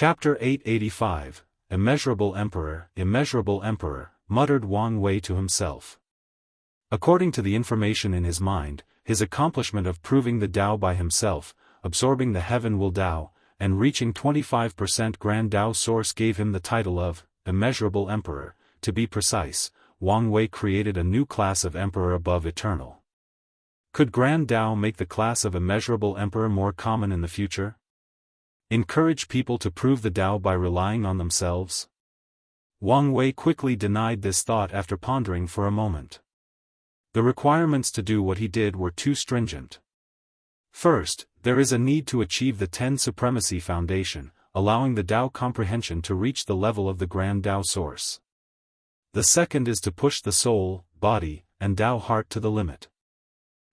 Chapter 885, Immeasurable Emperor, muttered Wang Wei to himself. According to the information in his mind, his accomplishment of proving the Tao by himself, absorbing the heaven will Tao, and reaching 25% Grand Tao source gave him the title of Immeasurable Emperor. To be precise, Wang Wei created a new class of emperor above eternal. Could Grand Tao make the class of Immeasurable Emperor more common in the future? Encourage people to prove the Tao by relying on themselves? Wang Wei quickly denied this thought after pondering for a moment. The requirements to do what he did were too stringent. First, there is a need to achieve the 10 Supremacy Foundation, allowing the Tao comprehension to reach the level of the Grand Tao source. The second is to push the soul, body, and Tao heart to the limit.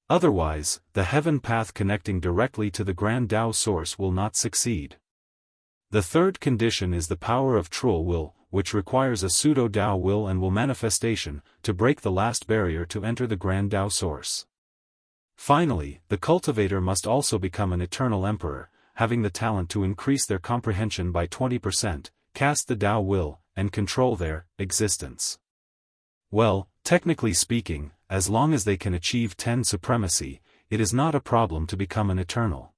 Otherwise, the heaven path connecting directly to the Grand Tao source will not succeed. The third condition is the power of true will, which requires a pseudo-Tao will and will manifestation, to break the last barrier to enter the Grand Tao source. Finally, the cultivator must also become an eternal emperor, having the talent to increase their comprehension by 20%, cast the Tao will, and control their existence. Well, technically speaking, as long as they can achieve 10 supremacy, it is not a problem to become an eternal.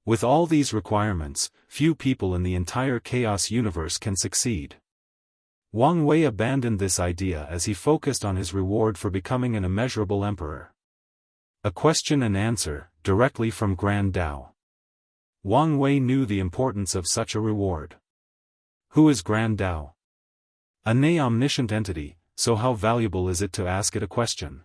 With all these requirements, few people in the entire chaos universe can succeed. Wang Wei abandoned this idea as he focused on his reward for becoming an immeasurable emperor. A question and answer, directly from Grand Tao. Wang Wei knew the importance of such a reward. Who is Grand Tao? A omniscient entity, so how valuable is it to ask it a question?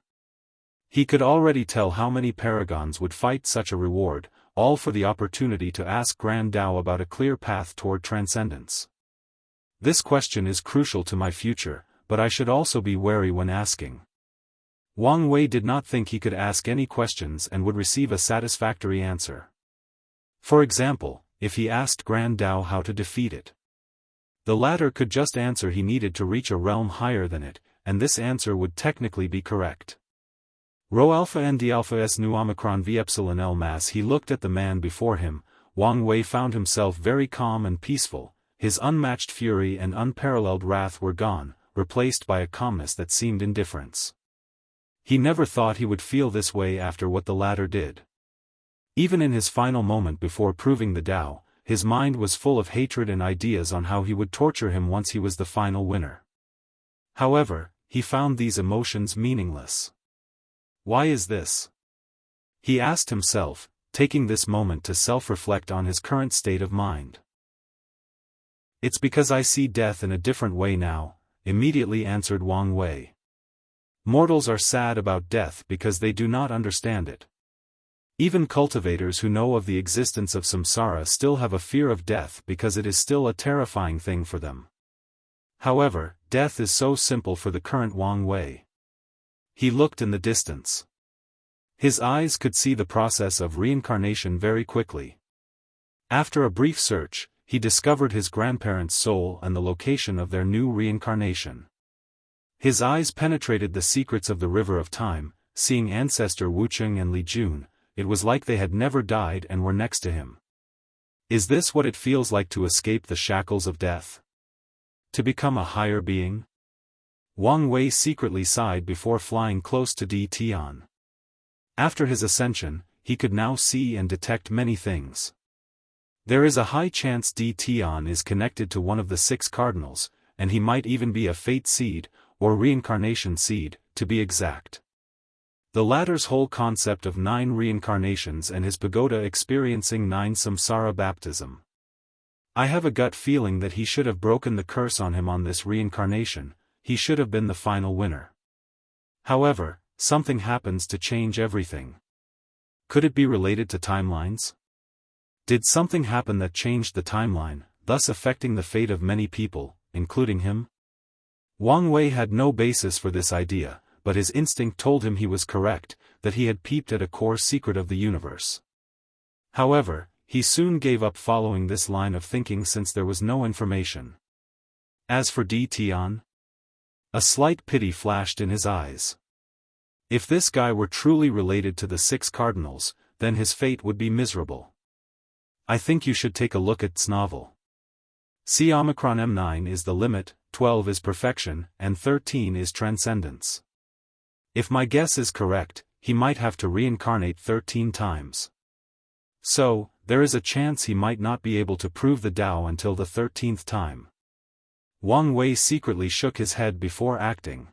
He could already tell how many paragons would fight such a reward, all for the opportunity to ask Grand Tao about a clear path toward transcendence. This question is crucial to my future, but I should also be wary when asking. Wang Wei did not think he could ask any questions and would receive a satisfactory answer. For example, if he asked Grand Tao how to defeat it. The latter could just answer he needed to reach a realm higher than it, and this answer would technically be correct. Rho alpha and d alpha s nu omicron v epsilon l mass. He looked at the man before him. Wang Wei found himself very calm and peaceful. His unmatched fury and unparalleled wrath were gone, replaced by a calmness that seemed indifference. He never thought he would feel this way after what the latter did. Even in his final moment before proving the Tao, his mind was full of hatred and ideas on how he would torture him once he was the final winner. However, he found these emotions meaningless. Why is this? He asked himself, taking this moment to self-reflect on his current state of mind. It's because I see death in a different way now, immediately answered Wang Wei. Mortals are sad about death because they do not understand it. Even cultivators who know of the existence of samsara still have a fear of death because it is still a terrifying thing for them. However, death is so simple for the current Wang Wei. He looked in the distance. His eyes could see the process of reincarnation very quickly. After a brief search, he discovered his grandparents' soul and the location of their new reincarnation. His eyes penetrated the secrets of the river of time, seeing ancestor Wucheng and Li Jun. It was like they had never died and were next to him. Is this what it feels like to escape the shackles of death? To become a higher being? Wang Wei secretly sighed before flying close to Di Tian. After his ascension, he could now see and detect many things. There is a high chance Di Tian is connected to one of the 6 cardinals, and he might even be a fate seed, or reincarnation seed, to be exact. The latter's whole concept of 9 reincarnations and his pagoda experiencing 9 samsara baptism. I have a gut feeling that he should have broken the curse on him on this reincarnation. He should have been the final winner. However, something happens to change everything. Could it be related to timelines? Did something happen that changed the timeline, thus affecting the fate of many people, including him? Wang Wei had no basis for this idea, but his instinct told him he was correct, that he had peeped at a core secret of the universe. However, he soon gave up following this line of thinking since there was no information. As for Di Tian, a slight pity flashed in his eyes. If this guy were truly related to the 6 cardinals, then his fate would be miserable. I think you should take a look at this novel. See Omicron M9 is the limit, 12 is perfection, and 13 is transcendence. If my guess is correct, he might have to reincarnate 13 times. So, there is a chance he might not be able to prove the Tao until the 13th time. Wang Wei secretly shook his head before acting.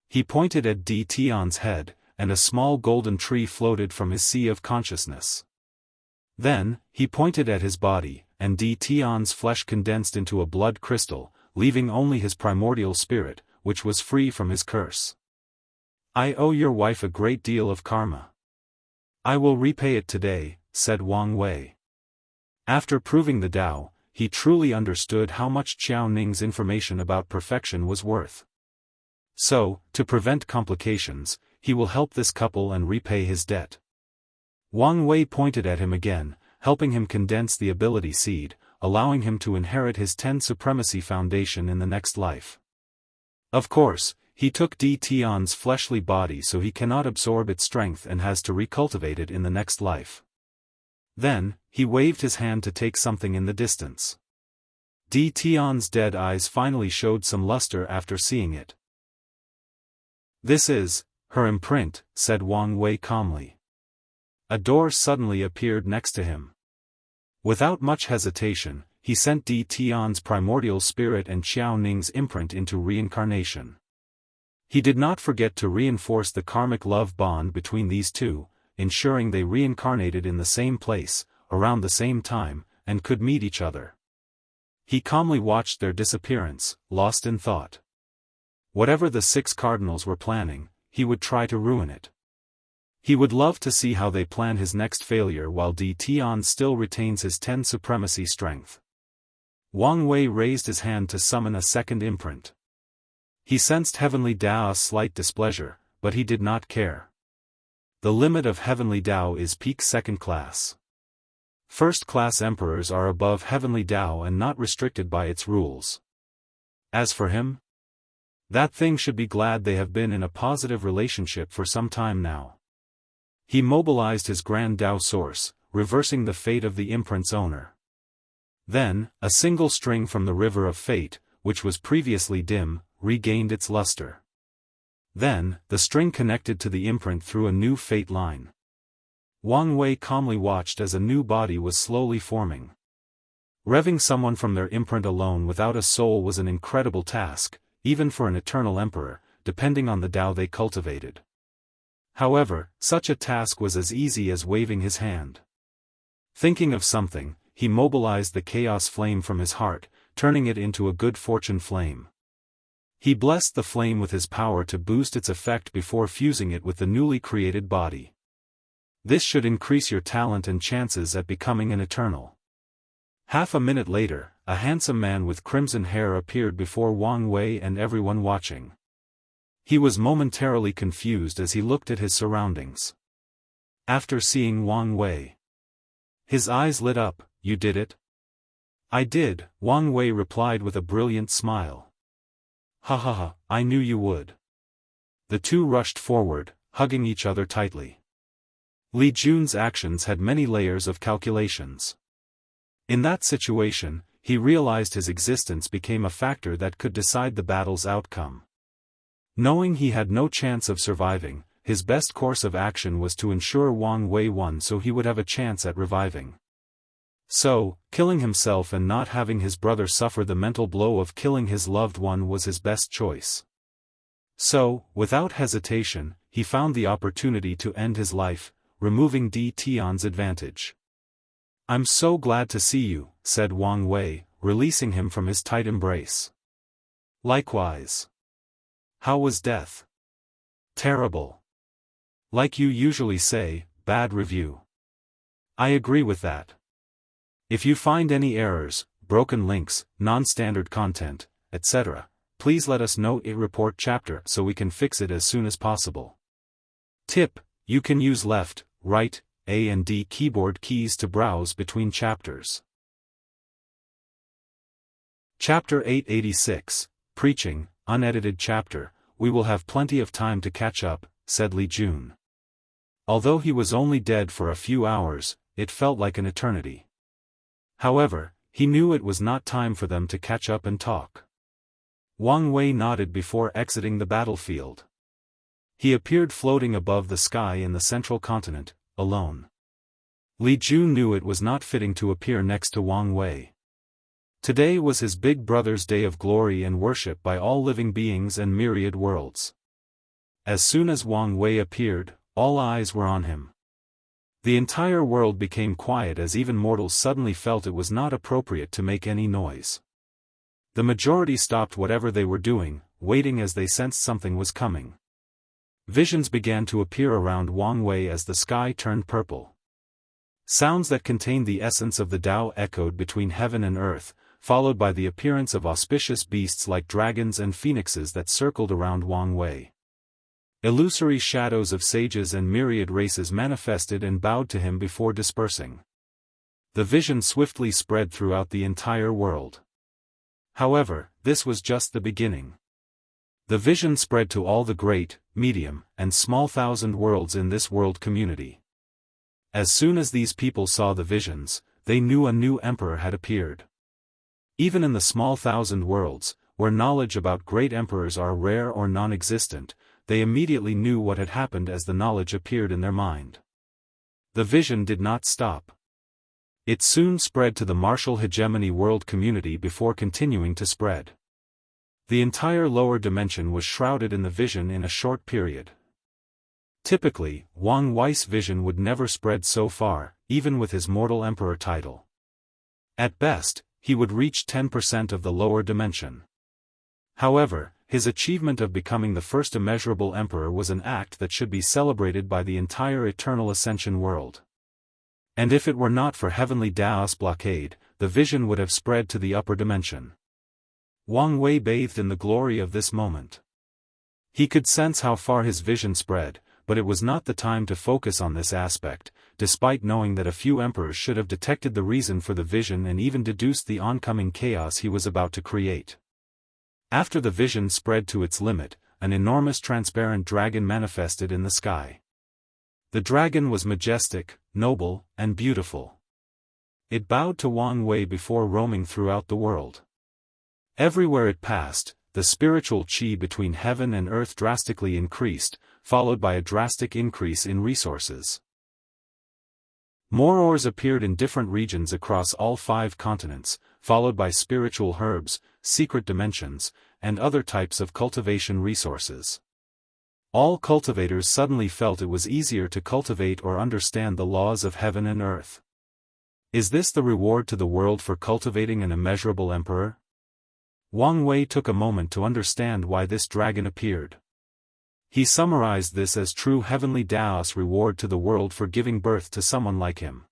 He pointed at Di Tian's head, and a small golden tree floated from his sea of consciousness. Then, he pointed at his body, and Di Tian's flesh condensed into a blood crystal, leaving only his primordial spirit, which was free from his curse. I owe your wife a great deal of karma. I will repay it today, said Wang Wei. After proving the Tao, he truly understood how much Qiao Ning's information about perfection was worth. So, to prevent complications, he will help this couple and repay his debt. Wang Wei pointed at him again, helping him condense the ability seed, allowing him to inherit his 10 supremacy foundation in the next life. Of course, he took Di Tian's fleshly body so he cannot absorb its strength and has to recultivate it in the next life. Then, he waved his hand to take something in the distance. Di Tian's dead eyes finally showed some luster after seeing it. This is her imprint, said Wang Wei calmly. A door suddenly appeared next to him. Without much hesitation, he sent Di Tian's primordial spirit and Qiao Ning's imprint into reincarnation. He did not forget to reinforce the karmic love bond between these two, ensuring they reincarnated in the same place, around the same time, and could meet each other. He calmly watched their disappearance, lost in thought. Whatever the 6 cardinals were planning, he would try to ruin it. He would love to see how they plan his next failure while Di Tian still retains his 10 supremacy strength. Wang Wei raised his hand to summon a second imprint. He sensed Heavenly Dao's slight displeasure, but he did not care. The limit of Heavenly Dao is peak second class. First-class emperors are above Heavenly Dao and not restricted by its rules. As for him, that thing should be glad they have been in a positive relationship for some time now. He mobilized his Grand Dao source, reversing the fate of the imprint's owner. Then, a single string from the river of fate, which was previously dim, regained its luster. Then, the string connected to the imprint through a new fate line. Wang Wei calmly watched as a new body was slowly forming. Revving someone from their imprint alone without a soul was an incredible task, even for an eternal emperor, depending on the Tao they cultivated. However, such a task was as easy as waving his hand. Thinking of something, he mobilized the chaos flame from his heart, turning it into a good fortune flame. He blessed the flame with his power to boost its effect before fusing it with the newly created body. This should increase your talent and chances at becoming an eternal. Half a minute later, a handsome man with crimson hair appeared before Wang Wei and everyone watching. He was momentarily confused as he looked at his surroundings. After seeing Wang Wei, his eyes lit up. You did it? I did, Wang Wei replied with a brilliant smile. Ha ha ha, I knew you would. The two rushed forward, hugging each other tightly. Li Jun's actions had many layers of calculations. In that situation, he realized his existence became a factor that could decide the battle's outcome. Knowing he had no chance of surviving, his best course of action was to ensure Wang Wei won so he would have a chance at reviving. So, killing himself and not having his brother suffer the mental blow of killing his loved one was his best choice. So, without hesitation, he found the opportunity to end his life, removing Di Tian's advantage. I'm so glad to see you, said Wang Wei, releasing him from his tight embrace. Likewise. How was death? Terrible. Like you usually say, bad review. I agree with that. If you find any errors, broken links, non-standard content, etc., please let us know in report chapter so we can fix it as soon as possible. Tip: you can use left, right, A and D keyboard keys to browse between chapters. Chapter 886, Preaching, unedited chapter. We will have plenty of time to catch up, said Li Jun. Although he was only dead for a few hours, it felt like an eternity. However, he knew it was not time for them to catch up and talk. Wang Wei nodded before exiting the battlefield. He appeared floating above the sky in the central continent, alone. Li Ju knew it was not fitting to appear next to Wang Wei. Today was his big brother's day of glory and worship by all living beings and myriad worlds. As soon as Wang Wei appeared, all eyes were on him. The entire world became quiet as even mortals suddenly felt it was not appropriate to make any noise. The majority stopped whatever they were doing, waiting as they sensed something was coming. Visions began to appear around Wang Wei as the sky turned purple. Sounds that contained the essence of the Tao echoed between heaven and earth, followed by the appearance of auspicious beasts like dragons and phoenixes that circled around Wang Wei. Illusory shadows of sages and myriad races manifested and bowed to him before dispersing. The vision swiftly spread throughout the entire world. However, this was just the beginning. The vision spread to all the great, medium, and small thousand worlds in this world community. As soon as these people saw the visions, they knew a new emperor had appeared. Even in the small thousand worlds, where knowledge about great emperors are rare or non-existent, they immediately knew what had happened as the knowledge appeared in their mind. The vision did not stop. It soon spread to the martial hegemony world community before continuing to spread. The entire lower dimension was shrouded in the vision in a short period. Typically, Wang Wei's vision would never spread so far, even with his mortal emperor title. At best, he would reach 10% of the lower dimension. However, his achievement of becoming the first immeasurable emperor was an act that should be celebrated by the entire eternal ascension world. And if it were not for heavenly Daoist blockade, the vision would have spread to the upper dimension. Wang Wei bathed in the glory of this moment. He could sense how far his vision spread, but it was not the time to focus on this aspect, despite knowing that a few emperors should have detected the reason for the vision and even deduced the oncoming chaos he was about to create. After the vision spread to its limit, an enormous transparent dragon manifested in the sky. The dragon was majestic, noble, and beautiful. It bowed to Wang Wei before roaming throughout the world. Everywhere it passed, the spiritual qi between heaven and earth drastically increased, followed by a drastic increase in resources. More ores appeared in different regions across all 5 continents, followed by spiritual herbs, secret dimensions, and other types of cultivation resources. All cultivators suddenly felt it was easier to cultivate or understand the laws of heaven and earth. Is this the reward to the world for cultivating an immeasurable emperor? Wang Wei took a moment to understand why this dragon appeared. He summarized this as true heavenly Daoist reward to the world for giving birth to someone like him.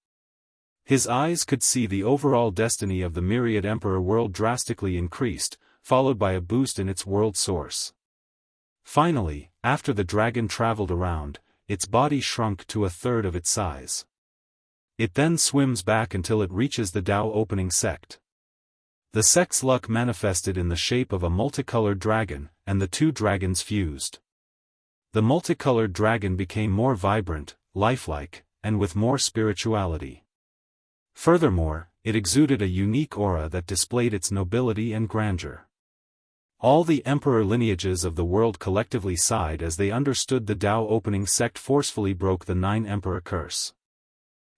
His eyes could see the overall destiny of the myriad emperor world drastically increased, followed by a boost in its world source. Finally, after the dragon traveled around, its body shrunk to 1/3 of its size. It then swims back until it reaches the Tao opening sect. The sect's luck manifested in the shape of a multicolored dragon, and the 2 dragons fused. The multicolored dragon became more vibrant, lifelike, and with more spirituality. Furthermore, it exuded a unique aura that displayed its nobility and grandeur. All the emperor lineages of the world collectively sighed as they understood the Tao opening sect forcefully broke the 9 emperor curse.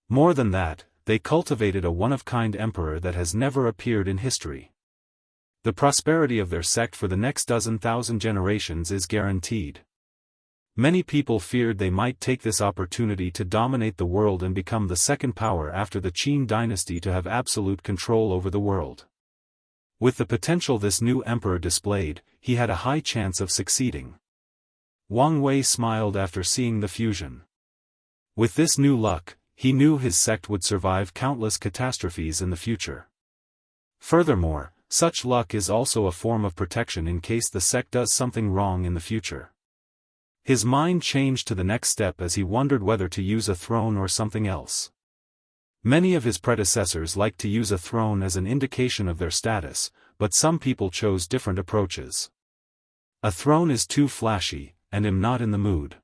More than that, they cultivated a one-of-kind emperor that has never appeared in history. The prosperity of their sect for the next 12,000 generations is guaranteed. Many people feared they might take this opportunity to dominate the world and become the second power after the Qin dynasty to have absolute control over the world. With the potential this new emperor displayed, he had a high chance of succeeding. Wang Wei smiled after seeing the fusion. With this new luck, he knew his sect would survive countless catastrophes in the future. Furthermore, such luck is also a form of protection in case the sect does something wrong in the future. His mind changed to the next step as he wondered whether to use a throne or something else. Many of his predecessors liked to use a throne as an indication of their status, but some people chose different approaches. A throne is too flashy, and I'm not in the mood.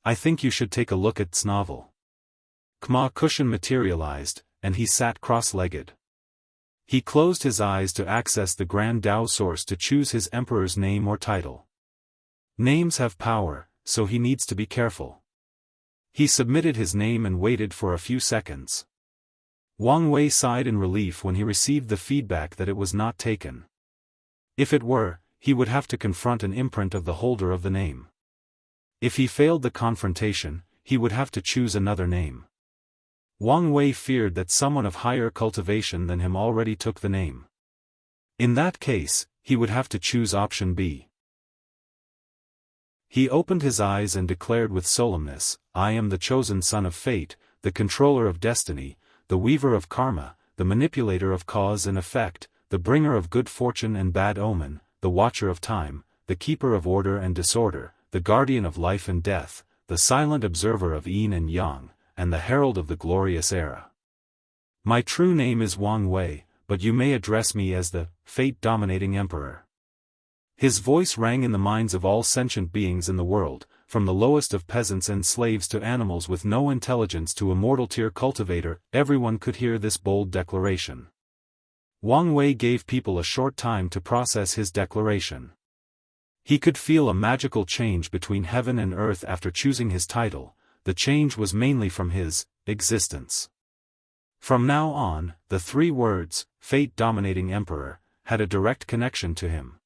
I think you should take a look at Snovel. Kma cushion materialized, and he sat cross-legged. He closed his eyes to access the Grand Tao source to choose his emperor's name or title. Names have power, so he needs to be careful. He submitted his name and waited for a few seconds. Wang Wei sighed in relief when he received the feedback that it was not taken. If it were, he would have to confront an imprint of the holder of the name. If he failed the confrontation, he would have to choose another name. Wang Wei feared that someone of higher cultivation than him already took the name. In that case, he would have to choose option B. He opened his eyes and declared with solemnness, "I am the chosen son of fate, the controller of destiny, the weaver of karma, the manipulator of cause and effect, the bringer of good fortune and bad omen, the watcher of time, the keeper of order and disorder, the guardian of life and death, the silent observer of yin and yang, and the herald of the glorious era. My true name is Wang Wei, but you may address me as the fate-dominating emperor." His voice rang in the minds of all sentient beings in the world, from the lowest of peasants and slaves to animals with no intelligence to immortal tier cultivator. Everyone could hear this bold declaration. Wang Wei gave people a short time to process his declaration. He could feel a magical change between heaven and earth after choosing his title. The change was mainly from his existence. From now on, the three words, fate-dominating emperor, had a direct connection to him.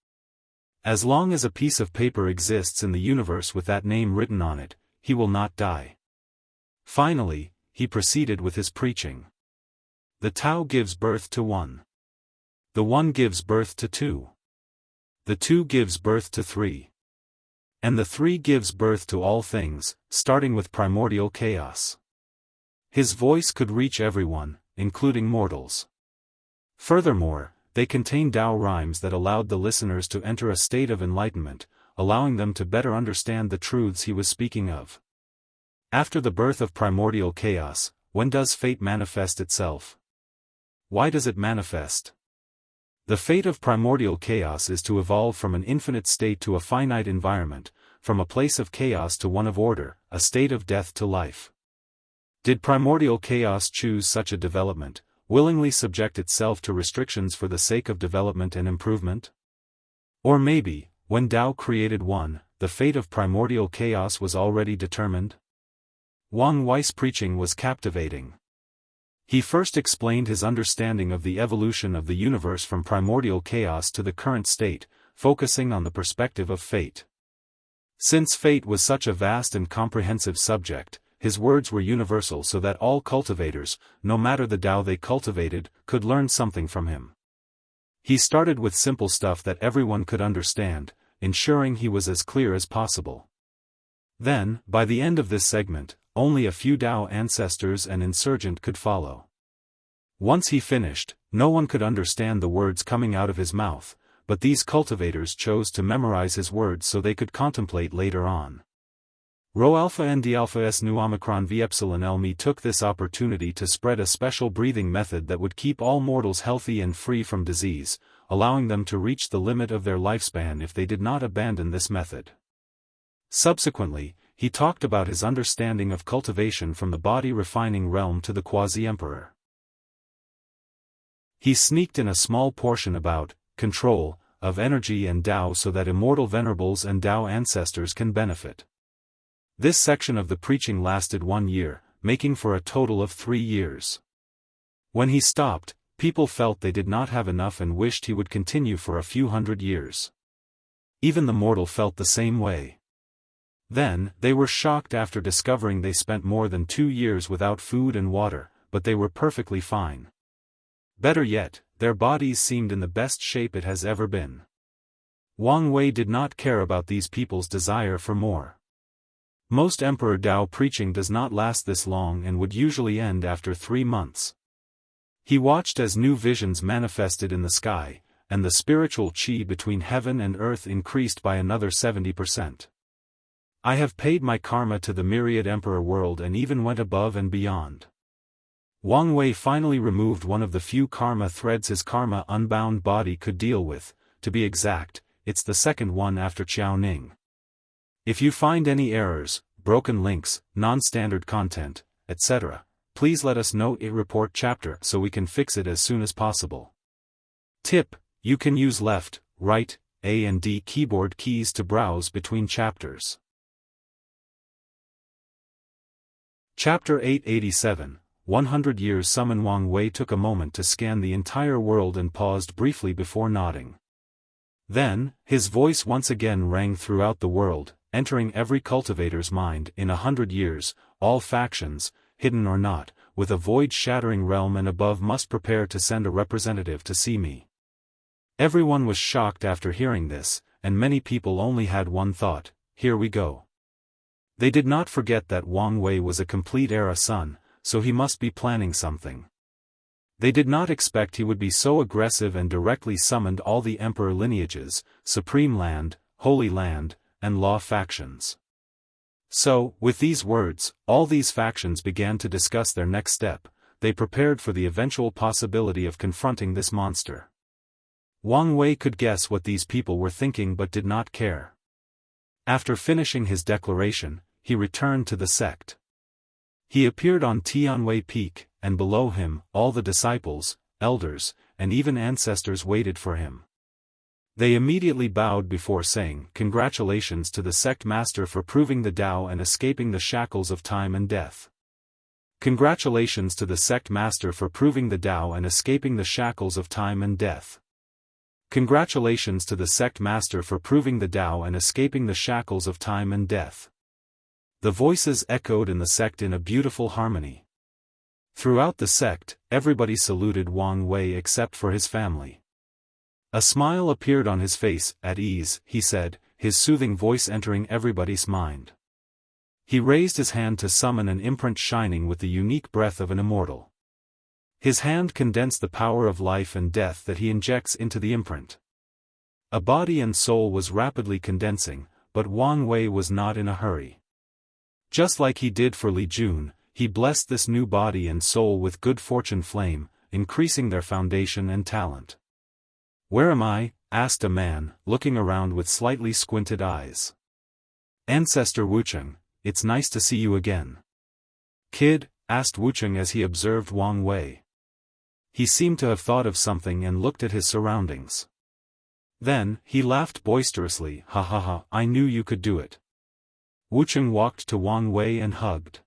As long as a piece of paper exists in the universe with that name written on it, he will not die. Finally, he proceeded with his preaching. The Tao gives birth to one. The one gives birth to two. The two gives birth to three. And the three gives birth to all things, starting with primordial chaos. His voice could reach everyone, including mortals. Furthermore, they contain Tao rhymes that allowed the listeners to enter a state of enlightenment, allowing them to better understand the truths he was speaking of. After the birth of primordial chaos, when does fate manifest itself? Why does it manifest? The fate of primordial chaos is to evolve from an infinite state to a finite environment, from a place of chaos to one of order, a state of death to life. Did primordial chaos choose such a development, willingly subject itself to restrictions for the sake of development and improvement? Or maybe, when Tao created one, the fate of primordial chaos was already determined? Wang Wei's preaching was captivating. He first explained his understanding of the evolution of the universe from primordial chaos to the current state, focusing on the perspective of fate. Since fate was such a vast and comprehensive subject, his words were universal so that all cultivators, no matter the Tao they cultivated, could learn something from him. He started with simple stuff that everyone could understand, ensuring he was as clear as possible. Then, by the end of this segment, only a few Tao ancestors and insurgent could follow. Once he finished, no one could understand the words coming out of his mouth, but these cultivators chose to memorize his words so they could contemplate later on. Rho alpha and d alpha s nu omicron v epsilon l me took this opportunity to spread a special breathing method that would keep all mortals healthy and free from disease, allowing them to reach the limit of their lifespan if they did not abandon this method. Subsequently, he talked about his understanding of cultivation from the body-refining realm to the quasi-emperor. He sneaked in a small portion about control of energy and Tao so that immortal venerables and Tao ancestors can benefit. This section of the preaching lasted 1 year, making for a total of 3 years. When he stopped, people felt they did not have enough and wished he would continue for a few hundred years. Even the mortal felt the same way. Then, they were shocked after discovering they spent more than 2 years without food and water, but they were perfectly fine. Better yet, their bodies seemed in the best shape it has ever been. Wang Wei did not care about these people's desire for more. Most Emperor Tao preaching does not last this long and would usually end after 3 months. He watched as new visions manifested in the sky, and the spiritual qi between heaven and earth increased by another 70%. I have paid my karma to the myriad emperor world and even went above and beyond. Wang Wei finally removed one of the few karma threads his karma unbound body could deal with. To be exact, it's the second one after Qiaoning. If you find any errors, broken links, non-standard content, etc., please let us know in report chapter so we can fix it as soon as possible. Tip: you can use left, right, A and D keyboard keys to browse between chapters. Chapter 887, 100 Years. Summon. Wang Wei took a moment to scan the entire world and paused briefly before nodding. Then, his voice once again rang throughout the world, entering every cultivator's mind. In 100 years, all factions, hidden or not, with a void-shattering realm and above must prepare to send a representative to see me. Everyone was shocked after hearing this, and many people only had one thought: here we go. They did not forget that Wang Wei was a complete era son, so he must be planning something. They did not expect he would be so aggressive and directly summoned all the emperor lineages, Supreme Land, Holy Land, and Law factions. So, with these words, all these factions began to discuss their next step. They prepared for the eventual possibility of confronting this monster. Wang Wei could guess what these people were thinking but did not care. After finishing his declaration, he returned to the sect. He appeared on Tianwei Peak, and below him, all the disciples, elders, and even ancestors waited for him. They immediately bowed before saying, "Congratulations to the sect master for proving the Tao and escaping the shackles of time and death. Congratulations to the sect master for proving the Tao and escaping the shackles of time and death. Congratulations to the sect master for proving the Tao and escaping the shackles of time and death." The voices echoed in the sect in a beautiful harmony. Throughout the sect, everybody saluted Wang Wei except for his family. A smile appeared on his face. "At ease," he said, his soothing voice entering everybody's mind. He raised his hand to summon an imprint shining with the unique breath of an immortal. His hand condensed the power of life and death that he injects into the imprint. A body and soul was rapidly condensing, but Wang Wei was not in a hurry. Just like he did for Li Jun, he blessed this new body and soul with good fortune flame, increasing their foundation and talent. "Where am I?" asked a man, looking around with slightly squinted eyes. "Ancestor Wucheng, it's nice to see you again." "Kid?" asked Wucheng as he observed Wang Wei. He seemed to have thought of something and looked at his surroundings. Then, he laughed boisterously. "Ha ha ha, I knew you could do it." Wucheng walked to Wang Wei and hugged.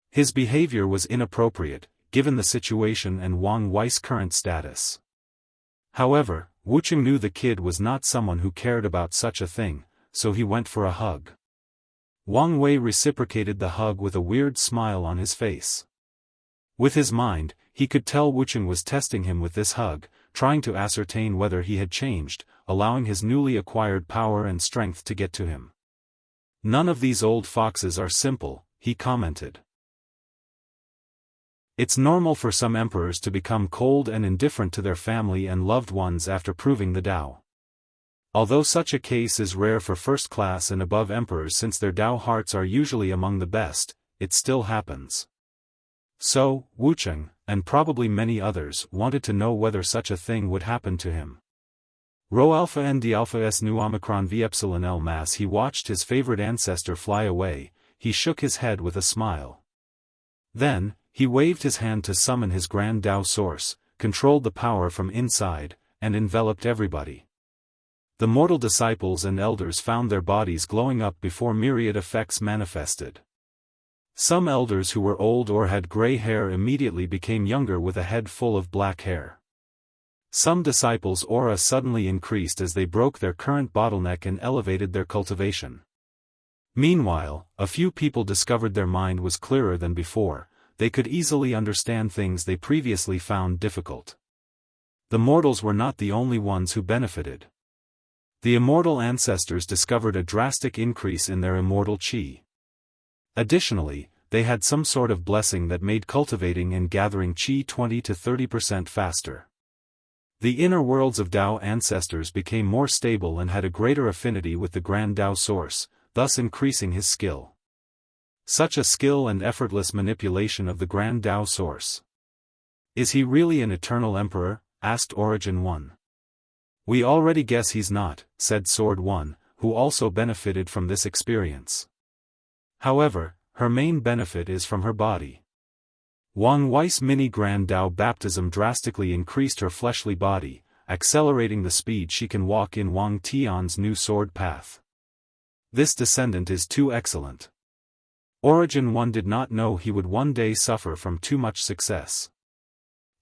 His behavior was inappropriate, given the situation and Wang Wei's current status. However, Wucheng knew the kid was not someone who cared about such a thing, so he went for a hug. Wang Wei reciprocated the hug with a weird smile on his face. With his mind, he could tell Wucheng was testing him with this hug, trying to ascertain whether he had changed, allowing his newly acquired power and strength to get to him. "None of these old foxes are simple," he commented. It's normal for some emperors to become cold and indifferent to their family and loved ones after proving the Tao. Although such a case is rare for first-class and above emperors since their Tao hearts are usually among the best, it still happens. So, Wucheng, and probably many others, wanted to know whether such a thing would happen to him. Rho Alpha N D Alpha S Nu Omicron V Epsilon L Mass. He watched his favorite ancestor fly away. He shook his head with a smile. Then, he waved his hand to summon his grand Tao source, controlled the power from inside, and enveloped everybody. The mortal disciples and elders found their bodies glowing up before myriad effects manifested. Some elders who were old or had gray hair immediately became younger with a head full of black hair. Some disciples' aura suddenly increased as they broke their current bottleneck and elevated their cultivation. Meanwhile, a few people discovered their mind was clearer than before. They could easily understand things they previously found difficult. The mortals were not the only ones who benefited. The immortal ancestors discovered a drastic increase in their immortal chi. Additionally, they had some sort of blessing that made cultivating and gathering chi 20 to 30% faster. The inner worlds of Tao ancestors became more stable and had a greater affinity with the grand Tao source, thus increasing his skill. Such a skill and effortless manipulation of the grand Tao source. "Is he really an eternal emperor?" asked Origin 1. "We already guess he's not," said Sword 1, who also benefited from this experience. However, her main benefit is from her body. Wang Wei's mini grand Tao baptism drastically increased her fleshly body. accelerating the speed she can walk in Wang Tian's new sword path. This descendant is too excellent. Origin 1 did not know he would one day suffer from too much success.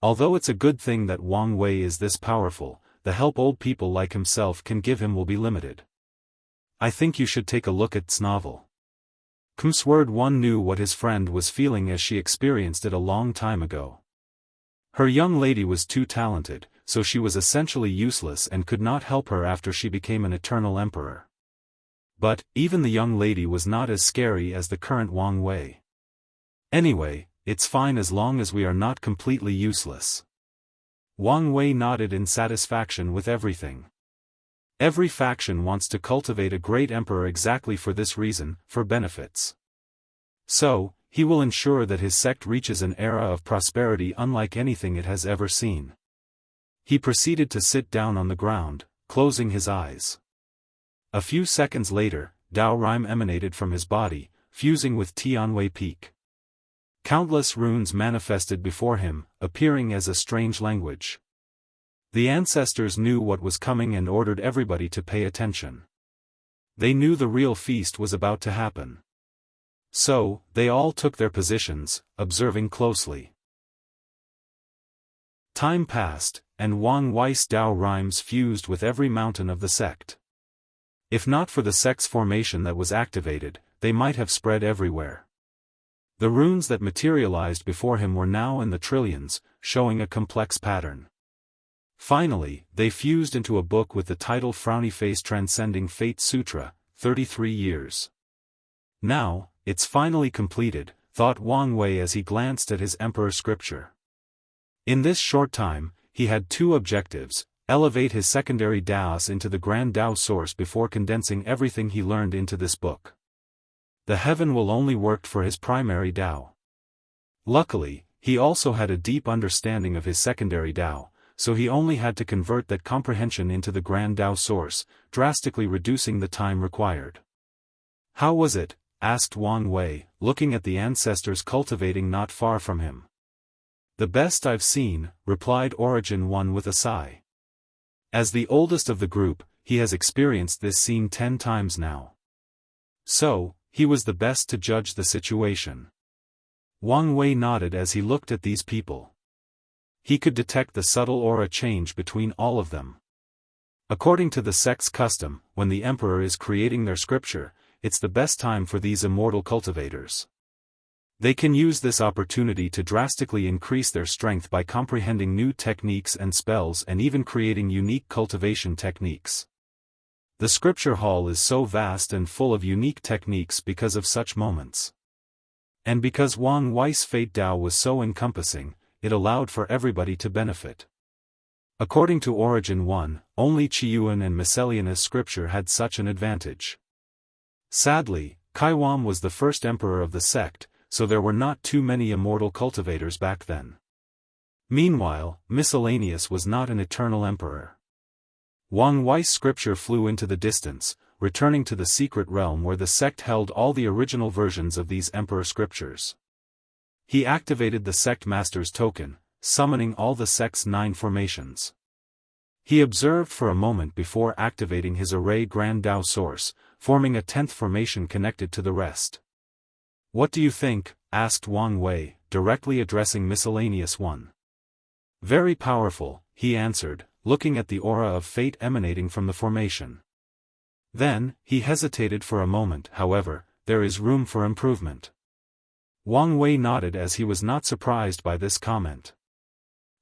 Although it's a good thing that Wang Wei is this powerful, the help old people like himself can give him will be limited. I think you should take a look at this novel. Sword 1 knew what his friend was feeling as she experienced it a long time ago. Her young lady was too talented, so she was essentially useless and could not help her after she became an eternal emperor. But, even the young lady was not as scary as the current Wang Wei. Anyway, it's fine as long as we are not completely useless. Wang Wei nodded in satisfaction with everything. Every faction wants to cultivate a great emperor exactly for this reason, for benefits. So, he will ensure that his sect reaches an era of prosperity unlike anything it has ever seen. He proceeded to sit down on the ground, closing his eyes. A few seconds later, Dao Rhyme emanated from his body, fusing with Tianwei Peak. Countless runes manifested before him, appearing as a strange language. The ancestors knew what was coming and ordered everybody to pay attention. They knew the real feast was about to happen. So, they all took their positions, observing closely. Time passed, and Wang Wei's Dao rhymes fused with every mountain of the sect. If not for the sect's formation that was activated, they might have spread everywhere. The runes that materialized before him were now in the trillions, showing a complex pattern. Finally, they fused into a book with the title Frowny Face Transcending Fate Sutra, 33 years. Now, it's finally completed, thought Wang Wei as he glanced at his emperor scripture. In this short time, he had two objectives: elevate his secondary Daos into the grand Dao source before condensing everything he learned into this book. The heaven will only work for his primary Dao. Luckily, he also had a deep understanding of his secondary Dao, so he only had to convert that comprehension into the grand Dao source, drastically reducing the time required. How was it? Asked Wang Wei, looking at the ancestors cultivating not far from him. The best I've seen, replied Origin 1 with a sigh. As the oldest of the group, he has experienced this scene 10 times now. So, he was the best to judge the situation. Wang Wei nodded as he looked at these people. He could detect the subtle aura change between all of them. According to the sect's custom, when the emperor is creating their scripture, it's the best time for these immortal cultivators. They can use this opportunity to drastically increase their strength by comprehending new techniques and spells and even creating unique cultivation techniques. The scripture hall is so vast and full of unique techniques because of such moments. And because Wang Wei's Fate Dao was so encompassing, it allowed for everybody to benefit. According to Origin 1, only Qiyuan and Miscellaneous scripture had such an advantage. Sadly, Kaiwan was the first emperor of the sect, so there were not too many immortal cultivators back then. Meanwhile, Miscellaneous was not an eternal emperor. Wang Wei's scripture flew into the distance, returning to the secret realm where the sect held all the original versions of these emperor scriptures. He activated the sect master's token, summoning all the sect's 9 formations. He observed for a moment before activating his array Grand Dao source, forming a 10th formation connected to the rest. What do you think? Asked Wang Wei, directly addressing Miscellaneous 1. Very powerful, he answered, looking at the aura of fate emanating from the formation. Then, he hesitated for a moment. However, there is room for improvement. Wang Wei nodded as he was not surprised by this comment.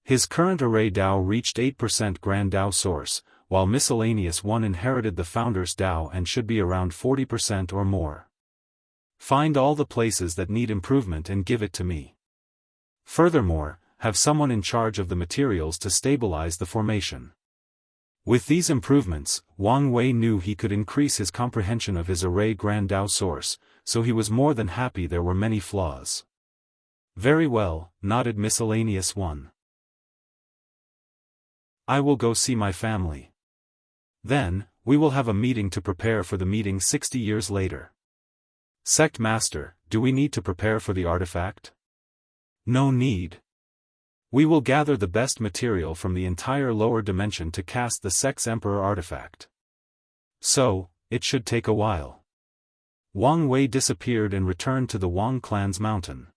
His current array Dao reached 8% Grand Dao source, while Miscellaneous 1 inherited the founder's Dao and should be around 40% or more. Find all the places that need improvement and give it to me. Furthermore, have someone in charge of the materials to stabilize the formation. With these improvements, Wang Wei knew he could increase his comprehension of his array Grand Dao source, so he was more than happy there were many flaws. Very well, nodded Miscellaneous 1. I will go see my family. Then, we will have a meeting to prepare for the meeting 60 years later. Sect Master, do we need to prepare for the artifact? No need. We will gather the best material from the entire lower dimension to cast the Sects Emperor artifact. So, it should take a while. Wang Wei disappeared and returned to the Wang clan's mountain.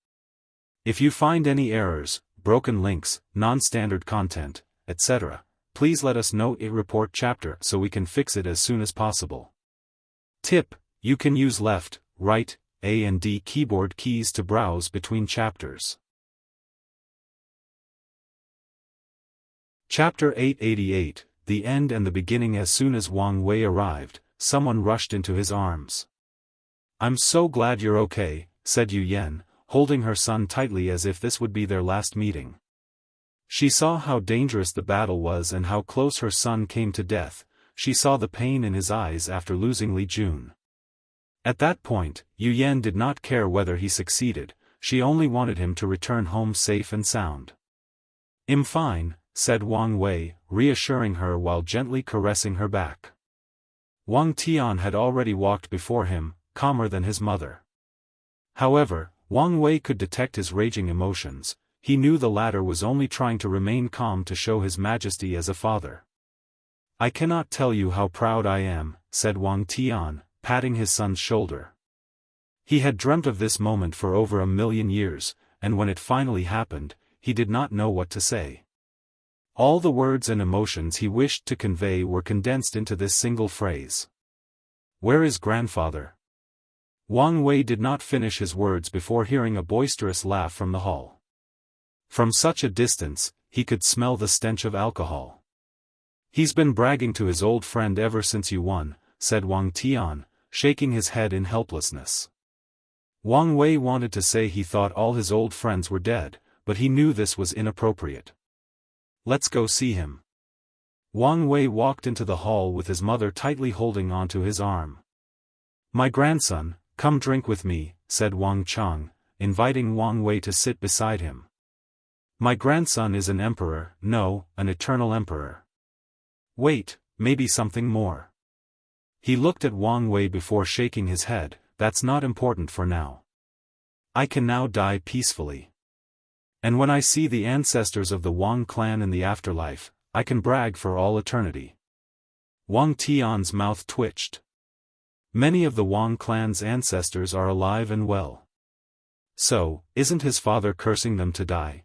If you find any errors, broken links, non-standard content, etc., please let us know in report chapter so we can fix it as soon as possible. Tip: you can use left, right, A and D keyboard keys to browse between chapters. Chapter 888, The End and the Beginning. As soon as Wang Wei arrived, someone rushed into his arms. "I'm so glad you're okay," said Yu Yan, holding her son tightly as if this would be their last meeting. She saw how dangerous the battle was and how close her son came to death. She saw the pain in his eyes after losing Li Jun. At that point, Yu Yan did not care whether he succeeded, she only wanted him to return home safe and sound. "I'm fine," said Wang Wei, reassuring her while gently caressing her back. Wang Tian had already walked before him, calmer than his mother. However, Wang Wei could detect his raging emotions. He knew the latter was only trying to remain calm to show his majesty as a father. "I cannot tell you how proud I am," said Wang Tian, patting his son's shoulder. He had dreamt of this moment for over 1,000,000 years, and when it finally happened, he did not know what to say. All the words and emotions he wished to convey were condensed into this single phrase. "Where is grandfather?" Wang Wei did not finish his words before hearing a boisterous laugh from the hall. From such a distance, he could smell the stench of alcohol. "He's been bragging to his old friend ever since you won," said Wang Tian, shaking his head in helplessness. Wang Wei wanted to say he thought all his old friends were dead, but he knew this was inappropriate. "Let's go see him." Wang Wei walked into the hall with his mother tightly holding onto his arm. "My grandson, come drink with me," said Wang Chang, inviting Wang Wei to sit beside him. "My grandson is an emperor, no, an eternal emperor. Wait, maybe something more." He looked at Wang Wei before shaking his head. "That's not important for now. I can now die peacefully. And when I see the ancestors of the Wang clan in the afterlife, I can brag for all eternity." Wang Tian's mouth twitched. Many of the Wang clan's ancestors are alive and well. So, isn't his father cursing them to die?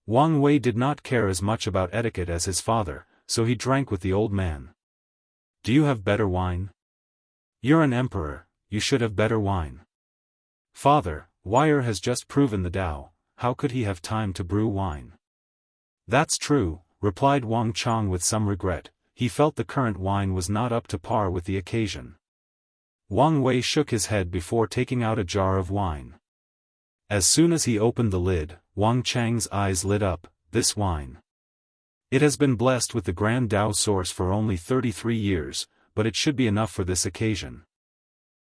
Wang Wei did not care as much about etiquette as his father, so he drank with the old man. "Do you have better wine?" "You're an emperor, you should have better wine." "Father, Wire has just proven the Tao, how could he have time to brew wine?" "That's true," replied Wang Chang with some regret. He felt the current wine was not up to par with the occasion. Wang Wei shook his head before taking out a jar of wine. As soon as he opened the lid, Wang Chang's eyes lit up. "This wine. It has been blessed with the Grand Tao source for only 33 years, but it should be enough for this occasion.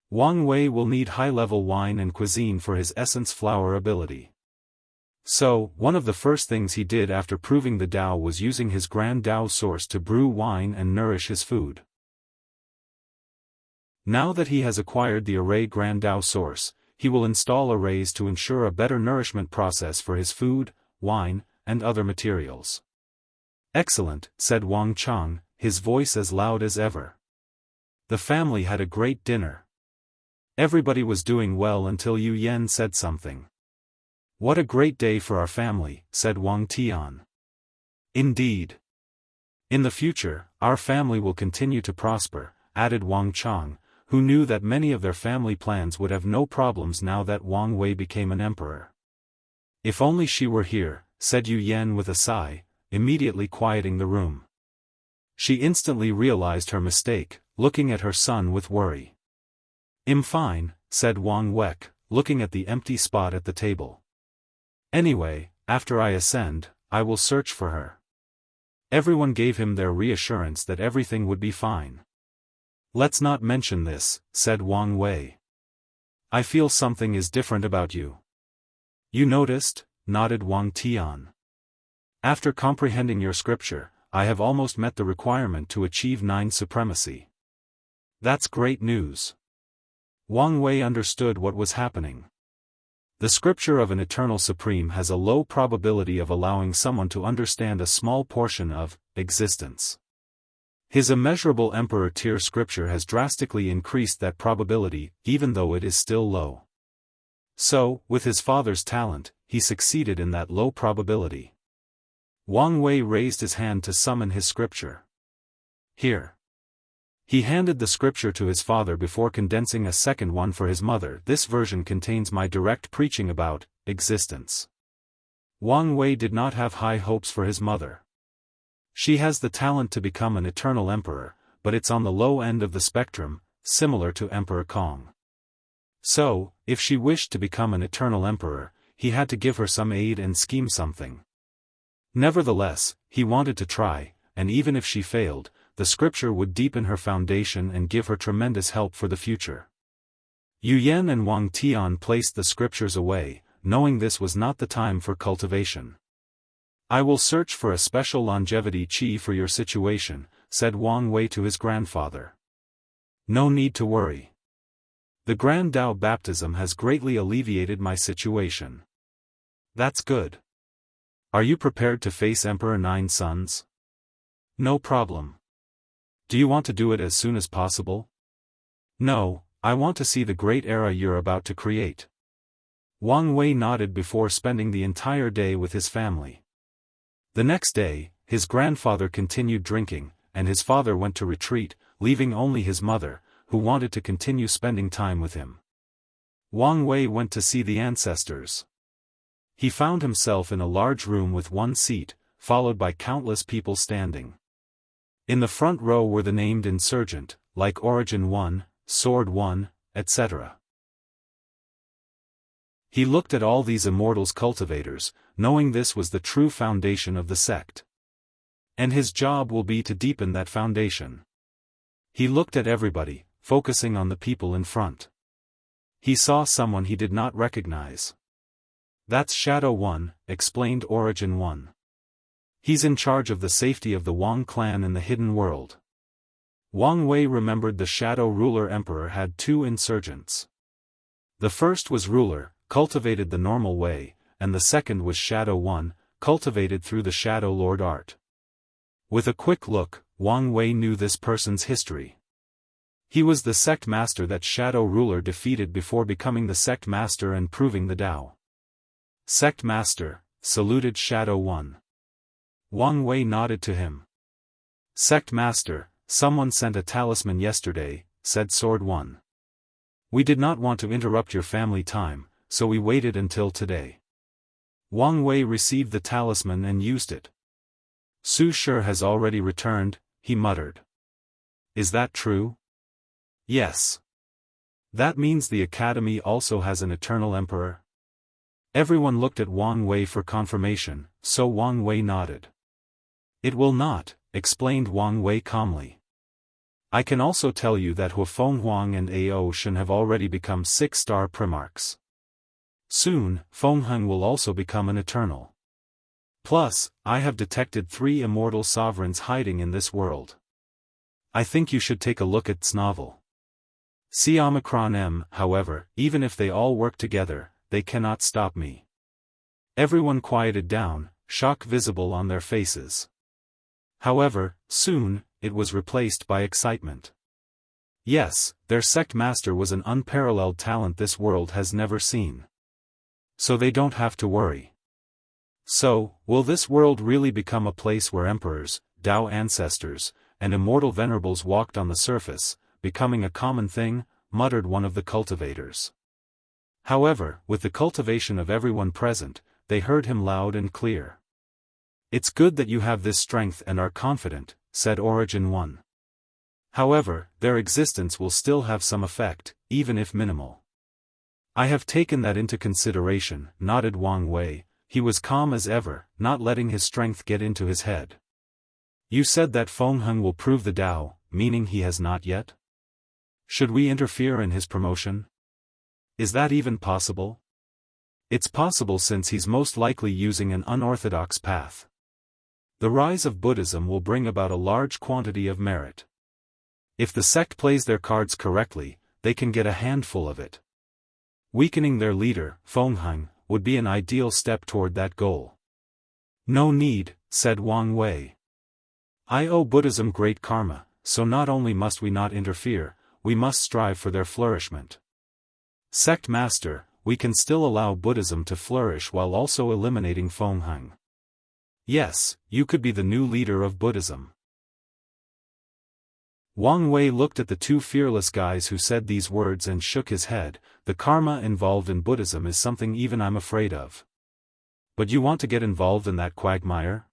Wang Wei will need high-level wine and cuisine for his essence flower ability." So, one of the first things he did after proving the Tao was using his Grand Tao source to brew wine and nourish his food. Now that he has acquired the array Grand Tao source, he will install arrays to ensure a better nourishment process for his food, wine, and other materials. "Excellent," said Wang Chang, his voice as loud as ever. The family had a great dinner. Everybody was doing well until Yu Yan said something. "What a great day for our family," said Wang Tian. "Indeed. In the future, our family will continue to prosper," added Wang Chang, who knew that many of their family plans would have no problems now that Wang Wei became an emperor. "If only she were here," said Yu Yan with a sigh, immediately quieting the room. She instantly realized her mistake, looking at her son with worry. "I'm fine," said Wang Wek, looking at the empty spot at the table. "Anyway, after I ascend, I will search for her." Everyone gave him their reassurance that everything would be fine. "Let's not mention this," said Wang Wei. "I feel something is different about you." "You noticed?" nodded Wang Tian. "After comprehending your scripture, I have almost met the requirement to achieve 9 supremacy." "That's great news." Wang Wei understood what was happening. The scripture of an eternal supreme has a low probability of allowing someone to understand a small portion of existence. His immeasurable emperor tier scripture has drastically increased that probability, even though it is still low. So, with his father's talent, he succeeded in that low probability. Wang Wei raised his hand to summon his scripture. Here. He handed the scripture to his father before condensing a second one for his mother. This version contains my direct preaching about existence. Wang Wei did not have high hopes for his mother. She has the talent to become an eternal emperor, but it's on the low end of the spectrum, similar to Emperor Kong. So, if she wished to become an eternal emperor, he had to give her some aid and scheme something. Nevertheless, he wanted to try, and even if she failed, the scripture would deepen her foundation and give her tremendous help for the future. Yu Yan and Wang Tian placed the scriptures away, knowing this was not the time for cultivation. I will search for a special longevity qi for your situation, said Wang Wei to his grandfather. No need to worry. The Grand Dao baptism has greatly alleviated my situation. That's good. Are you prepared to face Emperor Nine Sons? No problem. Do you want to do it as soon as possible? No, I want to see the great era you're about to create. Wang Wei nodded before spending the entire day with his family. The next day, his grandfather continued drinking, and his father went to retreat, leaving only his mother, who wanted to continue spending time with him. Wang Wei went to see the ancestors. He found himself in a large room with one seat, followed by countless people standing. In the front row were the named insurgent, like Origin 1, Sword 1, etc. He looked at all these immortals cultivators, knowing this was the true foundation of the sect. And his job will be to deepen that foundation. He looked at everybody, focusing on the people in front. He saw someone he did not recognize. That's Shadow 1, explained Origin 1. He's in charge of the safety of the Wang clan in the hidden world. Wang Wei remembered the Shadow Ruler Emperor had two insurgents. The first was Ruler, cultivated the normal way, and the second was Shadow 1, cultivated through the Shadow Lord art. With a quick look, Wang Wei knew this person's history. He was the sect master that Shadow Ruler defeated before becoming the sect master and proving the Dao. Sect master, saluted Shadow 1. Wang Wei nodded to him. Sect master, someone sent a talisman yesterday, said Sword 1. We did not want to interrupt your family time, so we waited until today. Wang Wei received the talisman and used it. Su Shi has already returned, he muttered. Is that true? Yes. That means the academy also has an eternal emperor? Everyone looked at Wang Wei for confirmation, so Wang Wei nodded. It will not, explained Wang Wei calmly. I can also tell you that Huafeng Huang and Ao Shen have already become 6-star primarchs. Soon, Feng Heng will also become an eternal. Plus, I have detected 3 immortal sovereigns hiding in this world. I think you should take a look at this novel. See Omicron M, however, even if they all work together, they cannot stop me. Everyone quieted down, shock visible on their faces. However, soon, it was replaced by excitement. Yes, their sect master was an unparalleled talent this world has never seen. So they don't have to worry. So, will this world really become a place where emperors, Dao ancestors, and immortal venerables walked on the surface, becoming a common thing, muttered one of the cultivators. However, with the cultivation of everyone present, they heard him loud and clear. It's good that you have this strength and are confident, said Origin 1. However, their existence will still have some effect, even if minimal. I have taken that into consideration, nodded Wang Wei. He was calm as ever, not letting his strength get into his head. You said that Feng Heng will prove the Dao, meaning he has not yet? Should we interfere in his promotion? Is that even possible? It's possible since he's most likely using an unorthodox path. The rise of Buddhism will bring about a large quantity of merit. If the sect plays their cards correctly, they can get a handful of it. Weakening their leader, Fenghang, would be an ideal step toward that goal. No need, said Wang Wei. I owe Buddhism great karma, so not only must we not interfere, we must strive for their flourishment. Sect Master, we can still allow Buddhism to flourish while also eliminating Fenghang. Yes, you could be the new leader of Buddhism. Wang Wei looked at the two fearless guys who said these words and shook his head. The karma involved in Buddhism is something even I'm afraid of. But you want to get involved in that quagmire?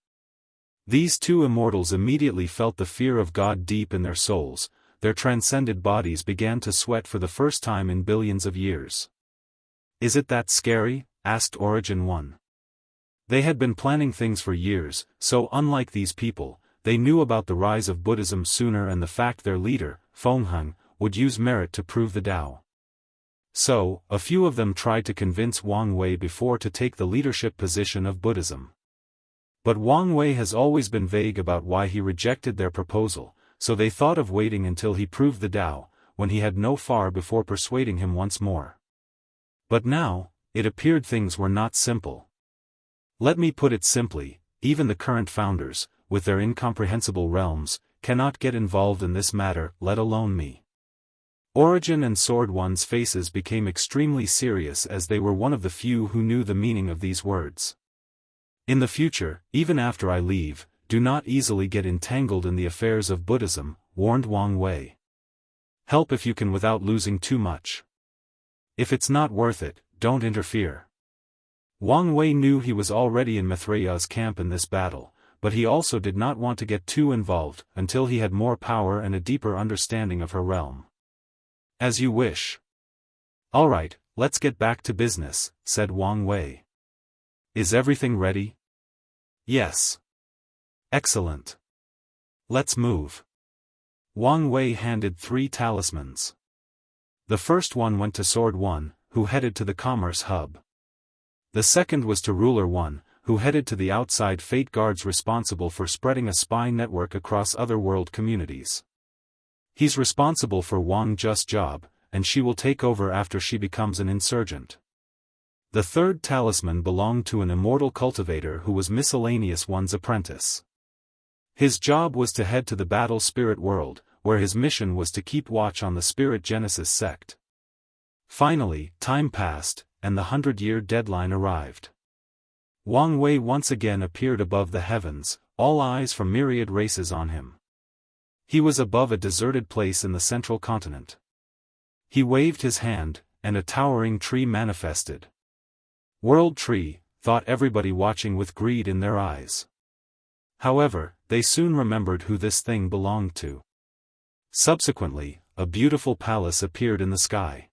These two immortals immediately felt the fear of God deep in their souls. Their transcended bodies began to sweat for the first time in billions of years. Is it that scary? Asked Origin 1. They had been planning things for years, so unlike these people, they knew about the rise of Buddhism sooner and the fact their leader, Fenghang, would use merit to prove the Tao. So, a few of them tried to convince Wang Wei before to take the leadership position of Buddhism. But Wang Wei has always been vague about why he rejected their proposal, so they thought of waiting until he proved the Tao, when he had no far before persuading him once more. But now, it appeared things were not simple. Let me put it simply, even the current founders, with their incomprehensible realms, cannot get involved in this matter, let alone me. Origin and Sword One's faces became extremely serious as they were one of the few who knew the meaning of these words. In the future, even after I leave, do not easily get entangled in the affairs of Buddhism, warned Wang Wei. Help if you can without losing too much. If it's not worth it, don't interfere. Wang Wei knew he was already in Mithraya's camp in this battle, but he also did not want to get too involved until he had more power and a deeper understanding of her realm. As you wish. All right, let's get back to business, said Wang Wei. Is everything ready? Yes. Excellent. Let's move. Wang Wei handed 3 talismans. The first one went to Sword One, who headed to the commerce hub. The second was to Ruler One, who headed to the outside fate guards responsible for spreading a spy network across other world communities. He's responsible for Wang Just job, and she will take over after she becomes an insurgent. The third talisman belonged to an immortal cultivator who was Miscellaneous One's apprentice. His job was to head to the battle spirit world, where his mission was to keep watch on the Spirit Genesis sect. Finally, time passed, and the 100-year deadline arrived. Wang Wei once again appeared above the heavens, all eyes from myriad races on him. He was above a deserted place in the central continent. He waved his hand, and a towering tree manifested. World Tree, thought everybody watching with greed in their eyes. However, they soon remembered who this thing belonged to. Subsequently, a beautiful palace appeared in the sky.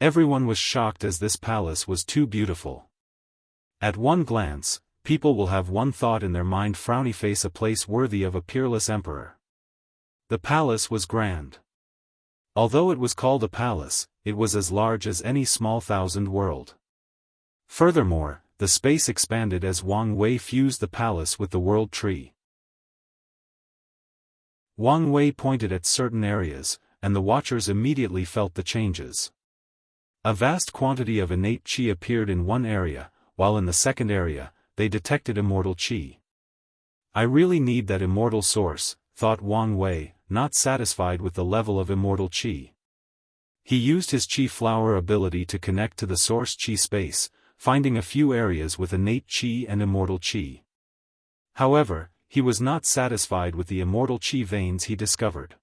Everyone was shocked as this palace was too beautiful. At one glance, people will have one thought in their mind: frowny face, a place worthy of a peerless emperor. The palace was grand. Although it was called a palace, it was as large as any small thousand world. Furthermore, the space expanded as Wang Wei fused the palace with the world tree. Wang Wei pointed at certain areas, and the watchers immediately felt the changes. A vast quantity of innate qi appeared in one area, while in the second area, they detected immortal qi. I really need that immortal source, thought Wang Wei, not satisfied with the level of immortal qi. He used his qi flower ability to connect to the source qi space, finding a few areas with innate qi and immortal qi. However, he was not satisfied with the immortal qi veins he discovered.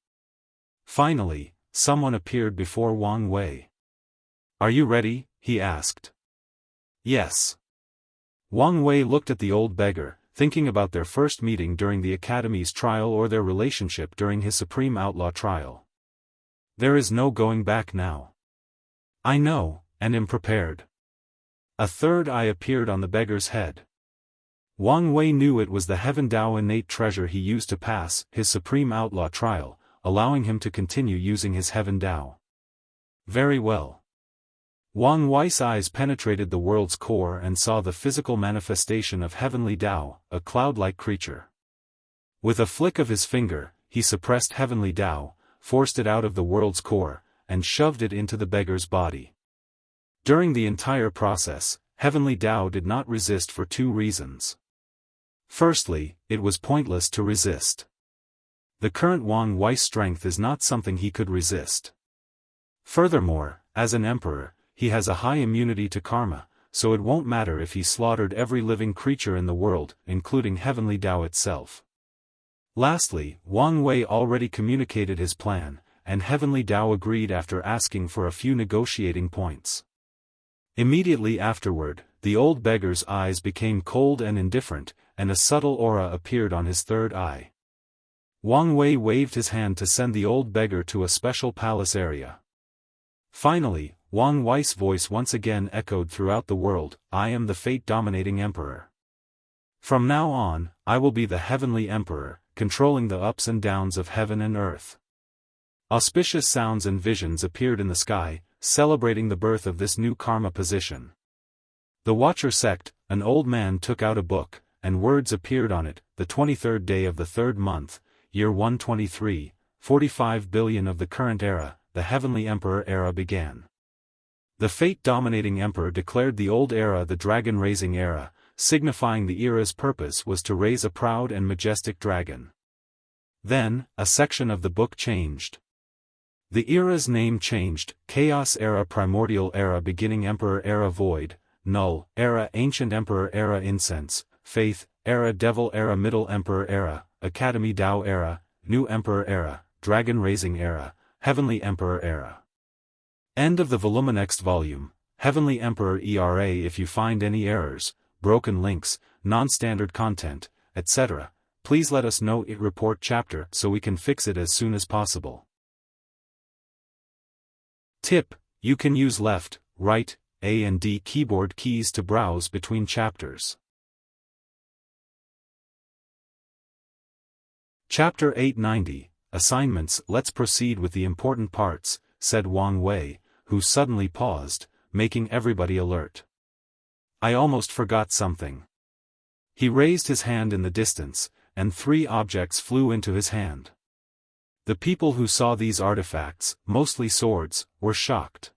Finally, someone appeared before Wang Wei. Are you ready? He asked. Yes. Wang Wei looked at the old beggar, thinking about their first meeting during the Academy's trial or their relationship during his Supreme Outlaw trial. There is no going back now. I know, and am prepared. A third eye appeared on the beggar's head. Wang Wei knew it was the Heaven Dao innate treasure he used to pass his Supreme Outlaw trial, allowing him to continue using his Heaven Dao. Very well. Wang Wei's eyes penetrated the world's core and saw the physical manifestation of Heavenly Dao, a cloud-like creature. With a flick of his finger, he suppressed Heavenly Dao, forced it out of the world's core, and shoved it into the beggar's body. During the entire process, heavenly Tao did not resist for two reasons. Firstly, it was pointless to resist. The current Wang Wei's strength is not something he could resist. Furthermore, as an emperor, he has a high immunity to karma, so it won't matter if he slaughtered every living creature in the world, including heavenly Tao itself. Lastly, Wang Wei already communicated his plan, and heavenly Tao agreed after asking for a few negotiating points. Immediately afterward, the old beggar's eyes became cold and indifferent, and a subtle aura appeared on his third eye. Wang Wei waved his hand to send the old beggar to a special palace area. Finally, Wang Wei's voice once again echoed throughout the world, "I am the fate-dominating emperor. From now on, I will be the heavenly emperor, controlling the ups and downs of heaven and earth." Auspicious sounds and visions appeared in the sky, celebrating the birth of this new karma position. The Watcher sect, an old man took out a book, and words appeared on it, "The 23rd day of the 3rd month, year 123, 45 billion of the current era, the heavenly emperor era began." The fate-dominating emperor declared the old era the dragon-raising era, signifying the era's purpose was to raise a proud and majestic dragon. Then, a section of the book changed. The era's name changed: Chaos Era, Primordial Era, Beginning Emperor Era, Void, Null Era, Ancient Emperor Era, Incense, Faith Era, Devil Era, Middle Emperor Era, Academy Tao Era, New Emperor Era, Dragon-Raising Era, Heavenly Emperor Era. End of the volume. Next volume, Heavenly Emperor Era. If you find any errors, broken links, non-standard content, etc., please let us know. Report chapter so we can fix it as soon as possible. Tip: you can use left, right, A and D keyboard keys to browse between chapters. Chapter 890, Assignments. Let's proceed with the important parts, said Wang Wei, who suddenly paused, making everybody alert. I almost forgot something. He raised his hand in the distance, and 3 objects flew into his hand. The people who saw these artifacts, mostly swords, were shocked.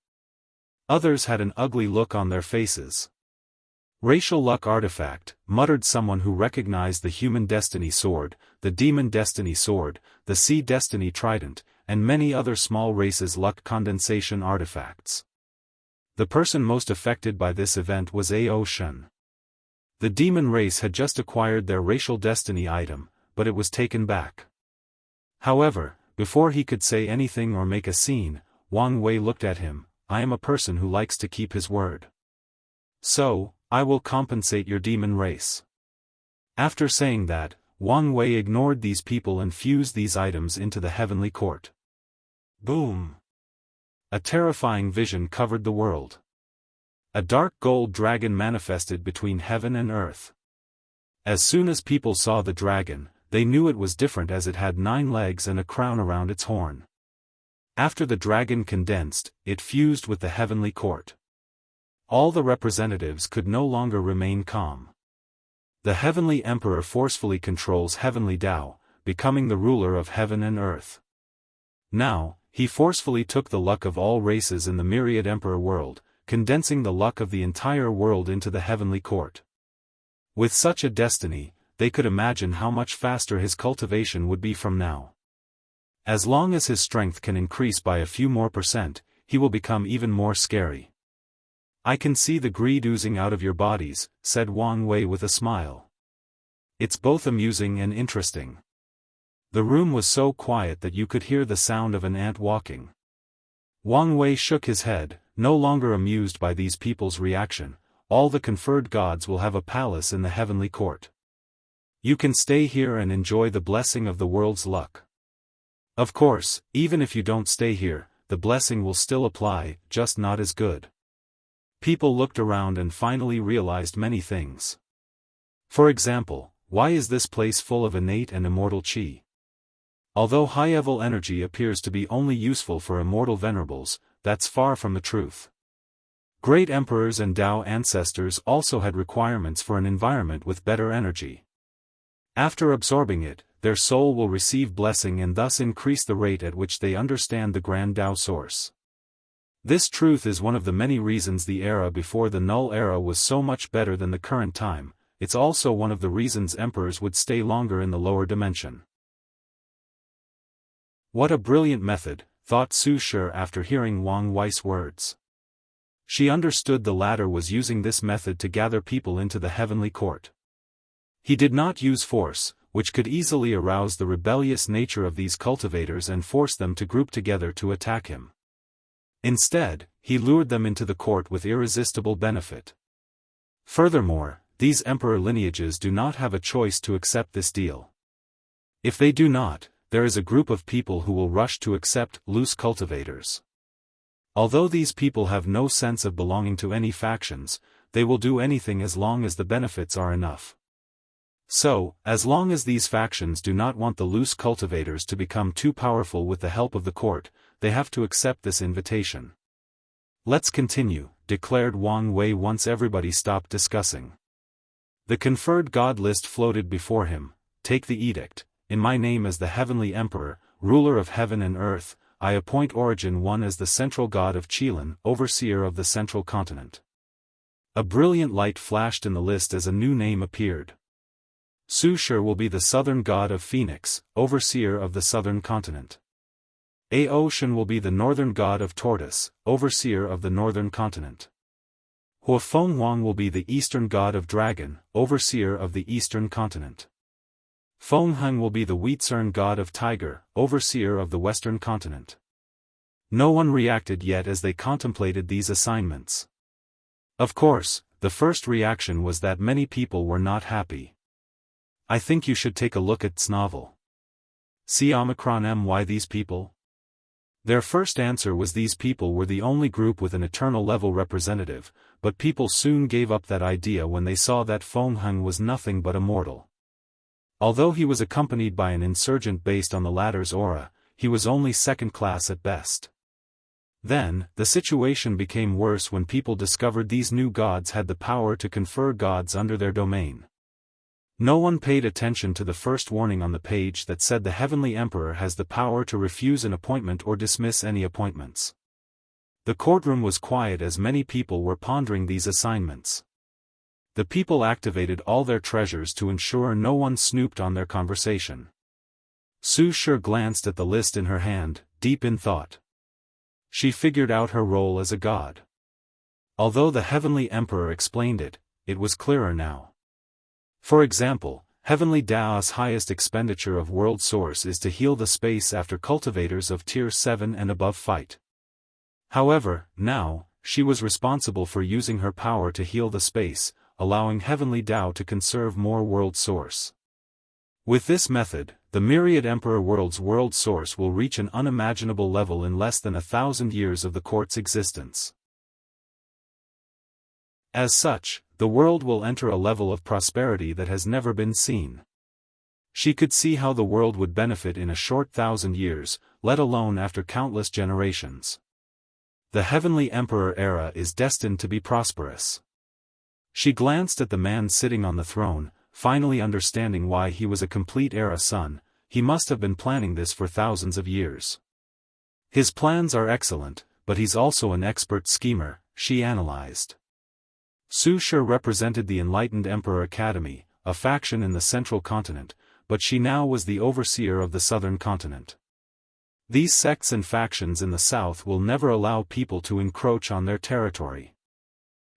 Others had an ugly look on their faces. Racial luck artifact, muttered someone who recognized the human destiny sword, the demon destiny sword, the sea destiny trident, and many other small races' luck condensation artifacts. The person most affected by this event was Ao Shen. The demon race had just acquired their racial destiny item, but it was taken back. However, before he could say anything or make a scene, Wang Wei looked at him. I am a person who likes to keep his word. So, I will compensate your demon race. After saying that, Wang Wei ignored these people and fused these items into the heavenly court. Boom! A terrifying vision covered the world. A dark gold dragon manifested between heaven and earth. As soon as people saw the dragon, they knew it was different as it had 9 legs and a crown around its horn. After the dragon condensed, it fused with the heavenly court. All the representatives could no longer remain calm. The heavenly emperor forcefully controls heavenly Tao, becoming the ruler of heaven and earth. Now, he forcefully took the luck of all races in the myriad emperor world, condensing the luck of the entire world into the heavenly court. With such a destiny, they could imagine how much faster his cultivation would be from now. As long as his strength can increase by a few more %, he will become even more scary. I can see the greed oozing out of your bodies, said Wang Wei with a smile. It's both amusing and interesting. The room was so quiet that you could hear the sound of an ant walking. Wang Wei shook his head, no longer amused by these people's reaction. All the conferred gods will have a palace in the heavenly court. You can stay here and enjoy the blessing of the world's luck. Of course, even if you don't stay here, the blessing will still apply, just not as good. People looked around and finally realized many things. For example, why is this place full of innate and immortal qi? Although high-level energy appears to be only useful for immortal venerables, that's far from the truth. Great emperors and Tao ancestors also had requirements for an environment with better energy. After absorbing it, their soul will receive blessing and thus increase the rate at which they understand the grand Tao source. This truth is one of the many reasons the era before the Null Era was so much better than the current time. It's also one of the reasons emperors would stay longer in the lower dimension. What a brilliant method, thought Su Shi after hearing Wang Wei's words. She understood the latter was using this method to gather people into the heavenly court. He did not use force, which could easily arouse the rebellious nature of these cultivators and force them to group together to attack him. Instead, he lured them into the court with irresistible benefit. Furthermore, these emperor lineages do not have a choice to accept this deal. If they do not, there is a group of people who will rush to accept loose cultivators. Although these people have no sense of belonging to any factions, they will do anything as long as the benefits are enough. So, as long as these factions do not want the loose cultivators to become too powerful with the help of the court, they have to accept this invitation. Let's continue, declared Wang Wei once everybody stopped discussing. The conferred god list floated before him. Take the edict. In my name as the Heavenly Emperor, ruler of heaven and earth, I appoint Origin One as the central god of Qilin, overseer of the central continent. A brilliant light flashed in the list as a new name appeared. Su Shi will be the southern god of Phoenix, overseer of the southern continent. Ocean will be the northern god of Tortoise, overseer of the northern continent. Huafeng Huang will be the eastern god of Dragon, overseer of the eastern continent. Feng Heng will be the Wheatsern god of Tiger, overseer of the western continent. No one reacted yet as they contemplated these assignments. Of course, the first reaction was that many people were not happy. I think you should take a look at this novel. See Omicron why these people? Their first answer was these people were the only group with an eternal level representative, but people soon gave up that idea when they saw that Feng Heng was nothing but immortal. Although he was accompanied by an insurgent based on the latter's aura, he was only second class at best. Then, the situation became worse when people discovered these new gods had the power to confer gods under their domain. No one paid attention to the first warning on the page that said the Heavenly Emperor has the power to refuse an appointment or dismiss any appointments. The courtroom was quiet as many people were pondering these assignments. The people activated all their treasures to ensure no one snooped on their conversation. Su Shi glanced at the list in her hand, deep in thought. She figured out her role as a god. Although the Heavenly Emperor explained it, it was clearer now. For example, Heavenly Daoist's highest expenditure of world source is to heal the space after cultivators of Tier 7 and above fight. However, now, she was responsible for using her power to heal the space, allowing Heavenly Dao to conserve more world source. With this method, the myriad Emperor World's world source will reach an unimaginable level in less than 1,000 years of the court's existence. As such, the world will enter a level of prosperity that has never been seen. She could see how the world would benefit in a short 1,000 years, let alone after countless generations. The Heavenly Emperor era is destined to be prosperous. She glanced at the man sitting on the throne, finally understanding why he was a complete era son. He must have been planning this for thousands of years. His plans are excellent, but he's also an expert schemer, she analyzed. Su Shi represented the Enlightened Emperor Academy, a faction in the central continent, but she now was the overseer of the southern continent. These sects and factions in the south will never allow people to encroach on their territory.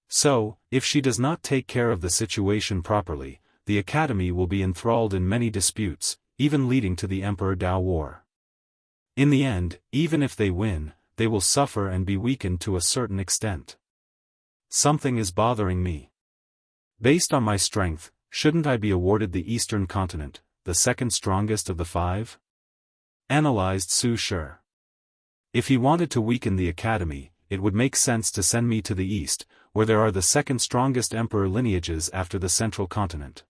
So, if she does not take care of the situation properly, the academy will be enthralled in many disputes, even leading to the Emperor Dao War. In the end, even if they win, they will suffer and be weakened to a certain extent. Something is bothering me. Based on my strength, shouldn't I be awarded the Eastern Continent, the second strongest of the 5? Analyzed Su Shi. If he wanted to weaken the academy, it would make sense to send me to the east, where there are the second strongest emperor lineages after the central continent.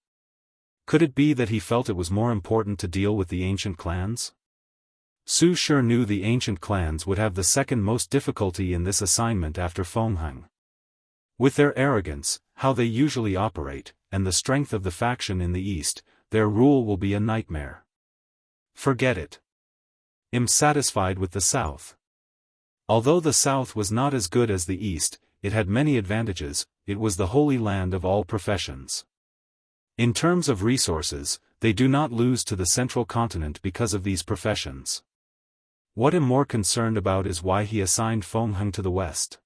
Could it be that he felt it was more important to deal with the ancient clans? Su Shi knew the ancient clans would have the second most difficulty in this assignment after Feng Heng. With their arrogance, how they usually operate, and the strength of the faction in the east, their rule will be a nightmare. Forget it. I'm satisfied with the south. Although the south was not as good as the east, it had many advantages. It was the holy land of all professions. In terms of resources, they do not lose to the central continent because of these professions. What I'm more concerned about is why he assigned Fengheng to the west.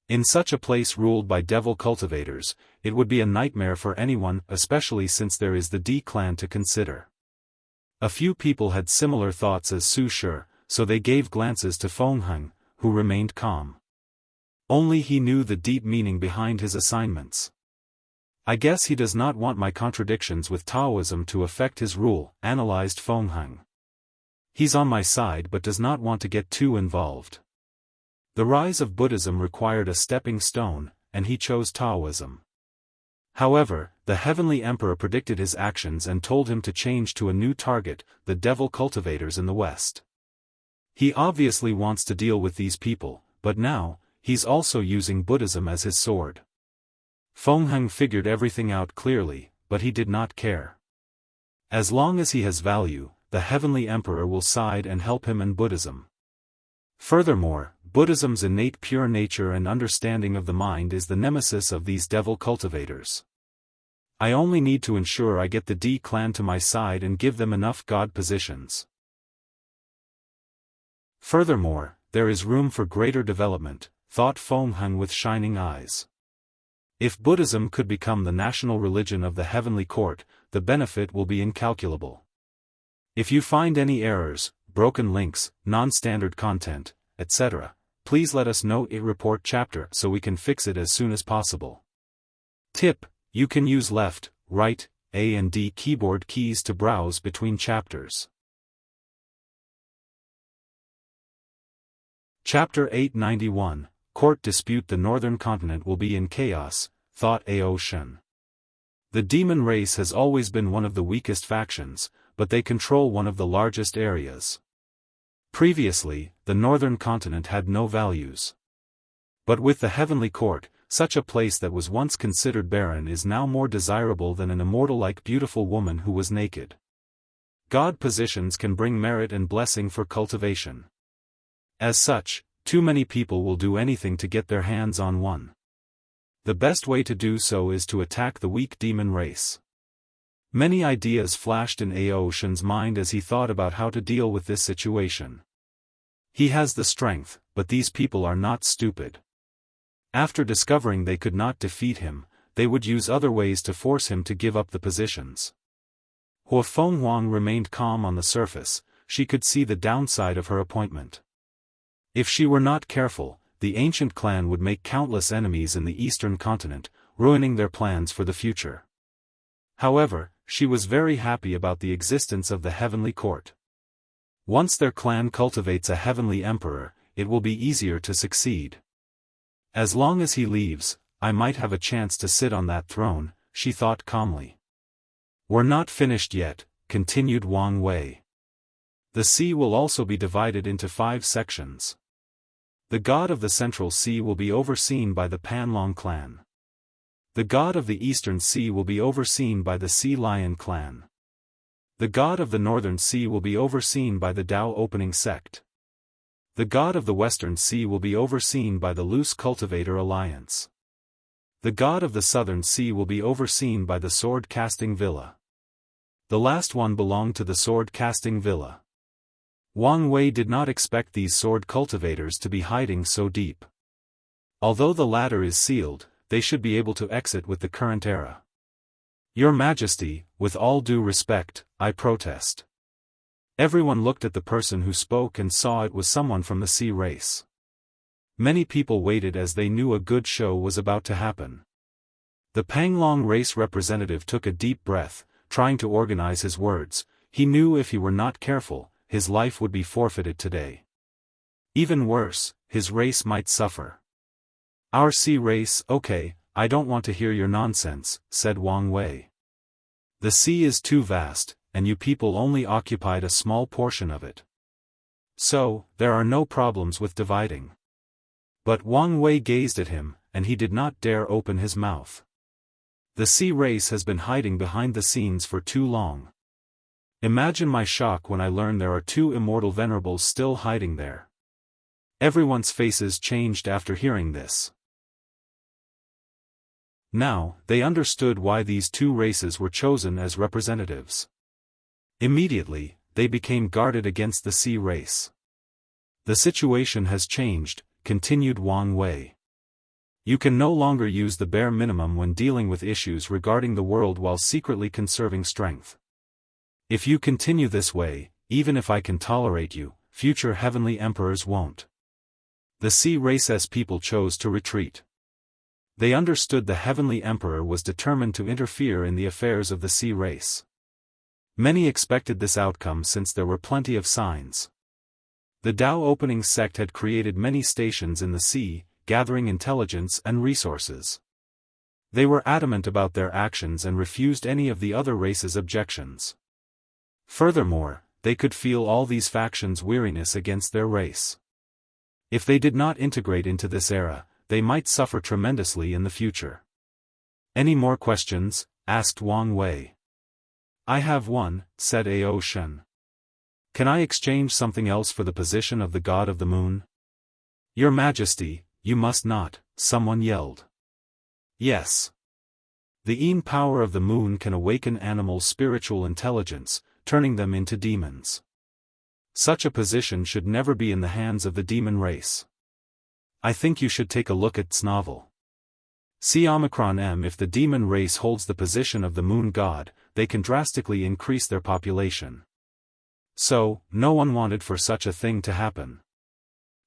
In such a place ruled by devil cultivators, it would be a nightmare for anyone, especially since there is the D clan to consider. A few people had similar thoughts as Su Shi, so they gave glances to Fengheng, who remained calm. Only he knew the deep meaning behind his assignments. I guess he does not want my contradictions with Taoism to affect his rule, analyzed Fengheng. He's on my side but does not want to get too involved. The rise of Buddhism required a stepping stone, and he chose Taoism. However, the Heavenly Emperor predicted his actions and told him to change to a new target, the devil cultivators in the West. He obviously wants to deal with these people, but now, he's also using Buddhism as his sword. Fengheng figured everything out clearly, but he did not care. As long as he has value, the Heavenly Emperor will side and help him in Buddhism. Furthermore, Buddhism's innate pure nature and understanding of the mind is the nemesis of these devil cultivators. I only need to ensure I get the D clan to my side and give them enough god positions. Furthermore, there is room for greater development, thought Fengheng with shining eyes. If Buddhism could become the national religion of the heavenly court, the benefit will be incalculable. If you find any errors, broken links, non-standard content, etc., please let us know in report chapter so we can fix it as soon as possible. Tip: you can use left, right, A and D keyboard keys to browse between chapters. Chapter 891, Court Dispute. The northern continent will be in chaos, thought Ao Shen. The demon race has always been one of the weakest factions, but they control one of the largest areas. Previously, the northern continent had no values. But with the heavenly court, such a place that was once considered barren is now more desirable than an immortal-like beautiful woman who was naked. God positions can bring merit and blessing for cultivation. As such, too many people will do anything to get their hands on one. The best way to do so is to attack the weak demon race. Many ideas flashed in Ao Shen's mind as he thought about how to deal with this situation. He has the strength, but these people are not stupid. After discovering they could not defeat him, they would use other ways to force him to give up the positions. Hua Fenghuang remained calm on the surface. She could see the downside of her appointment. If she were not careful, the ancient clan would make countless enemies in the eastern continent, ruining their plans for the future. However, she was very happy about the existence of the heavenly court. Once their clan cultivates a heavenly emperor, it will be easier to succeed. As long as he leaves, I might have a chance to sit on that throne, she thought calmly. We're not finished yet, continued Wang Wei. The sea will also be divided into 5 sections. The god of the Central Sea will be overseen by the Panlong clan. The god of the Eastern Sea will be overseen by the Sea Lion clan. The god of the Northern Sea will be overseen by the Dao Opening sect. The god of the Western Sea will be overseen by the Loose Cultivator Alliance. The god of the Southern Sea will be overseen by the Sword Casting Villa. The last one belonged to the Sword Casting Villa. Wang Wei did not expect these sword cultivators to be hiding so deep. Although the ladder is sealed, they should be able to exit with the current era. Your Majesty, with all due respect, I protest. Everyone looked at the person who spoke and saw it was someone from the sea race. Many people waited as they knew a good show was about to happen. The Panglong race representative took a deep breath, trying to organize his words. He knew if he were not careful, his life would be forfeited today. Even worse, his race might suffer. Our sea race, okay, I don't want to hear your nonsense, said Wang Wei. The sea is too vast, and you people only occupied a small portion of it. So, there are no problems with dividing. But Wang Wei gazed at him, and he did not dare open his mouth. The sea race has been hiding behind the scenes for too long. Imagine my shock when I learned there are 2 immortal venerables still hiding there. Everyone's faces changed after hearing this. Now, they understood why these two races were chosen as representatives. Immediately, they became guarded against the sea race. The situation has changed, continued Wang Wei. You can no longer use the bare minimum when dealing with issues regarding the world while secretly conserving strength. If you continue this way, even if I can tolerate you, future heavenly emperors won't. The sea race's people chose to retreat. They understood the heavenly emperor was determined to interfere in the affairs of the sea race. Many expected this outcome since there were plenty of signs. The Dao opening sect had created many stations in the sea, gathering intelligence and resources. They were adamant about their actions and refused any of the other races' objections. Furthermore, they could feel all these factions' weariness against their race. If they did not integrate into this era, they might suffer tremendously in the future. Any more questions? Asked Wang Wei. I have one, said Ao Shen. Can I exchange something else for the position of the god of the moon? Your Majesty, you must not, someone yelled. Yes. The Yin power of the moon can awaken animals' spiritual intelligence, turning them into demons. Such a position should never be in the hands of the demon race. I think you should take a look at its novel. See Omicron M. If the demon race holds the position of the moon god, they can drastically increase their population. So, no one wanted for such a thing to happen.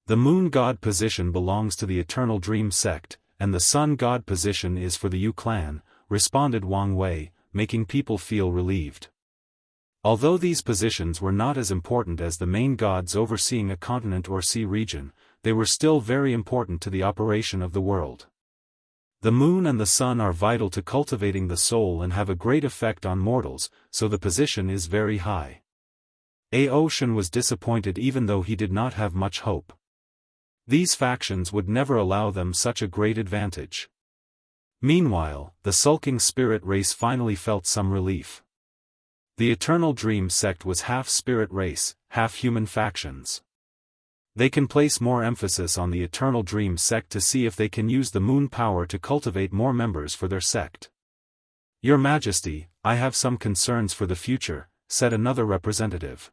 The moon god position belongs to the Eternal Dream sect, and the sun god position is for the Yu clan, responded Wang Wei, making people feel relieved. Although these positions were not as important as the main gods overseeing a continent or sea region, they were still very important to the operation of the world. The moon and the sun are vital to cultivating the soul and have a great effect on mortals, so the position is very high. Ao Shen was disappointed even though he did not have much hope. These factions would never allow them such a great advantage. Meanwhile, the sulking spirit race finally felt some relief. The Eternal Dream sect was half spirit race, half human factions. They can place more emphasis on the Eternal Dream sect to see if they can use the moon power to cultivate more members for their sect. Your Majesty, I have some concerns for the future, said another representative.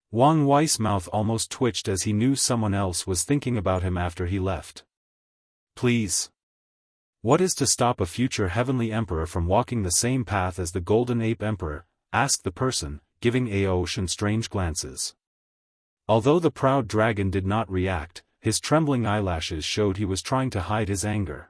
Wang Wei's mouth almost twitched as he knew someone else was thinking about him after he left. Please. What is to stop a future heavenly emperor from walking the same path as the Golden Ape Emperor? Asked the person, giving Ao Shen strange glances. Although the proud dragon did not react, his trembling eyelashes showed he was trying to hide his anger.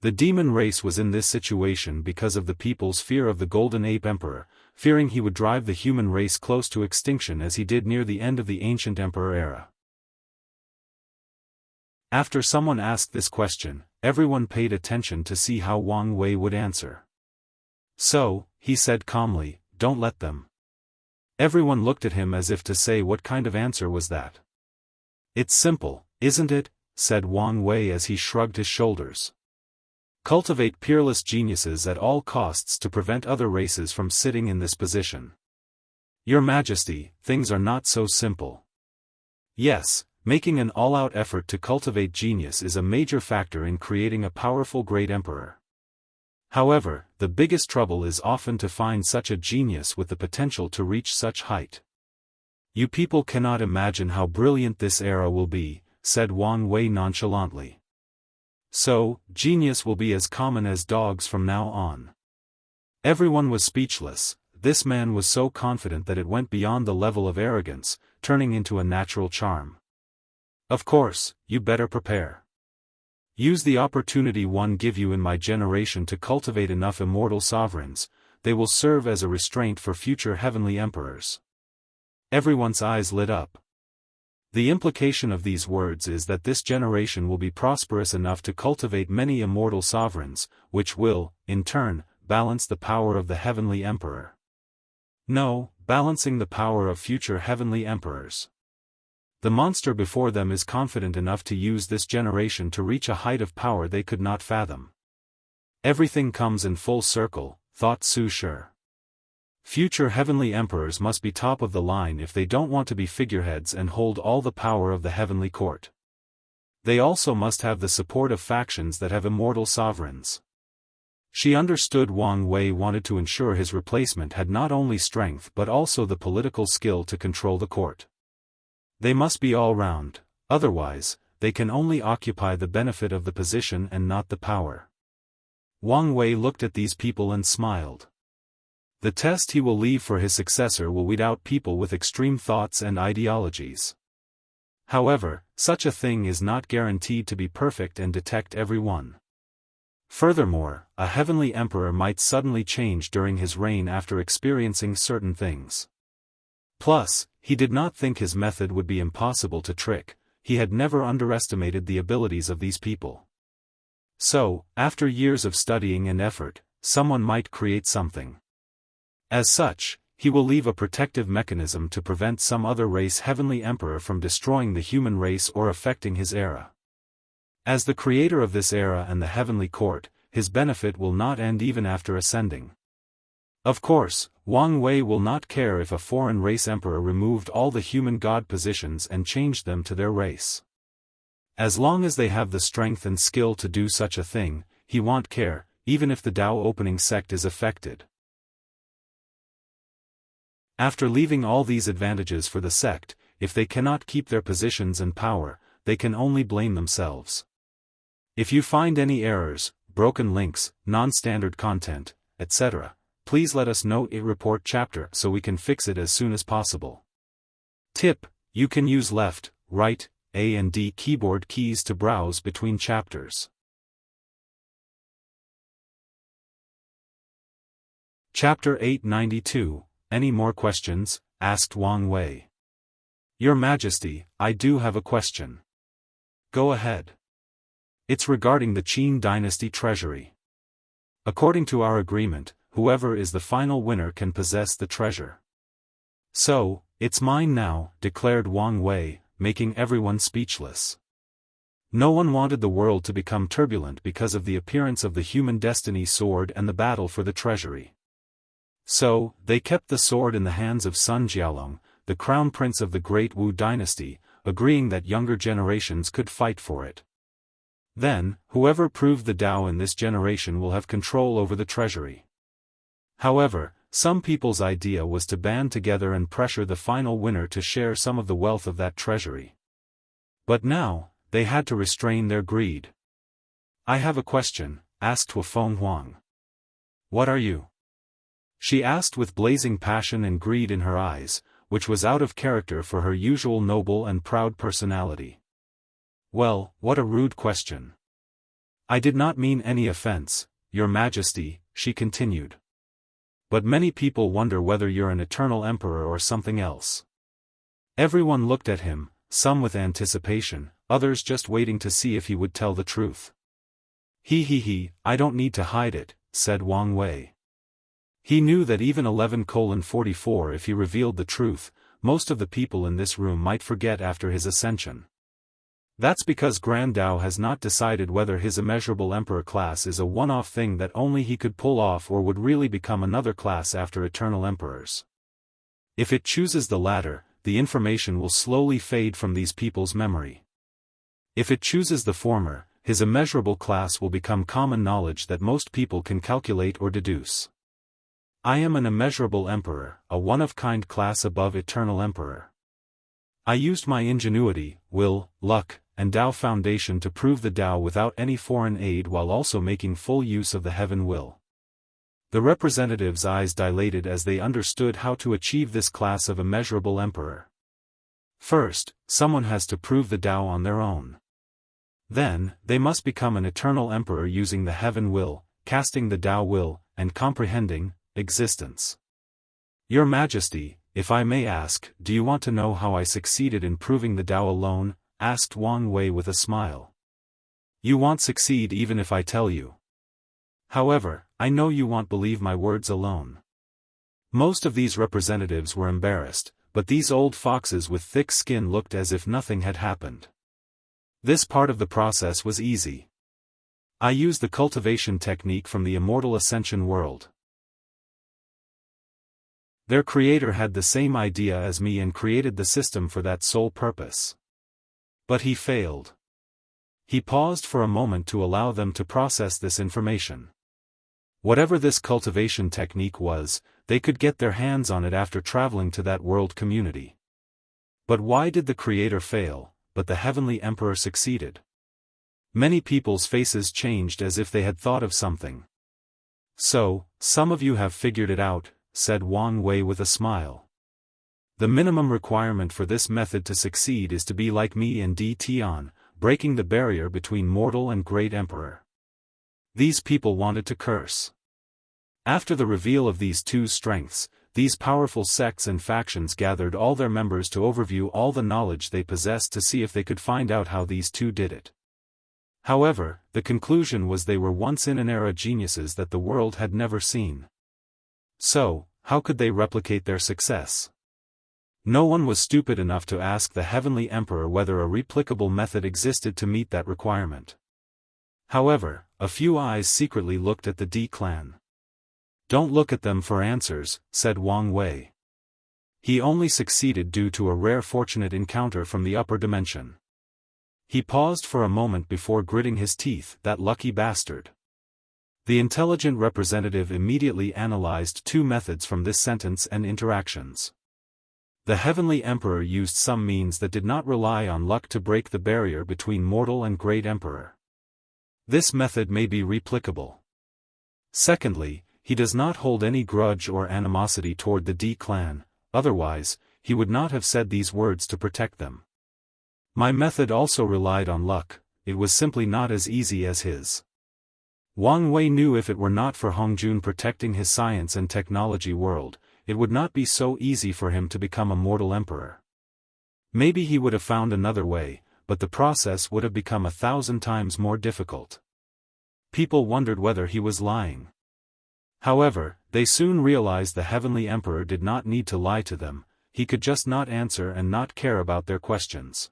The demon race was in this situation because of the people's fear of the Golden Ape Emperor, fearing he would drive the human race close to extinction as he did near the end of the ancient emperor era. After someone asked this question, everyone paid attention to see how Wang Wei would answer. So, he said calmly, don't let them. Everyone looked at him as if to say what kind of answer was that. It's simple, isn't it? Said Wang Wei as he shrugged his shoulders. Cultivate peerless geniuses at all costs to prevent other races from sitting in this position. Your Majesty, things are not so simple. Yes, making an all-out effort to cultivate genius is a major factor in creating a powerful great emperor. However, the biggest trouble is often to find such a genius with the potential to reach such height. You people cannot imagine how brilliant this era will be, said Wang Wei nonchalantly. So, genius will be as common as dogs from now on. Everyone was speechless. This man was so confident that it went beyond the level of arrogance, turning into a natural charm. Of course, you better prepare. Use the opportunity one give you in my generation to cultivate enough immortal sovereigns, they will serve as a restraint for future heavenly emperors. Everyone's eyes lit up. The implication of these words is that this generation will be prosperous enough to cultivate many immortal sovereigns, which will, in turn, balance the power of the heavenly emperor. No, balancing the power of future heavenly emperors. The monster before them is confident enough to use this generation to reach a height of power they could not fathom. Everything comes in full circle, thought Su Shi. Future heavenly emperors must be top of the line if they don't want to be figureheads and hold all the power of the heavenly court. They also must have the support of factions that have immortal sovereigns. She understood Wang Wei wanted to ensure his replacement had not only strength but also the political skill to control the court. They must be all round, otherwise, they can only occupy the benefit of the position and not the power. Wang Wei looked at these people and smiled. The test he will leave for his successor will weed out people with extreme thoughts and ideologies. However, such a thing is not guaranteed to be perfect and detect every one. Furthermore, a heavenly emperor might suddenly change during his reign after experiencing certain things. Plus, he did not think his method would be impossible to trick. He had never underestimated the abilities of these people. So, after years of studying and effort, someone might create something. As such, he will leave a protective mechanism to prevent some other race heavenly emperor from destroying the human race or affecting his era. As the creator of this era and the heavenly court, his benefit will not end even after ascending. Of course, Wang Wei will not care if a foreign race emperor removed all the human god positions and changed them to their race. As long as they have the strength and skill to do such a thing, he won't care, even if the Dao opening sect is affected. After leaving all these advantages for the sect, if they cannot keep their positions and power, they can only blame themselves. If you find any errors, broken links, non-standard content, etc., please let us know in report chapter so we can fix it as soon as possible. Tip: you can use left, right, A and D keyboard keys to browse between chapters. Chapter 892. Any more questions? Asked Wang Wei. Your Majesty, I do have a question. Go ahead. It's regarding the Qin dynasty treasury. According to our agreement, whoever is the final winner can possess the treasure. So, it's mine now, declared Wang Wei, making everyone speechless. No one wanted the world to become turbulent because of the appearance of the human destiny sword and the battle for the treasury. So, they kept the sword in the hands of Sun Jialong, the crown prince of the great Wu dynasty, agreeing that younger generations could fight for it. Then, whoever proved the Dao in this generation will have control over the treasury. However, some people's idea was to band together and pressure the final winner to share some of the wealth of that treasury. But now, they had to restrain their greed. I have a question, asked Huafeng Huang. What are you? She asked with blazing passion and greed in her eyes, which was out of character for her usual noble and proud personality. Well, what a rude question. I did not mean any offense, Your Majesty, she continued. But many people wonder whether you're an eternal emperor or something else. Everyone looked at him, some with anticipation, others just waiting to see if he would tell the truth. I don't need to hide it, said Wang Wei. He knew that even 11:44 if he revealed the truth, most of the people in this room might forget after his ascension. That's because Grand Dao has not decided whether his immeasurable emperor class is a one-off thing that only he could pull off or would really become another class after eternal emperors. If it chooses the latter, the information will slowly fade from these people's memory. If it chooses the former, his immeasurable class will become common knowledge that most people can calculate or deduce. I am an immeasurable emperor, a one-of-kind class above eternal emperor. I used my ingenuity, will, luck, and Dao foundation to prove the Dao without any foreign aid while also making full use of the heaven will. The representatives' eyes dilated as they understood how to achieve this class of immeasurable emperor. First, someone has to prove the Dao on their own. Then, they must become an eternal emperor using the heaven will, casting the Dao will, and comprehending existence. Your Majesty, if I may ask, do you want to know how I succeeded in proving the Dao alone? Asked Wang Wei with a smile. You won't succeed even if I tell you. However, I know you won't believe my words alone. Most of these representatives were embarrassed, but these old foxes with thick skin looked as if nothing had happened. This part of the process was easy. I used the cultivation technique from the Immortal Ascension world. Their creator had the same idea as me and created the system for that sole purpose. But he failed. He paused for a moment to allow them to process this information. Whatever this cultivation technique was, they could get their hands on it after traveling to that world community. But why did the creator fail, but the heavenly emperor succeeded? Many people's faces changed as if they had thought of something. So, some of you have figured it out, said Wang Wei with a smile. The minimum requirement for this method to succeed is to be like me and Di Tian, breaking the barrier between mortal and great emperor. These people wanted to curse. After the reveal of these two strengths, these powerful sects and factions gathered all their members to overview all the knowledge they possessed to see if they could find out how these two did it. However, the conclusion was they were once in an era geniuses that the world had never seen. So, how could they replicate their success? No one was stupid enough to ask the Heavenly Emperor whether a replicable method existed to meet that requirement. However, a few eyes secretly looked at the Di clan. Don't look at them for answers, said Wang Wei. He only succeeded due to a rare fortunate encounter from the upper dimension. He paused for a moment before gritting his teeth, that lucky bastard. The intelligent representative immediately analyzed two methods from this sentence and interactions. The Heavenly Emperor used some means that did not rely on luck to break the barrier between mortal and great emperor. This method may be replicable. Secondly, he does not hold any grudge or animosity toward the Di clan, otherwise, he would not have said these words to protect them. My method also relied on luck, it was simply not as easy as his. Wang Wei knew if it were not for Hongjun protecting his science and technology world, it would not be so easy for him to become a mortal emperor. Maybe he would have found another way, but the process would have become 1,000 times more difficult. People wondered whether he was lying. However, they soon realized the Heavenly Emperor did not need to lie to them, he could just not answer and not care about their questions.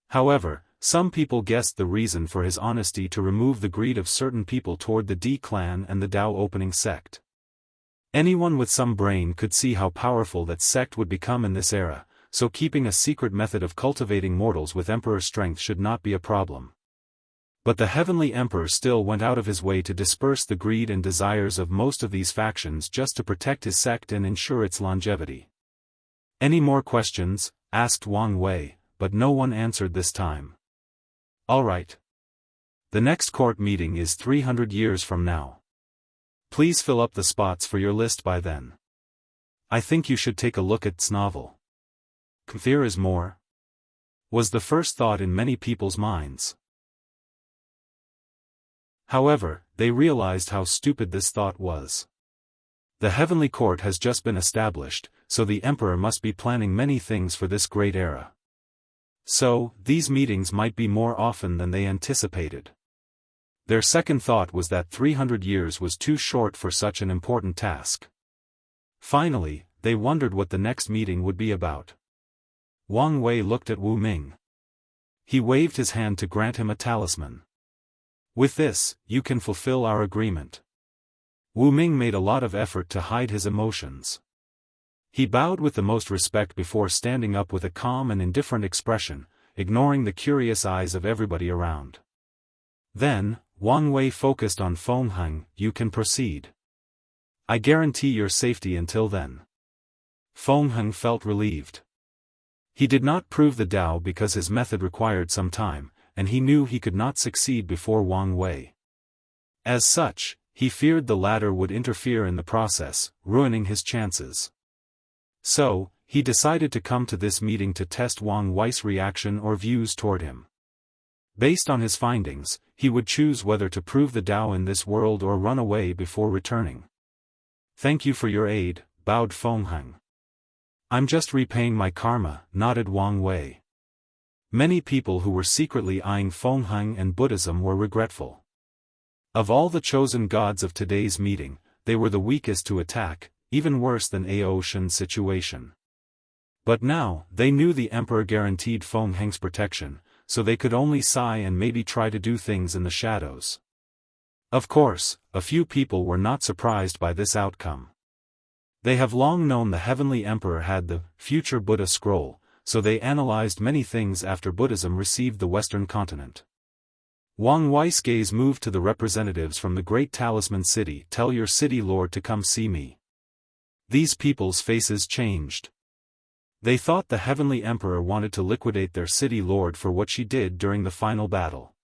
However, some people guessed the reason for his honesty to remove the greed of certain people toward the Di clan and the Dao opening sect. Anyone with some brain could see how powerful that sect would become in this era, so keeping a secret method of cultivating mortals with emperor strength should not be a problem. But the Heavenly Emperor still went out of his way to disperse the greed and desires of most of these factions just to protect his sect and ensure its longevity. Any more questions? Asked Wang Wei, but no one answered this time. Alright. The next court meeting is 300 years from now. Please fill up the spots for your list by then. I think you should take a look at its novel. There is more? Was the first thought in many people's minds. However, they realized how stupid this thought was. The Heavenly Court has just been established, so the Emperor must be planning many things for this great era. So, these meetings might be more often than they anticipated. Their second thought was that 300 years was too short for such an important task. Finally, they wondered what the next meeting would be about. Wang Wei looked at Wu Ming. He waved his hand to grant him a talisman. With this, you can fulfill our agreement. Wu Ming made a lot of effort to hide his emotions. He bowed with the most respect before standing up with a calm and indifferent expression, ignoring the curious eyes of everybody around. Then, Wang Wei focused on Feng Heng. You can proceed. I guarantee your safety until then. Feng Heng felt relieved. He did not prove the Dao because his method required some time, and he knew he could not succeed before Wang Wei. As such, he feared the latter would interfere in the process, ruining his chances. So, he decided to come to this meeting to test Wang Wei's reaction or views toward him. Based on his findings, he would choose whether to prove the Dao in this world or run away before returning. Thank you for your aid, bowed Feng Heng. I'm just repaying my karma, nodded Wang Wei. Many people who were secretly eyeing Feng Heng and Buddhism were regretful. Of all the chosen gods of today's meeting, they were the weakest to attack, even worse than Aoshan's situation. But now, they knew the Emperor guaranteed Feng Heng's protection, so they could only sigh and maybe try to do things in the shadows. Of course, a few people were not surprised by this outcome. They have long known the Heavenly Emperor had the future Buddha scroll, so they analyzed many things after Buddhism received the Western continent. Wang Wei's gaze moved to the representatives from the great talisman city. Tell your city lord to come see me. These people's faces changed. They thought the Heavenly Emperor wanted to liquidate their city lord for what she did during the final battle.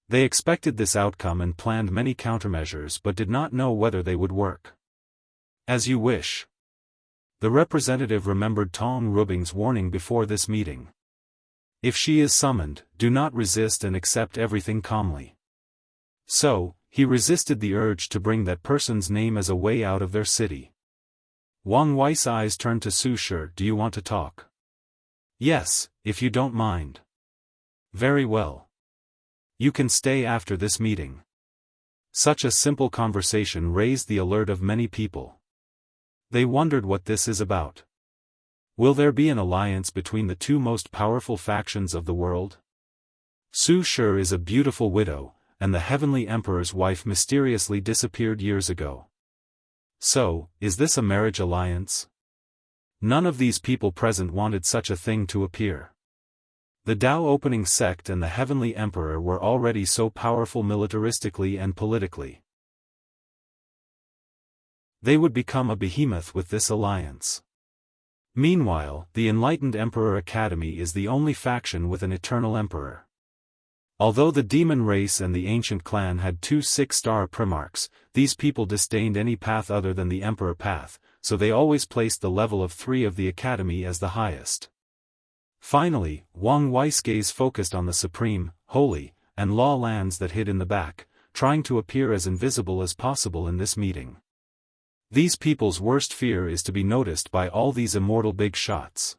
They expected this outcome and planned many countermeasures but did not know whether they would work. As you wish. The representative remembered Tong Rubing's warning before this meeting. If she is summoned, do not resist and accept everything calmly. So, he resisted the urge to bring that person's name as a way out of their city. Wang Wei's eyes turned to Su Shi. Do you want to talk? Yes, if you don't mind. Very well. You can stay after this meeting. Such a simple conversation raised the alert of many people. They wondered what this is about. Will there be an alliance between the two most powerful factions of the world? Su Shi is a beautiful widow, and the Heavenly Emperor's wife mysteriously disappeared years ago. So, is this a marriage alliance? None of these people present wanted such a thing to appear. The Dao opening sect and the Heavenly Emperor were already so powerful militaristically and politically. They would become a behemoth with this alliance. Meanwhile, the Enlightened Emperor Academy is the only faction with an eternal emperor. Although the demon race and the ancient clan had 2 6-star primarchs, these people disdained any path other than the emperor path, so they always placed the level of 3 of the academy as the highest. Finally, Wang Wei's gaze focused on the supreme, holy, and law lands that hid in the back, trying to appear as invisible as possible in this meeting. These people's worst fear is to be noticed by all these immortal big shots.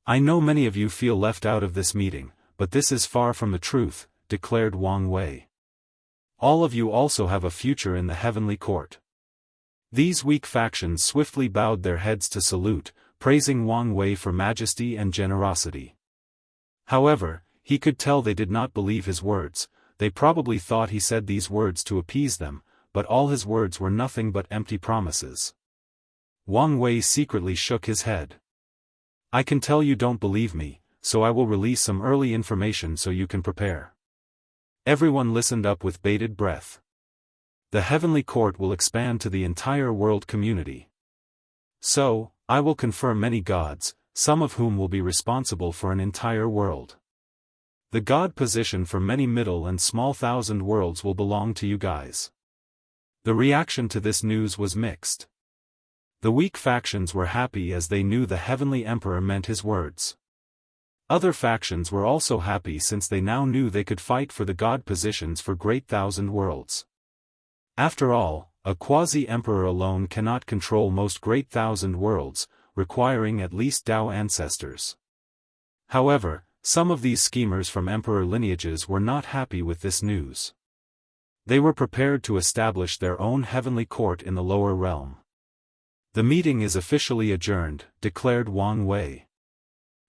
I know many of you feel left out of this meeting, but this is far from the truth, declared Wang Wei. All of you also have a future in the heavenly court. These weak factions swiftly bowed their heads to salute, praising Wang Wei for majesty and generosity. However, he could tell they did not believe his words. They probably thought he said these words to appease them, but all his words were nothing but empty promises. Wang Wei secretly shook his head. I can tell you don't believe me, so I will release some early information so you can prepare. Everyone listened up with bated breath. The heavenly court will expand to the entire world community. So, I will confer many gods, some of whom will be responsible for an entire world. The god position for many middle and small thousand worlds will belong to you guys. The reaction to this news was mixed. The weak factions were happy as they knew the Heavenly Emperor meant his words. Other factions were also happy since they now knew they could fight for the god positions for great thousand worlds. After all, a quasi-emperor alone cannot control most great thousand worlds, requiring at least Dao ancestors. However, some of these schemers from emperor lineages were not happy with this news. They were prepared to establish their own heavenly court in the lower realm. The meeting is officially adjourned, declared Wang Wei.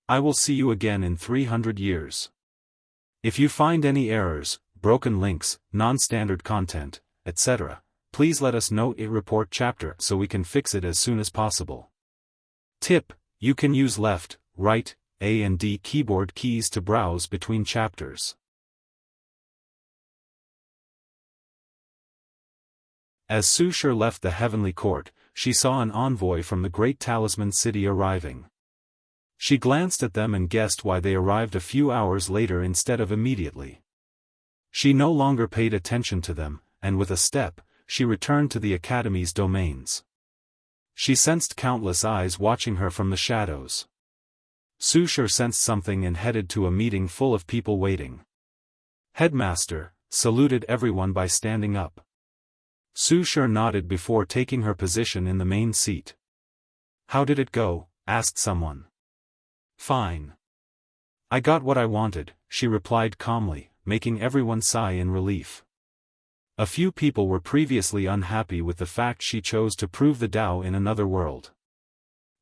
I will see you again in 300 years. If you find any errors, broken links, non-standard content, etc., please let us know in report chapter so we can fix it as soon as possible. Tip: you can use left, right, A and D keyboard keys to browse between chapters. As Su Shi left the heavenly court, she saw an envoy from the great talisman city arriving. She glanced at them and guessed why they arrived a few hours later instead of immediately. She no longer paid attention to them, and with a step, she returned to the academy's domains. She sensed countless eyes watching her from the shadows. Su Shi sensed something and headed to a meeting full of people waiting. Headmaster saluted everyone by standing up. Su Shi nodded before taking her position in the main seat. How did it go? Asked someone. Fine. I got what I wanted, she replied calmly, making everyone sigh in relief. A few people were previously unhappy with the fact she chose to prove the Dao in another world.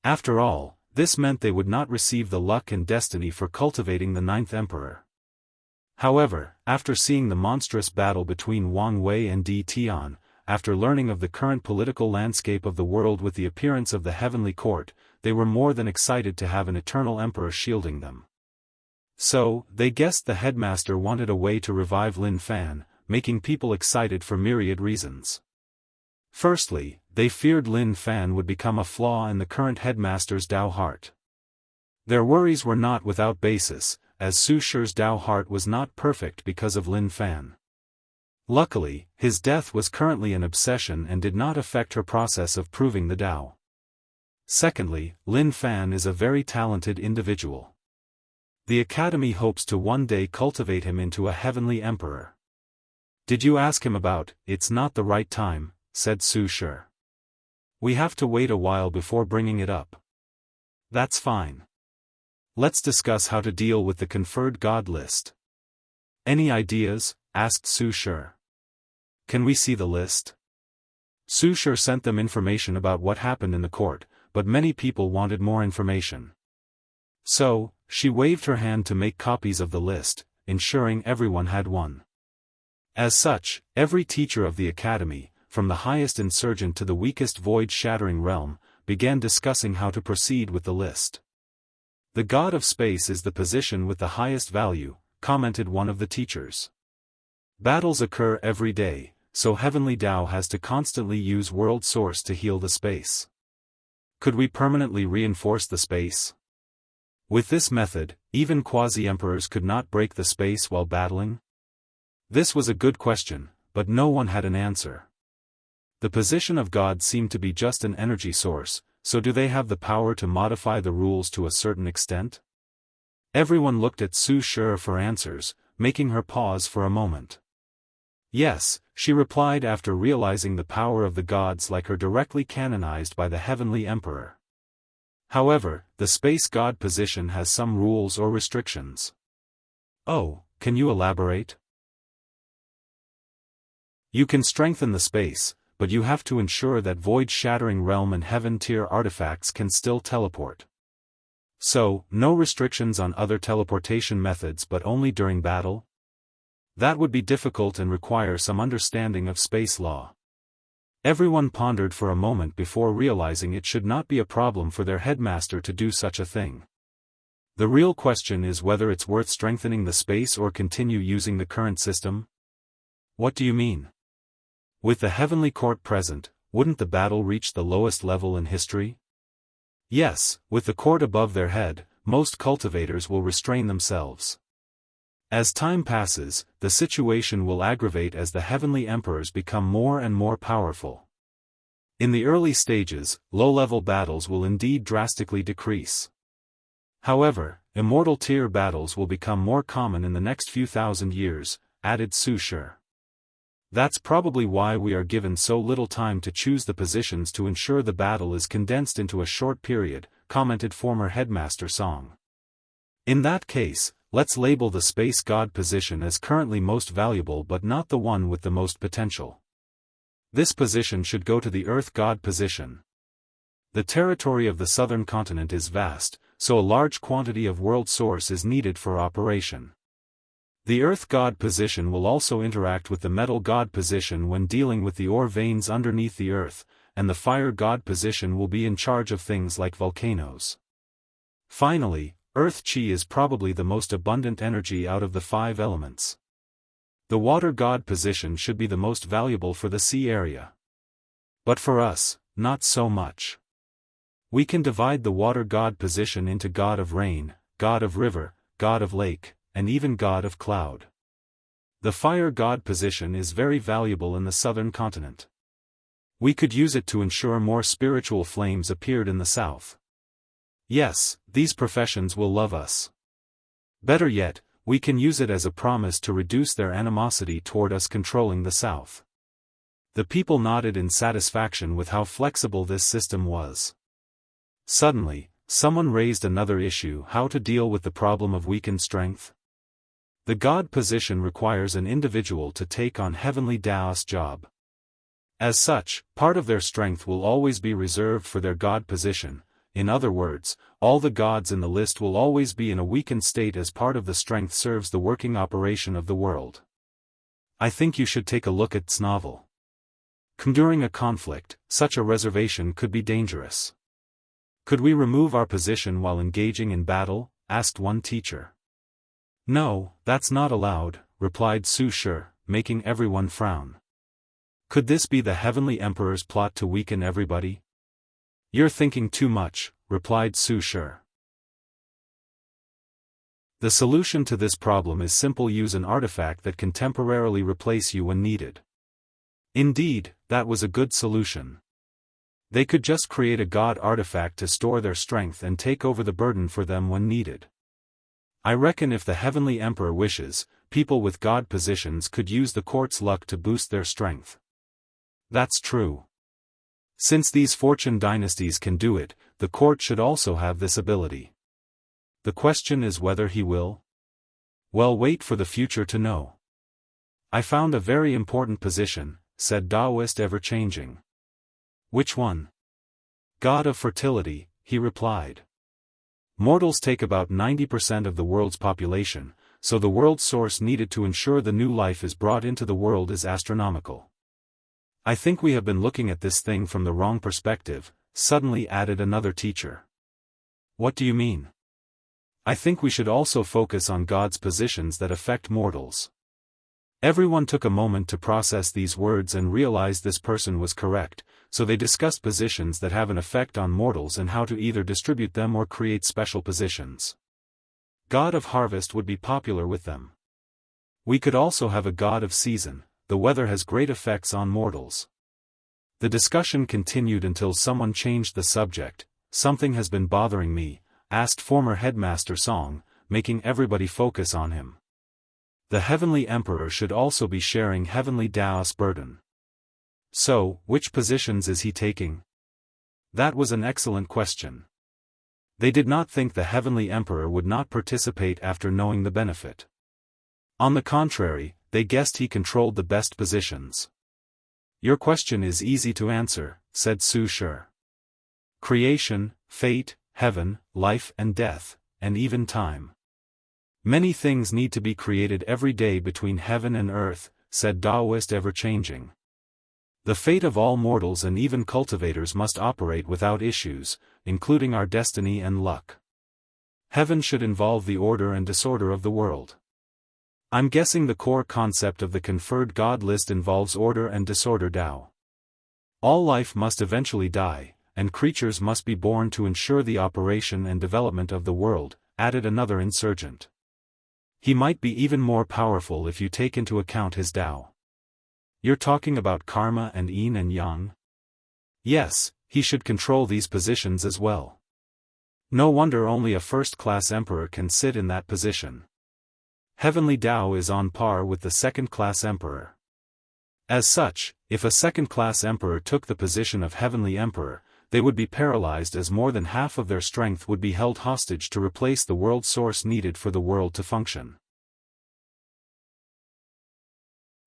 After all, this meant they would not receive the luck and destiny for cultivating the 9th Emperor. However, after seeing the monstrous battle between Wang Wei and Di Tian, after learning of the current political landscape of the world with the appearance of the heavenly court, they were more than excited to have an eternal emperor shielding them. So, they guessed the headmaster wanted a way to revive Lin Fan, making people excited for myriad reasons. Firstly, they feared Lin Fan would become a flaw in the current headmaster's Dao heart. Their worries were not without basis, as Su Shi's Dao heart was not perfect because of Lin Fan. Luckily, his death was currently an obsession and did not affect her process of proving the Dao. Secondly, Lin Fan is a very talented individual. The Academy hopes to one day cultivate him into a heavenly emperor. Did you ask him about, "It's not the right time," said Su Shi. "We have to wait a while before bringing it up." "That's fine. Let's discuss how to deal with the conferred god list." "Any ideas?" asked Su Shi. "Can we see the list?" Su Shi sent them information about what happened in the court, but many people wanted more information. So, she waved her hand to make copies of the list, ensuring everyone had one. As such, every teacher of the academy, from the highest insurgent to the weakest void-shattering realm, began discussing how to proceed with the list. "The god of space is the position with the highest value," commented one of the teachers. "Battles occur every day, so Heavenly Dao has to constantly use world source to heal the space. Could we permanently reinforce the space? With this method, even quasi-emperors could not break the space while battling?" This was a good question, but no one had an answer. The position of God seemed to be just an energy source, so do they have the power to modify the rules to a certain extent? Everyone looked at Su Shi for answers, making her pause for a moment. "Yes," she replied after realizing the power of the gods like her directly canonized by the heavenly emperor. However, the space god position has some rules or restrictions. "Oh, can you elaborate?" "You can strengthen the space, but you have to ensure that void-shattering realm and heaven-tier artifacts can still teleport. So, no restrictions on other teleportation methods but only during battle? That would be difficult and require some understanding of space law." Everyone pondered for a moment before realizing it should not be a problem for their headmaster to do such a thing. The real question is whether it's worth strengthening the space or continue using the current system. "What do you mean?" "With the heavenly court present, wouldn't the battle reach the lowest level in history?" "Yes, with the court above their head, most cultivators will restrain themselves. As time passes, the situation will aggravate as the heavenly emperors become more and more powerful. In the early stages, low-level battles will indeed drastically decrease. However, immortal tier battles will become more common in the next few thousand years," added Su Shi. "That's probably why we are given so little time to choose the positions to ensure the battle is condensed into a short period," commented former headmaster Song. "In that case, let's label the space god position as currently most valuable but not the one with the most potential. This position should go to the earth god position. The territory of the southern continent is vast, so a large quantity of world source is needed for operation. The earth god position will also interact with the metal god position when dealing with the ore veins underneath the earth, and the fire god position will be in charge of things like volcanoes. Finally, earth chi is probably the most abundant energy out of the 5 elements. The water god position should be the most valuable for the sea area. But for us, not so much. We can divide the water god position into god of rain, god of river, god of lake, and even god of cloud. The fire god position is very valuable in the southern continent. We could use it to ensure more spiritual flames appeared in the south. Yes, these professions will love us. Better yet, we can use it as a promise to reduce their animosity toward us controlling the south." The people nodded in satisfaction with how flexible this system was. Suddenly, someone raised another issue: how to deal with the problem of weakened strength. The god position requires an individual to take on heavenly Daoist job. As such, part of their strength will always be reserved for their god position. In other words, all the gods in the list will always be in a weakened state as part of the strength serves the working operation of the world. I think you should take a look at this novel. During a conflict, such a reservation could be dangerous. Could we remove our position while engaging in battle? Asked one teacher. No, that's not allowed, replied Su Shi, making everyone frown. Could this be the Heavenly Emperor's plot to weaken everybody? You're thinking too much, replied Su Shi. The solution to this problem is simple: use an artifact that can temporarily replace you when needed. Indeed, that was a good solution. They could just create a god artifact to store their strength and take over the burden for them when needed. I reckon if the Heavenly Emperor wishes, people with god positions could use the court's luck to boost their strength. That's true. Since these fortune dynasties can do it, the court should also have this ability. The question is whether he will? Well, wait for the future to know. I found a very important position, said Daoist ever-changing. Which one? God of fertility, he replied. Mortals take about 90% of the world's population, so the world source needed to ensure the new life is brought into the world is astronomical. I think we have been looking at this thing from the wrong perspective, suddenly added another teacher. What do you mean? I think we should also focus on God's positions that affect mortals. Everyone took a moment to process these words and realized this person was correct, so they discussed positions that have an effect on mortals and how to either distribute them or create special positions. God of harvest would be popular with them. We could also have a god of season. The weather has great effects on mortals. The discussion continued until someone changed the subject. Something has been bothering me, asked former headmaster Song, making everybody focus on him. The Heavenly Emperor should also be sharing Heavenly Dao's burden. So, which positions is he taking? That was an excellent question. They did not think the Heavenly Emperor would not participate after knowing the benefit. On the contrary, they guessed he controlled the best positions. Your question is easy to answer, said Su Shi. Creation, fate, heaven, life and death, and even time. Many things need to be created every day between heaven and earth, said Daoist ever-changing. The fate of all mortals and even cultivators must operate without issues, including our destiny and luck. Heaven should involve the order and disorder of the world. I'm guessing the core concept of the conferred god list involves order and disorder Dao. All life must eventually die, and creatures must be born to ensure the operation and development of the world, added another insurgent. He might be even more powerful if you take into account his Dao. You're talking about karma and yin and yang? Yes, he should control these positions as well. No wonder only a first-class emperor can sit in that position. Heavenly Dao is on par with the second-class emperor. As such, if a second-class emperor took the position of Heavenly Emperor, they would be paralyzed as more than half of their strength would be held hostage to replace the world source needed for the world to function.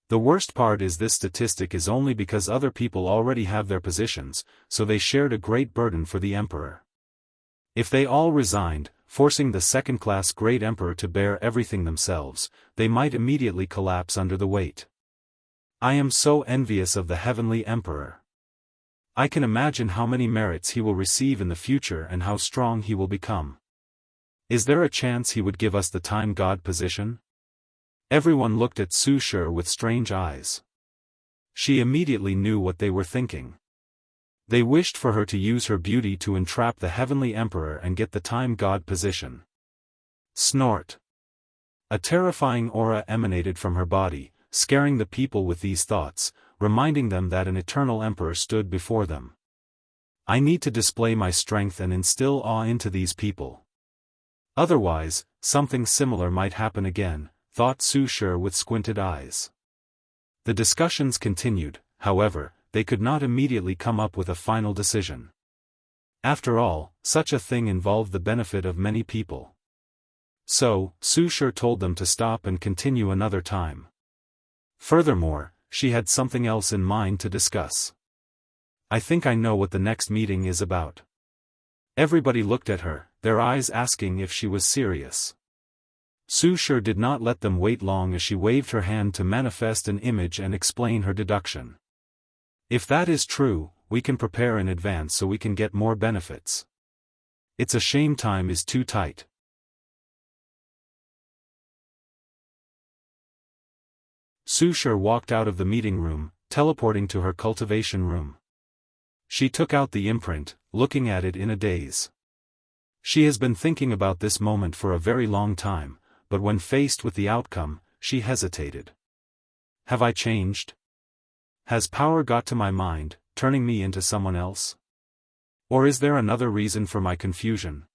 The worst part is this statistic is only because other people already have their positions, so they shared a great burden for the emperor. If they all resigned, forcing the second-class great emperor to bear everything themselves, they might immediately collapse under the weight. I am so envious of the Heavenly Emperor. I can imagine how many merits he will receive in the future and how strong he will become. Is there a chance he would give us the time god position? Everyone looked at Su Shi with strange eyes. She immediately knew what they were thinking. They wished for her to use her beauty to entrap the Heavenly Emperor and get the time god position. Snort. A terrifying aura emanated from her body, scaring the people with these thoughts, reminding them that an eternal emperor stood before them. I need to display my strength and instill awe into these people. Otherwise, something similar might happen again, thought Su Shi with squinted eyes. The discussions continued, however, they could not immediately come up with a final decision. After all, such a thing involved the benefit of many people. So, Su Shi told them to stop and continue another time. Furthermore, she had something else in mind to discuss. I think I know what the next meeting is about. Everybody looked at her, their eyes asking if she was serious. Su Shi did not let them wait long as she waved her hand to manifest an image and explain her deduction. If that is true, we can prepare in advance so we can get more benefits. It's a shame time is too tight. Su Shi walked out of the meeting room, teleporting to her cultivation room. She took out the imprint, looking at it in a daze. She has been thinking about this moment for a very long time, but when faced with the outcome, she hesitated. Have I changed? Has power got to my mind, turning me into someone else? Or is there another reason for my confusion?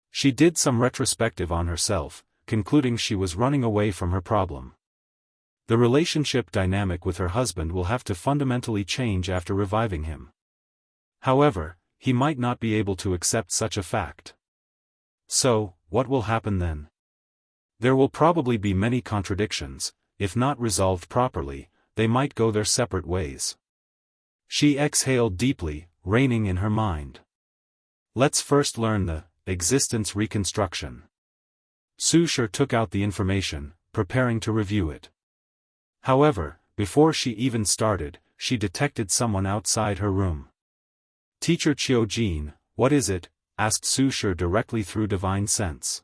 She did some retrospective on herself, concluding she was running away from her problem. The relationship dynamic with her husband will have to fundamentally change after reviving him. However, he might not be able to accept such a fact. So, what will happen then? There will probably be many contradictions. If not resolved properly, they might go their separate ways. She exhaled deeply, reining in her mind. Let's first learn the existence reconstruction. Su Shi took out the information, preparing to review it. However, before she even started, she detected someone outside her room. Teacher Qiujin, what is it? Asked Su Shi directly through divine sense.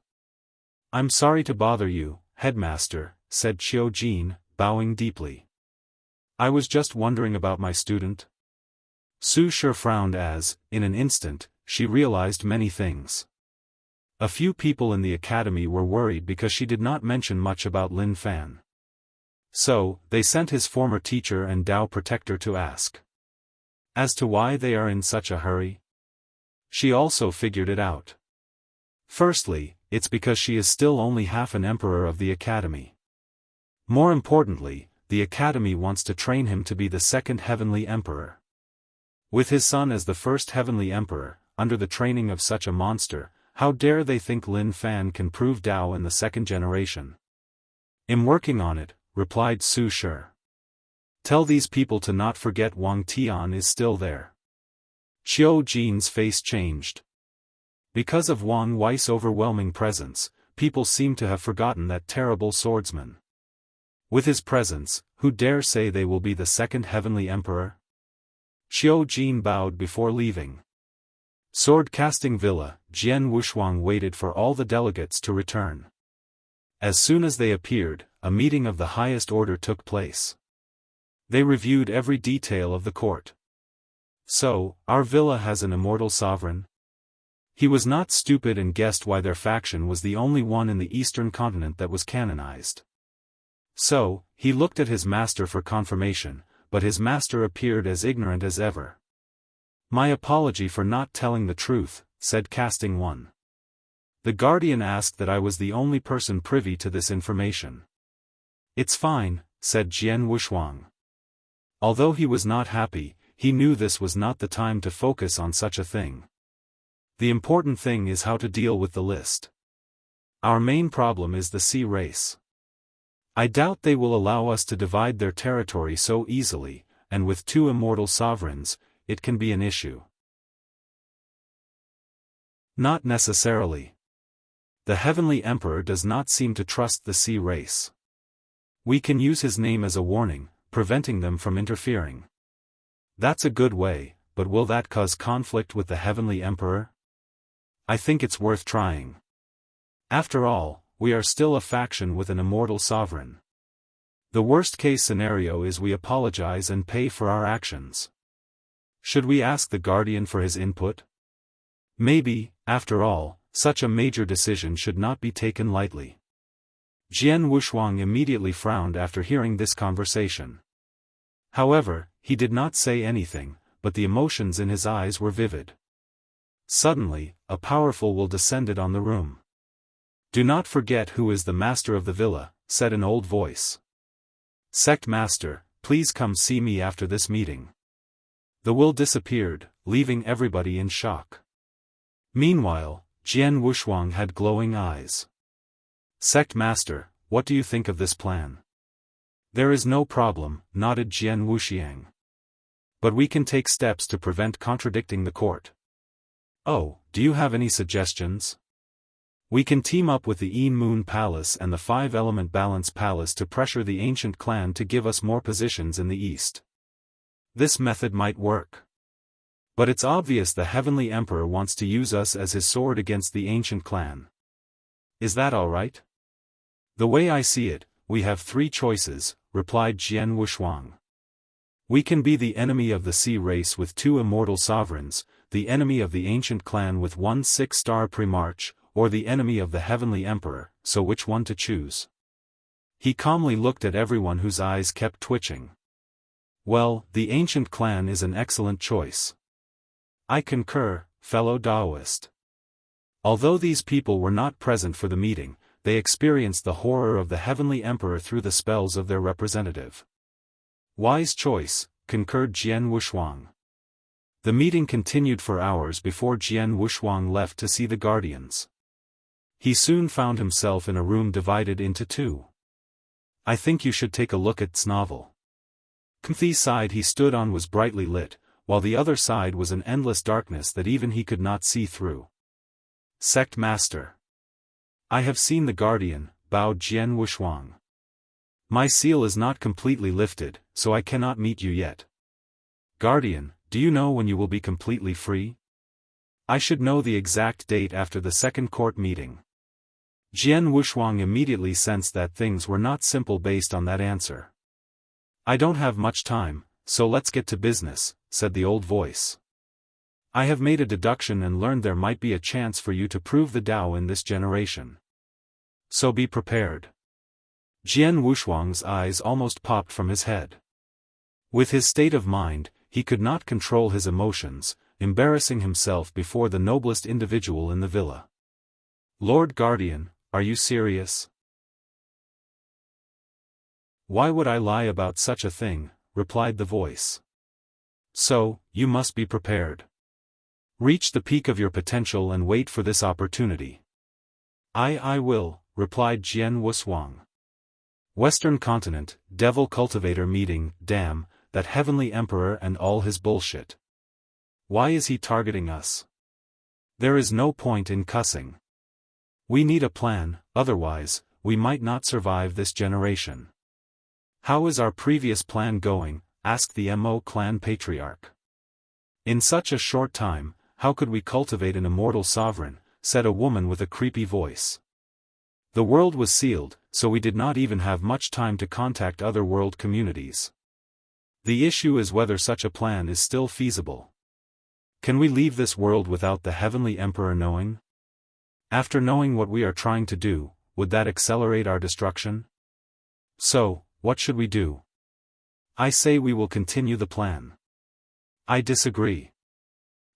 I'm sorry to bother you, headmaster, said Qiujin, bowing deeply. I was just wondering about my student. Su Shi frowned as, in an instant, she realized many things. A few people in the academy were worried because she did not mention much about Lin Fan. So, they sent his former teacher and Dao protector to ask. As to why they are in such a hurry? She also figured it out. Firstly, it's because she is still only half an emperor of the academy. More importantly, the academy wants to train him to be the second heavenly emperor. With his son as the first heavenly emperor, under the training of such a monster, how dare they think Lin Fan can prove Dao in the second generation? I'm working on it, replied Su Shi. Tell these people to not forget Wang Tian is still there. Qiujin's face changed. Because of Wang Wei's overwhelming presence, people seem to have forgotten that terrible swordsman. With his presence, who dare say they will be the second heavenly emperor? Qiujin bowed before leaving. Sword-casting Villa, Jian Wushuang waited for all the delegates to return. As soon as they appeared, a meeting of the highest order took place. They reviewed every detail of the court. So, our villa has an immortal sovereign? He was not stupid and guessed why their faction was the only one in the eastern continent that was canonized. So, he looked at his master for confirmation, but his master appeared as ignorant as ever. My apology for not telling the truth, said Casting One. The guardian asked that I was the only person privy to this information. It's fine, said Jian Wushuang. Although he was not happy, he knew this was not the time to focus on such a thing. The important thing is how to deal with the list. Our main problem is the sea race. I doubt they will allow us to divide their territory so easily, and with two immortal sovereigns, it can be an issue. Not necessarily. The Heavenly Emperor does not seem to trust the sea race. We can use his name as a warning, preventing them from interfering. That's a good way, but will that cause conflict with the Heavenly Emperor? I think it's worth trying. After all, we are still a faction with an immortal sovereign. The worst-case scenario is we apologize and pay for our actions. Should we ask the Guardian for his input? Maybe, after all, such a major decision should not be taken lightly. Jian Wushuang immediately frowned after hearing this conversation. However, he did not say anything, but the emotions in his eyes were vivid. Suddenly, a powerful will descended on the room. Do not forget who is the master of the villa, said an old voice. Sect master, please come see me after this meeting. The will disappeared, leaving everybody in shock. Meanwhile, Jian Wushuang had glowing eyes. Sect master, what do you think of this plan? There is no problem, nodded Jian Wuxiang. But we can take steps to prevent contradicting the court. Oh, do you have any suggestions? We can team up with the Yin Moon Palace and the Five-Element Balance Palace to pressure the ancient clan to give us more positions in the east. This method might work. But it's obvious the Heavenly Emperor wants to use us as his sword against the ancient clan. Is that all right? The way I see it, we have three choices, replied Jian Wushuang. We can be the enemy of the sea race with 2 immortal sovereigns, the enemy of the ancient clan with 1 6-star Primarch, or the enemy of the Heavenly Emperor, so which one to choose? He calmly looked at everyone whose eyes kept twitching. Well, the ancient clan is an excellent choice. I concur, fellow Daoist. Although these people were not present for the meeting, they experienced the horror of the Heavenly Emperor through the spells of their representative. Wise choice, concurred Jian Wushuang. The meeting continued for hours before Jian Wushuang left to see the guardians. He soon found himself in a room divided into 2. I think you should take a look at this novel. The side he stood on was brightly lit, while the other side was an endless darkness that even he could not see through. Sect Master. I have seen the guardian, bowed Jian Wushuang. My seal is not completely lifted, so I cannot meet you yet. Guardian, do you know when you will be completely free? I should know the exact date after the second court meeting. Jian Wushuang immediately sensed that things were not simple based on that answer. I don't have much time, so let's get to business, said the old voice. I have made a deduction and learned there might be a chance for you to prove the Tao in this generation. So be prepared. Jian Wushuang's eyes almost popped from his head. With his state of mind, he could not control his emotions, embarrassing himself before the noblest individual in the villa. Lord Guardian, are you serious? Why would I lie about such a thing, replied the voice. So, you must be prepared. Reach the peak of your potential and wait for this opportunity. I will, replied Jian Wushuang. Western Continent, Devil Cultivator meeting, damn, that Heavenly Emperor and all his bullshit. Why is he targeting us? There is no point in cussing. We need a plan, otherwise, we might not survive this generation. How is our previous plan going? Asked the Mo clan patriarch. In such a short time, how could we cultivate an immortal sovereign? Said a woman with a creepy voice. The world was sealed, so we did not even have much time to contact other world communities. The issue is whether such a plan is still feasible. Can we leave this world without the Heavenly Emperor knowing? After knowing what we are trying to do, would that accelerate our destruction? So, what should we do? I say we will continue the plan. I disagree.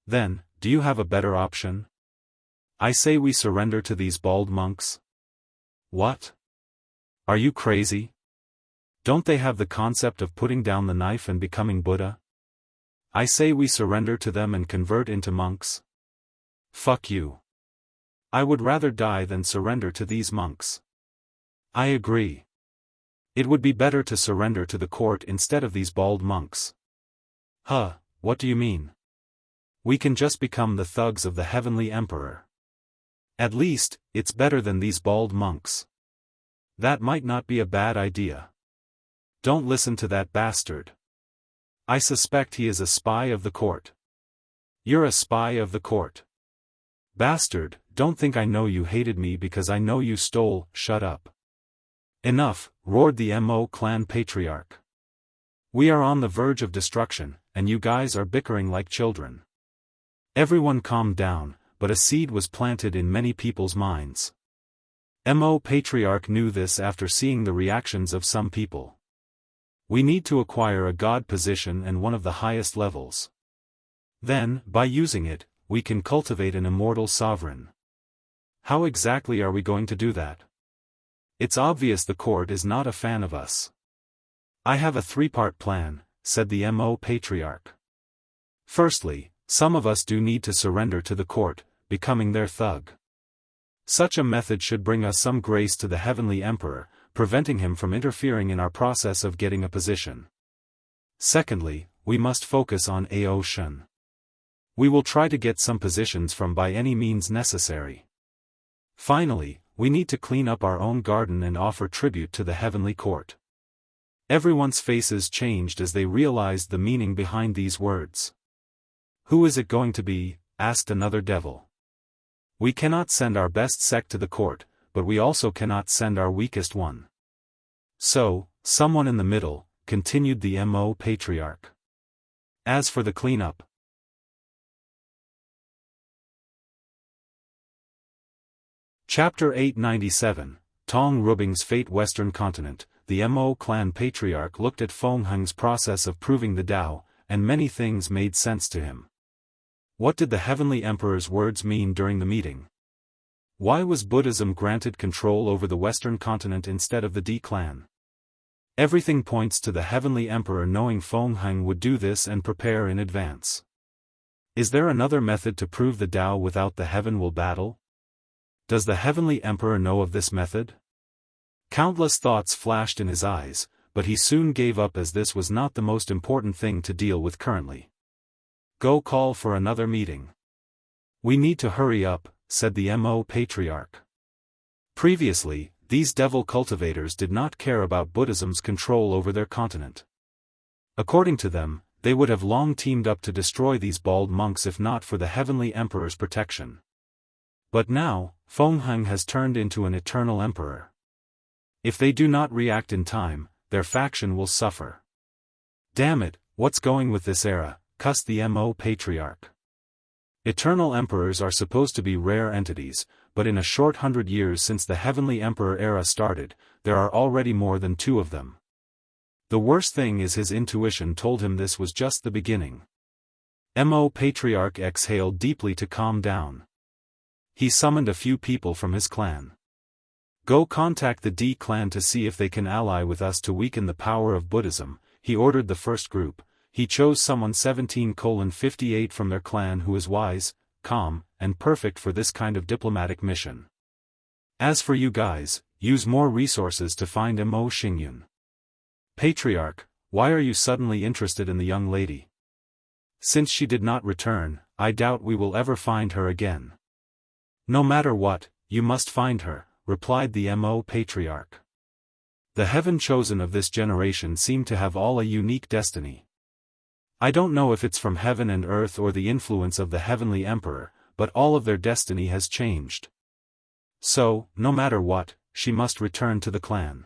Then, do you have a better option? I say we surrender to these bald monks. What? Are you crazy? Don't they have the concept of putting down the knife and becoming Buddha? I say we surrender to them and convert into monks. Fuck you. I would rather die than surrender to these monks. I agree. It would be better to surrender to the court instead of these bald monks. Huh, what do you mean? We can just become the thugs of the Heavenly Emperor. At least, it's better than these bald monks. That might not be a bad idea. Don't listen to that bastard. I suspect he is a spy of the court. You're a spy of the court. Bastard, don't think I know you hated me because I know you stole. Shut up. Enough, roared the Mo clan patriarch. We are on the verge of destruction, and you guys are bickering like children. Everyone calmed down, but a seed was planted in many people's minds. Mo patriarch knew this after seeing the reactions of some people. We need to acquire a god position and one of the highest levels. Then, by using it, we can cultivate an immortal sovereign. How exactly are we going to do that? It's obvious the court is not a fan of us. I have a 3-part plan, said the Mo patriarch. Firstly, some of us do need to surrender to the court, becoming their thug. Such a method should bring us some grace to the Heavenly Emperor, preventing him from interfering in our process of getting a position. Secondly, we must focus on Aoshan. We will try to get some positions from by any means necessary. Finally, we need to clean up our own garden and offer tribute to the Heavenly Court. Everyone's faces changed as they realized the meaning behind these words. "Who is it going to be?" asked another devil. "We cannot send our best sect to the court, but we also cannot send our weakest one. So, someone in the middle," continued the Mo patriarch. "As for the cleanup." Chapter 897, Tong Rubing's Fate. Western Continent. The Mo clan patriarch looked at Feng Heng's process of proving the Tao, and many things made sense to him. What did the Heavenly Emperor's words mean during the meeting? Why was Buddhism granted control over the Western Continent instead of the D clan? Everything points to the Heavenly Emperor knowing Feng Heng would do this and prepare in advance. Is there another method to prove the Tao without the Heaven will battle? Does the Heavenly Emperor know of this method? Countless thoughts flashed in his eyes, but he soon gave up as this was not the most important thing to deal with currently. "Go call for another meeting." "We need to hurry up," said the Mo patriarch. Previously, these devil cultivators did not care about Buddhism's control over their continent. According to them, they would have long teamed up to destroy these bald monks if not for the Heavenly Emperor's protection. But now, Feng Heng has turned into an eternal emperor. If they do not react in time, their faction will suffer. "Damn it, what's going with this era?" cussed the Mo patriarch. Eternal emperors are supposed to be rare entities, but in a short 100 years since the Heavenly Emperor era started, there are already more than 2 of them. The worst thing is his intuition told him this was just the beginning. Mo patriarch exhaled deeply to calm down. He summoned a few people from his clan. "Go contact the D clan to see if they can ally with us to weaken the power of Buddhism," he ordered the first group. He chose someone 17:58 from their clan who is wise, calm, and perfect for this kind of diplomatic mission. "As for you guys, use more resources to find Mo Xingyun." "Patriarch, why are you suddenly interested in the young lady?" "Since she did not return, I doubt we will ever find her again." "No matter what, you must find her," replied the Mo patriarch. The heaven chosen of this generation seem to have all a unique destiny. I don't know if it's from heaven and earth or the influence of the Heavenly Emperor, but all of their destiny has changed. So, no matter what, she must return to the clan.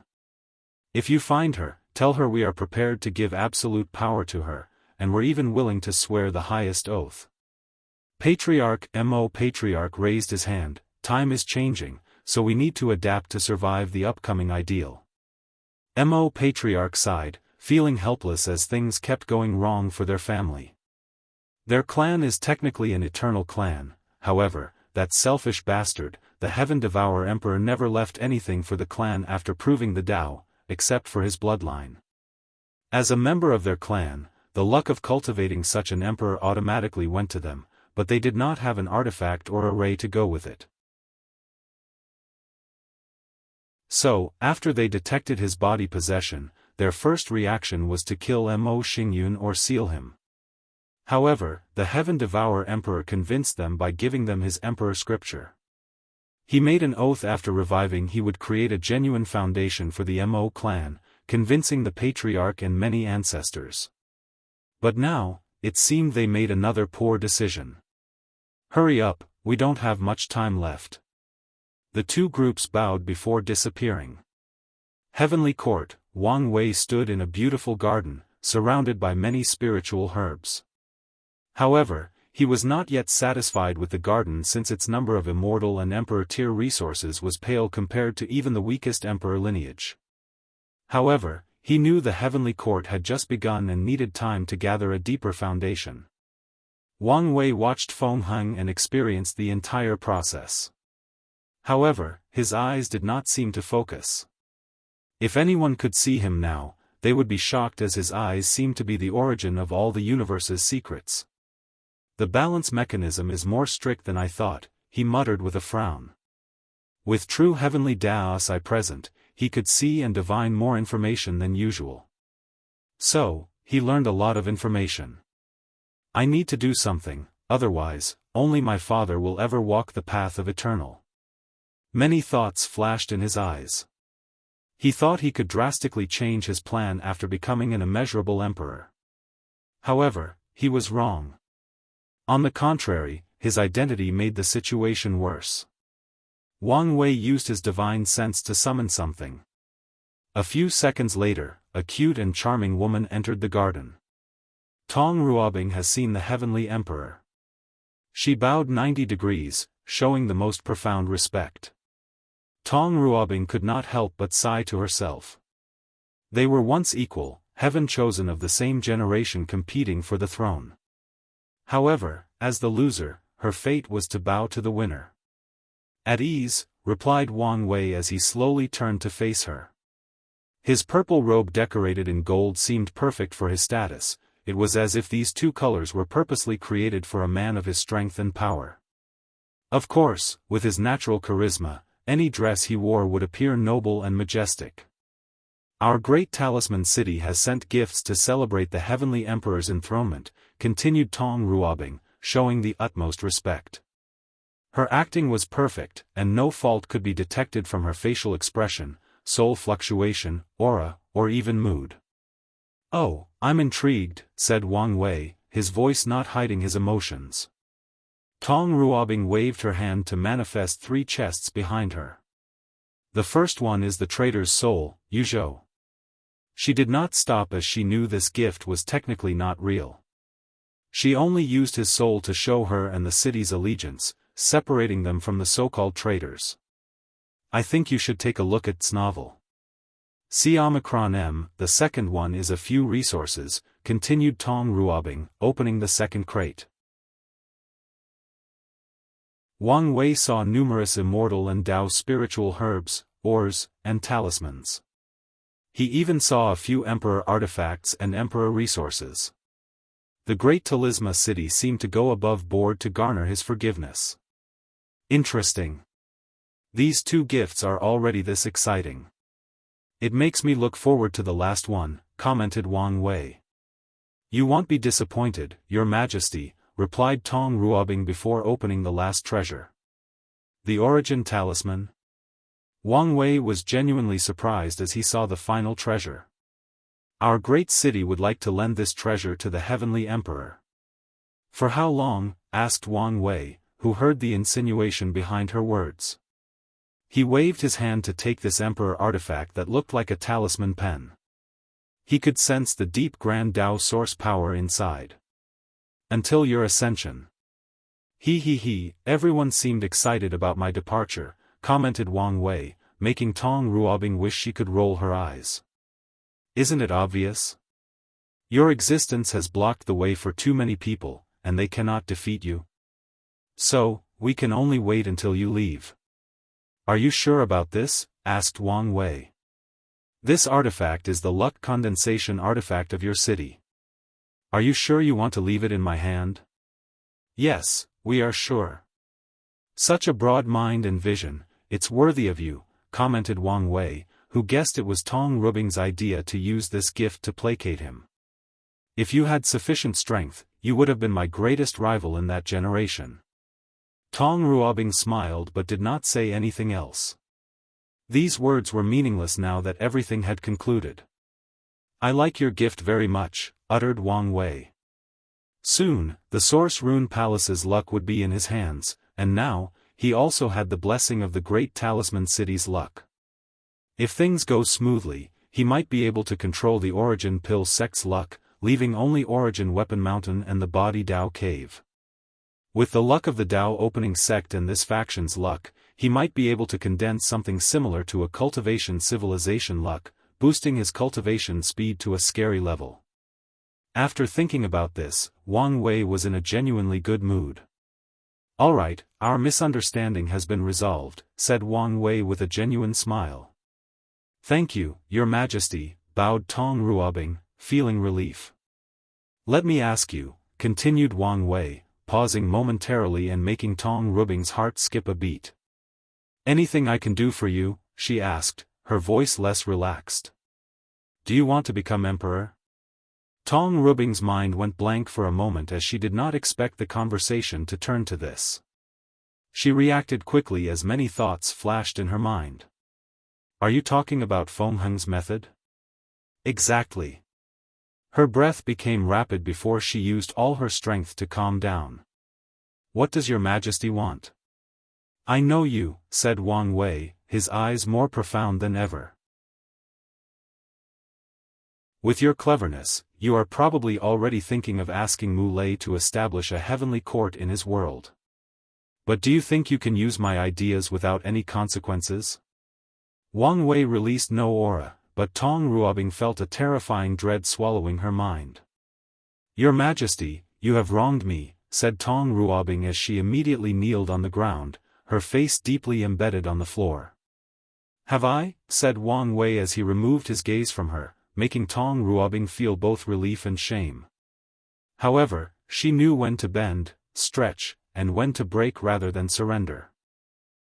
If you find her, tell her we are prepared to give absolute power to her, and we're even willing to swear the highest oath. Mo patriarch raised his hand. "Time is changing, so we need to adapt to survive the upcoming ideal." Mo patriarch sighed, feeling helpless as things kept going wrong for their family. Their clan is technically an eternal clan, however, that selfish bastard, the Heaven Devourer Emperor never left anything for the clan after proving the Tao, except for his bloodline. As a member of their clan, the luck of cultivating such an emperor automatically went to them, but they did not have an artifact or array to go with it. So, after they detected his body possession, their first reaction was to kill Mo Xingyun or seal him. However, the Heaven Devourer Emperor convinced them by giving them his Emperor Scripture. He made an oath after reviving he would create a genuine foundation for the Mo clan, convincing the patriarch and many ancestors. But now, it seemed they made another poor decision. "Hurry up, we don't have much time left." The 2 groups bowed before disappearing. Heavenly Court. Wang Wei stood in a beautiful garden, surrounded by many spiritual herbs. However, he was not yet satisfied with the garden since its number of immortal and emperor tier resources was pale compared to even the weakest emperor lineage. However, he knew the Heavenly Court had just begun and needed time to gather a deeper foundation. Wang Wei watched Feng Heng and experienced the entire process. However, his eyes did not seem to focus. If anyone could see him now, they would be shocked as his eyes seemed to be the origin of all the universe's secrets. "The balance mechanism is more strict than I thought," he muttered with a frown. With true heavenly Daoist present, he could see and divine more information than usual. So, he learned a lot of information. "I need to do something, otherwise, only my father will ever walk the path of eternal." Many thoughts flashed in his eyes. He thought he could drastically change his plan after becoming an immeasurable emperor. However, he was wrong. On the contrary, his identity made the situation worse. Wang Wei used his divine sense to summon something. A few seconds later, a cute and charming woman entered the garden. Tong Ruobing has seen the heavenly emperor. She bowed 90 degrees, showing the most profound respect. Tong Ruobing could not help but sigh to herself. They were once equal, heaven chosen of the same generation competing for the throne. However, as the loser, her fate was to bow to the winner. At ease, replied Wang Wei as he slowly turned to face her. His purple robe decorated in gold seemed perfect for his status. It was as if these two colors were purposely created for a man of his strength and power. Of course, with his natural charisma, any dress he wore would appear noble and majestic. Our great talisman city has sent gifts to celebrate the heavenly emperor's enthronement, continued Tong Ruobing, showing the utmost respect. Her acting was perfect, and no fault could be detected from her facial expression, soul fluctuation, aura, or even mood. Oh, I'm intrigued, said Wang Wei, his voice not hiding his emotions. Tong Ruobing waved her hand to manifest 3 chests behind her. The first one is the trader's soul, Yuzhou. She did not stop as she knew this gift was technically not real. She only used his soul to show her and the city's allegiance, separating them from the so-called traitors. I think you should take a look at its novel. See Omicron M. The second one is a few resources, continued Tong Ruobing, opening the second crate. Wang Wei saw numerous immortal and Dao spiritual herbs, ores, and talismans. He even saw a few emperor artifacts and emperor resources. The great Talisma city seemed to go above board to garner his forgiveness. Interesting. These 2 gifts are already this exciting. It makes me look forward to the last one, commented Wang Wei. You won't be disappointed, Your Majesty, replied Tong Ruobing before opening the last treasure. The origin talisman? Wang Wei was genuinely surprised as he saw the final treasure. Our great city would like to lend this treasure to the heavenly emperor. For how long? Asked Wang Wei, who heard the insinuation behind her words. He waved his hand to take this emperor artifact that looked like a talisman pen. He could sense the deep grand Dao source power inside. Until your ascension. Everyone seemed excited about my departure, commented Wang Wei, making Tong Ruobing wish she could roll her eyes. Isn't it obvious? Your existence has blocked the way for too many people, and they cannot defeat you. So, we can only wait until you leave. Are you sure about this? Asked Wang Wei. This artifact is the luck condensation artifact of your city. Are you sure you want to leave it in my hand? Yes, we are sure. Such a broad mind and vision, it's worthy of you, commented Wang Wei, who guessed it was Tong Ruobing's idea to use this gift to placate him. If you had sufficient strength, you would have been my greatest rival in that generation. Tong Ruobing smiled but did not say anything else. These words were meaningless now that everything had concluded. I like your gift very much, uttered Wang Wei. Soon, the Source Rune Palace's luck would be in his hands, and now, he also had the blessing of the great Talisman City's luck. If things go smoothly, he might be able to control the Origin Pill sect's luck, leaving only Origin Weapon Mountain and the Body Dao Cave. With the luck of the Dao Opening sect and this faction's luck, he might be able to condense something similar to a Cultivation civilization luck, boosting his cultivation speed to a scary level. After thinking about this, Wang Wei was in a genuinely good mood. Alright, our misunderstanding has been resolved, said Wang Wei with a genuine smile. Thank you, Your Majesty, bowed Tong Ruobing, feeling relief. Let me ask you, continued Wang Wei, pausing momentarily and making Tong Ruobing's heart skip a beat. Anything I can do for you? She asked, her voice less relaxed. Do you want to become emperor? Tong Ruobing's mind went blank for a moment as she did not expect the conversation to turn to this. She reacted quickly as many thoughts flashed in her mind. Are you talking about Feng Heng's method? Exactly. Her breath became rapid before she used all her strength to calm down. What does your majesty want? I know you, said Wang Wei, his eyes more profound than ever. With your cleverness, you are probably already thinking of asking Mu Lei to establish a heavenly court in his world. But do you think you can use my ideas without any consequences? Wang Wei released no aura, but Tong Ruobing felt a terrifying dread swallowing her mind. Your Majesty, you have wronged me, said Tong Ruobing as she immediately kneeled on the ground, her face deeply embedded on the floor. Have I? Said Wang Wei as he removed his gaze from her, making Tong Ruobing feel both relief and shame. However, she knew when to bend, stretch, and when to break rather than surrender.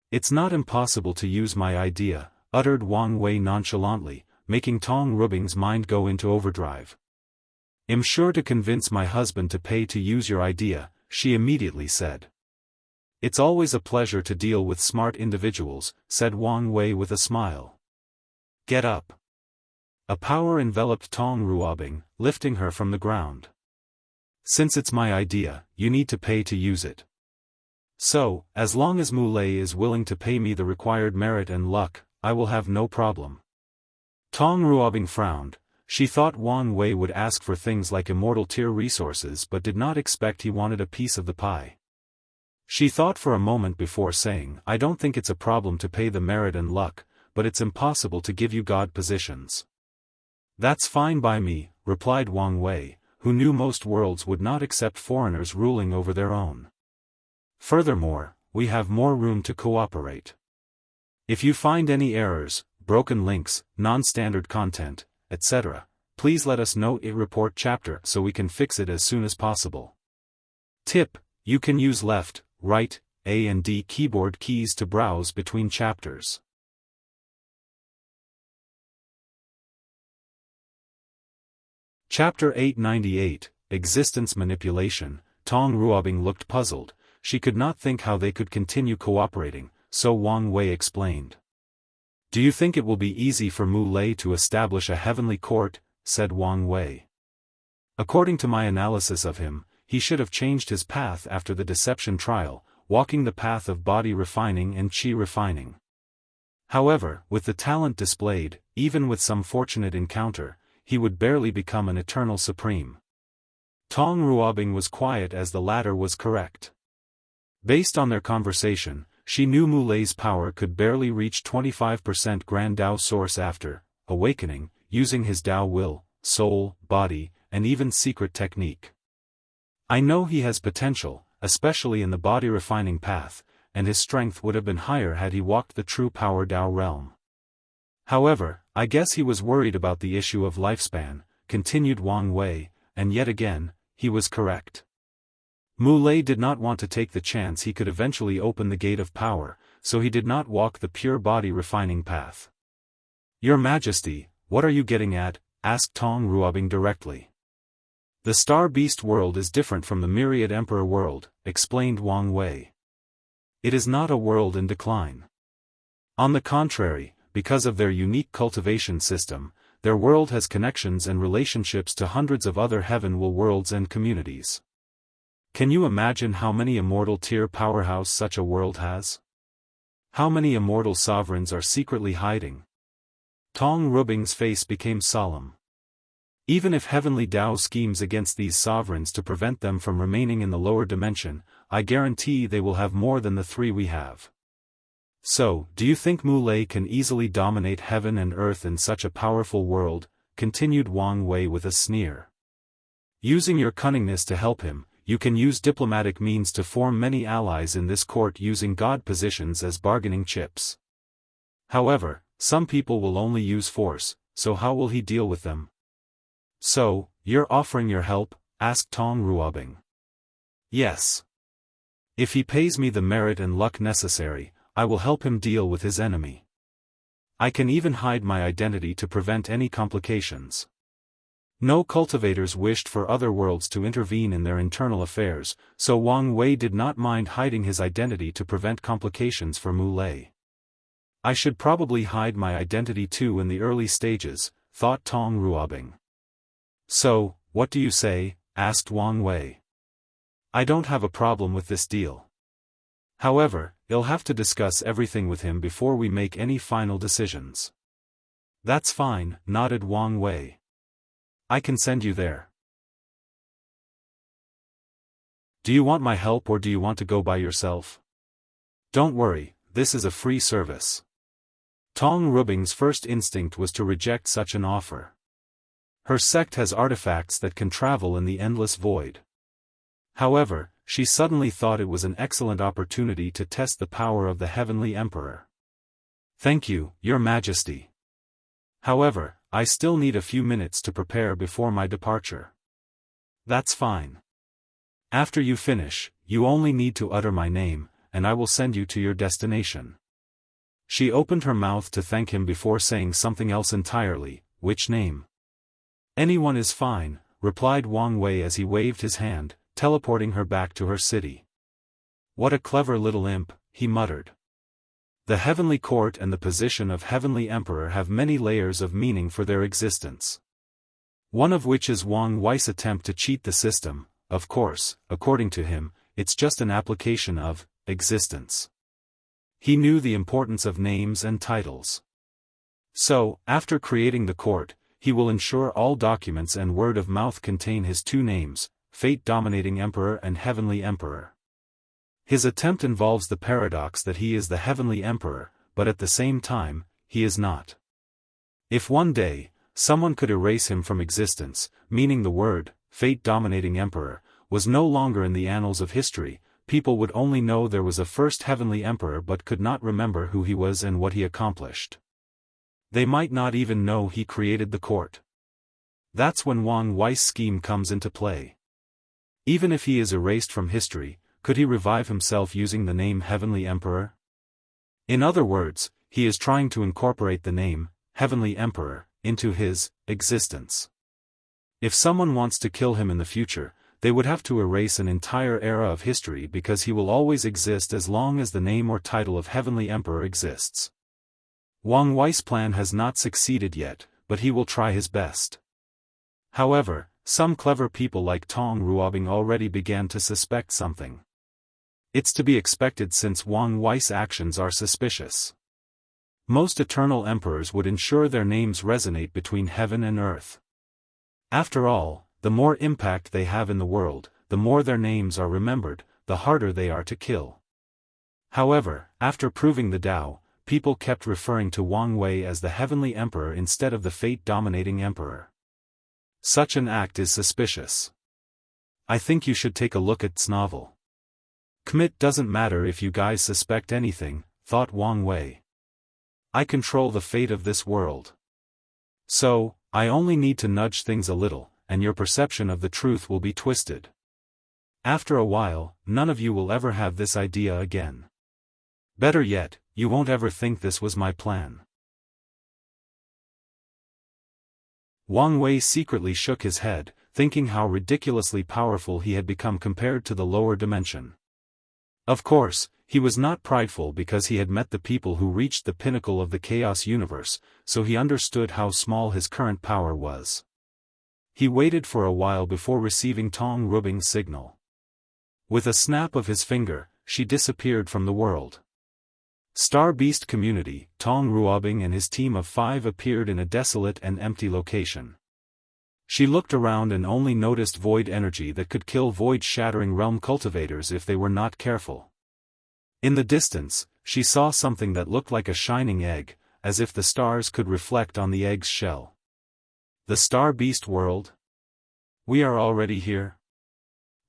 It's not impossible to use my idea, uttered Wang Wei nonchalantly, making Tong Ruobing's mind go into overdrive. I'm sure to convince my husband to pay to use your idea, she immediately said. It's always a pleasure to deal with smart individuals, said Wang Wei with a smile. Get up. A power enveloped Tong Ruobing, lifting her from the ground. Since it's my idea, you need to pay to use it. So, as long as Mu Lei is willing to pay me the required merit and luck, I will have no problem. Tong Ruobing frowned. She thought Wang Wei would ask for things like immortal tier resources but did not expect he wanted a piece of the pie. She thought for a moment before saying, I don't think it's a problem to pay the merit and luck, but it's impossible to give you god positions. That's fine by me, replied Wang Wei, who knew most worlds would not accept foreigners ruling over their own. Furthermore, we have more room to cooperate. If you find any errors, broken links, non-standard content, etc., please let us know in report chapter so we can fix it as soon as possible. Tip: you can use left, right, A and D keyboard keys to browse between chapters. Chapter 898, Existence Manipulation. Tong Ruobing looked puzzled. She could not think how they could continue cooperating, so Wang Wei explained. Do you think it will be easy for Mu Lei to establish a heavenly court? Said Wang Wei. According to my analysis of him, he should have changed his path after the deception trial, walking the path of body refining and chi refining. However, with the talent displayed, even with some fortunate encounter, he would barely become an eternal supreme. Tong Ruobing was quiet as the latter was correct. Based on their conversation, she knew Mu Lei's power could barely reach 25% Grand Dao source after awakening, using his Dao will, soul, body, and even secret technique. I know he has potential, especially in the body refining path, and his strength would have been higher had he walked the true power Dao realm. However, I guess he was worried about the issue of lifespan, continued Wang Wei, and yet again, he was correct. Mu Lei did not want to take the chance he could eventually open the gate of power, so he did not walk the pure body refining path. Your Majesty, what are you getting at? Asked Tong Ruobing directly. The Star Beast world is different from the Myriad Emperor world, explained Wang Wei. It is not a world in decline. On the contrary, because of their unique cultivation system, their world has connections and relationships to hundreds of other heavenly worlds and communities. Can you imagine how many immortal tier powerhouse such a world has? How many immortal sovereigns are secretly hiding? Tong Ruobing's face became solemn. Even if heavenly Dao schemes against these sovereigns to prevent them from remaining in the lower dimension, I guarantee they will have more than the three we have. So, do you think Mu Lei can easily dominate heaven and earth in such a powerful world? Continued Wang Wei with a sneer. Using your cunningness to help him, you can use diplomatic means to form many allies in this court using god positions as bargaining chips. However, some people will only use force, so how will he deal with them? So, you're offering your help? Asked Tong Ruobing. Yes. If he pays me the merit and luck necessary, I will help him deal with his enemy. I can even hide my identity to prevent any complications. No cultivators wished for other worlds to intervene in their internal affairs, so Wang Wei did not mind hiding his identity to prevent complications for Mu Lei. I should probably hide my identity too in the early stages, thought Tong Ruobing. So, what do you say? Asked Wang Wei. I don't have a problem with this deal. However, you'll have to discuss everything with him before we make any final decisions. That's fine, nodded Wang Wei. I can send you there. Do you want my help or do you want to go by yourself? Don't worry, this is a free service. Tong Ruobing's first instinct was to reject such an offer. Her sect has artifacts that can travel in the endless void. However, she suddenly thought it was an excellent opportunity to test the power of the Heavenly Emperor. Thank you, Your Majesty. However, I still need a few minutes to prepare before my departure. That's fine. After you finish, you only need to utter my name, and I will send you to your destination. She opened her mouth to thank him before saying something else entirely. Which name? Anyone is fine, replied Wang Wei as he waved his hand, teleporting her back to her city. What a clever little imp, he muttered. The Heavenly Court and the position of Heavenly Emperor have many layers of meaning for their existence. One of which is Wang Wei's attempt to cheat the system. Of course, according to him, it's just an application of existence. He knew the importance of names and titles. So, after creating the court, he will ensure all documents and word of mouth contain his two names, Fate-Dominating Emperor and Heavenly Emperor. His attempt involves the paradox that he is the Heavenly Emperor, but at the same time, he is not. If one day, someone could erase him from existence, meaning the word, Fate-Dominating Emperor, was no longer in the annals of history, people would only know there was a first Heavenly Emperor but could not remember who he was and what he accomplished. They might not even know he created the court. That's when Wang Wei's scheme comes into play. Even if he is erased from history, could he revive himself using the name Heavenly Emperor? In other words, he is trying to incorporate the name, Heavenly Emperor, into his existence. If someone wants to kill him in the future, they would have to erase an entire era of history because he will always exist as long as the name or title of Heavenly Emperor exists. Wang Wei's plan has not succeeded yet, but he will try his best. However, some clever people like Tong Ruobing already began to suspect something. It's to be expected since Wang Wei's actions are suspicious. Most eternal emperors would ensure their names resonate between heaven and earth. After all, the more impact they have in the world, the more their names are remembered, the harder they are to kill. However, after proving the Tao, people kept referring to Wang Wei as the Heavenly Emperor instead of the Fate-Dominating Emperor. Such an act is suspicious. I think you should take a look at this novel. It doesn't matter if you guys suspect anything, thought Wang Wei. I control the fate of this world. So, I only need to nudge things a little, and your perception of the truth will be twisted. After a while, none of you will ever have this idea again. Better yet, you won't ever think this was my plan. Wang Wei secretly shook his head, thinking how ridiculously powerful he had become compared to the lower dimension. Of course, he was not prideful because he had met the people who reached the pinnacle of the chaos universe, so he understood how small his current power was. He waited for a while before receiving Tong Ruobing's signal. With a snap of his finger, she disappeared from the world. Star Beast Community, Tong Ruobing and his team of 5 appeared in a desolate and empty location. She looked around and only noticed void energy that could kill void-shattering realm cultivators if they were not careful. In the distance, she saw something that looked like a shining egg, as if the stars could reflect on the egg's shell. The Star Beast world? We are already here?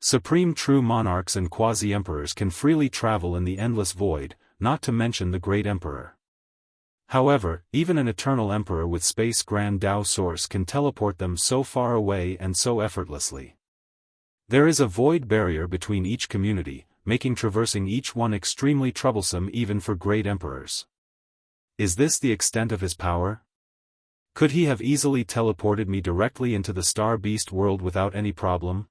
Supreme true monarchs and quasi-emperors can freely travel in the endless void, not to mention the great emperor. However, even an eternal emperor with space grand Tao source can teleport them so far away and so effortlessly. There is a void barrier between each community, making traversing each one extremely troublesome even for great emperors. Is this the extent of his power? Could he have easily teleported me directly into the Star Beast world without any problem?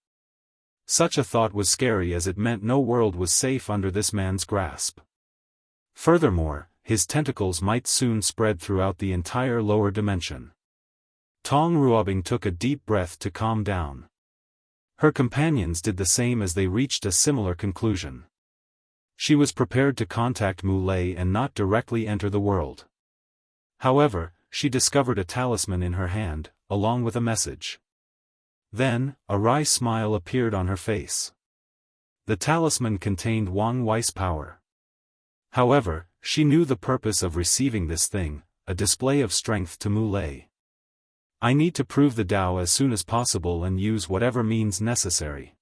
Such a thought was scary as it meant no world was safe under this man's grasp. Furthermore, his tentacles might soon spread throughout the entire lower dimension. Tong Ruobing took a deep breath to calm down. Her companions did the same as they reached a similar conclusion. She was prepared to contact Mu Lei and not directly enter the world. However, she discovered a talisman in her hand, along with a message. Then, a wry smile appeared on her face. The talisman contained Wang Wei's power. However, she knew the purpose of receiving this thing, a display of strength to Mu Lei. I need to prove the Tao as soon as possible and use whatever means necessary.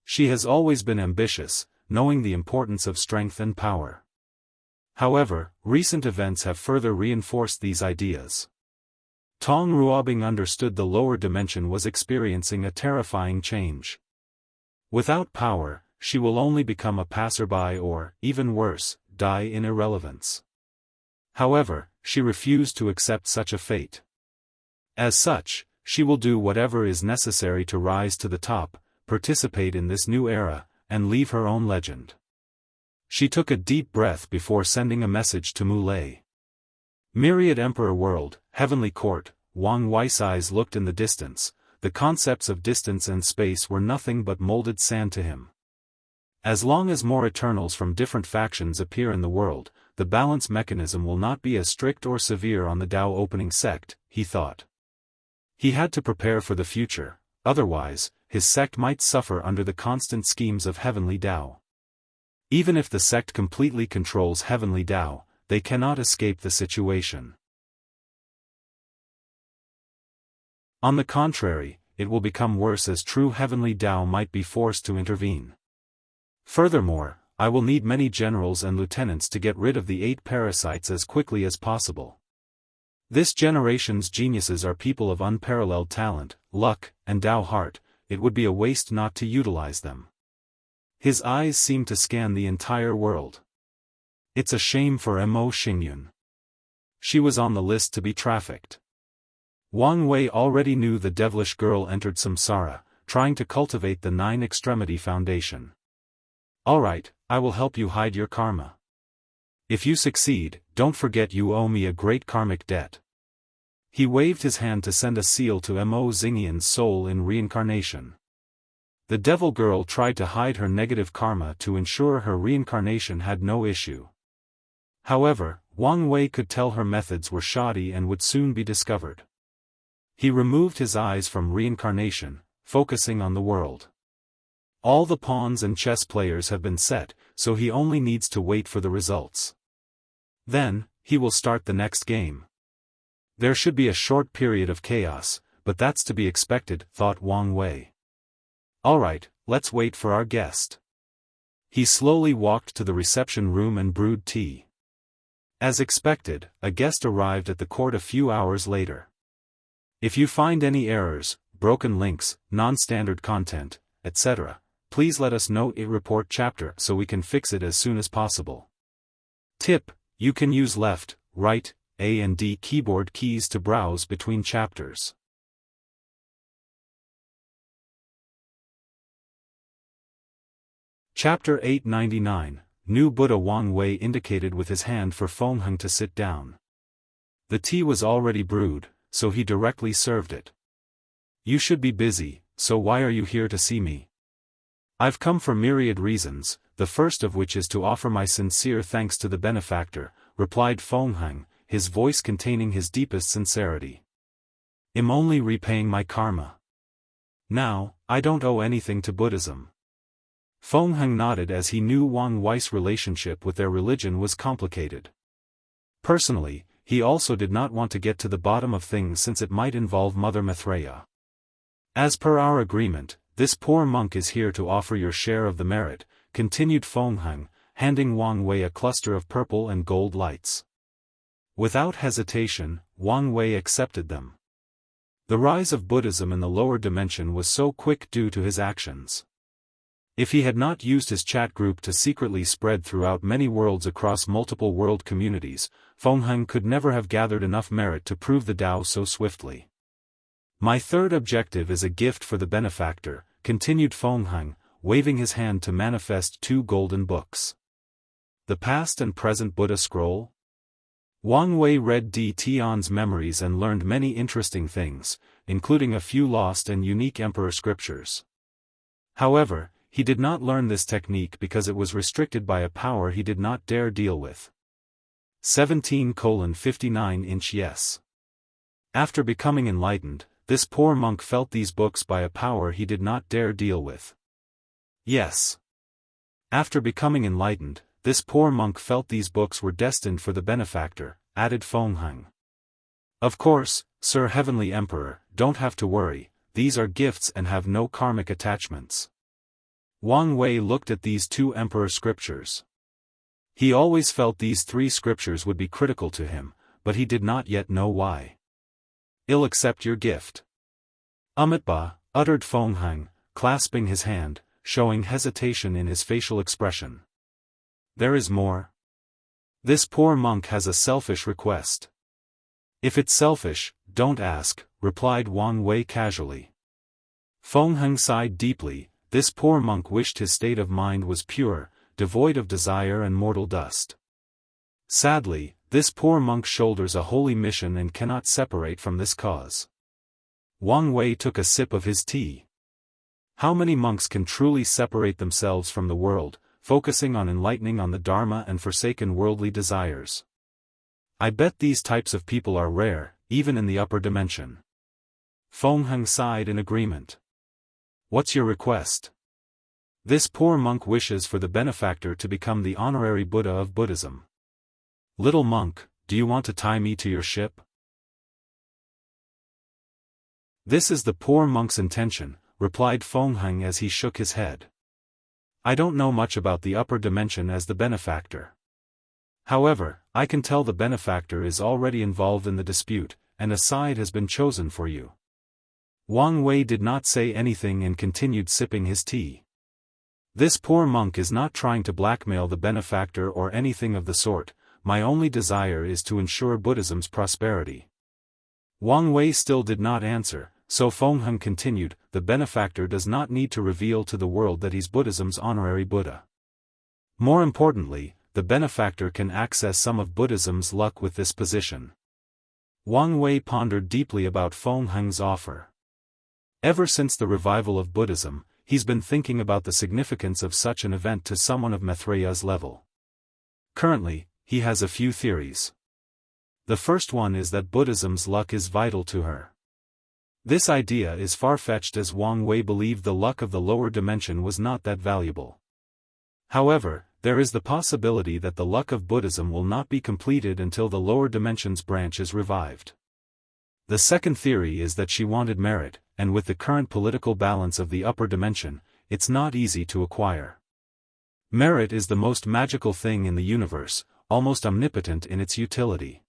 She has always been ambitious, knowing the importance of strength and power. However, recent events have further reinforced these ideas. Tong Ruobing understood the lower dimension was experiencing a terrifying change. Without power, she will only become a passerby or, even worse, die in irrelevance. However, she refused to accept such a fate. As such, she will do whatever is necessary to rise to the top, participate in this new era, and leave her own legend. She took a deep breath before sending a message to Mu Lei. Myriad Emperor World, Heavenly Court, Wang Wei's eyes looked in the distance. The concepts of distance and space were nothing but molded sand to him. As long as more Eternals from different factions appear in the world, the balance mechanism will not be as strict or severe on the Tao opening sect, he thought. He had to prepare for the future, otherwise, his sect might suffer under the constant schemes of Heavenly Tao. Even if the sect completely controls Heavenly Tao, they cannot escape the situation. On the contrary, it will become worse as true Heavenly Tao might be forced to intervene. Furthermore, I will need many generals and lieutenants to get rid of the 8 parasites as quickly as possible. This generation's geniuses are people of unparalleled talent, luck, and Tao heart. It would be a waste not to utilize them. His eyes seemed to scan the entire world. It's a shame for Mo Xingyun. She was on the list to be trafficked. Wang Wei already knew the devilish girl entered samsara, trying to cultivate the 9-extremity foundation. Alright, I will help you hide your karma. If you succeed, don't forget you owe me a great karmic debt. He waved his hand to send a seal to Mo Xingyun's soul in reincarnation. The devil girl tried to hide her negative karma to ensure her reincarnation had no issue. However, Wang Wei could tell her methods were shoddy and would soon be discovered. He removed his eyes from reincarnation, focusing on the world. All the pawns and chess players have been set, so he only needs to wait for the results. Then, he will start the next game. There should be a short period of chaos, but that's to be expected, thought Wang Wei. Alright, let's wait for our guest. He slowly walked to the reception room and brewed tea. As expected, a guest arrived at the court a few hours later. If you find any errors, broken links, non-standard content, etc., please let us know in report chapter so we can fix it as soon as possible. Tip: you can use left, right, A and D keyboard keys to browse between chapters. Chapter 899, New Buddha. Wang Wei indicated with his hand for Feng Heng to sit down. The tea was already brewed, so he directly served it. You should be busy, so why are you here to see me? I've come for myriad reasons, the first of which is to offer my sincere thanks to the benefactor, replied Feng Heng, his voice containing his deepest sincerity. I'm only repaying my karma. Now, I don't owe anything to Buddhism. Feng Heng nodded as he knew Wang Wei's relationship with their religion was complicated. Personally, he also did not want to get to the bottom of things since it might involve Mother Maitreya. As per our agreement, this poor monk is here to offer your share of the merit, continued Feng Heng, handing Wang Wei a cluster of purple and gold lights. Without hesitation, Wang Wei accepted them. The rise of Buddhism in the lower dimension was so quick due to his actions. If he had not used his chat group to secretly spread throughout many worlds across multiple world communities, Feng Heng could never have gathered enough merit to prove the Tao so swiftly. My third objective is a gift for the benefactor, continued Feng Heng, waving his hand to manifest 2 golden books. The past and present Buddha scroll? Wang Wei read Di Tian's memories and learned many interesting things, including a few lost and unique emperor scriptures. However, he did not learn this technique because it was restricted by a power he did not dare deal with. 17:59 Yes. After becoming enlightened, this poor monk felt these books by a power he did not dare deal with. Yes. After becoming enlightened, this poor monk felt these books were destined for the benefactor, added Feng. Of course, Sir Heavenly Emperor, don't have to worry, these are gifts and have no karmic attachments. Wang Wei looked at these two emperor scriptures. He always felt these three scriptures would be critical to him, but he did not yet know why. I'll accept your gift. Ba, uttered Feng, clasping his hand, showing hesitation in his facial expression. There is more. This poor monk has a selfish request. If it's selfish, don't ask, replied Wang Wei casually. Feng sighed deeply. This poor monk wished his state of mind was pure, devoid of desire and mortal dust. Sadly, this poor monk shoulders a holy mission and cannot separate from this cause. Wang Wei took a sip of his tea. How many monks can truly separate themselves from the world, focusing on enlightening on the Dharma and forsaken worldly desires? I bet these types of people are rare, even in the upper dimension. Feng sighed in agreement. What's your request? This poor monk wishes for the benefactor to become the honorary Buddha of Buddhism. Little monk, do you want to tie me to your ship? This is the poor monk's intention, replied Feng as he shook his head. I don't know much about the upper dimension as the benefactor. However, I can tell the benefactor is already involved in the dispute, and a side has been chosen for you. Wang Wei did not say anything and continued sipping his tea. This poor monk is not trying to blackmail the benefactor or anything of the sort. My only desire is to ensure Buddhism's prosperity. Wang Wei still did not answer, so Feng continued, the benefactor does not need to reveal to the world that he's Buddhism's honorary Buddha. More importantly, the benefactor can access some of Buddhism's luck with this position. Wang Wei pondered deeply about Feng's offer. Ever since the revival of Buddhism, he's been thinking about the significance of such an event to someone of Maitreya's level. Currently, he has a few theories. The first one is that Buddhism's luck is vital to her. This idea is far-fetched as Wang Wei believed the luck of the lower dimension was not that valuable. However, there is the possibility that the luck of Buddhism will not be completed until the lower dimension's branch is revived. The second theory is that she wanted merit, and with the current political balance of the upper dimension, it's not easy to acquire. Merit is the most magical thing in the universe, almost omnipotent in its utility.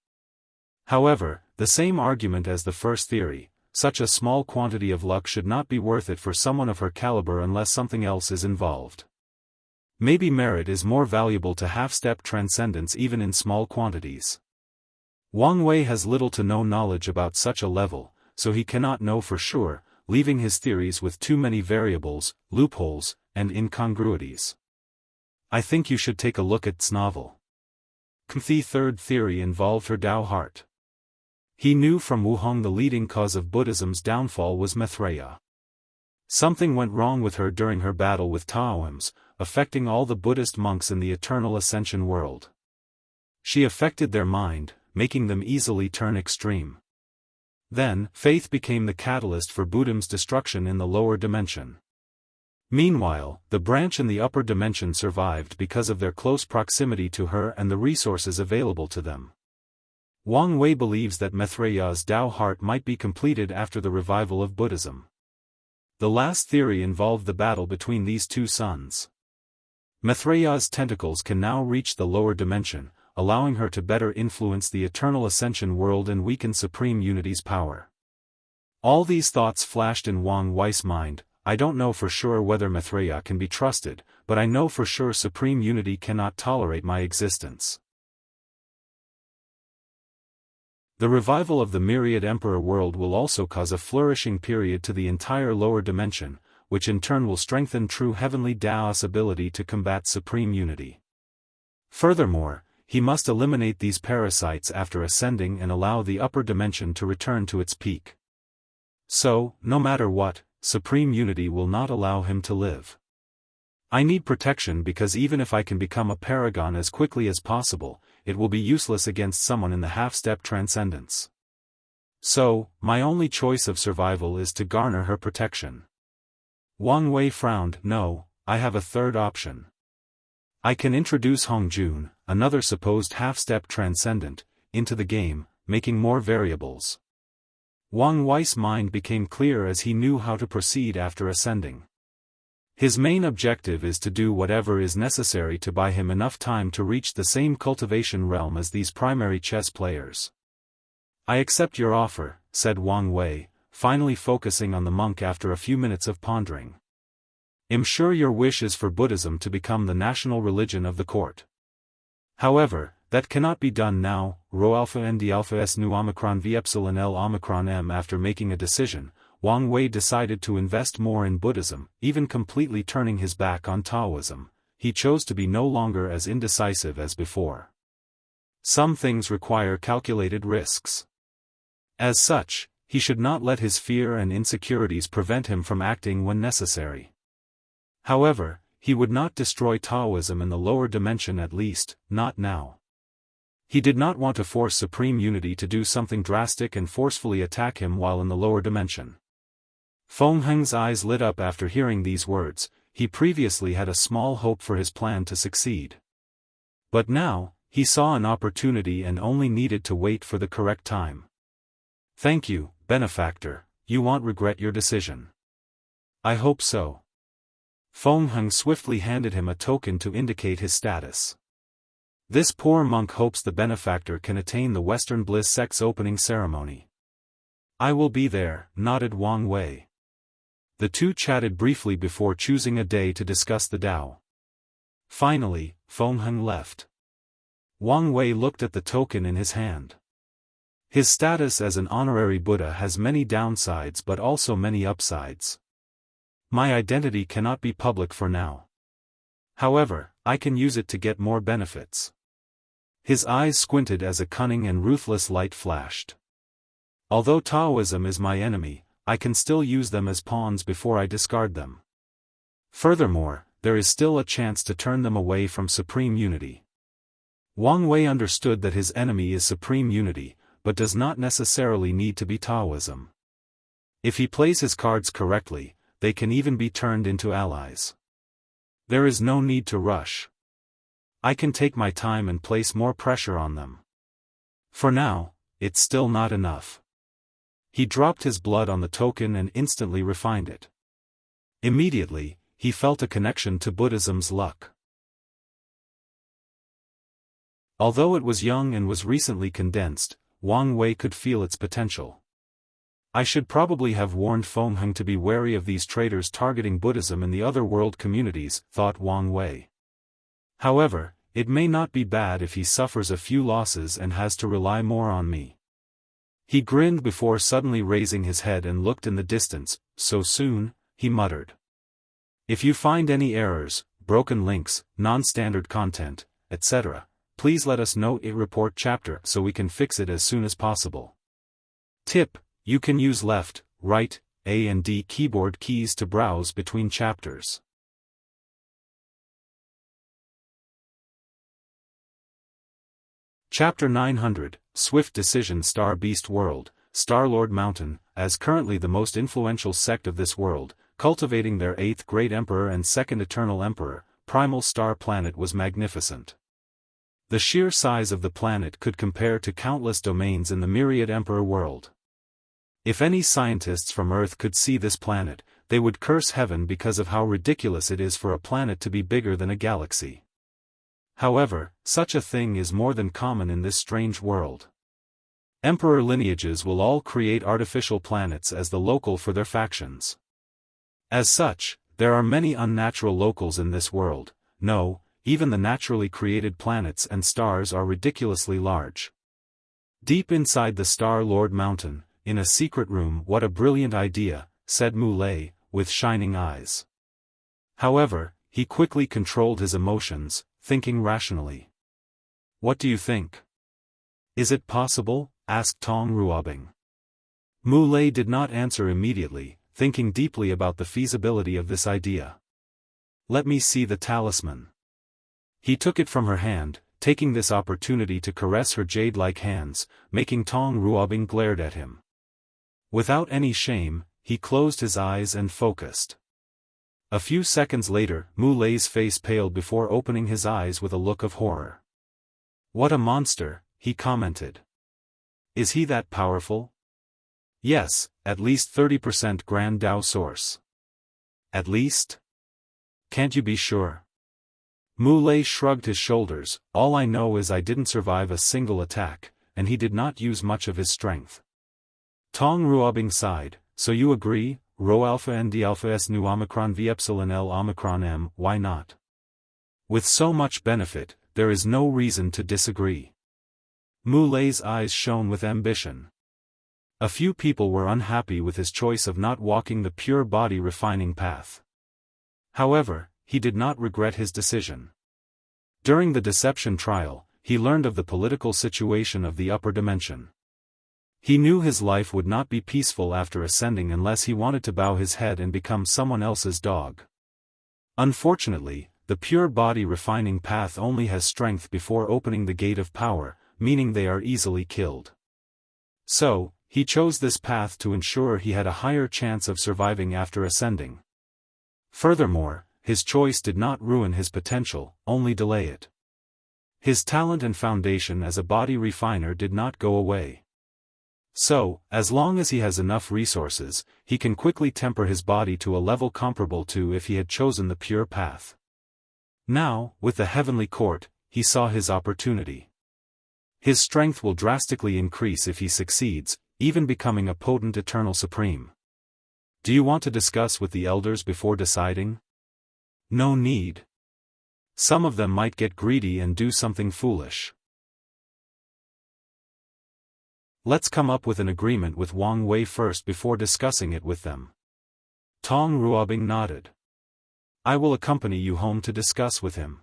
However, the same argument as the first theory, such a small quantity of luck should not be worth it for someone of her caliber unless something else is involved. Maybe merit is more valuable to half-step transcendence even in small quantities. Wang Wei has little to no knowledge about such a level, so he cannot know for sure, leaving his theories with too many variables, loopholes, and incongruities. I think you should take a look at T's novel. The third theory involved her Tao heart. He knew from Wuhong the leading cause of Buddhism's downfall was Maitreya. Something went wrong with her during her battle with Taoists, affecting all the Buddhist monks in the eternal ascension world. She affected their mind, making them easily turn extreme. Then, faith became the catalyst for Buddhism's destruction in the lower dimension. Meanwhile, the branch in the upper dimension survived because of their close proximity to her and the resources available to them. Wang Wei believes that Maitreya's Tao heart might be completed after the revival of Buddhism. The last theory involved the battle between these two sons. Maitreya's tentacles can now reach the lower dimension, allowing her to better influence the eternal ascension world and weaken Supreme Unity's power. All these thoughts flashed in Wang Wei's mind. I don't know for sure whether Maitreya can be trusted, but I know for sure Supreme Unity cannot tolerate my existence. The revival of the myriad emperor world will also cause a flourishing period to the entire lower dimension, which in turn will strengthen true heavenly Daoist ability to combat Supreme Unity. Furthermore, he must eliminate these parasites after ascending and allow the upper dimension to return to its peak. So, no matter what, supreme unity will not allow him to live. I need protection because even if I can become a paragon as quickly as possible, it will be useless against someone in the half-step transcendence. So, my only choice of survival is to garner her protection. Wang Wei frowned. No, I have a third option. I can introduce Hongjun, another supposed half-step transcendent, into the game, making more variables. Wang Wei's mind became clear as he knew how to proceed after ascending. His main objective is to do whatever is necessary to buy him enough time to reach the same cultivation realm as these primary chess players. I accept your offer, said Wang Wei, finally focusing on the monk after a few minutes of pondering. I'm sure your wish is for Buddhism to become the national religion of the court. However, that cannot be done now. Rho alpha n d alpha s nu omicron v epsilon l omicron m. After making a decision, Wang Wei decided to invest more in Buddhism, even completely turning his back on Taoism. He chose to be no longer as indecisive as before. Some things require calculated risks. As such, he should not let his fear and insecurities prevent him from acting when necessary. However, he would not destroy Taoism in the lower dimension, at least, not now. He did not want to force supreme unity to do something drastic and forcefully attack him while in the lower dimension. Feng Heng's eyes lit up after hearing these words. He previously had a small hope for his plan to succeed. But now, he saw an opportunity and only needed to wait for the correct time. Thank you, benefactor, you won't regret your decision. I hope so. Feng Heng swiftly handed him a token to indicate his status. This poor monk hopes the benefactor can attain the Western Bliss sect's opening ceremony. I will be there, nodded Wang Wei. The two chatted briefly before choosing a day to discuss the Tao. Finally, Feng Heng left. Wang Wei looked at the token in his hand. His status as an honorary Buddha has many downsides but also many upsides. My identity cannot be public for now. However, I can use it to get more benefits. His eyes squinted as a cunning and ruthless light flashed. Although Taoism is my enemy, I can still use them as pawns before I discard them. Furthermore, there is still a chance to turn them away from supreme unity. Wang Wei understood that his enemy is supreme unity, but does not necessarily need to be Taoism. If he plays his cards correctly, they can even be turned into allies. There is no need to rush. I can take my time and place more pressure on them. For now, it's still not enough. He dropped his blood on the token and instantly refined it. Immediately, he felt a connection to Buddhism's luck. Although it was young and was recently condensed, Wang Wei could feel its potential. I should probably have warned Feng Heng to be wary of these traders targeting Buddhism in the other world communities, thought Wang Wei. However, it may not be bad if he suffers a few losses and has to rely more on me. He grinned before suddenly raising his head and looked in the distance. So soon, he muttered. If you find any errors, broken links, non-standard content, etc., please let us know in report chapter so we can fix it as soon as possible. Tip: you can use left, right, A and D keyboard keys to browse between chapters. Chapter 900, Swift Decision. Star Beast World, Star-Lord Mountain, as currently the most influential sect of this world, cultivating their 8th Great Emperor and 2nd Eternal Emperor, Primal Star Planet was magnificent. The sheer size of the planet could compare to countless domains in the myriad Emperor world. If any scientists from Earth could see this planet, they would curse heaven because of how ridiculous it is for a planet to be bigger than a galaxy. However, such a thing is more than common in this strange world. Emperor lineages will all create artificial planets as the local for their factions. As such, there are many unnatural locals in this world. No, even the naturally created planets and stars are ridiculously large. Deep inside the Star-Lord Mountain, in a secret room. What a brilliant idea, said Muley, with shining eyes. However, he quickly controlled his emotions, thinking rationally. What do you think? Is it possible? Asked Tong Ruobing. Mu Lei did not answer immediately, thinking deeply about the feasibility of this idea. Let me see the talisman. He took it from her hand, taking this opportunity to caress her jade-like hands, making Tong Ruobing glared at him. Without any shame, he closed his eyes and focused. A few seconds later, Mu Lei's face paled before opening his eyes with a look of horror. What a monster, he commented. Is he that powerful? Yes, at least 30% Grand Dao source. At least? Can't you be sure? Mu Lei shrugged his shoulders. All I know is I didn't survive a single attack, and he did not use much of his strength. Tong Ruobing sighed. So you agree, Rho alpha and D alpha S nu omicron V epsilon L omicron M, why not? With so much benefit, there is no reason to disagree. Mu Lei's eyes shone with ambition. A few people were unhappy with his choice of not walking the pure body refining path. However, he did not regret his decision. During the deception trial, he learned of the political situation of the upper dimension. He knew his life would not be peaceful after ascending unless he wanted to bow his head and become someone else's dog. Unfortunately, the pure body refining path only has strength before opening the gate of power, meaning they are easily killed. So, he chose this path to ensure he had a higher chance of surviving after ascending. Furthermore, his choice did not ruin his potential, only delay it. His talent and foundation as a body refiner did not go away. So, as long as he has enough resources, he can quickly temper his body to a level comparable to if he had chosen the pure path. Now, with the heavenly court, he saw his opportunity. His strength will drastically increase if he succeeds, even becoming a potent eternal supreme. Do you want to discuss with the elders before deciding? No need. Some of them might get greedy and do something foolish. Let's come up with an agreement with Wang Wei first before discussing it with them. Tong Ruobing nodded. I will accompany you home to discuss with him.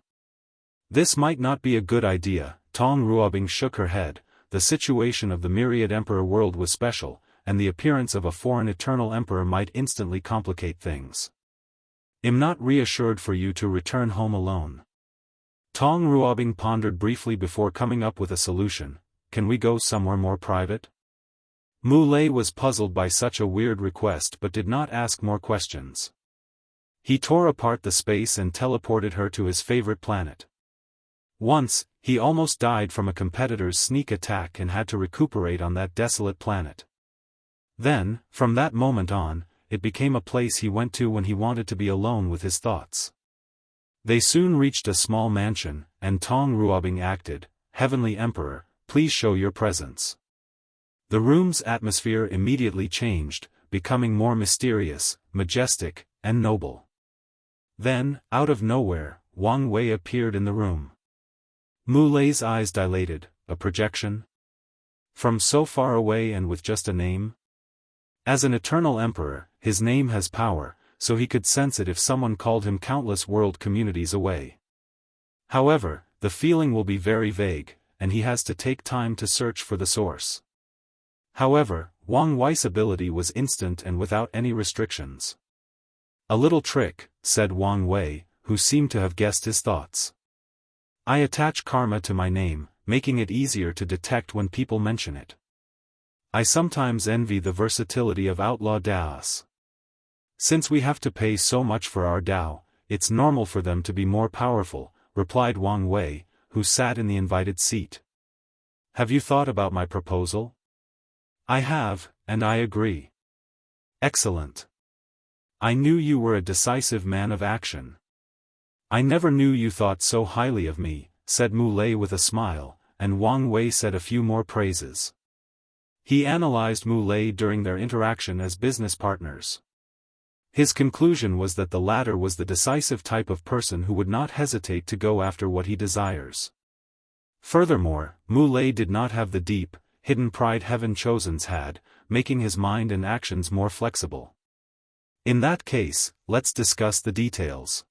This might not be a good idea. Tong Ruobing shook her head. The situation of the myriad emperor world was special, and the appearance of a foreign eternal emperor might instantly complicate things. I'm not reassured for you to return home alone. Tong Ruobing pondered briefly before coming up with a solution. Can we go somewhere more private? Mu Lei was puzzled by such a weird request but did not ask more questions. He tore apart the space and teleported her to his favorite planet. Once, he almost died from a competitor's sneak attack and had to recuperate on that desolate planet. Then, from that moment on, it became a place he went to when he wanted to be alone with his thoughts. They soon reached a small mansion, and Tong Ruobing acted, Heavenly Emperor, please show your presence. The room's atmosphere immediately changed, becoming more mysterious, majestic, and noble. Then, out of nowhere, Wang Wei appeared in the room. Mu Lei's eyes dilated. A projection? From so far away and with just a name? As an eternal emperor, his name has power, so he could sense it if someone called him countless world communities away. However, the feeling will be very vague, and he has to take time to search for the source. However, Wang Wei's ability was instant and without any restrictions. A little trick, said Wang Wei, who seemed to have guessed his thoughts. I attach karma to my name, making it easier to detect when people mention it. I sometimes envy the versatility of outlaw Daoists. Since we have to pay so much for our Dao, it's normal for them to be more powerful, replied Wang Wei, who sat in the invited seat. Have you thought about my proposal? I have, and I agree. Excellent. I knew you were a decisive man of action. I never knew you thought so highly of me, said Mu Lei with a smile, and Wang Wei said a few more praises. He analyzed Mu Lei during their interaction as business partners. His conclusion was that the latter was the decisive type of person who would not hesitate to go after what he desires. Furthermore, Mu Lei did not have the deep, hidden pride Heaven Chosen's had, making his mind and actions more flexible. In that case, let's discuss the details.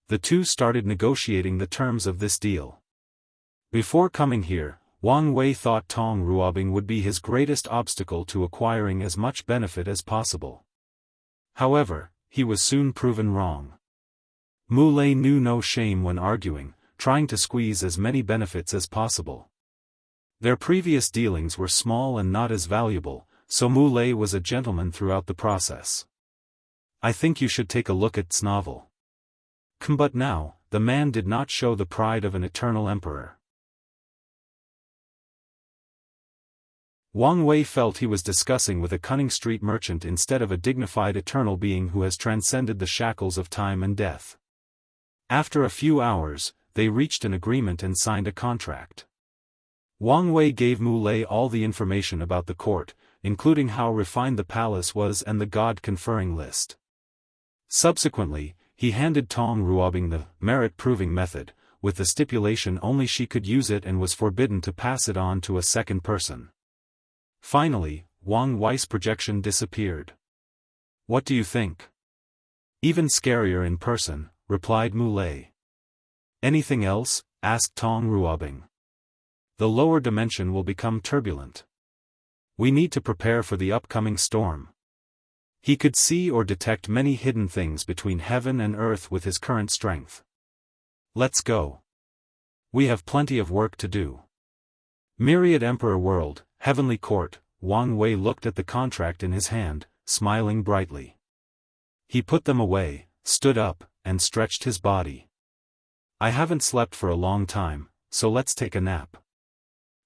The two started negotiating the terms of this deal. Before coming here, Wang Wei thought Tong Ruobing would be his greatest obstacle to acquiring as much benefit as possible. However, he was soon proven wrong. Mu Lei knew no shame when arguing, trying to squeeze as many benefits as possible. Their previous dealings were small and not as valuable, so Mu Lei was a gentleman throughout the process. I think you should take a look at this novel. But now, the man did not show the pride of an eternal emperor. Wang Wei felt he was discussing with a cunning street merchant instead of a dignified eternal being who has transcended the shackles of time and death. After a few hours, they reached an agreement and signed a contract. Wang Wei gave Mu Lei all the information about the court, including how refined the palace was and the god-conferring list. Subsequently, he handed Tong Ruobing the merit-proving method, with the stipulation only she could use it and was forbidden to pass it on to a second person. Finally, Wang Wei's projection disappeared. What do you think? Even scarier in person, replied Mu Lei. Anything else? Asked Tong Ruobing. The lower dimension will become turbulent. We need to prepare for the upcoming storm. He could see or detect many hidden things between heaven and earth with his current strength. Let's go. We have plenty of work to do. Myriad Emperor World, Heavenly Court. Wang Wei looked at the contract in his hand, smiling brightly. He put them away, stood up, and stretched his body. I haven't slept for a long time, so let's take a nap.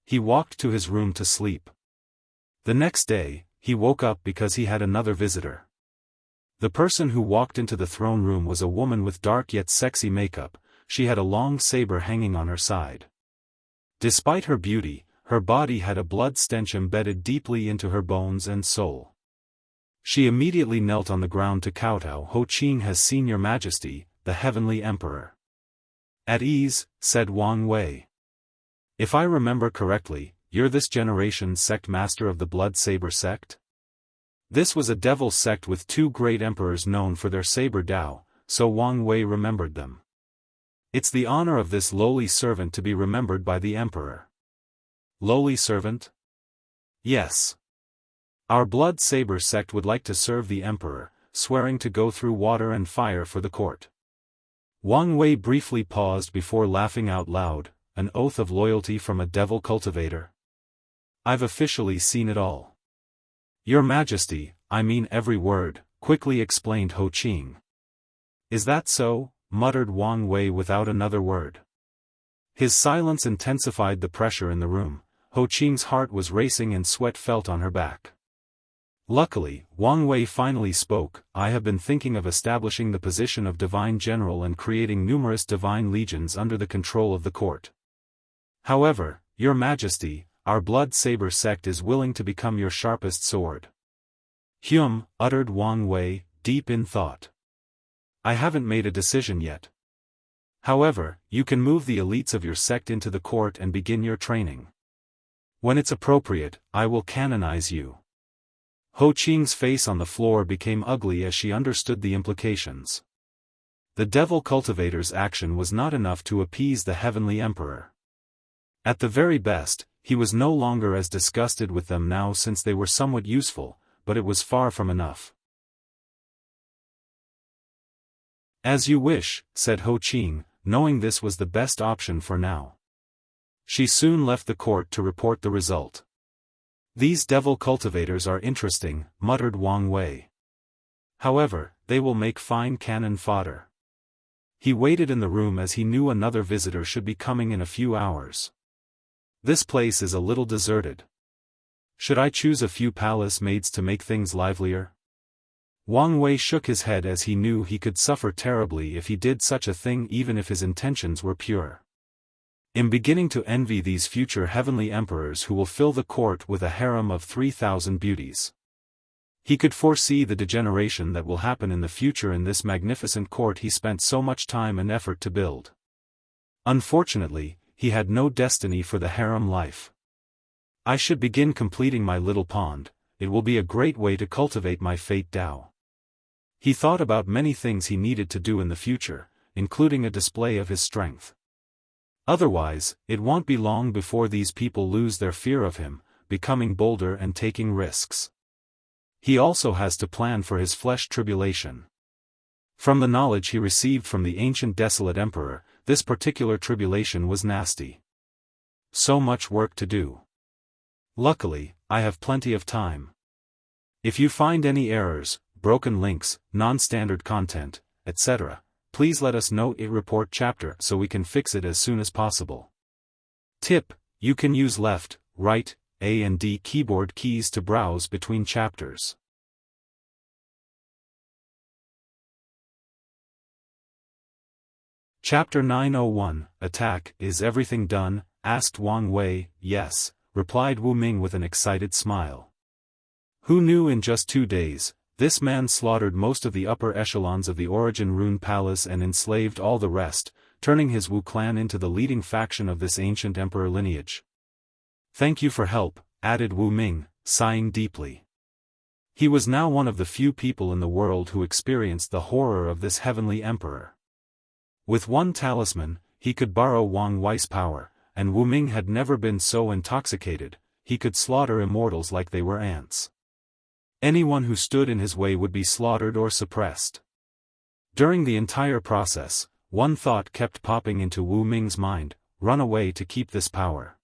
He walked to his room to sleep. The next day, he woke up because he had another visitor. The person who walked into the throne room was a woman with dark yet sexy makeup. She had a long saber hanging on her side. Despite her beauty, her body had a blood stench embedded deeply into her bones and soul. She immediately knelt on the ground to kowtow. Ho Qing has seen your majesty, the heavenly emperor. At ease, said Wang Wei. If I remember correctly, you're this generation's sect master of the Blood Saber sect? This was a devil sect with two great emperors known for their saber Dao, so Wang Wei remembered them. It's the honor of this lowly servant to be remembered by the emperor. Lowly servant? Yes. Our Blood Saber sect would like to serve the emperor, swearing to go through water and fire for the court. Wang Wei briefly paused before laughing out loud, an oath of loyalty from a devil cultivator. I've officially seen it all. Your Majesty, I mean every word, quickly explained Ho Qing. Is that so? Muttered Wang Wei without another word. His silence intensified the pressure in the room. Ho Qing's heart was racing and sweat felt on her back. Luckily, Wang Wei finally spoke. I have been thinking of establishing the position of Divine General and creating numerous divine legions under the control of the court. However, Your Majesty, our Blood Saber sect is willing to become your sharpest sword. Uttered Wang Wei, deep in thought. I haven't made a decision yet. However, you can move the elites of your sect into the court and begin your training. When it's appropriate, I will canonize you. Ho Qing's face on the floor became ugly as she understood the implications. The devil cultivator's action was not enough to appease the heavenly emperor. At the very best, he was no longer as disgusted with them now since they were somewhat useful, but it was far from enough. As you wish, said Ho Qing, knowing this was the best option for now. She soon left the court to report the result. These devil cultivators are interesting, muttered Wang Wei. However, they will make fine cannon fodder. He waited in the room as he knew another visitor should be coming in a few hours. This place is a little deserted. Should I choose a few palace maids to make things livelier? Wang Wei shook his head as he knew he could suffer terribly if he did such a thing even if his intentions were pure. I'm beginning to envy these future heavenly emperors who will fill the court with a harem of 3,000 beauties. He could foresee the degeneration that will happen in the future in this magnificent court he spent so much time and effort to build. Unfortunately, he had no destiny for the harem life. I should begin completing my little pond. It will be a great way to cultivate my fate Dao. He thought about many things he needed to do in the future, including a display of his strength. Otherwise, it won't be long before these people lose their fear of him, becoming bolder and taking risks. He also has to plan for his flesh tribulation. From the knowledge he received from the ancient desolate emperor, this particular tribulation was nasty. So much work to do. Luckily, I have plenty of time. If you find any errors, broken links, non-standard content, etc., please let us know in report chapter so we can fix it as soon as possible. Tip: you can use left, right, A and D keyboard keys to browse between chapters. Chapter 901, Attack. Is everything done? Asked Wang Wei. Yes, replied Wu Ming with an excited smile. Who knew in just 2 days, this man slaughtered most of the upper echelons of the Origin Rune Palace and enslaved all the rest, turning his Wu clan into the leading faction of this ancient emperor lineage. Thank you for help, added Wu Ming, sighing deeply. He was now one of the few people in the world who experienced the horror of this heavenly emperor. With one talisman, he could borrow Wang Wei's power, and Wu Ming had never been so intoxicated, he could slaughter immortals like they were ants. Anyone who stood in his way would be slaughtered or suppressed. During the entire process, one thought kept popping into Wu Ming's mind: run away to keep this power.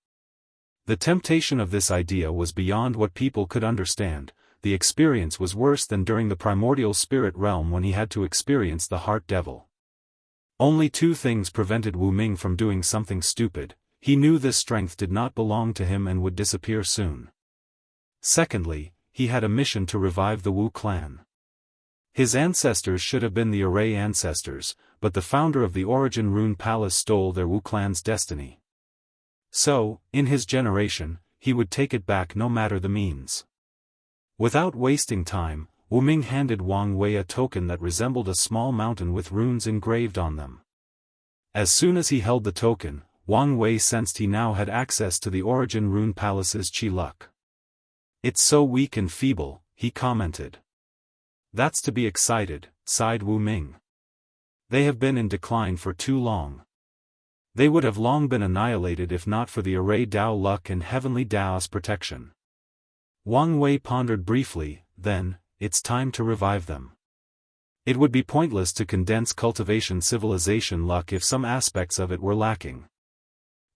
The temptation of this idea was beyond what people could understand. The experience was worse than during the primordial spirit realm when he had to experience the heart devil. Only 2 things prevented Wu Ming from doing something stupid. He knew this strength did not belong to him and would disappear soon. Secondly, he had a mission to revive the Wu clan. His ancestors should have been the Array ancestors, but the founder of the Origin Rune Palace stole their Wu clan's destiny. So, in his generation, he would take it back no matter the means. Without wasting time, Wu Ming handed Wang Wei a token that resembled a small mountain with runes engraved on them. As soon as he held the token, Wang Wei sensed he now had access to the Origin Rune Palace's chi luck. It's so weak and feeble, he commented. That's to be excited, sighed Wu Ming. They have been in decline for too long. They would have long been annihilated if not for the Array Dao luck and heavenly Daoist protection. Wang Wei pondered briefly, then, it's time to revive them. It would be pointless to condense cultivation civilization luck if some aspects of it were lacking.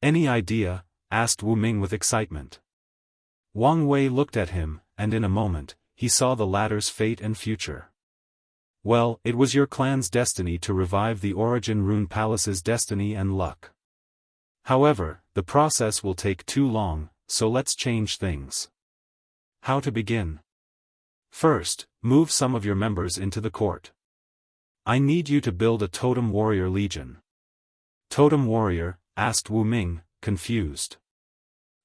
Any idea? Asked Wu Ming with excitement. Wang Wei looked at him, and in a moment, he saw the latter's fate and future. Well, it was your clan's destiny to revive the Origin Rune Palace's destiny and luck. However, the process will take too long, so let's change things. How to begin? First, move some of your members into the court. I need you to build a totem warrior legion. Totem warrior? Asked Wu Ming, confused.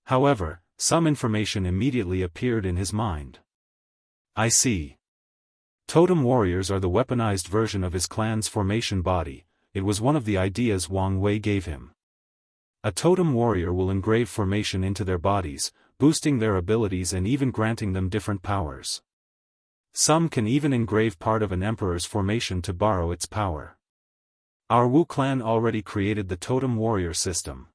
However, some information immediately appeared in his mind. I see. Totem warriors are the weaponized version of his clan's formation body. It was one of the ideas Wang Wei gave him. A totem warrior will engrave formation into their bodies, boosting their abilities and even granting them different powers. Some can even engrave part of an emperor's formation to borrow its power. Our Wu clan already created the totem warrior system.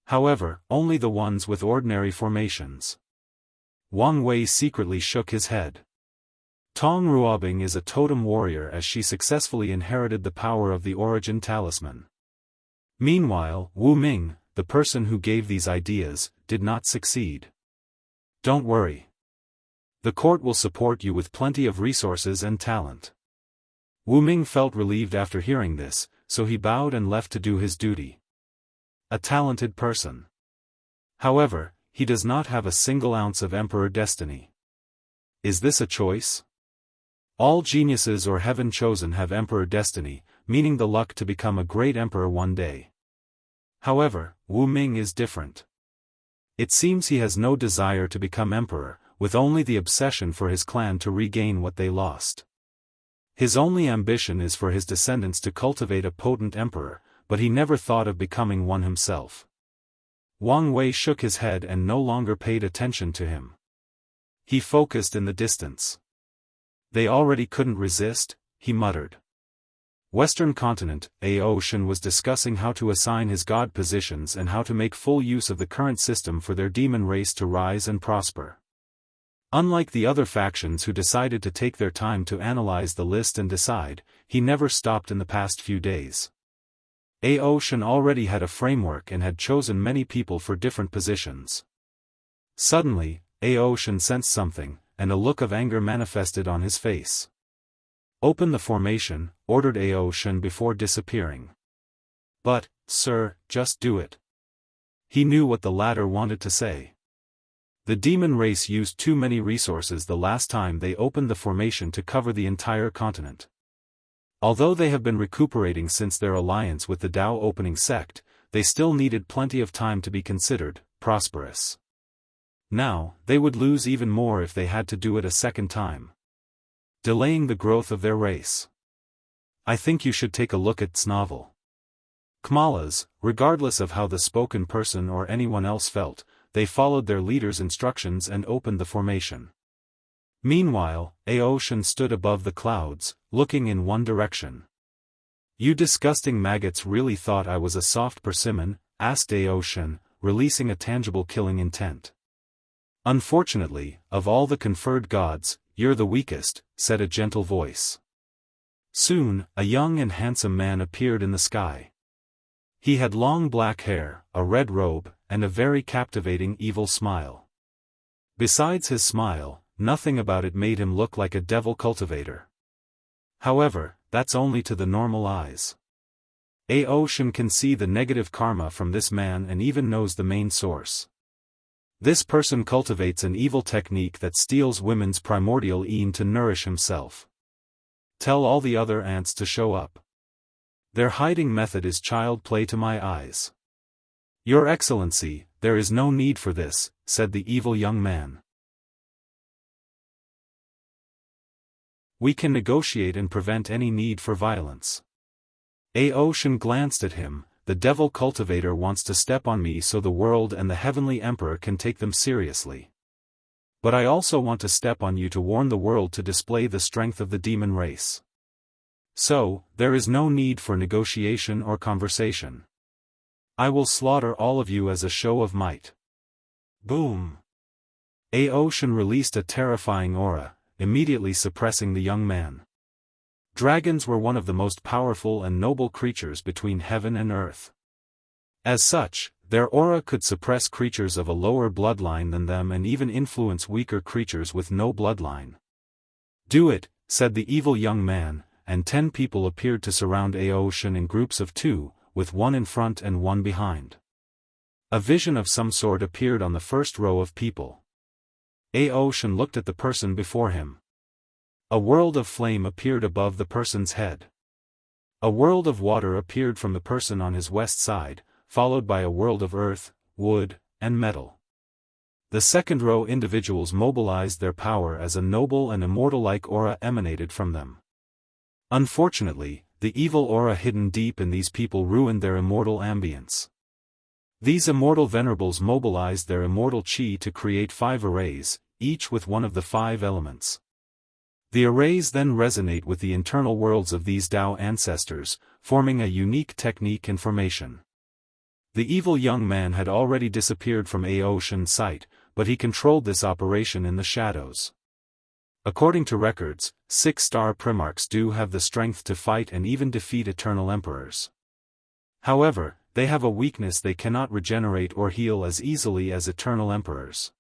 However, only the ones with ordinary formations. Wang Wei secretly shook his head. Tong Ruobing is a totem warrior as she successfully inherited the power of the Origin Talisman. Meanwhile, Wu Ming, the person who gave these ideas, did not succeed. Don't worry. The court will support you with plenty of resources and talent. Wu Ming felt relieved after hearing this, so he bowed and left to do his duty. A talented person. However, he does not have a single ounce of emperor destiny. Is this a choice? All geniuses or heaven chosen have emperor destiny, meaning the luck to become a great emperor one day. However, Wu Ming is different. It seems he has no desire to become emperor, with only the obsession for his clan to regain what they lost. His only ambition is for his descendants to cultivate a potent emperor, but he never thought of becoming one himself. Wang Wei shook his head and no longer paid attention to him. He focused in the distance. They already couldn't resist, he muttered. Western continent, Daoist was discussing how to assign his god positions and how to make full use of the current system for their demon race to rise and prosper. Unlike the other factions who decided to take their time to analyze the list and decide, he never stopped in the past few days. Daoist already had a framework and had chosen many people for different positions. Suddenly, Daoist sensed something, and a look of anger manifested on his face. "Open the formation," ordered Daoist before disappearing. "But, sir, just do it." He knew what the latter wanted to say. The demon race used too many resources the last time they opened the formation to cover the entire continent. Although they have been recuperating since their alliance with the Dao opening sect, they still needed plenty of time to be considered prosperous. Now, they would lose even more if they had to do it a second time, delaying the growth of their race. I think you should take a look at this novel. Kmalas, regardless of how the spoken person or anyone else felt, they followed their leader's instructions and opened the formation. Meanwhile, Daoist stood above the clouds, looking in one direction. "You disgusting maggots really thought I was a soft persimmon?" asked Daoist, releasing a tangible killing intent. "Unfortunately, of all the conferred gods, you're the weakest," said a gentle voice. Soon, a young and handsome man appeared in the sky. He had long black hair, a red robe, and a very captivating evil smile. Besides his smile, nothing about it made him look like a devil cultivator. However, that's only to the normal eyes. Daoist can see the negative karma from this man and even knows the main source. This person cultivates an evil technique that steals women's primordial yin to nourish himself. Tell all the other ants to show up. Their hiding method is child play to my eyes. Your Excellency, there is no need for this, said the evil young man. We can negotiate and prevent any need for violence. Daoist glanced at him. The devil cultivator wants to step on me so the world and the heavenly emperor can take them seriously. But I also want to step on you to warn the world to display the strength of the demon race. So, there is no need for negotiation or conversation. I will slaughter all of you as a show of might. Boom! Daoist released a terrifying aura, immediately suppressing the young man. Dragons were one of the most powerful and noble creatures between heaven and earth. As such, their aura could suppress creatures of a lower bloodline than them and even influence weaker creatures with no bloodline. Do it, said the evil young man, and 10 people appeared to surround Daoist in groups of 2, with one in front and one behind. A vision of some sort appeared on the first row of people. Daoist looked at the person before him. A world of flame appeared above the person's head. A world of water appeared from the person on his west side, followed by a world of earth, wood, and metal. The second row individuals mobilized their power as a noble and immortal-like aura emanated from them. Unfortunately, the evil aura hidden deep in these people ruined their immortal ambience. These immortal venerables mobilized their immortal chi to create 5 arrays, each with one of the 5 elements. The arrays then resonate with the internal worlds of these Dao ancestors, forming a unique technique and formation. The evil young man had already disappeared from Daoist's sight, but he controlled this operation in the shadows. According to records, 6-star primarchs do have the strength to fight and even defeat eternal emperors. However, they have a weakness: they cannot regenerate or heal as easily as eternal emperors.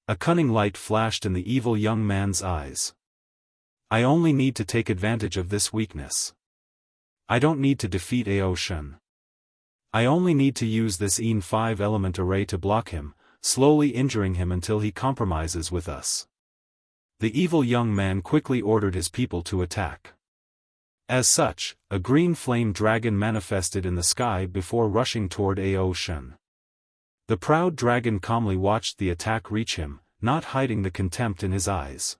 A cunning light flashed in the evil young man's eyes. I only need to take advantage of this weakness. I don't need to defeat Daoist. I only need to use this Yin 5-element array to block him, slowly injuring him until he compromises with us. The evil young man quickly ordered his people to attack. As such, a green flame dragon manifested in the sky before rushing toward Daoist. The proud dragon calmly watched the attack reach him, not hiding the contempt in his eyes.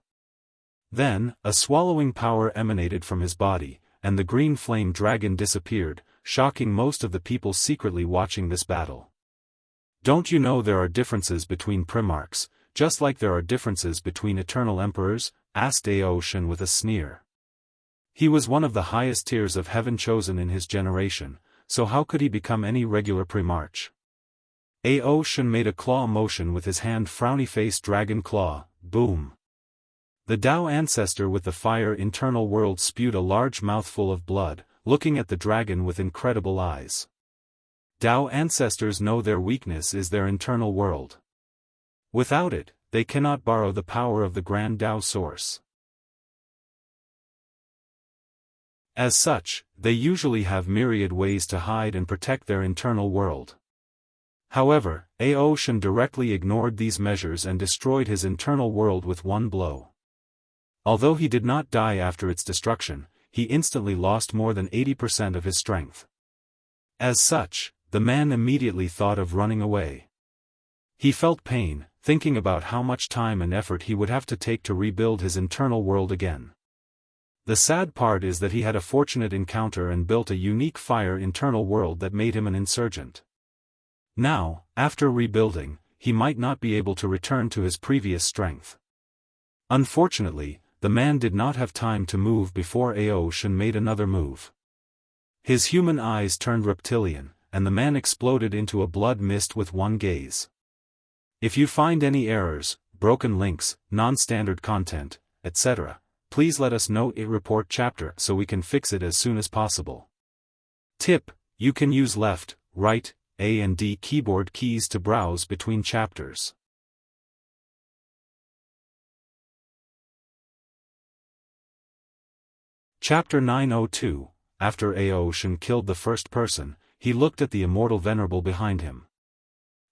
Then, a swallowing power emanated from his body, and the green flame dragon disappeared, shocking most of the people secretly watching this battle. Don't you know there are differences between primarchs, just like there are differences between eternal emperors? Asked Daoist with a sneer. He was one of the highest tiers of heaven chosen in his generation, so how could he become any regular primarch? Ao Shen made a claw motion with his hand, frowny-faced dragon claw, boom. The Dao ancestor with the fire internal world spewed a large mouthful of blood, looking at the dragon with incredible eyes. Dao ancestors know their weakness is their internal world. Without it, they cannot borrow the power of the grand Dao source. As such, they usually have myriad ways to hide and protect their internal world. However, Ao Shen directly ignored these measures and destroyed his internal world with one blow. Although he did not die after its destruction, he instantly lost more than 80% of his strength. As such, the man immediately thought of running away. He felt pain, thinking about how much time and effort he would have to take to rebuild his internal world again. The sad part is that he had a fortunate encounter and built a unique fire internal world that made him an insurgent. Now, after rebuilding, he might not be able to return to his previous strength. Unfortunately, the man did not have time to move before Ao Shen made another move. His human eyes turned reptilian, and the man exploded into a blood mist with one gaze. If you find any errors, broken links, non-standard content, etc., please let us know in report chapter so we can fix it as soon as possible. Tip: you can use left, right, A and D keyboard keys to browse between chapters. Chapter 902. After Ao Shen killed the first person, he looked at the immortal venerable behind him.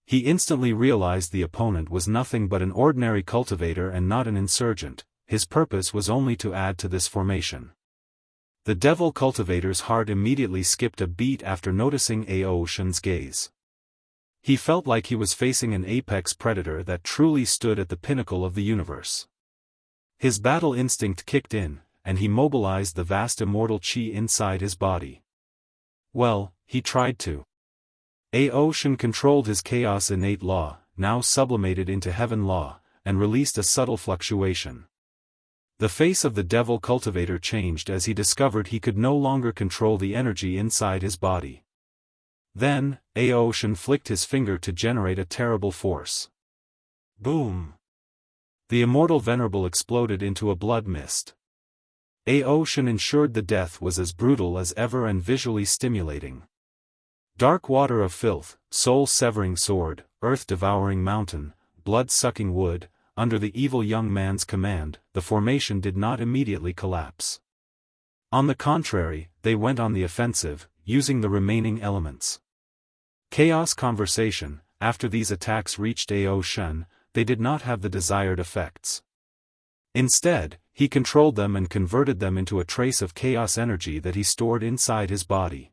He instantly realized the opponent was nothing but an ordinary cultivator and not an insurgent. His purpose was only to add to this formation. The devil cultivator's heart immediately skipped a beat after noticing Ao Shen's gaze. He felt like he was facing an apex predator that truly stood at the pinnacle of the universe. His battle instinct kicked in, and he mobilized the vast immortal chi inside his body. Well, he tried to. Ao Shen controlled his chaos innate law, now sublimated into heaven law, and released a subtle fluctuation. The face of the devil cultivator changed as he discovered he could no longer control the energy inside his body. Then, Ao Shen flicked his finger to generate a terrible force. Boom! The immortal venerable exploded into a blood mist. Ao Shen ensured the death was as brutal as ever and visually stimulating. Dark water of filth, soul-severing sword, earth-devouring mountain, blood-sucking wood. Under the evil young man's command, the formation did not immediately collapse. On the contrary, they went on the offensive, using the remaining elements. Chaos conversation: after these attacks reached Ao Shen, they did not have the desired effects. Instead, he controlled them and converted them into a trace of chaos energy that he stored inside his body.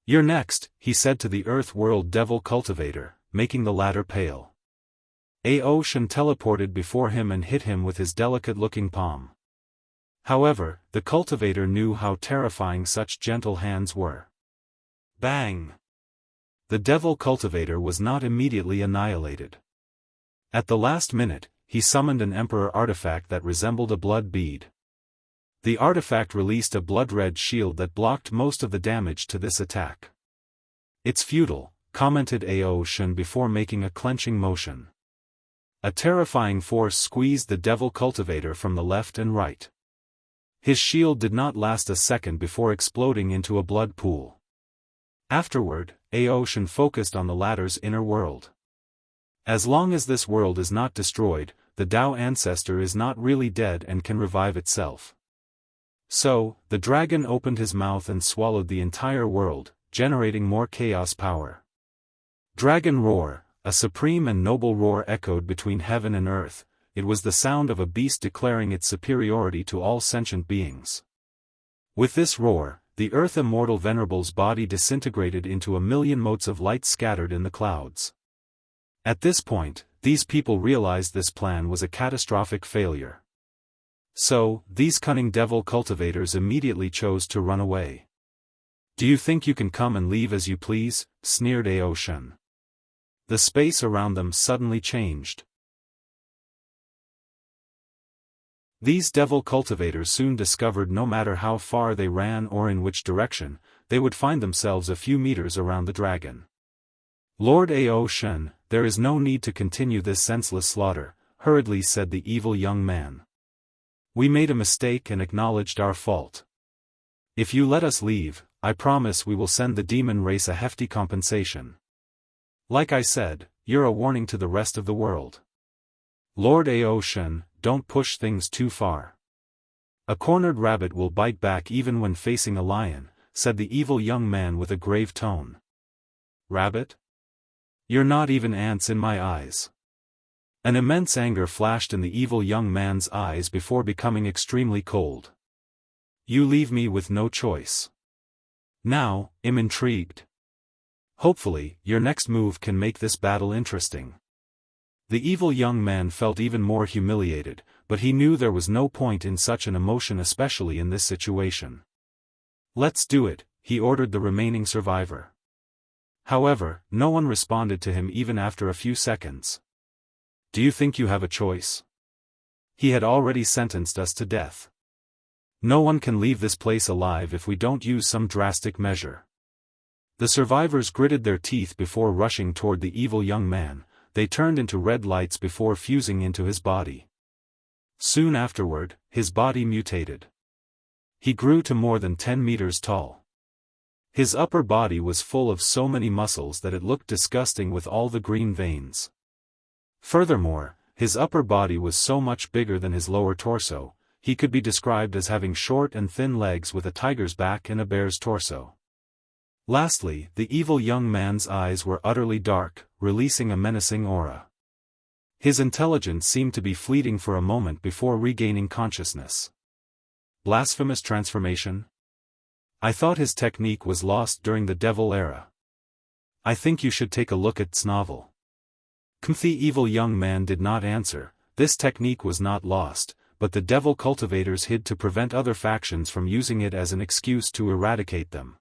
"You're next," he said to the Earth World Devil Cultivator, making the latter pale. Ao Shen teleported before him and hit him with his delicate-looking palm. However, the cultivator knew how terrifying such gentle hands were. Bang! The devil cultivator was not immediately annihilated. At the last minute, he summoned an emperor artifact that resembled a blood bead. The artifact released a blood-red shield that blocked most of the damage to this attack. "It's futile," commented Ao Shen before making a clenching motion. A terrifying force squeezed the devil cultivator from the left and right. His shield did not last a second before exploding into a blood pool. Afterward, Ao Shen focused on the latter's inner world. As long as this world is not destroyed, the Dao ancestor is not really dead and can revive itself. So, the dragon opened his mouth and swallowed the entire world, generating more chaos power. Dragon roar. A supreme and noble roar echoed between heaven and earth. It was the sound of a beast declaring its superiority to all sentient beings. With this roar, the Earth Immortal Venerable's body disintegrated into a million motes of light scattered in the clouds. At this point, these people realized this plan was a catastrophic failure. So, these cunning devil cultivators immediately chose to run away. "Do you think you can come and leave as you please?" sneered Ao Shen. The space around them suddenly changed. These devil cultivators soon discovered no matter how far they ran or in which direction, they would find themselves a few meters around the dragon. Lord Ao Shen, there is no need to continue this senseless slaughter, hurriedly said the evil young man. We made a mistake and acknowledged our fault. If you let us leave, I promise we will send the demon race a hefty compensation. Like I said, you're a warning to the rest of the world. Lord Ao Shen, don't push things too far. A cornered rabbit will bite back even when facing a lion, said the evil young man with a grave tone. Rabbit? You're not even ants in my eyes. An immense anger flashed in the evil young man's eyes before becoming extremely cold. You leave me with no choice. Now, I'm intrigued. Hopefully, your next move can make this battle interesting. The evil young man felt even more humiliated, but he knew there was no point in such an emotion, especially in this situation. Let's do it, he ordered the remaining survivor. However, no one responded to him even after a few seconds. Do you think you have a choice? He had already sentenced us to death. No one can leave this place alive if we don't use some drastic measure. The survivors gritted their teeth before rushing toward the evil young man. They turned into red lights before fusing into his body. Soon afterward, his body mutated. He grew to more than 10 meters tall. His upper body was full of so many muscles that it looked disgusting with all the green veins. Furthermore, his upper body was so much bigger than his lower torso, he could be described as having short and thin legs with a tiger's back and a bear's torso. Lastly, the evil young man's eyes were utterly dark, releasing a menacing aura. His intelligence seemed to be fleeting for a moment before regaining consciousness. Blasphemous transformation? I thought his technique was lost during the Devil era. I think you should take a look at its novel. The evil young man did not answer. This technique was not lost, but the devil cultivators hid to prevent other factions from using it as an excuse to eradicate them.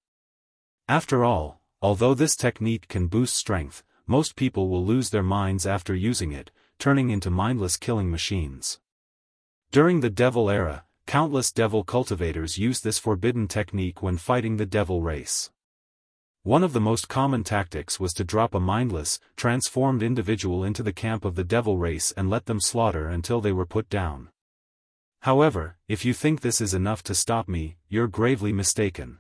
After all, although this technique can boost strength, most people will lose their minds after using it, turning into mindless killing machines. During the Devil era, countless devil cultivators used this forbidden technique when fighting the devil race. One of the most common tactics was to drop a mindless, transformed individual into the camp of the devil race and let them slaughter until they were put down. However, if you think this is enough to stop me, you're gravely mistaken.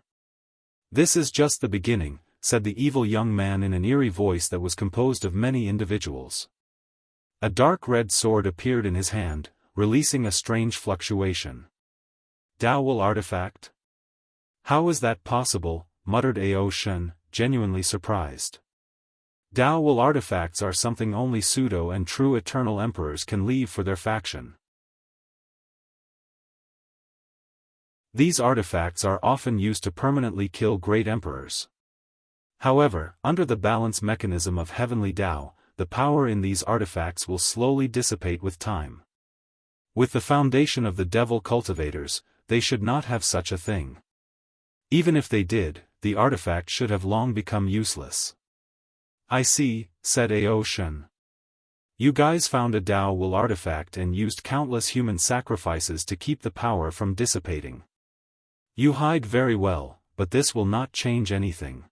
This is just the beginning, said the evil young man in an eerie voice that was composed of many individuals. A dark red sword appeared in his hand, releasing a strange fluctuation. Daoist artifact? How is that possible? Muttered Ao Shen, genuinely surprised. Daoist artifacts are something only pseudo and true eternal emperors can leave for their faction. These artifacts are often used to permanently kill great emperors. However, under the balance mechanism of heavenly Dao, the power in these artifacts will slowly dissipate with time. With the foundation of the devil cultivators, they should not have such a thing. Even if they did, the artifact should have long become useless. I see, said Ao Shen. You guys found a Daoist artifact and used countless human sacrifices to keep the power from dissipating. You hide very well, but this will not change anything.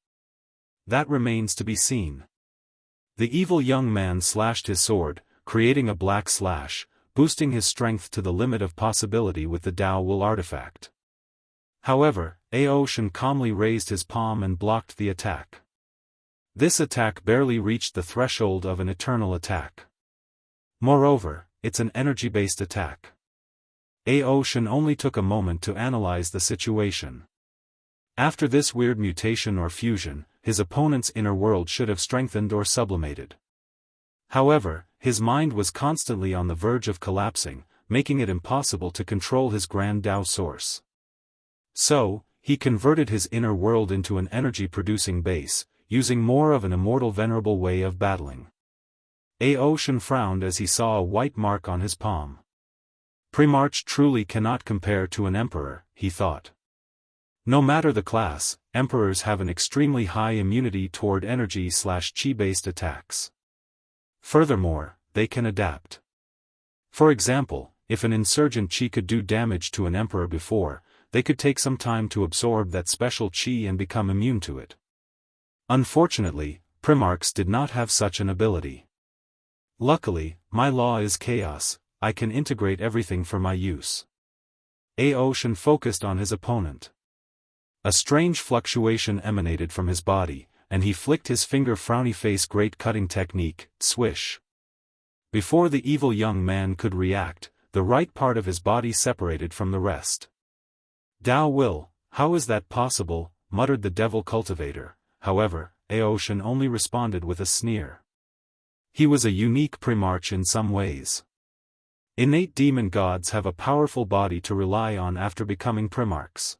That remains to be seen. The evil young man slashed his sword, creating a black slash, boosting his strength to the limit of possibility with the Daoist artifact. However, Ao Shen calmly raised his palm and blocked the attack. This attack barely reached the threshold of an eternal attack. Moreover, it's an energy-based attack. Ao Shen only took a moment to analyze the situation. After this weird mutation or fusion, his opponent's inner world should have strengthened or sublimated. However, his mind was constantly on the verge of collapsing, making it impossible to control his grand Dao source. So, he converted his inner world into an energy-producing base, using more of an immortal venerable way of battling. Ao Shen frowned as he saw a white mark on his palm. Primarch truly cannot compare to an emperor, he thought. No matter the class, emperors have an extremely high immunity toward energy/chi-based attacks. Furthermore, they can adapt. For example, if an insurgent qi could do damage to an emperor before, they could take some time to absorb that special qi and become immune to it. Unfortunately, primarchs did not have such an ability. Luckily, my law is chaos, I can integrate everything for my use. Aoshan focused on his opponent. A strange fluctuation emanated from his body, and he flicked his finger frowny face great cutting technique, swish. Before the evil young man could react, the right part of his body separated from the rest. "SwordWill, how is that possible?" muttered the devil cultivator. However, Aoshan only responded with a sneer. He was a unique primarch in some ways. Innate demon gods have a powerful body to rely on after becoming primarchs.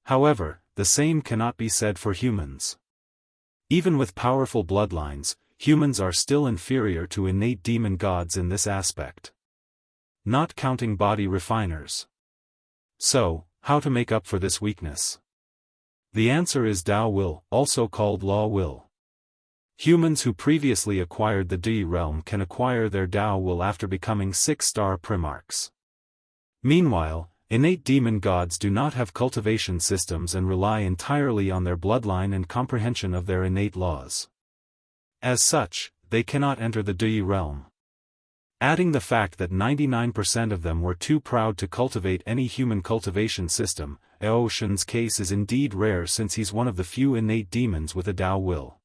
However, the same cannot be said for humans. Even with powerful bloodlines, humans are still inferior to innate demon gods in this aspect. Not counting body refiners. So, how to make up for this weakness? The answer is SwordWill, also called Law Will. Humans who previously acquired the Di realm can acquire their SwordWill after becoming 6-star primarchs. Meanwhile, innate demon gods do not have cultivation systems and rely entirely on their bloodline and comprehension of their innate laws. As such, they cannot enter the Di realm. Adding the fact that 99% of them were too proud to cultivate any human cultivation system, Aoshan's case is indeed rare since he's one of the few innate demons with a SwordWill.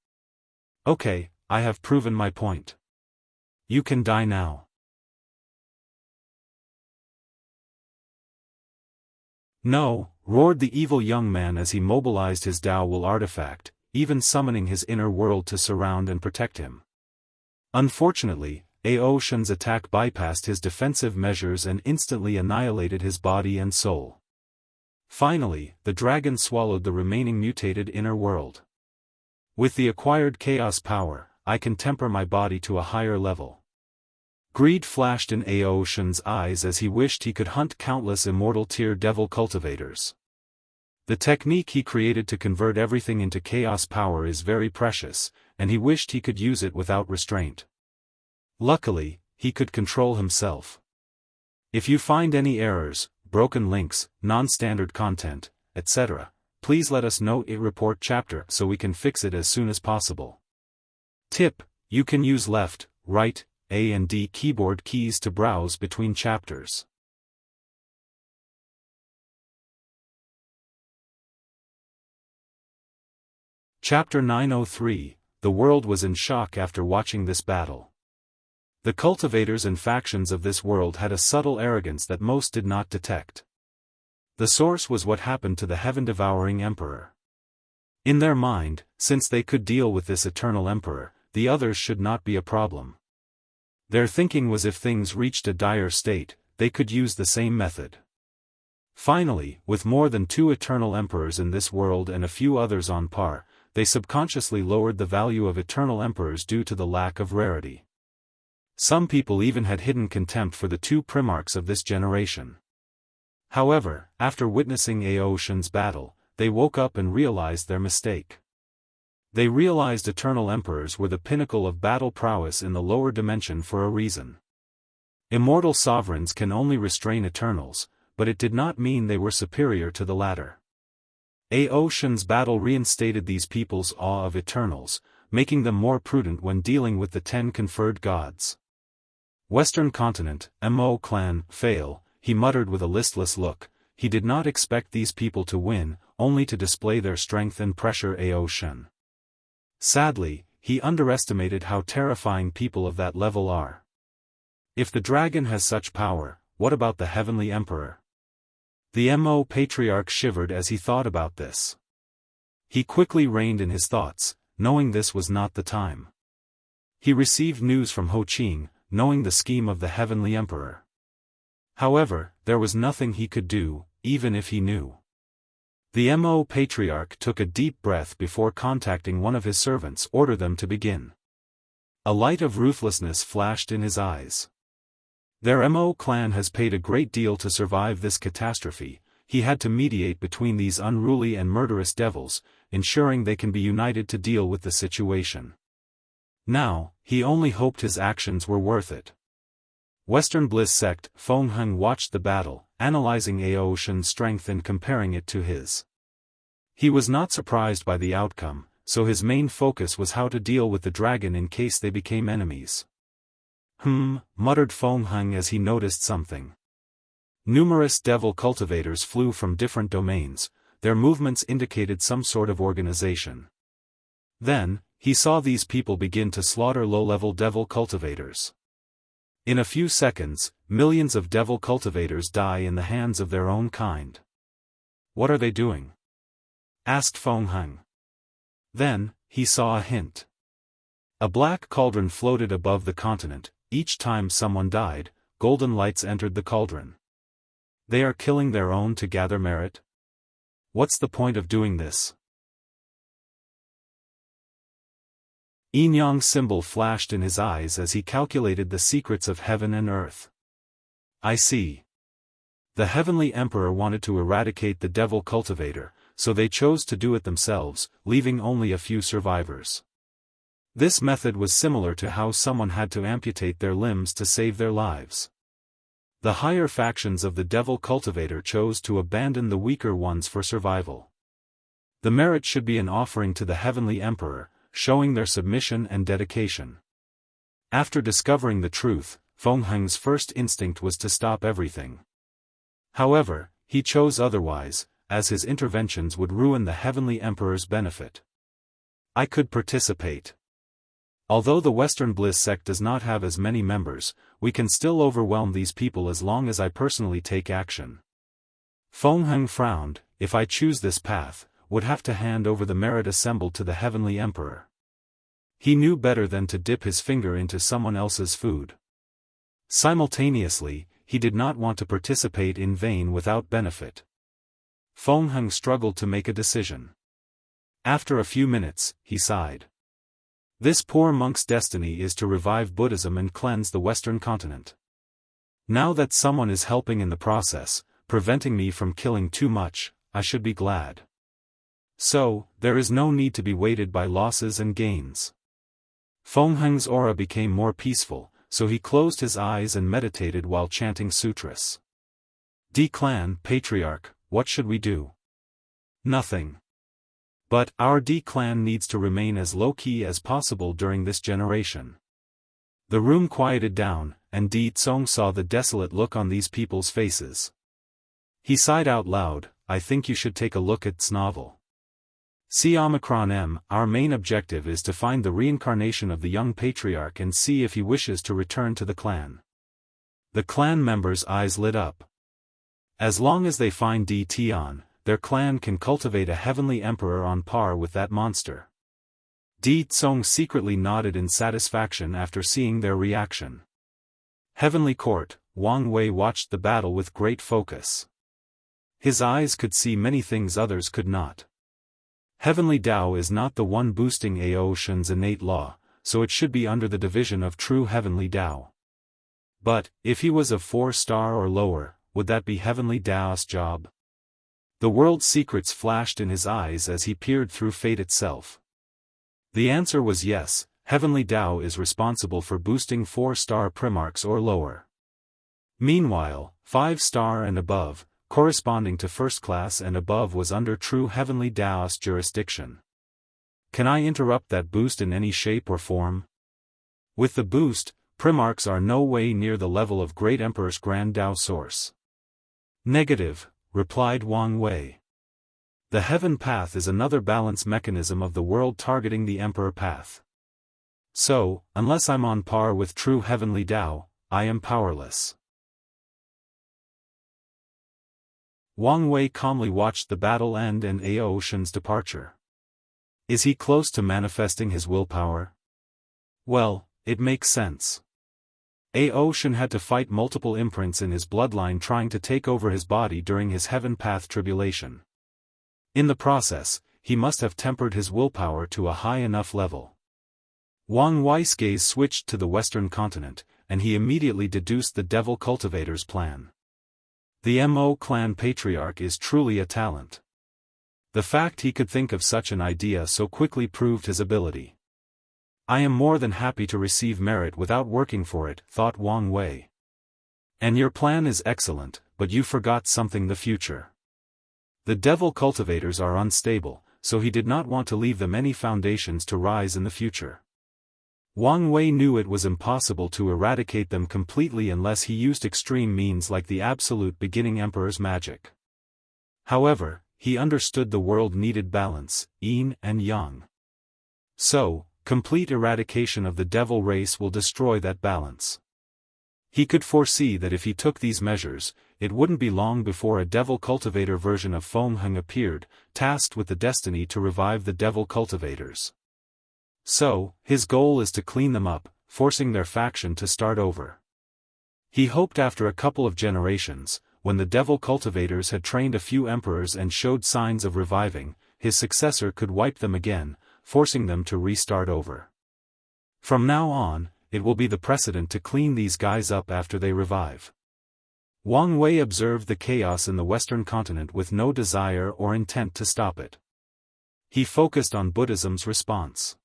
Okay, I have proven my point. You can die now. No, roared the evil young man as he mobilized his SwordWill artifact, even summoning his inner world to surround and protect him. Unfortunately, Aoshan's attack bypassed his defensive measures and instantly annihilated his body and soul. Finally, the dragon swallowed the remaining mutated inner world. With the acquired chaos power, I can temper my body to a higher level. Greed flashed in Aoshan's eyes as he wished he could hunt countless immortal tier devil cultivators. The technique he created to convert everything into chaos power is very precious, and he wished he could use it without restraint. Luckily, he could control himself. If you find any errors, broken links, non-standard content, etc., please let us know in report chapter so we can fix it as soon as possible. Tip: you can use left, right, A and D keyboard keys to browse between chapters. Chapter 903, The world was in shock after watching this battle. The cultivators and factions of this world had a subtle arrogance that most did not detect. The source was what happened to the heaven-devouring emperor. In their mind, since they could deal with this eternal emperor, the others should not be a problem. Their thinking was if things reached a dire state, they could use the same method. Finally, with more than 2 eternal emperors in this world and a few others on par, they subconsciously lowered the value of eternal emperors due to the lack of rarity. Some people even had hidden contempt for the 2 primarchs of this generation. However, after witnessing Aoshan's battle, they woke up and realized their mistake. They realized eternal emperors were the pinnacle of battle prowess in the lower dimension for a reason. Immortal sovereigns can only restrain eternals, but it did not mean they were superior to the latter. Aoshan's battle reinstated these people's awe of eternals, making them more prudent when dealing with the 10 conferred gods. Western Continent, Mo clan, fail, he muttered with a listless look. He did not expect these people to win, only to display their strength and pressure Aoshan. Sadly, he underestimated how terrifying people of that level are. If the dragon has such power, what about the heavenly emperor? The Mo patriarch shivered as he thought about this. He quickly reined in his thoughts, knowing this was not the time. He received news from Ho Qing, knowing the scheme of the heavenly emperor. However, there was nothing he could do, even if he knew. The Mo patriarch took a deep breath before contacting one of his servants, order them to begin. A light of ruthlessness flashed in his eyes. Their Mo clan has paid a great deal to survive this catastrophe. He had to mediate between these unruly and murderous devils, ensuring they can be united to deal with the situation. Now, he only hoped his actions were worth it. Western Bliss sect. Feng Heng watched the battle, analyzing Aoshan's strength and comparing it to his. He was not surprised by the outcome, so his main focus was how to deal with the dragon in case they became enemies. Muttered Feng Heng as he noticed something. Numerous devil cultivators flew from different domains, their movements indicated some sort of organization. Then, he saw these people begin to slaughter low-level devil cultivators. In a few seconds, millions of devil cultivators die in the hands of their own kind. What are they doing? Asked Feng Heng. Then, he saw a hint. A black cauldron floated above the continent. Each time someone died, golden lights entered the cauldron. They are killing their own to gather merit? What's the point of doing this? Yin Yang symbol flashed in his eyes as he calculated the secrets of heaven and earth. I see. The Heavenly Emperor wanted to eradicate the devil cultivator, so they chose to do it themselves, leaving only a few survivors. This method was similar to how someone had to amputate their limbs to save their lives. The higher factions of the devil cultivator chose to abandon the weaker ones for survival. The merit should be an offering to the Heavenly Emperor, showing their submission and dedication. After discovering the truth, Feng Heng's first instinct was to stop everything. However, he chose otherwise, as his interventions would ruin the Heavenly Emperor's benefit. I could participate. Although the Western Bliss sect does not have as many members, we can still overwhelm these people as long as I personally take action. Feng Heng frowned. If I choose this path, would have to hand over the merit assembled to the Heavenly Emperor. He knew better than to dip his finger into someone else's food. Simultaneously, he did not want to participate in vain without benefit. Feng Heng struggled to make a decision. After a few minutes, he sighed. This poor monk's destiny is to revive Buddhism and cleanse the Western continent. Now that someone is helping in the process, preventing me from killing too much, I should be glad. So, there is no need to be weighted by losses and gains. Feng Heng's aura became more peaceful, so he closed his eyes and meditated while chanting sutras. D-clan, patriarch, what should we do? Nothing. But our D-clan needs to remain as low-key as possible during this generation. The room quieted down, and Di Tsong saw the desolate look on these people's faces. He sighed out loud, I think you should take a look at this novel. See Omicron M. Our main objective is to find the reincarnation of the young patriarch and see if he wishes to return to the clan. The clan members' eyes lit up. As long as they find Di Tian, their clan can cultivate a heavenly emperor on par with that monster. Di Tsong secretly nodded in satisfaction after seeing their reaction. Heavenly Court, Wang Wei watched the battle with great focus. His eyes could see many things others could not. Heavenly Tao is not the one boosting Aoshan's innate law, so it should be under the division of true Heavenly Tao. But, if he was of 4-star or lower, would that be Heavenly Tao's job? The world's secrets flashed in his eyes as he peered through fate itself. The answer was yes, Heavenly Tao is responsible for boosting 4-star primarchs or lower. Meanwhile, 5-star and above, corresponding to first class and above was under true Heavenly Daoist jurisdiction. Can I interrupt that boost in any shape or form? With the boost, primarchs are no way near the level of Great Emperor's Grand Tao source. Negative, replied Wang Wei. The Heaven Path is another balance mechanism of the world targeting the Emperor Path. So, unless I'm on par with true Heavenly Tao, I am powerless. Wang Wei calmly watched the battle end and Aoshan's departure. Is he close to manifesting his willpower? Well, it makes sense. Aoshan had to fight multiple imprints in his bloodline trying to take over his body during his Heaven Path tribulation. In the process, he must have tempered his willpower to a high enough level. Wang Wei's gaze switched to the Western continent, and he immediately deduced the Devil Cultivator's plan. The Mo clan patriarch is truly a talent. The fact he could think of such an idea so quickly proved his ability. I am more than happy to receive merit without working for it, thought Wang Wei. And your plan is excellent, but you forgot something: the future. The devil cultivators are unstable, so he did not want to leave them any foundations to rise in the future. Wang Wei knew it was impossible to eradicate them completely unless he used extreme means like the absolute beginning emperor's magic. However, he understood the world needed balance, yin and yang. So, complete eradication of the devil race will destroy that balance. He could foresee that if he took these measures, it wouldn't be long before a devil cultivator version of Feng Heng appeared, tasked with the destiny to revive the devil cultivators. So, his goal is to clean them up, forcing their faction to start over. He hoped after a couple of generations, when the devil cultivators had trained a few emperors and showed signs of reviving, his successor could wipe them again, forcing them to restart over. From now on, it will be the precedent to clean these guys up after they revive. Wang Wei observed the chaos in the Western continent with no desire or intent to stop it. He focused on Buddhism's response.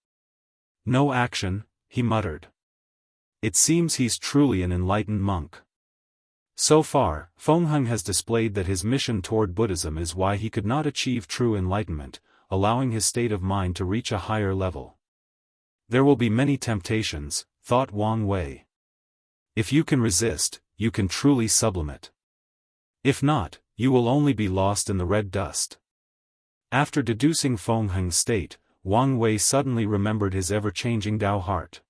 No action, he muttered. It seems he's truly an enlightened monk. So far, Feng Heng has displayed that his mission toward Buddhism is why he could not achieve true enlightenment, allowing his state of mind to reach a higher level. There will be many temptations, thought Wang Wei. If you can resist, you can truly sublimate. If not, you will only be lost in the red dust. After deducing Feng Heng's state, Wang Wei suddenly remembered his ever-changing Tao heart.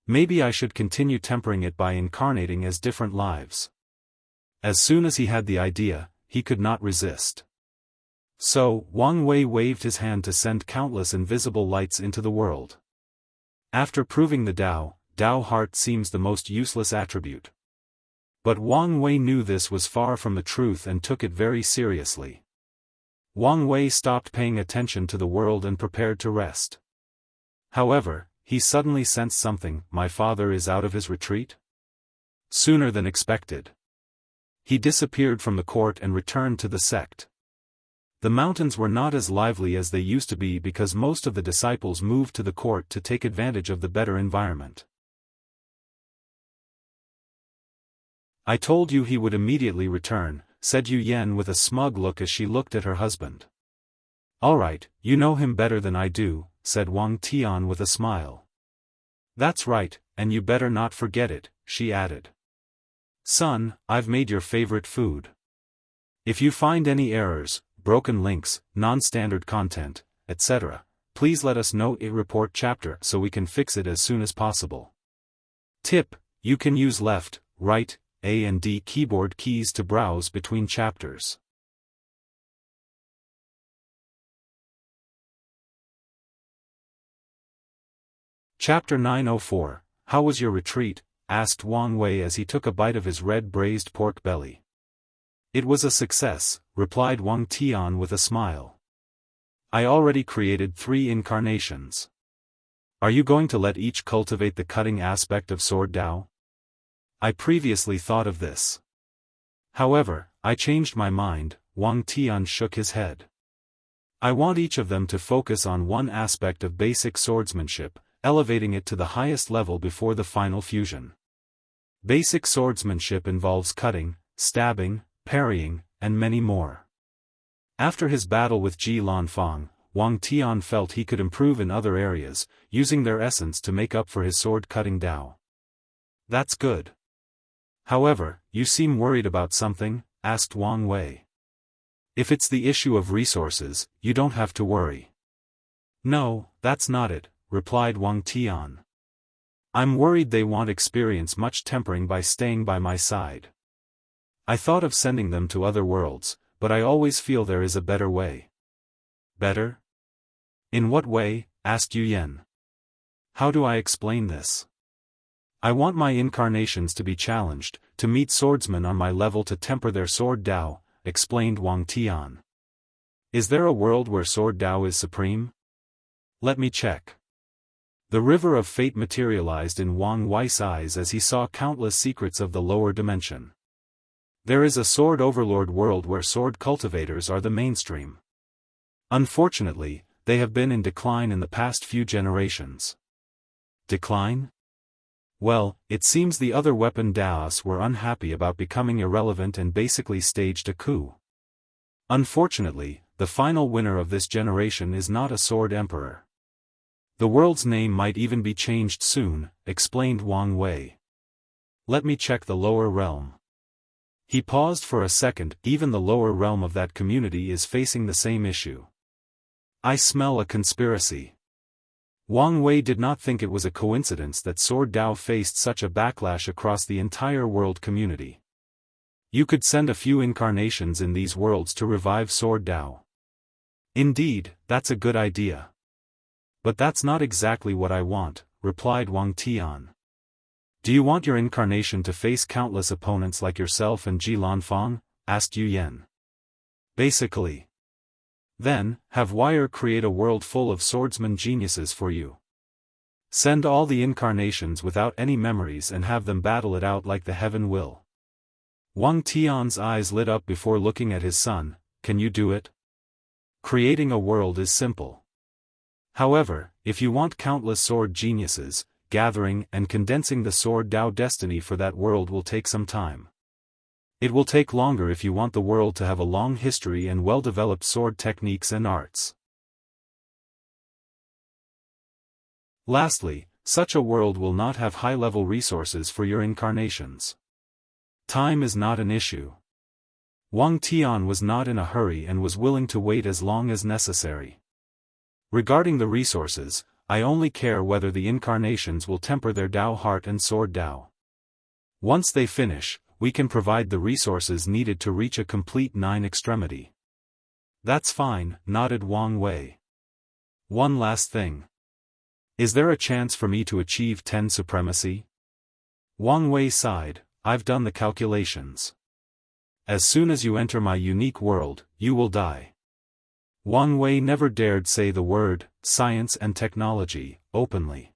Maybe I should continue tempering it by incarnating as different lives. As soon as he had the idea, he could not resist. So, Wang Wei waved his hand to send countless invisible lights into the world. After proving the Tao heart seems the most useless attribute. But Wang Wei knew this was far from the truth and took it very seriously. Wang Wei stopped paying attention to the world and prepared to rest. However, he suddenly sensed something: my father is out of his retreat? Sooner than expected. He disappeared from the court and returned to the sect. The mountains were not as lively as they used to be because most of the disciples moved to the court to take advantage of the better environment. I told you he would immediately return, said Yu Yan with a smug look as she looked at her husband. All right, you know him better than I do, said Wang Tian with a smile. That's right, and you better not forget it, she added. Son, I've made your favorite food. If you find any errors, broken links, non-standard content, etc., please let us know. Report chapter so we can fix it as soon as possible. Tip: you can use left, right, A and D keyboard keys to browse between chapters. Chapter 904, How was your retreat? Asked Wang Wei as he took a bite of his red braised pork belly. It was a success, replied Wang Tian with a smile. I already created 3 incarnations. Are you going to let each cultivate the cutting aspect of Sword Tao? I previously thought of this. However, I changed my mind. Wang Tian shook his head. I want each of them to focus on one aspect of basic swordsmanship, elevating it to the highest level before the final fusion. Basic swordsmanship involves cutting, stabbing, parrying, and many more. After his battle with Ji Lanfang, Wang Tian felt he could improve in other areas, using their essence to make up for his sword-cutting Tao. That's good. However, you seem worried about something, asked Wang Wei. If it's the issue of resources, you don't have to worry. No, that's not it, replied Wang Tian. I'm worried they won't experience much tempering by staying by my side. I thought of sending them to other worlds, but I always feel there is a better way. Better? In what way? Asked Yu Yan. How do I explain this? I want my incarnations to be challenged, to meet swordsmen on my level to temper their sword Tao, explained Wang Tian. Is there a world where sword Tao is supreme? Let me check. The river of fate materialized in Wang Wei's eyes as he saw countless secrets of the lower dimension. There is a sword overlord world where sword cultivators are the mainstream. Unfortunately, they have been in decline in the past few generations. Decline? Well, it seems the other weapon Daoists were unhappy about becoming irrelevant and basically staged a coup. Unfortunately, the final winner of this generation is not a sword emperor. The world's name might even be changed soon, explained Wang Wei. Let me check the lower realm. He paused for a second. Even the lower realm of that community is facing the same issue. I smell a conspiracy. Wang Wei did not think it was a coincidence that Sword Dao faced such a backlash across the entire world community. You could send a few incarnations in these worlds to revive Sword Dao. Indeed, that's a good idea. But that's not exactly what I want, replied Wang Tian. Do you want your incarnation to face countless opponents like yourself and Ji Lanfang? Asked Yu Yan. Basically. Then, have Wire create a world full of swordsman geniuses for you. Send all the incarnations without any memories and have them battle it out like the heaven will. Wang Tian's eyes lit up before looking at his son. Can you do it? Creating a world is simple. However, if you want countless sword geniuses, gathering and condensing the Sword Dao destiny for that world will take some time. It will take longer if you want the world to have a long history and well-developed sword techniques and arts. Lastly, such a world will not have high-level resources for your incarnations. Time is not an issue. Wang Tian was not in a hurry and was willing to wait as long as necessary. Regarding the resources, I only care whether the incarnations will temper their Dao heart and Sword Dao. Once they finish, we can provide the resources needed to reach a complete 9 extremity. That's fine, nodded Wang Wei. One last thing. Is there a chance for me to achieve 10 supremacy? Wang Wei sighed. I've done the calculations. As soon as you enter my unique world, you will die. Wang Wei never dared say the word, science and technology, openly.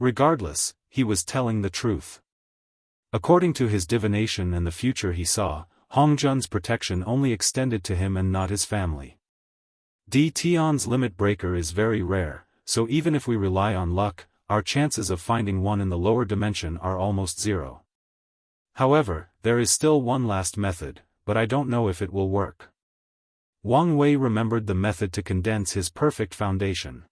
Regardless, he was telling the truth. According to his divination and the future he saw, Hongjun's protection only extended to him and not his family. D. Tian's limit breaker is very rare, so even if we rely on luck, our chances of finding one in the lower dimension are almost zero. However, there is still one last method, but I don't know if it will work. Wang Wei remembered the method to condense his perfect foundation.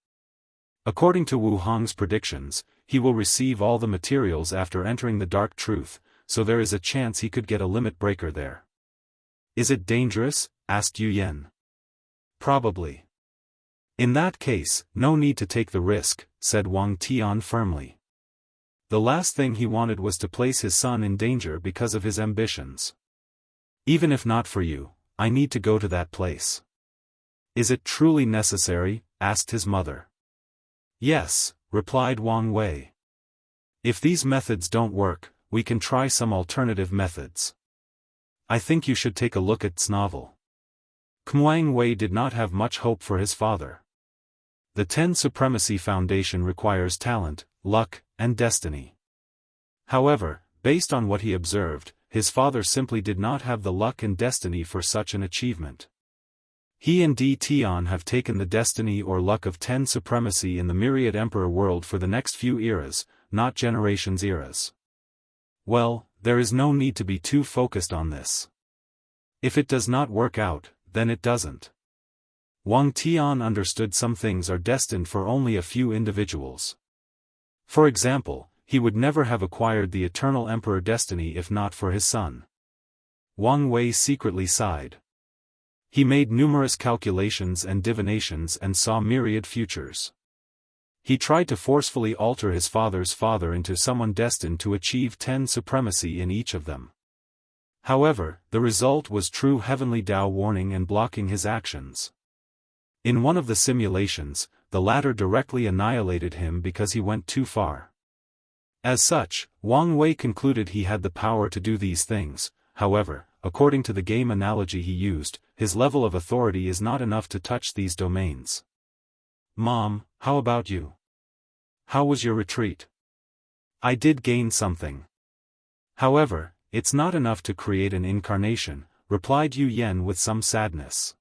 According to Wu Hong's predictions, he will receive all the materials after entering the dark truth, so there is a chance he could get a limit breaker there. Is it dangerous? Asked Yu Yan. Probably. In that case, no need to take the risk, said Wang Tian firmly. The last thing he wanted was to place his son in danger because of his ambitions. Even if not for you, I need to go to that place. Is it truly necessary? Asked his mother. Yes, replied Wang Wei. If these methods don't work, we can try some alternative methods. I think you should take a look at Snovel. Wang Wei did not have much hope for his father. The 10 Supremacy Foundation requires talent, luck, and destiny. However, based on what he observed, his father simply did not have the luck and destiny for such an achievement. He and D. Tian have taken the destiny or luck of 10 supremacy in the myriad emperor world for the next few eras, not generations eras. Well, there is no need to be too focused on this. If it does not work out, then it doesn't. Wang Tian understood some things are destined for only a few individuals. For example, he would never have acquired the eternal emperor destiny if not for his son. Wang Wei secretly sighed. He made numerous calculations and divinations and saw myriad futures. He tried to forcefully alter his father's father into someone destined to achieve 10 supremacy in each of them. However, the result was true heavenly Dao warning and blocking his actions. In one of the simulations, the latter directly annihilated him because he went too far. As such, Wang Wei concluded he had the power to do these things. However, according to the game analogy he used, his level of authority is not enough to touch these domains. Mom, how about you? How was your retreat? I did gain something. However, it's not enough to create an incarnation, replied Yu Yan with some sadness.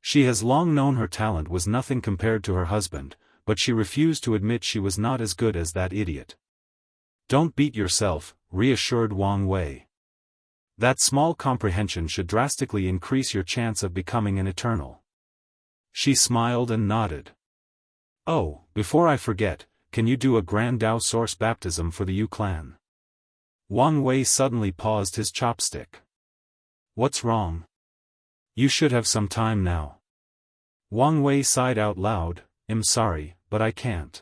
She has long known her talent was nothing compared to her husband, but she refused to admit she was not as good as that idiot. Don't beat yourself, reassured Wang Wei. That small comprehension should drastically increase your chance of becoming an eternal. She smiled and nodded. Oh, before I forget, can you do a Grand Dao Source baptism for the Yu clan? Wang Wei suddenly paused his chopstick. What's wrong? You should have some time now. Wang Wei sighed out loud, I'm sorry, but I can't.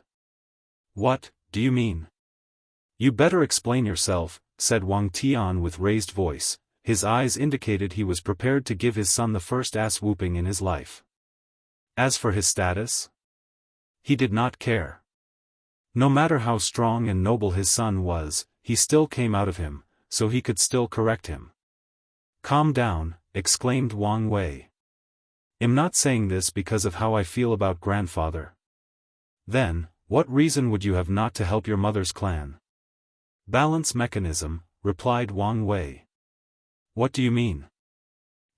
What, do you mean? You better explain yourself, said Wang Tian with raised voice. His eyes indicated he was prepared to give his son the first ass-whooping in his life. As for his status? He did not care. No matter how strong and noble his son was, he still came out of him, so he could still correct him. Calm down, exclaimed Wang Wei. I'm not saying this because of how I feel about grandfather. Then, what reason would you have not to help your mother's clan? Balance mechanism, replied Wang Wei. What do you mean?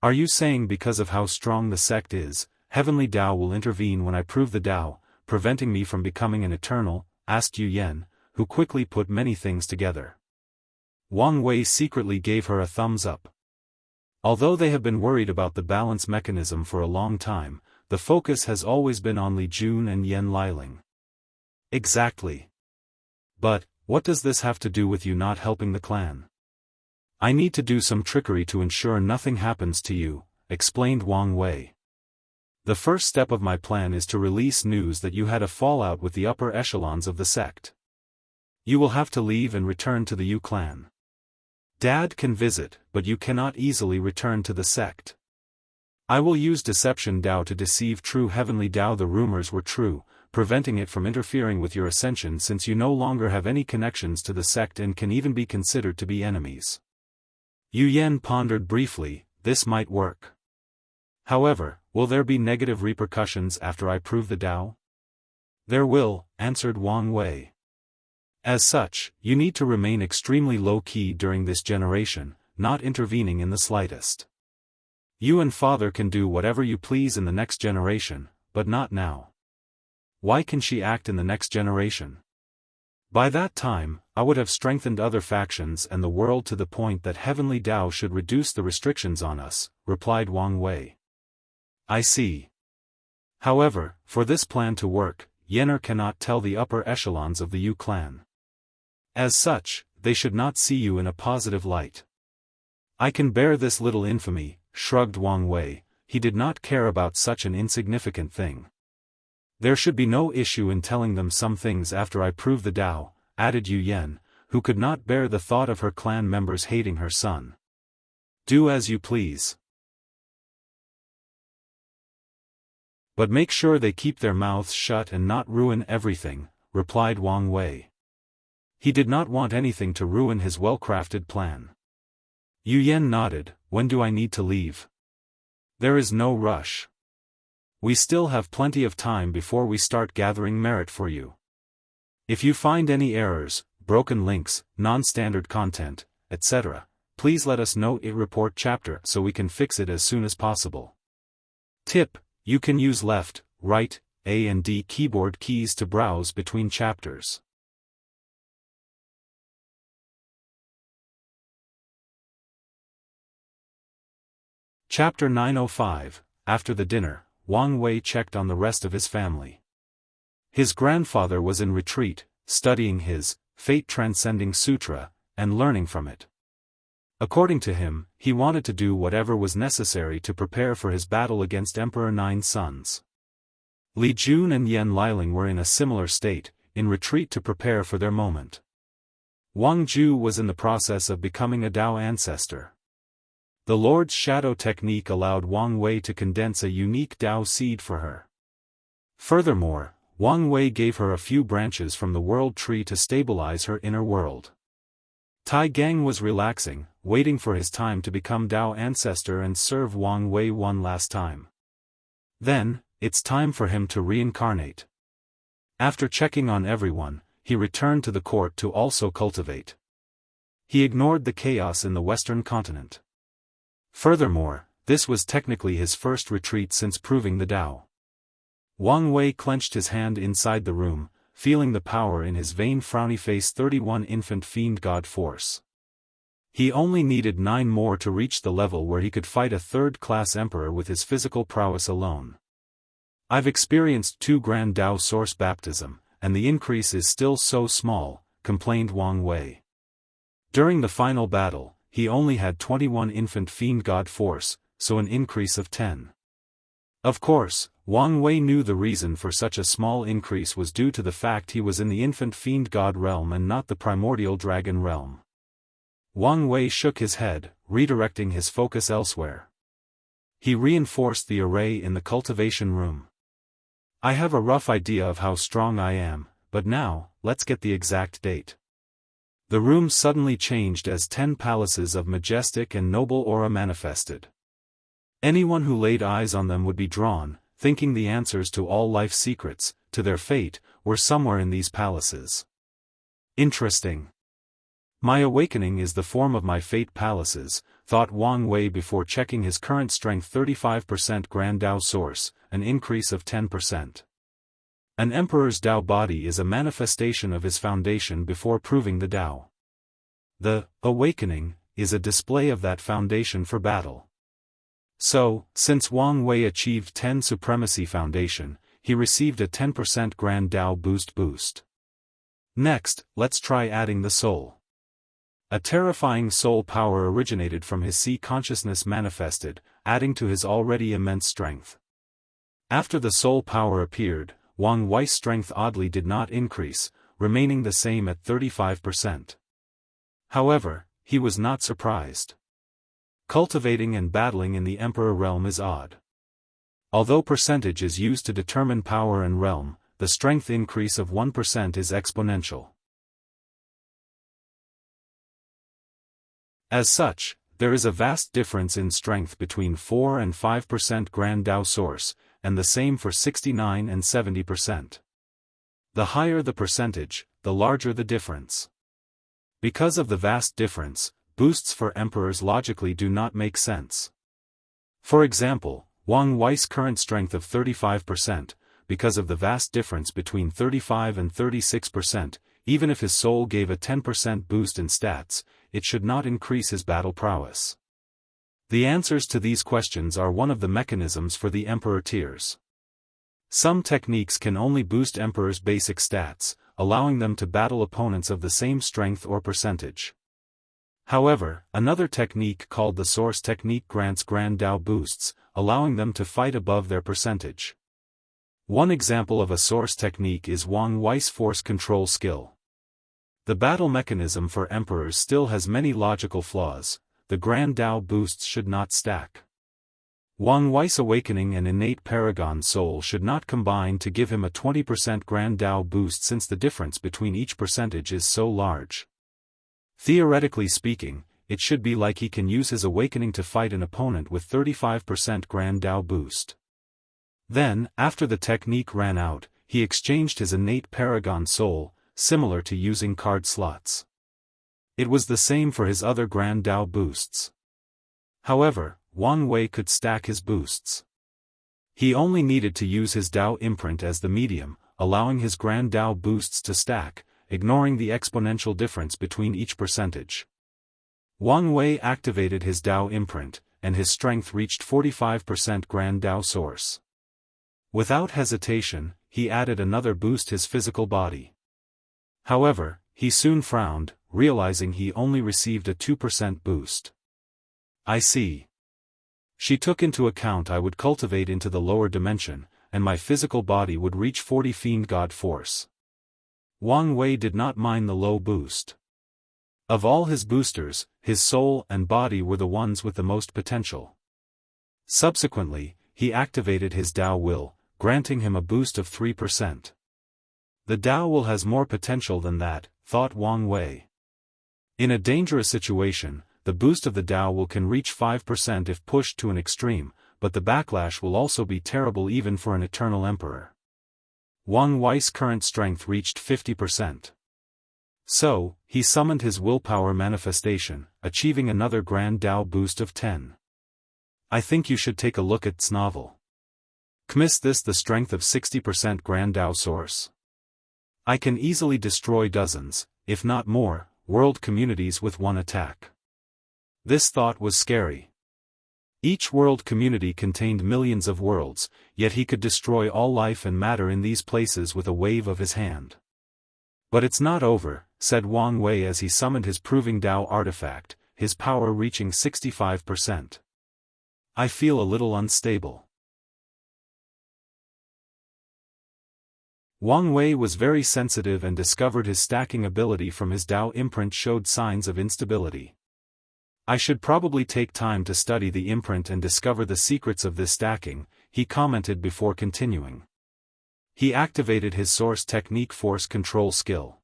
Are you saying because of how strong the sect is, Heavenly Dao will intervene when I prove the Dao, preventing me from becoming an eternal? Asked Yu Yan, who quickly put many things together. Wang Wei secretly gave her a thumbs up. Although they have been worried about the balance mechanism for a long time, the focus has always been on Li Jun and Yan Liling. Exactly. But, what does this have to do with you not helping the clan? I need to do some trickery to ensure nothing happens to you, explained Wang Wei. The first step of my plan is to release news that you had a fallout with the upper echelons of the sect. You will have to leave and return to the Yu clan. Dad can visit, but you cannot easily return to the sect. I will use Deception Dao to deceive true Heavenly Dao the rumors were true, preventing it from interfering with your ascension since you no longer have any connections to the sect and can even be considered to be enemies. Yu Yan pondered briefly, this might work. However, will there be negative repercussions after I prove the Dao? There will, answered Wang Wei. As such, you need to remain extremely low-key during this generation, not intervening in the slightest. You and father can do whatever you please in the next generation, but not now. Why can she act in the next generation? By that time, I would have strengthened other factions and the world to the point that Heavenly Dao should reduce the restrictions on us, replied Wang Wei. I see. However, for this plan to work, Yenner cannot tell the upper echelons of the Yu clan. As such, they should not see you in a positive light. I can bear this little infamy, shrugged Wang Wei. He did not care about such an insignificant thing. There should be no issue in telling them some things after I prove the Dao, added Yu Yan, who could not bear the thought of her clan members hating her son. Do as you please. But make sure they keep their mouths shut and not ruin everything, replied Wang Wei. He did not want anything to ruin his well-crafted plan. Yu Yan nodded. When do I need to leave? There is no rush. We still have plenty of time before we start gathering merit for you. If you find any errors, broken links, non-standard content, etc., please let us know in report chapter so we can fix it as soon as possible. Tip: you can use left, right, A and D keyboard keys to browse between chapters. Chapter 905. After the dinner, Wang Wei checked on the rest of his family. His grandfather was in retreat, studying his Fate Transcending Sutra, and learning from it. According to him, he wanted to do whatever was necessary to prepare for his battle against Emperor Nine Sons. Li Jun and Yan Liling were in a similar state, in retreat to prepare for their moment. Wang Ju was in the process of becoming a Dao ancestor. The Lord's Shadow technique allowed Wang Wei to condense a unique Dao seed for her. Furthermore, Wang Wei gave her a few branches from the world tree to stabilize her inner world. Tai Gang was relaxing, waiting for his time to become Dao ancestor and serve Wang Wei one last time. Then, it's time for him to reincarnate. After checking on everyone, he returned to the court to also cultivate. He ignored the chaos in the Western continent. Furthermore, this was technically his first retreat since proving the Dao. Wang Wei clenched his hand inside the room, feeling the power in his vain frowny face. 31 infant fiend god force. He only needed 9 more to reach the level where he could fight a third-class emperor with his physical prowess alone. I've experienced 2 Grand Dao Source baptism, and the increase is still so small, complained Wang Wei. During the final battle, he only had 21 infant fiend god force, so an increase of 10. Of course, Wang Wei knew the reason for such a small increase was due to the fact he was in the infant fiend god realm and not the primordial dragon realm. Wang Wei shook his head, redirecting his focus elsewhere. He reinforced the array in the cultivation room. I have a rough idea of how strong I am, but now, let's get the exact date. The room suddenly changed as 10 palaces of majestic and noble aura manifested. Anyone who laid eyes on them would be drawn, thinking the answers to all life secrets, to their fate, were somewhere in these palaces. Interesting. My awakening is the form of my fate palaces, thought Wang Wei before checking his current strength. 35% Grand Dao Source, an increase of 10%. An emperor's Dao body is a manifestation of his foundation before proving the Dao. The awakening is a display of that foundation for battle. So, since Wang Wei achieved 10 Supremacy Foundation, he received a 10% Grand Dao boost. Next, let's try adding the soul. A terrifying soul power originated from his sea consciousness manifested, adding to his already immense strength. After the soul power appeared, Wang Wei's strength oddly did not increase, remaining the same at 35%. However, he was not surprised. Cultivating and battling in the Emperor realm is odd. Although percentage is used to determine power and realm, the strength increase of 1% is exponential. As such, there is a vast difference in strength between 4 and 5% Grand Dao Source, and the same for 69 and 70%. The higher the percentage, the larger the difference. Because of the vast difference, boosts for emperors logically do not make sense. For example, Wang Wei's current strength of 35%, because of the vast difference between 35 and 36%, even if his soul gave a 10% boost in stats, it should not increase his battle prowess. The answers to these questions are one of the mechanisms for the emperor tiers. Some techniques can only boost emperors' basic stats, allowing them to battle opponents of the same strength or percentage. However, another technique called the Source Technique grants Grand Dao boosts, allowing them to fight above their percentage. One example of a Source technique is Wang Wei's Force Control skill. The battle mechanism for emperors still has many logical flaws. The Grand Dao boosts should not stack. Wang Wei's awakening and innate paragon soul should not combine to give him a 20% Grand Dao boost since the difference between each percentage is so large. Theoretically speaking, it should be like he can use his awakening to fight an opponent with 35% Grand Dao boost. Then, after the technique ran out, he exchanged his innate paragon soul, similar to using card slots. It was the same for his other Grand Dao boosts. However, Wang Wei could stack his boosts. He only needed to use his Dao imprint as the medium, allowing his Grand Dao boosts to stack, ignoring the exponential difference between each percentage. Wang Wei activated his Dao imprint, and his strength reached 45% Grand Dao Source. Without hesitation, he added another boost his physical body. However, he soon frowned, realizing he only received a 2% boost. I see. She took into account I would cultivate into the lower dimension, and my physical body would reach 40 fiend god force. Wang Wei did not mind the low boost. Of all his boosters, his soul and body were the ones with the most potential. Subsequently, he activated his Dao will, granting him a boost of 3%. The Dao will has more potential than that, thought Wang Wei. In a dangerous situation, the boost of the Dao will can reach 5% if pushed to an extreme, but the backlash will also be terrible even for an eternal emperor. Wang Wei's current strength reached 50%. So, he summoned his willpower manifestation, achieving another Grand Dao boost of 10. I think you should take a look at this novel. Kmis this the strength of 60% Grand Dao source. I can easily destroy dozens, if not more, world communities with one attack. This thought was scary. Each world community contained millions of worlds, yet he could destroy all life and matter in these places with a wave of his hand. But it's not over, said Wang Wei as he summoned his Proving Dao artifact, his power reaching 65%. I feel a little unstable. Wang Wei was very sensitive and discovered his stacking ability from his Dao imprint showed signs of instability. I should probably take time to study the imprint and discover the secrets of this stacking, he commented before continuing. He activated his source technique force control skill.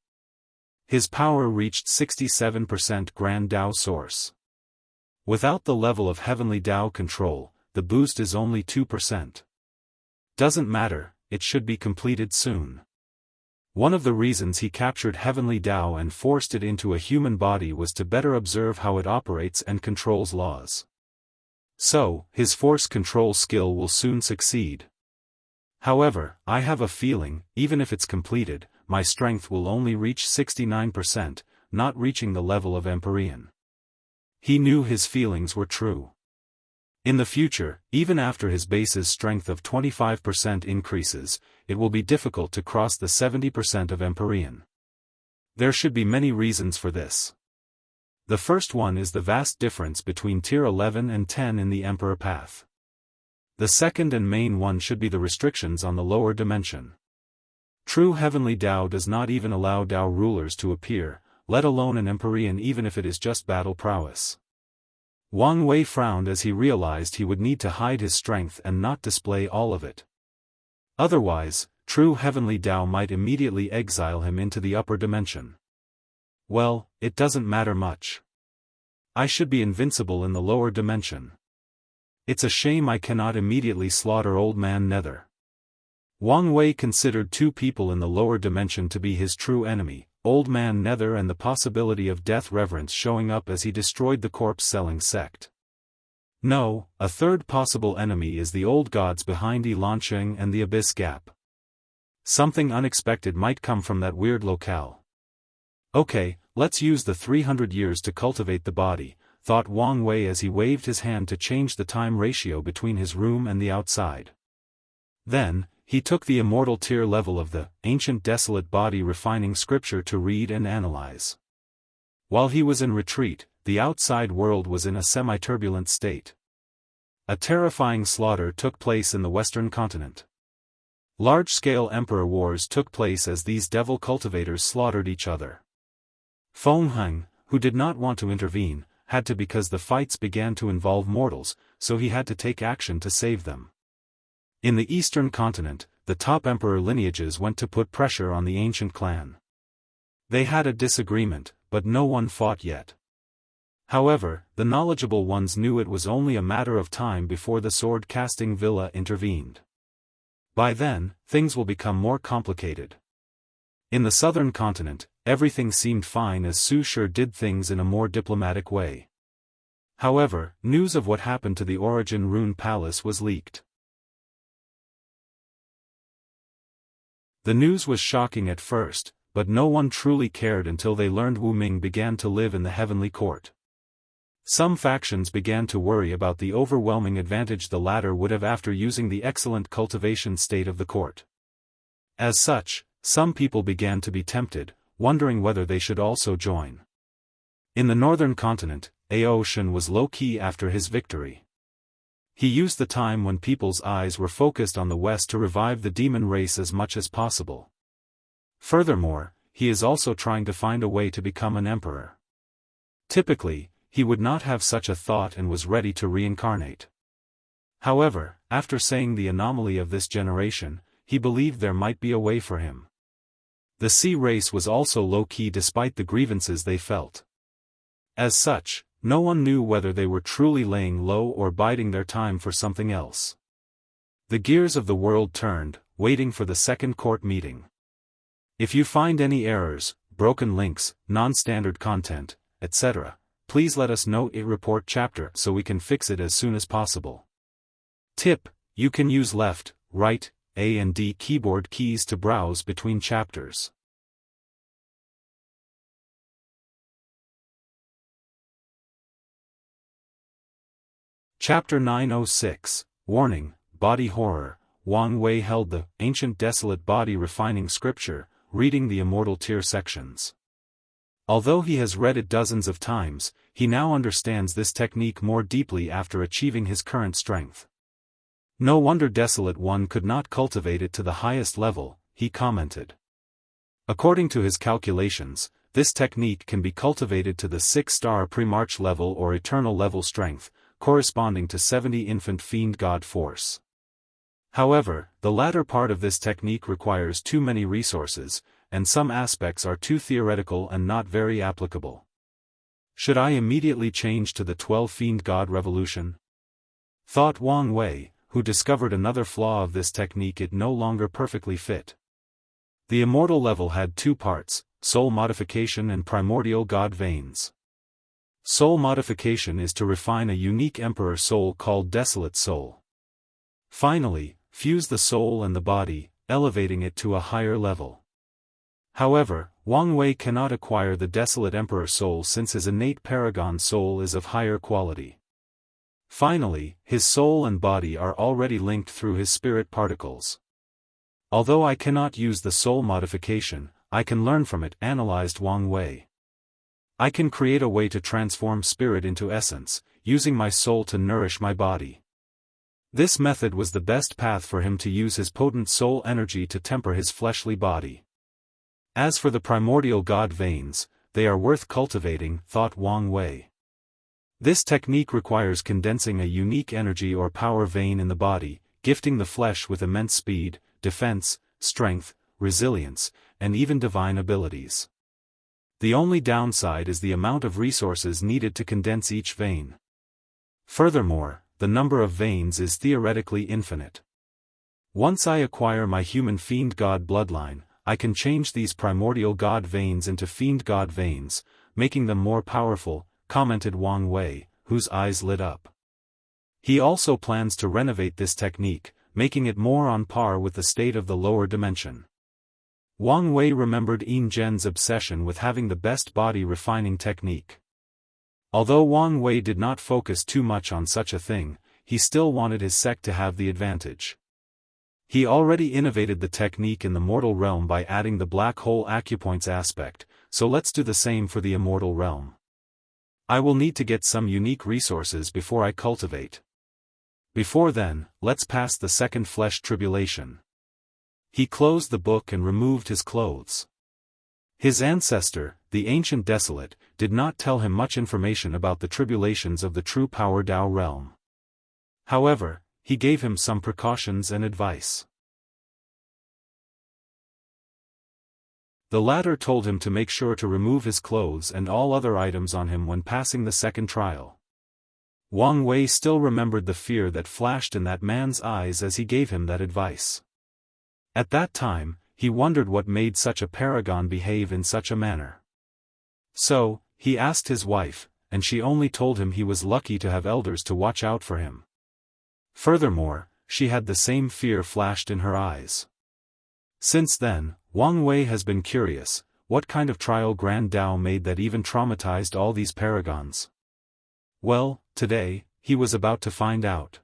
His power reached 67% Grand Dao source. Without the level of Heavenly Dao control, the boost is only 2%. Doesn't matter, it should be completed soon. One of the reasons he captured Heavenly Dao and forced it into a human body was to better observe how it operates and controls laws. So, his force control skill will soon succeed. However, I have a feeling, even if it's completed, my strength will only reach 69%, not reaching the level of Empyrean. He knew his feelings were true. In the future, even after his base's strength of 25% increases, it will be difficult to cross the 70% of Empyrean. There should be many reasons for this. The first one is the vast difference between Tier 11 and 10 in the Emperor path. The second and main one should be the restrictions on the lower dimension. True Heavenly Dao does not even allow Dao rulers to appear, let alone an Empyrean even if it is just battle prowess. Wang Wei frowned as he realized he would need to hide his strength and not display all of it. Otherwise, true Heavenly Dao might immediately exile him into the upper dimension. Well, it doesn't matter much. I should be invincible in the lower dimension. It's a shame I cannot immediately slaughter Old Man Nether. Wang Wei considered two people in the lower dimension to be his true enemy, Old Man Nether and the possibility of Death Reverence showing up as he destroyed the corpse-selling sect. No, a third possible enemy is the old gods behind Yilansheng and the Abyss Gap. Something unexpected might come from that weird locale. Okay, let's use the 300 years to cultivate the body, thought Wang Wei as he waved his hand to change the time ratio between his room and the outside. Then, he took the immortal tier level of the ancient desolate body refining scripture to read and analyze. While he was in retreat, the outside world was in a semi-turbulent state. A terrifying slaughter took place in the western continent. Large-scale emperor wars took place as these devil cultivators slaughtered each other. Feng Heng, who did not want to intervene, had to because the fights began to involve mortals, so he had to take action to save them. In the eastern continent, the top emperor lineages went to put pressure on the ancient clan. They had a disagreement, but no one fought yet. However, the knowledgeable ones knew it was only a matter of time before the sword-casting villa intervened. By then, things will become more complicated. In the southern continent, everything seemed fine as Su Shi did things in a more diplomatic way. However, news of what happened to the Origin Rune Palace was leaked. The news was shocking at first, but no one truly cared until they learned Wu Ming began to live in the heavenly court. Some factions began to worry about the overwhelming advantage the latter would have after using the excellent cultivation state of the court. As such, some people began to be tempted, wondering whether they should also join. In the northern continent, Ao Shen was low-key after his victory. He used the time when people's eyes were focused on the west to revive the demon race as much as possible. Furthermore, he is also trying to find a way to become an emperor. Typically, he would not have such a thought and was ready to reincarnate. However, after saying the anomaly of this generation, he believed there might be a way for him. The sea race was also low-key despite the grievances they felt. As such, no one knew whether they were truly laying low or biding their time for something else. The gears of the world turned, waiting for the second court meeting. If you find any errors, broken links, non-standard content, etc., please let us know in report chapter so we can fix it as soon as possible. Tip: you can use left, right, A and D keyboard keys to browse between chapters. Chapter 906, Warning, Body Horror. Wang Wei held the ancient desolate body refining scripture, reading the Immortal tier sections. Although he has read it dozens of times, he now understands this technique more deeply after achieving his current strength. No wonder Desolate One could not cultivate it to the highest level, he commented. According to his calculations, this technique can be cultivated to the 6-star pre-march level or eternal level strength, corresponding to 70 infant fiend god force. However, the latter part of this technique requires too many resources, and some aspects are too theoretical and not very applicable. Should I immediately change to the 12 fiend god revolution? Thought Wang Wei, who discovered another flaw of this technique: it no longer perfectly fit. The Immortal level had two parts, soul modification and primordial god veins. Soul modification is to refine a unique emperor soul called Desolate Soul. Finally, fuse the soul and the body, elevating it to a higher level. However, Wang Wei cannot acquire the Desolate Emperor soul since his innate Paragon soul is of higher quality. Finally, his soul and body are already linked through his spirit particles. Although I cannot use the soul modification, I can learn from it, analyzed Wang Wei. I can create a way to transform spirit into essence, using my soul to nourish my body. This method was the best path for him to use his potent soul energy to temper his fleshly body. As for the primordial god veins, they are worth cultivating, thought Wang Wei. This technique requires condensing a unique energy or power vein in the body, gifting the flesh with immense speed, defense, strength, resilience, and even divine abilities. The only downside is the amount of resources needed to condense each vein. Furthermore, the number of veins is theoretically infinite. Once I acquire my human fiend god bloodline, I can change these primordial god veins into fiend god veins, making them more powerful, commented Wang Wei, whose eyes lit up. He also plans to renovate this technique, making it more on par with the state of the lower dimension. Wang Wei remembered Yin Zhen's obsession with having the best body refining technique. Although Wang Wei did not focus too much on such a thing, he still wanted his sect to have the advantage. He already innovated the technique in the mortal realm by adding the black hole acupoints aspect, so let's do the same for the immortal realm. I will need to get some unique resources before I cultivate. Before then, let's pass the second flesh tribulation. He closed the book and removed his clothes. His ancestor, the ancient Desolate, did not tell him much information about the tribulations of the true power Dao realm. However, he gave him some precautions and advice. The latter told him to make sure to remove his clothes and all other items on him when passing the second trial. Wang Wei still remembered the fear that flashed in that man's eyes as he gave him that advice. At that time, he wondered what made such a paragon behave in such a manner. So, he asked his wife, and she only told him he was lucky to have elders to watch out for him. Furthermore, she had the same fear flashed in her eyes. Since then, Wang Wei has been curious, what kind of trial Grand Dao made that even traumatized all these paragons? Well, today, he was about to find out.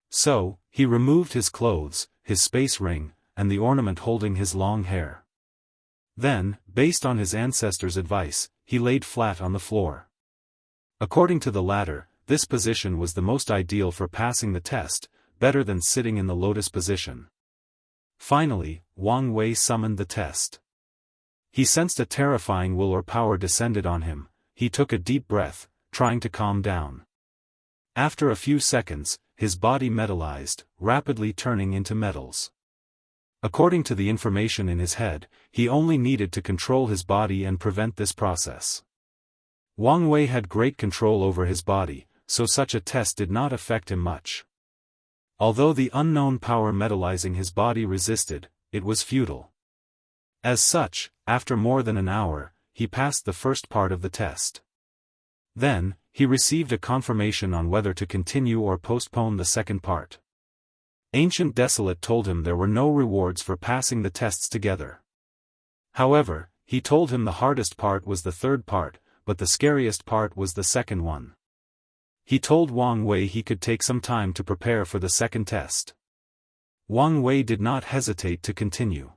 So, he removed his clothes, his space ring, and the ornament holding his long hair. Then, based on his ancestor's advice, he laid flat on the floor. According to the latter, this position was the most ideal for passing the test, better than sitting in the lotus position. Finally, Wang Wei summoned the test. He sensed a terrifying will or power descended on him. He took a deep breath, trying to calm down. After a few seconds, his body metallized, rapidly turning into metals. According to the information in his head, he only needed to control his body and prevent this process. Wang Wei had great control over his body, so such a test did not affect him much. Although the unknown power metallizing his body resisted, it was futile. As such, after more than an hour, he passed the first part of the test. Then, he received a confirmation on whether to continue or postpone the second part. Ancient Desolate told him there were no rewards for passing the tests together. However, he told him the hardest part was the third part, but the scariest part was the second one. He told Wang Wei he could take some time to prepare for the second test. Wang Wei did not hesitate to continue.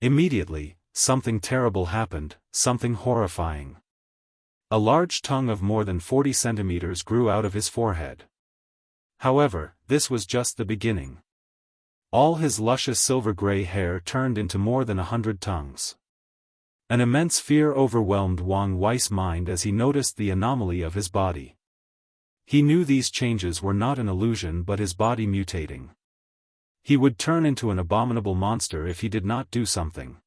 Immediately, something terrible happened, something horrifying. A large tongue of more than 40 centimeters grew out of his forehead. However, this was just the beginning. All his luscious silver-gray hair turned into more than 100 tongues. An immense fear overwhelmed Wang Wei's mind as he noticed the anomaly of his body. He knew these changes were not an illusion but his body mutating. He would turn into an abominable monster if he did not do something.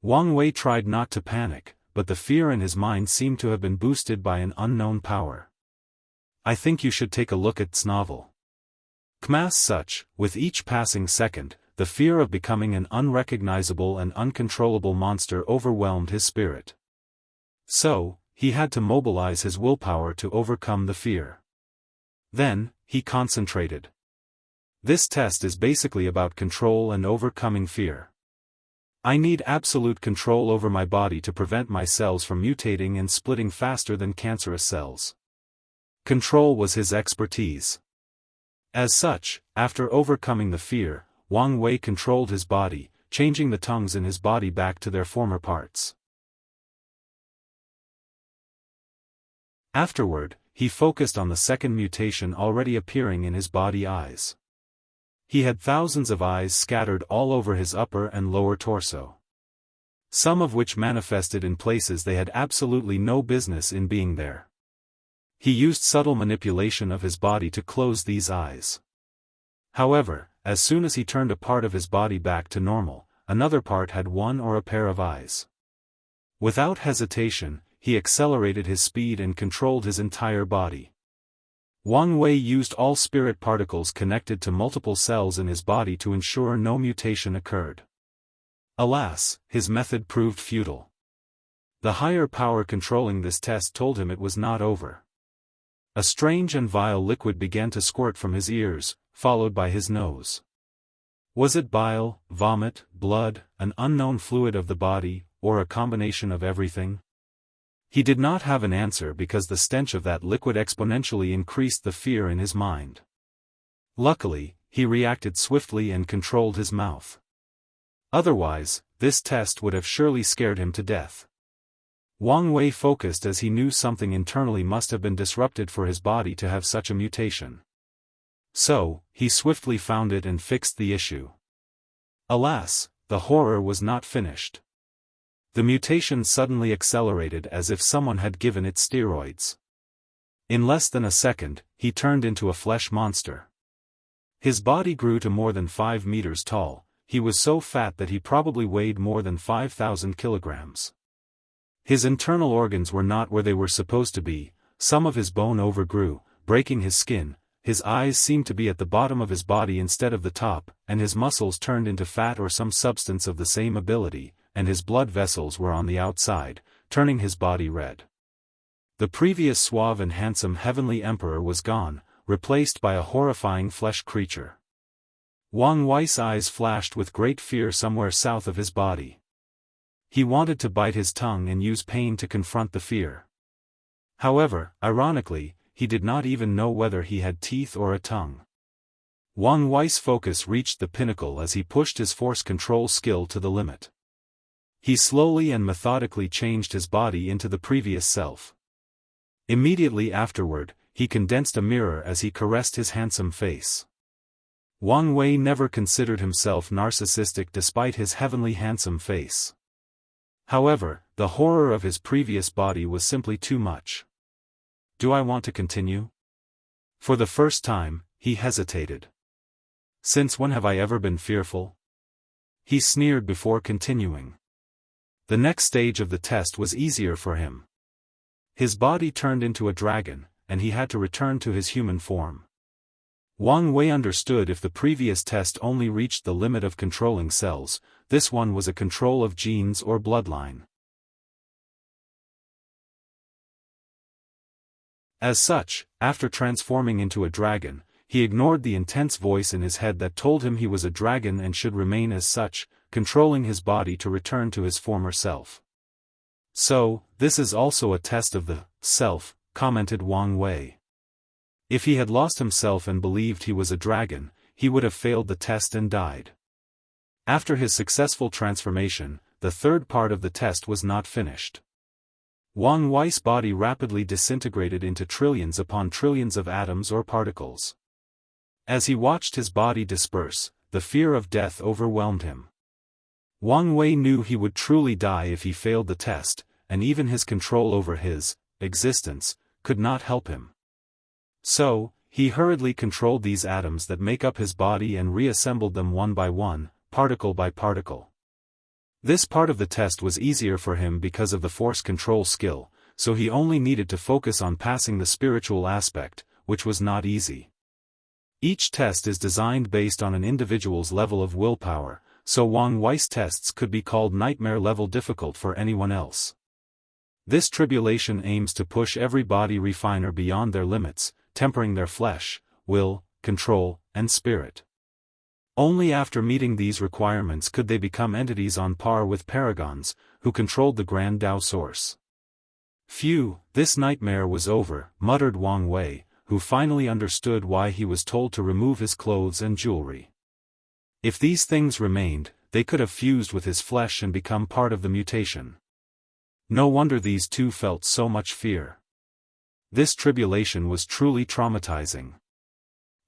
Wang Wei tried not to panic, but the fear in his mind seemed to have been boosted by an unknown power. I think you should take a look at this novel. As such, with each passing second, the fear of becoming an unrecognizable and uncontrollable monster overwhelmed his spirit. So, he had to mobilize his willpower to overcome the fear. Then, he concentrated. This test is basically about control and overcoming fear. I need absolute control over my body to prevent my cells from mutating and splitting faster than cancerous cells. Control was his expertise. As such, after overcoming the fear, Wang Wei controlled his body, changing the tongues in his body back to their former parts. Afterward, he focused on the second mutation already appearing in his body eyes. He had thousands of eyes scattered all over his upper and lower torso. Some of which manifested in places they had absolutely no business in being there. He used subtle manipulation of his body to close these eyes. However, as soon as he turned a part of his body back to normal, another part had one or a pair of eyes. Without hesitation, he accelerated his speed and controlled his entire body. Wang Wei used all spirit particles connected to multiple cells in his body to ensure no mutation occurred. Alas, his method proved futile. The higher power controlling this test told him it was not over. A strange and vile liquid began to squirt from his ears, followed by his nose. Was it bile, vomit, blood, an unknown fluid of the body, or a combination of everything? He did not have an answer because the stench of that liquid exponentially increased the fear in his mind. Luckily, he reacted swiftly and controlled his mouth. Otherwise, this test would have surely scared him to death. Wang Wei focused as he knew something internally must have been disrupted for his body to have such a mutation. So, he swiftly found it and fixed the issue. Alas, the horror was not finished. The mutation suddenly accelerated as if someone had given it steroids. In less than a second, he turned into a flesh monster. His body grew to more than 5 meters tall. He was so fat that he probably weighed more than 5,000 kilograms. His internal organs were not where they were supposed to be, some of his bone overgrew, breaking his skin, his eyes seemed to be at the bottom of his body instead of the top, and his muscles turned into fat or some substance of the same ability, and his blood vessels were on the outside, turning his body red. The previous suave and handsome heavenly emperor was gone, replaced by a horrifying flesh creature. Wang Wei's eyes flashed with great fear somewhere south of his body. He wanted to bite his tongue and use pain to confront the fear. However, ironically, he did not even know whether he had teeth or a tongue. Wang Wei's focus reached the pinnacle as he pushed his force control skill to the limit. He slowly and methodically changed his body into the previous self. Immediately afterward, he condensed a mirror as he caressed his handsome face. Wang Wei never considered himself narcissistic despite his heavenly handsome face. However, the horror of his previous body was simply too much. Do I want to continue? For the first time, he hesitated. Since when have I ever been fearful? He sneered before continuing. The next stage of the test was easier for him. His body turned into a dragon, and he had to return to his human form. Wang Wei understood if the previous test only reached the limit of controlling cells, this one was a control of genes or bloodline. As such, after transforming into a dragon, he ignored the intense voice in his head that told him he was a dragon and should remain as such, controlling his body to return to his former self. "So, this is also a test of the self," commented Wang Wei. If he had lost himself and believed he was a dragon, he would have failed the test and died. After his successful transformation, the third part of the test was not finished. Wang Wei's body rapidly disintegrated into trillions upon trillions of atoms or particles. As he watched his body disperse, the fear of death overwhelmed him. Wang Wei knew he would truly die if he failed the test, and even his control over his existence could not help him. So, he hurriedly controlled these atoms that make up his body and reassembled them one by one, particle by particle. This part of the test was easier for him because of the force control skill, so he only needed to focus on passing the spiritual aspect, which was not easy. Each test is designed based on an individual's level of willpower, so Wang Wei's tests could be called nightmare-level difficult for anyone else. This tribulation aims to push every body refiner beyond their limits, tempering their flesh, will, control, and spirit. Only after meeting these requirements could they become entities on par with paragons, who controlled the Grand Tao Source. "Phew, this nightmare was over," muttered Wang Wei, who finally understood why he was told to remove his clothes and jewelry. If these things remained, they could have fused with his flesh and become part of the mutation. No wonder these two felt so much fear. This tribulation was truly traumatizing.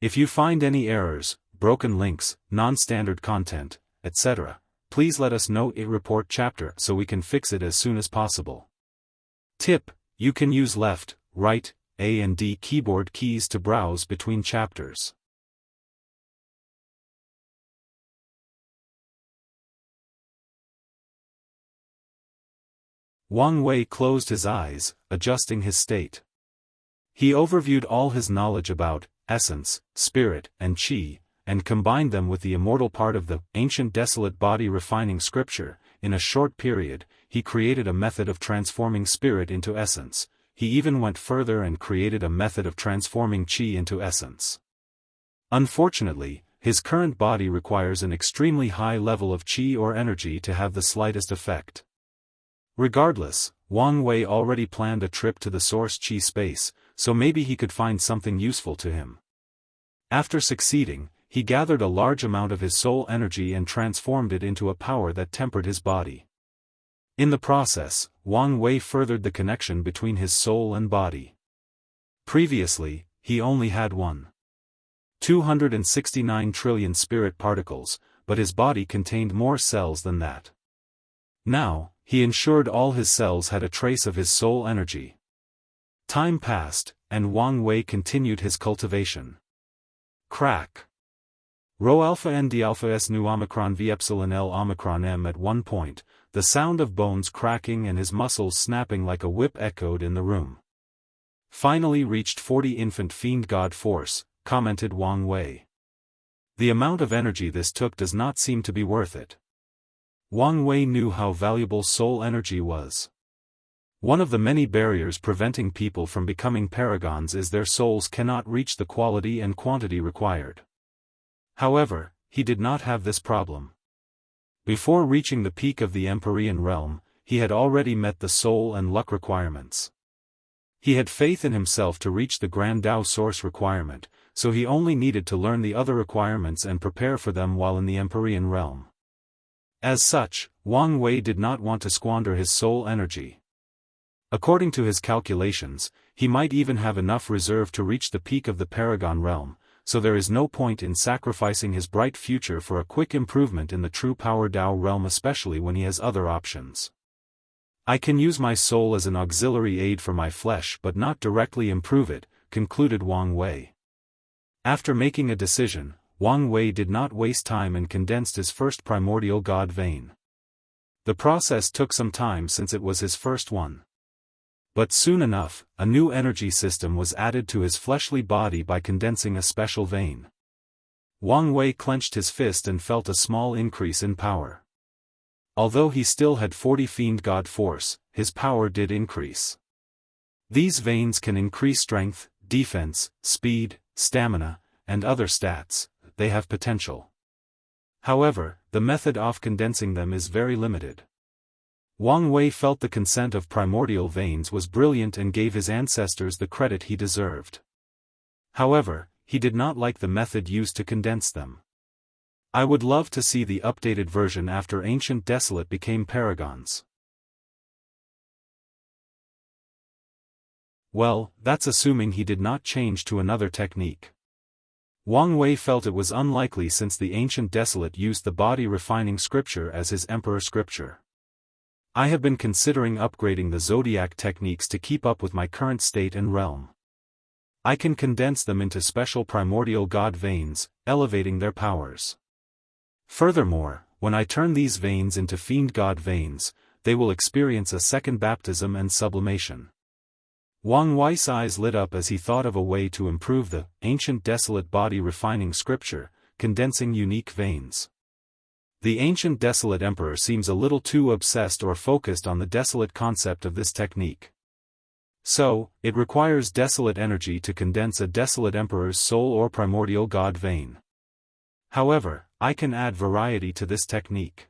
If you find any errors, broken links, non-standard content, etc., please let us know in report chapter so we can fix it as soon as possible. Tip: you can use left, right, A and D keyboard keys to browse between chapters. Wang Wei closed his eyes, adjusting his state. He overviewed all his knowledge about essence, spirit, and qi, and combined them with the immortal part of the ancient desolate body refining scripture. In a short period, he created a method of transforming spirit into essence. He even went further and created a method of transforming qi into essence. Unfortunately, his current body requires an extremely high level of qi or energy to have the slightest effect. Regardless, Wang Wei already planned a trip to the source qi space, so maybe he could find something useful to him. After succeeding, he gathered a large amount of his soul energy and transformed it into a power that tempered his body. In the process, Wang Wei furthered the connection between his soul and body. Previously, he only had 269 trillion spirit particles, but his body contained more cells than that. Now, he ensured all his cells had a trace of his soul energy. Time passed, and Wang Wei continued his cultivation. Crack. Rho alpha n d alpha s nu omicron v epsilon l omicron m. At one point, the sound of bones cracking and his muscles snapping like a whip echoed in the room. "Finally reached 40 infant fiend god force," commented Wang Wei. "The amount of energy this took does not seem to be worth it." Wang Wei knew how valuable soul energy was. One of the many barriers preventing people from becoming paragons is their souls cannot reach the quality and quantity required. However, he did not have this problem. Before reaching the peak of the Empyrean realm, he had already met the soul and luck requirements. He had faith in himself to reach the Grand Tao Source requirement, so he only needed to learn the other requirements and prepare for them while in the Empyrean realm. As such, Wang Wei did not want to squander his soul energy. According to his calculations, he might even have enough reserve to reach the peak of the Paragon realm, so there is no point in sacrificing his bright future for a quick improvement in the true power Tao realm, especially when he has other options. "I can use my soul as an auxiliary aid for my flesh but not directly improve it," concluded Wang Wei. After making a decision, Wang Wei did not waste time and condensed his first primordial god vein. The process took some time since it was his first one. But soon enough, a new energy system was added to his fleshly body by condensing a special vein. Wang Wei clenched his fist and felt a small increase in power. Although he still had 40 fiend god force, his power did increase. These veins can increase strength, defense, speed, stamina, and other stats, they have potential. However, the method of condensing them is very limited. Wang Wei felt the consent of primordial veins was brilliant and gave his ancestors the credit he deserved. However, he did not like the method used to condense them. I would love to see the updated version after Ancient Desolate became paragons. Well, that's assuming he did not change to another technique. Wang Wei felt it was unlikely since the Ancient Desolate used the body-refining scripture as his emperor scripture. I have been considering upgrading the zodiac techniques to keep up with my current state and realm. I can condense them into special primordial god veins, elevating their powers. Furthermore, when I turn these veins into fiend god veins, they will experience a second baptism and sublimation. Wang Wei's eyes lit up as he thought of a way to improve the Ancient Desolate body refining scripture, condensing unique veins. The Ancient Desolate Emperor seems a little too obsessed or focused on the desolate concept of this technique. So, it requires desolate energy to condense a desolate emperor's soul or primordial god vein. However, I can add variety to this technique.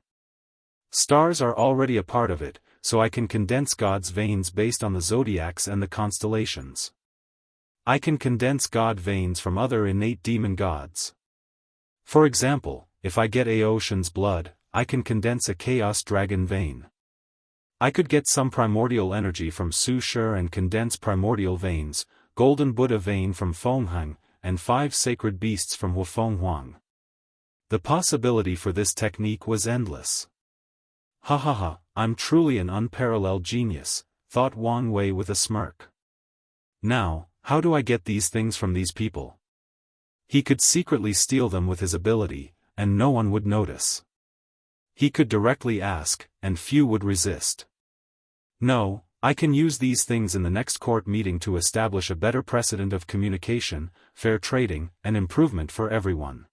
Stars are already a part of it, so I can condense God's veins based on the zodiacs and the constellations. I can condense God veins from other innate demon gods. For example, if I get a ocean's blood, I can condense a chaos dragon vein. I could get some primordial energy from Su Shi and condense primordial veins, golden Buddha vein from Fenghang, and 5 sacred beasts from Hufeng Huang. The possibility for this technique was endless. Ha ha ha, I'm truly an unparalleled genius, thought Wang Wei with a smirk. Now, how do I get these things from these people? He could secretly steal them with his ability, and no one would notice. He could directly ask, and few would resist. No, I can use these things in the next court meeting to establish a better precedent of communication, fair trading, and improvement for everyone.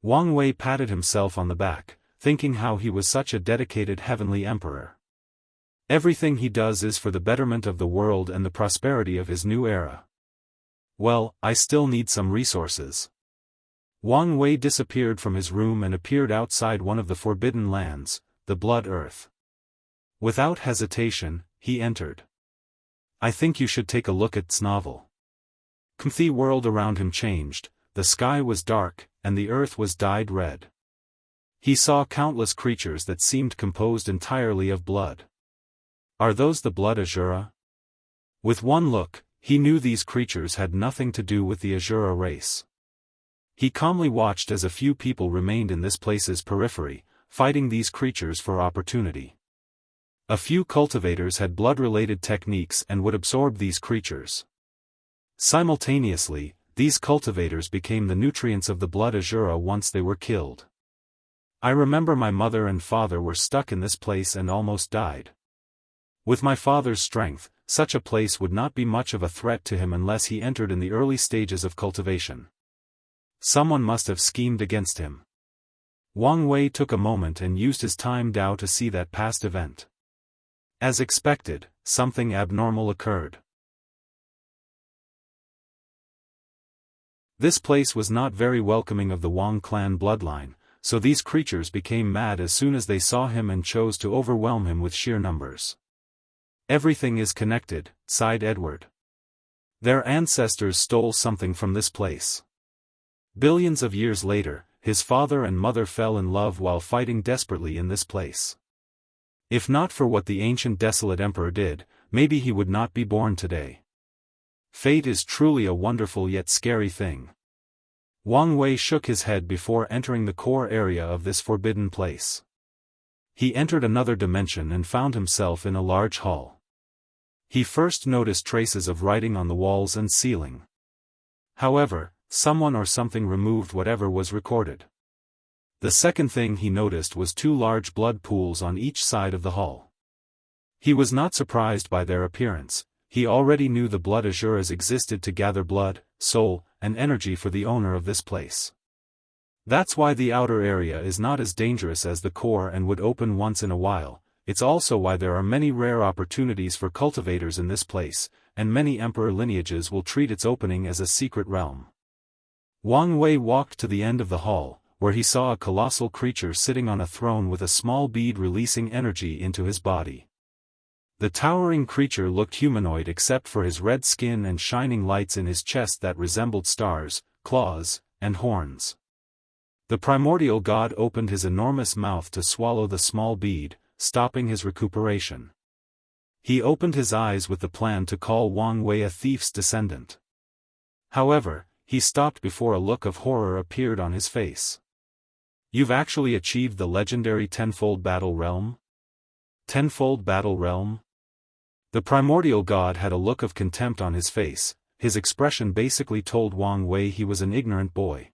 Wang Wei patted himself on the back, thinking how he was such a dedicated heavenly emperor. Everything he does is for the betterment of the world and the prosperity of his new era. Well, I still need some resources. Wang Wei disappeared from his room and appeared outside one of the forbidden lands, the Blood Earth. Without hesitation, he entered. I think you should take a look at this novel. The world around him changed, the sky was dark, and the earth was dyed red. He saw countless creatures that seemed composed entirely of blood. Are those the blood Azura? With one look, he knew these creatures had nothing to do with the Azura race. He calmly watched as a few people remained in this place's periphery, fighting these creatures for opportunity. A few cultivators had blood-related techniques and would absorb these creatures. Simultaneously, these cultivators became the nutrients of the blood Azura once they were killed. I remember my mother and father were stuck in this place and almost died. With my father's strength, such a place would not be much of a threat to him unless he entered in the early stages of cultivation. Someone must have schemed against him. Wang Wei took a moment and used his time Dao to see that past event. As expected, something abnormal occurred. This place was not very welcoming of the Wang clan bloodline, so these creatures became mad as soon as they saw him and chose to overwhelm him with sheer numbers. Everything is connected, sighed Edward. Their ancestors stole something from this place. Billions of years later, his father and mother fell in love while fighting desperately in this place. If not for what the ancient desolate emperor did, maybe he would not be born today. Fate is truly a wonderful yet scary thing. Wang Wei shook his head before entering the core area of this forbidden place. He entered another dimension and found himself in a large hall. He first noticed traces of writing on the walls and ceiling. However, someone or something removed whatever was recorded. The second thing he noticed was 2 large blood pools on each side of the hall. He was not surprised by their appearance. He already knew the blood Azuras existed to gather blood, soul, and energy for the owner of this place. That's why the outer area is not as dangerous as the core and would open once in a while. It's also why there are many rare opportunities for cultivators in this place, and many emperor lineages will treat its opening as a secret realm. Wang Wei walked to the end of the hall, where he saw a colossal creature sitting on a throne with a small bead releasing energy into his body. The towering creature looked humanoid except for his red skin and shining lights in his chest that resembled stars, claws, and horns. The primordial god opened his enormous mouth to swallow the small bead, stopping his recuperation. He opened his eyes with the plan to call Wang Wei a thief's descendant. However, he stopped before a look of horror appeared on his face. "You've actually achieved the legendary Tenfold Battle Realm? Tenfold Battle Realm?" The primordial god had a look of contempt on his face. His expression basically told Wang Wei he was an ignorant boy.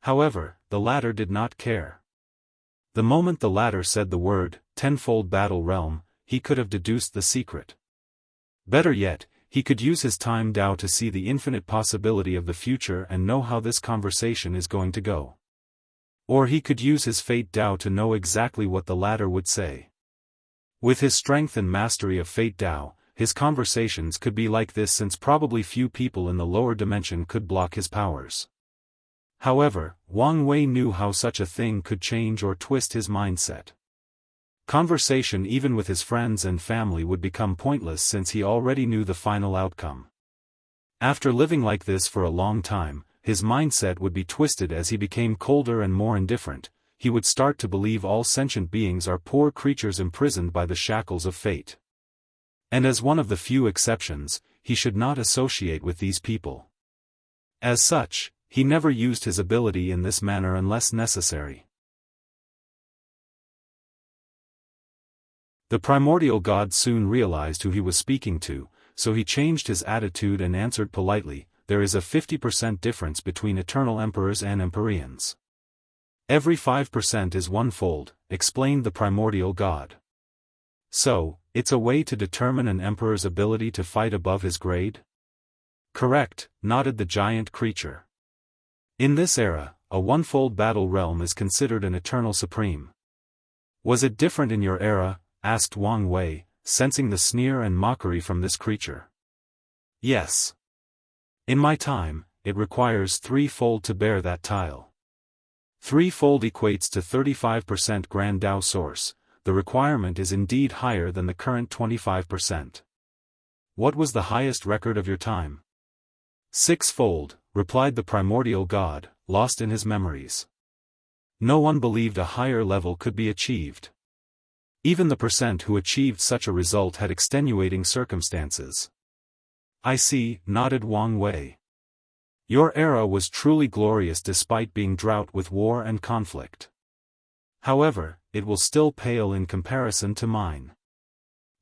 However, the latter did not care. The moment the latter said the word, Tenfold Battle Realm, he could have deduced the secret. Better yet, he could use his time Dao to see the infinite possibility of the future and know how this conversation is going to go. Or he could use his fate Dao to know exactly what the latter would say. With his strength and mastery of fate Dao, his conversations could be like this since probably few people in the lower dimension could block his powers. However, Wang Wei knew how such a thing could change or twist his mindset. Conversation even with his friends and family would become pointless since he already knew the final outcome. After living like this for a long time, his mindset would be twisted as he became colder and more indifferent. He would start to believe all sentient beings are poor creatures imprisoned by the shackles of fate. And as one of the few exceptions, he should not associate with these people. As such, he never used his ability in this manner unless necessary. The primordial god soon realized who he was speaking to, so he changed his attitude and answered politely, "There is a 50% difference between eternal emperors and empyreans. Every 5% is one-fold," explained the primordial god. "So, it's a way to determine an emperor's ability to fight above his grade?" "Correct," nodded the giant creature. "In this era, a one-fold battle realm is considered an eternal supreme." "Was it different in your era?" asked Wang Wei, sensing the sneer and mockery from this creature. "Yes. In my time, it requires threefold to bear that tile. Threefold equates to 35% Grand Dao source. The requirement is indeed higher than the current 25%. What was the highest record of your time?" "Sixfold," replied the primordial god, lost in his memories. No one believed a higher level could be achieved. Even the percent who achieved such a result had extenuating circumstances. "I see," nodded Wang Wei. "Your era was truly glorious despite being drought with war and conflict. However, it will still pale in comparison to mine."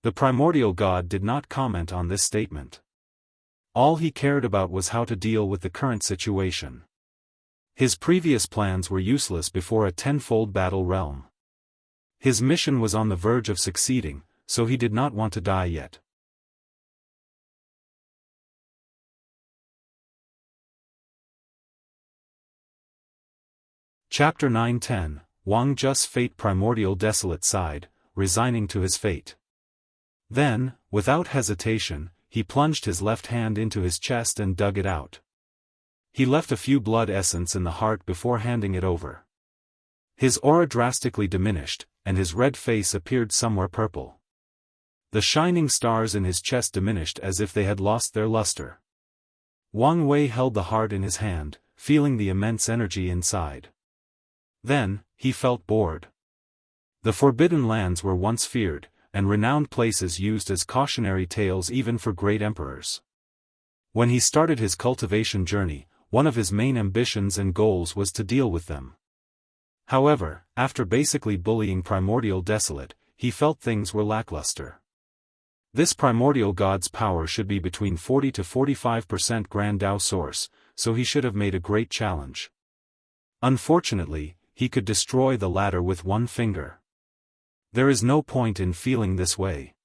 The primordial god did not comment on this statement. All he cared about was how to deal with the current situation. His previous plans were useless before a tenfold battle realm. His mission was on the verge of succeeding, so he did not want to die yet. Chapter 9-10, Wang Just fate. Primordial desolate sighed, resigning to his fate. Then, without hesitation, he plunged his left hand into his chest and dug it out. He left a few blood essence in the heart before handing it over. His aura drastically diminished, and his red face appeared somewhere purple. The shining stars in his chest diminished as if they had lost their luster. Wang Wei held the heart in his hand, feeling the immense energy inside. Then, he felt bored. The Forbidden Lands were once feared, and renowned places used as cautionary tales even for great emperors. When he started his cultivation journey, one of his main ambitions and goals was to deal with them. However, after basically bullying Primordial Desolate, he felt things were lackluster. This primordial god's power should be between 40 to 45% Grand Dao source, so he should have made a great challenge. Unfortunately, he could destroy the latter with one finger. There is no point in feeling this way.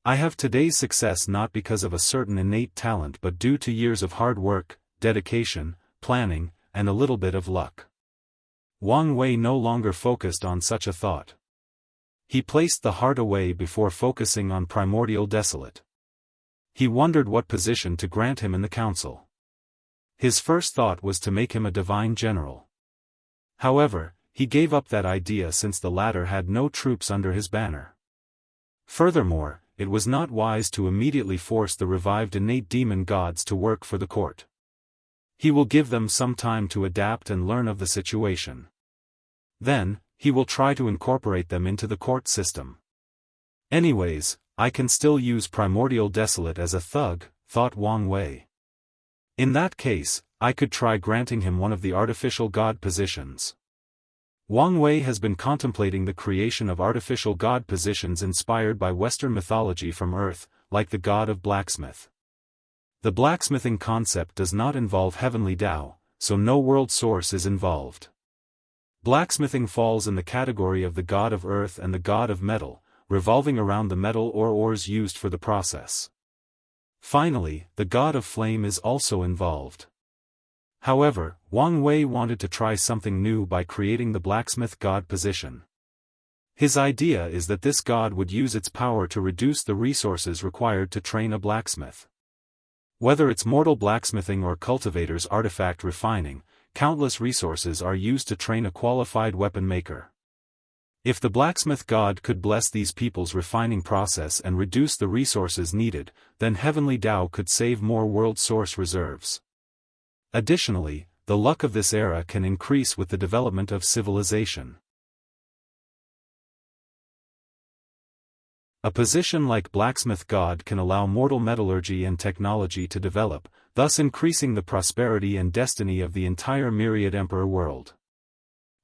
I have today's success not because of a certain innate talent but due to years of hard work, dedication, planning, and a little bit of luck. Wang Wei no longer focused on such a thought. He placed the heart away before focusing on Primordial Desolate. He wondered what position to grant him in the council. His first thought was to make him a divine general. However, he gave up that idea since the latter had no troops under his banner. Furthermore, it was not wise to immediately force the revived innate demon gods to work for the court. He will give them some time to adapt and learn of the situation. Then, he will try to incorporate them into the court system. Anyways, I can still use Primordial Desolate as a thug, thought Wang Wei. In that case, I could try granting him one of the artificial god positions. Wang Wei has been contemplating the creation of artificial god positions inspired by Western mythology from Earth, like the god of blacksmith. The blacksmithing concept does not involve heavenly Tao, so no world source is involved. Blacksmithing falls in the category of the god of earth and the god of metal, revolving around the metal or ores used for the process. Finally, the god of flame is also involved. However, Wang Wei wanted to try something new by creating the blacksmith god position. His idea is that this god would use its power to reduce the resources required to train a blacksmith. Whether it's mortal blacksmithing or cultivator's artifact refining, countless resources are used to train a qualified weapon maker. If the blacksmith god could bless these people's refining process and reduce the resources needed, then heavenly Tao could save more world source reserves. Additionally, the luck of this era can increase with the development of civilization. A position like blacksmith god can allow mortal metallurgy and technology to develop, thus increasing the prosperity and destiny of the entire myriad emperor world.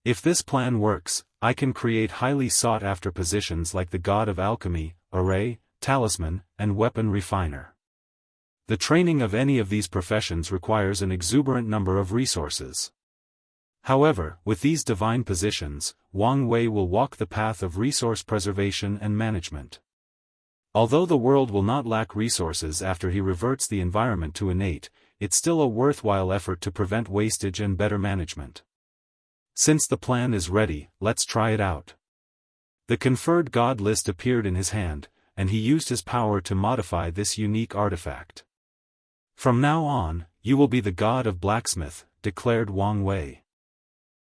If this plan works, I can create highly sought-after positions like the god of alchemy, array, talisman, and weapon refiner. The training of any of these professions requires an exuberant number of resources. However, with these divine positions, Wang Wei will walk the path of resource preservation and management. Although the world will not lack resources after he reverts the environment to innate, it's still a worthwhile effort to prevent wastage and better management. Since the plan is ready, let's try it out. The conferred god list appeared in his hand, and he used his power to modify this unique artifact. From now on, you will be the god of blacksmith, declared Wang Wei.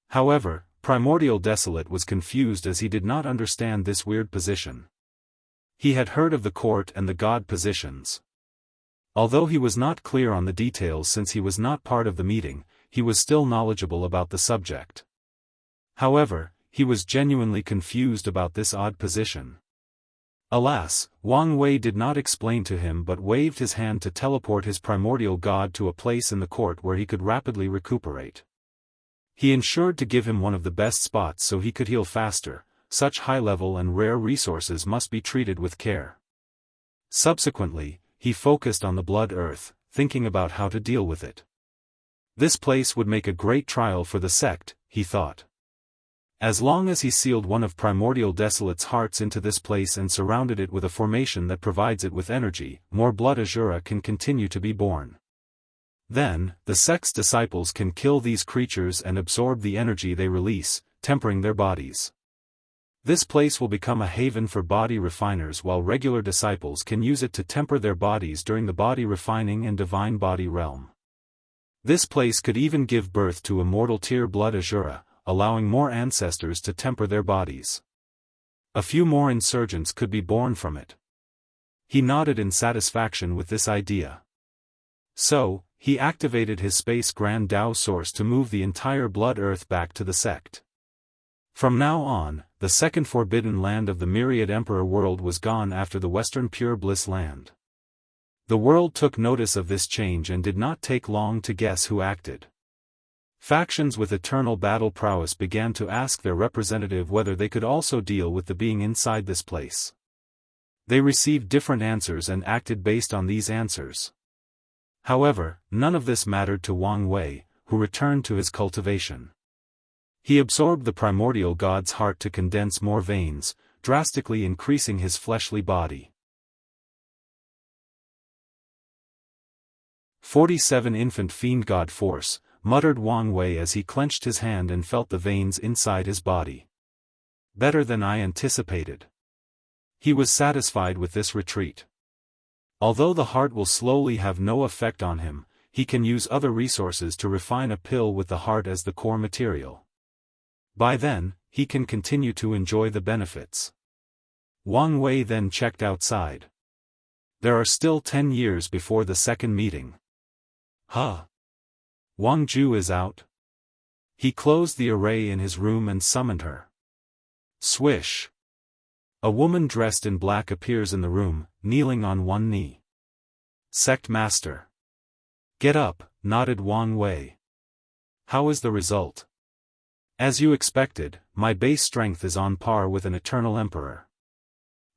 However, Primordial Desolate was confused as he did not understand this weird position. He had heard of the court and the god positions. Although he was not clear on the details since he was not part of the meeting, he was still knowledgeable about the subject. However, he was genuinely confused about this odd position. Alas, Wang Wei did not explain to him but waved his hand to teleport his primordial god to a place in the court where he could rapidly recuperate. He ensured to give him one of the best spots so he could heal faster. Such high-level and rare resources must be treated with care. Subsequently, he focused on the blood earth, thinking about how to deal with it. This place would make a great trial for the sect, he thought. As long as he sealed one of Primordial Desolate's hearts into this place and surrounded it with a formation that provides it with energy, more blood azura can continue to be born. Then, the sect's disciples can kill these creatures and absorb the energy they release, tempering their bodies. This place will become a haven for body refiners while regular disciples can use it to temper their bodies during the body refining and divine body realm. This place could even give birth to immortal tier blood azura, allowing more ancestors to temper their bodies. A few more insurgents could be born from it. He nodded in satisfaction with this idea. So, he activated his Space Grand Dao source to move the entire blood earth back to the sect. From now on, the second forbidden land of the myriad emperor world was gone after the western pure bliss land. The world took notice of this change and did not take long to guess who acted. Factions with eternal battle prowess began to ask their representative whether they could also deal with the being inside this place. They received different answers and acted based on these answers. However, none of this mattered to Wang Wei, who returned to his cultivation. He absorbed the primordial god's heart to condense more veins, drastically increasing his fleshly body. 47 Infant Fiend God Force, muttered Wang Wei as he clenched his hand and felt the veins inside his body. Better than I anticipated. He was satisfied with this retreat. Although the heart will slowly have no effect on him, he can use other resources to refine a pill with the heart as the core material. By then, he can continue to enjoy the benefits. Wang Wei then checked outside. There are still 10 years before the second meeting. Huh? Wang Ju is out? He closed the array in his room and summoned her. Swish! A woman dressed in black appears in the room, kneeling on one knee. Sect Master. Get up, nodded Wang Wei. How is the result? As you expected, my base strength is on par with an eternal emperor.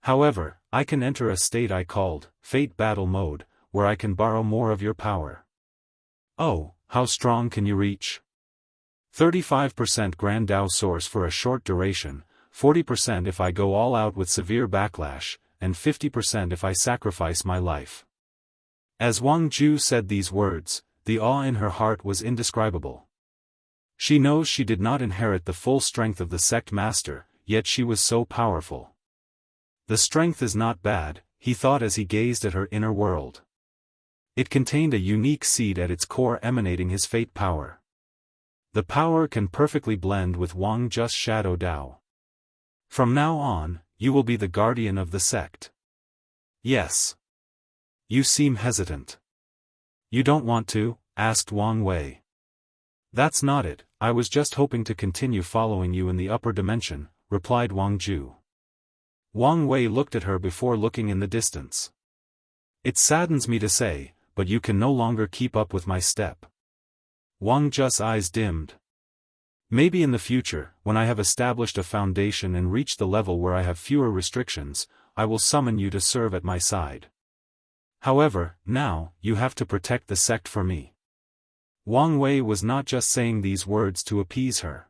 However, I can enter a state I called Fate Battle Mode, where I can borrow more of your power. Oh, how strong can you reach? 35% Grand Dao Source for a short duration, 40% if I go all out with severe backlash, and 50% if I sacrifice my life. As Wang Ju said these words, the awe in her heart was indescribable. She knows she did not inherit the full strength of the sect master, yet she was so powerful. The strength is not bad, he thought as he gazed at her inner world. It contained a unique seed at its core emanating his fate power. The power can perfectly blend with Wang Ju's shadow Dao. From now on, you will be the guardian of the sect. Yes. You seem hesitant. You don't want to? Asked Wang Wei. That's not it, I was just hoping to continue following you in the upper dimension, replied Wang Ju. Wang Wei looked at her before looking in the distance. It saddens me to say, but you can no longer keep up with my step. Wang Ju's eyes dimmed. Maybe in the future, when I have established a foundation and reached the level where I have fewer restrictions, I will summon you to serve at my side. However, now, you have to protect the sect for me. Wang Wei was not just saying these words to appease her.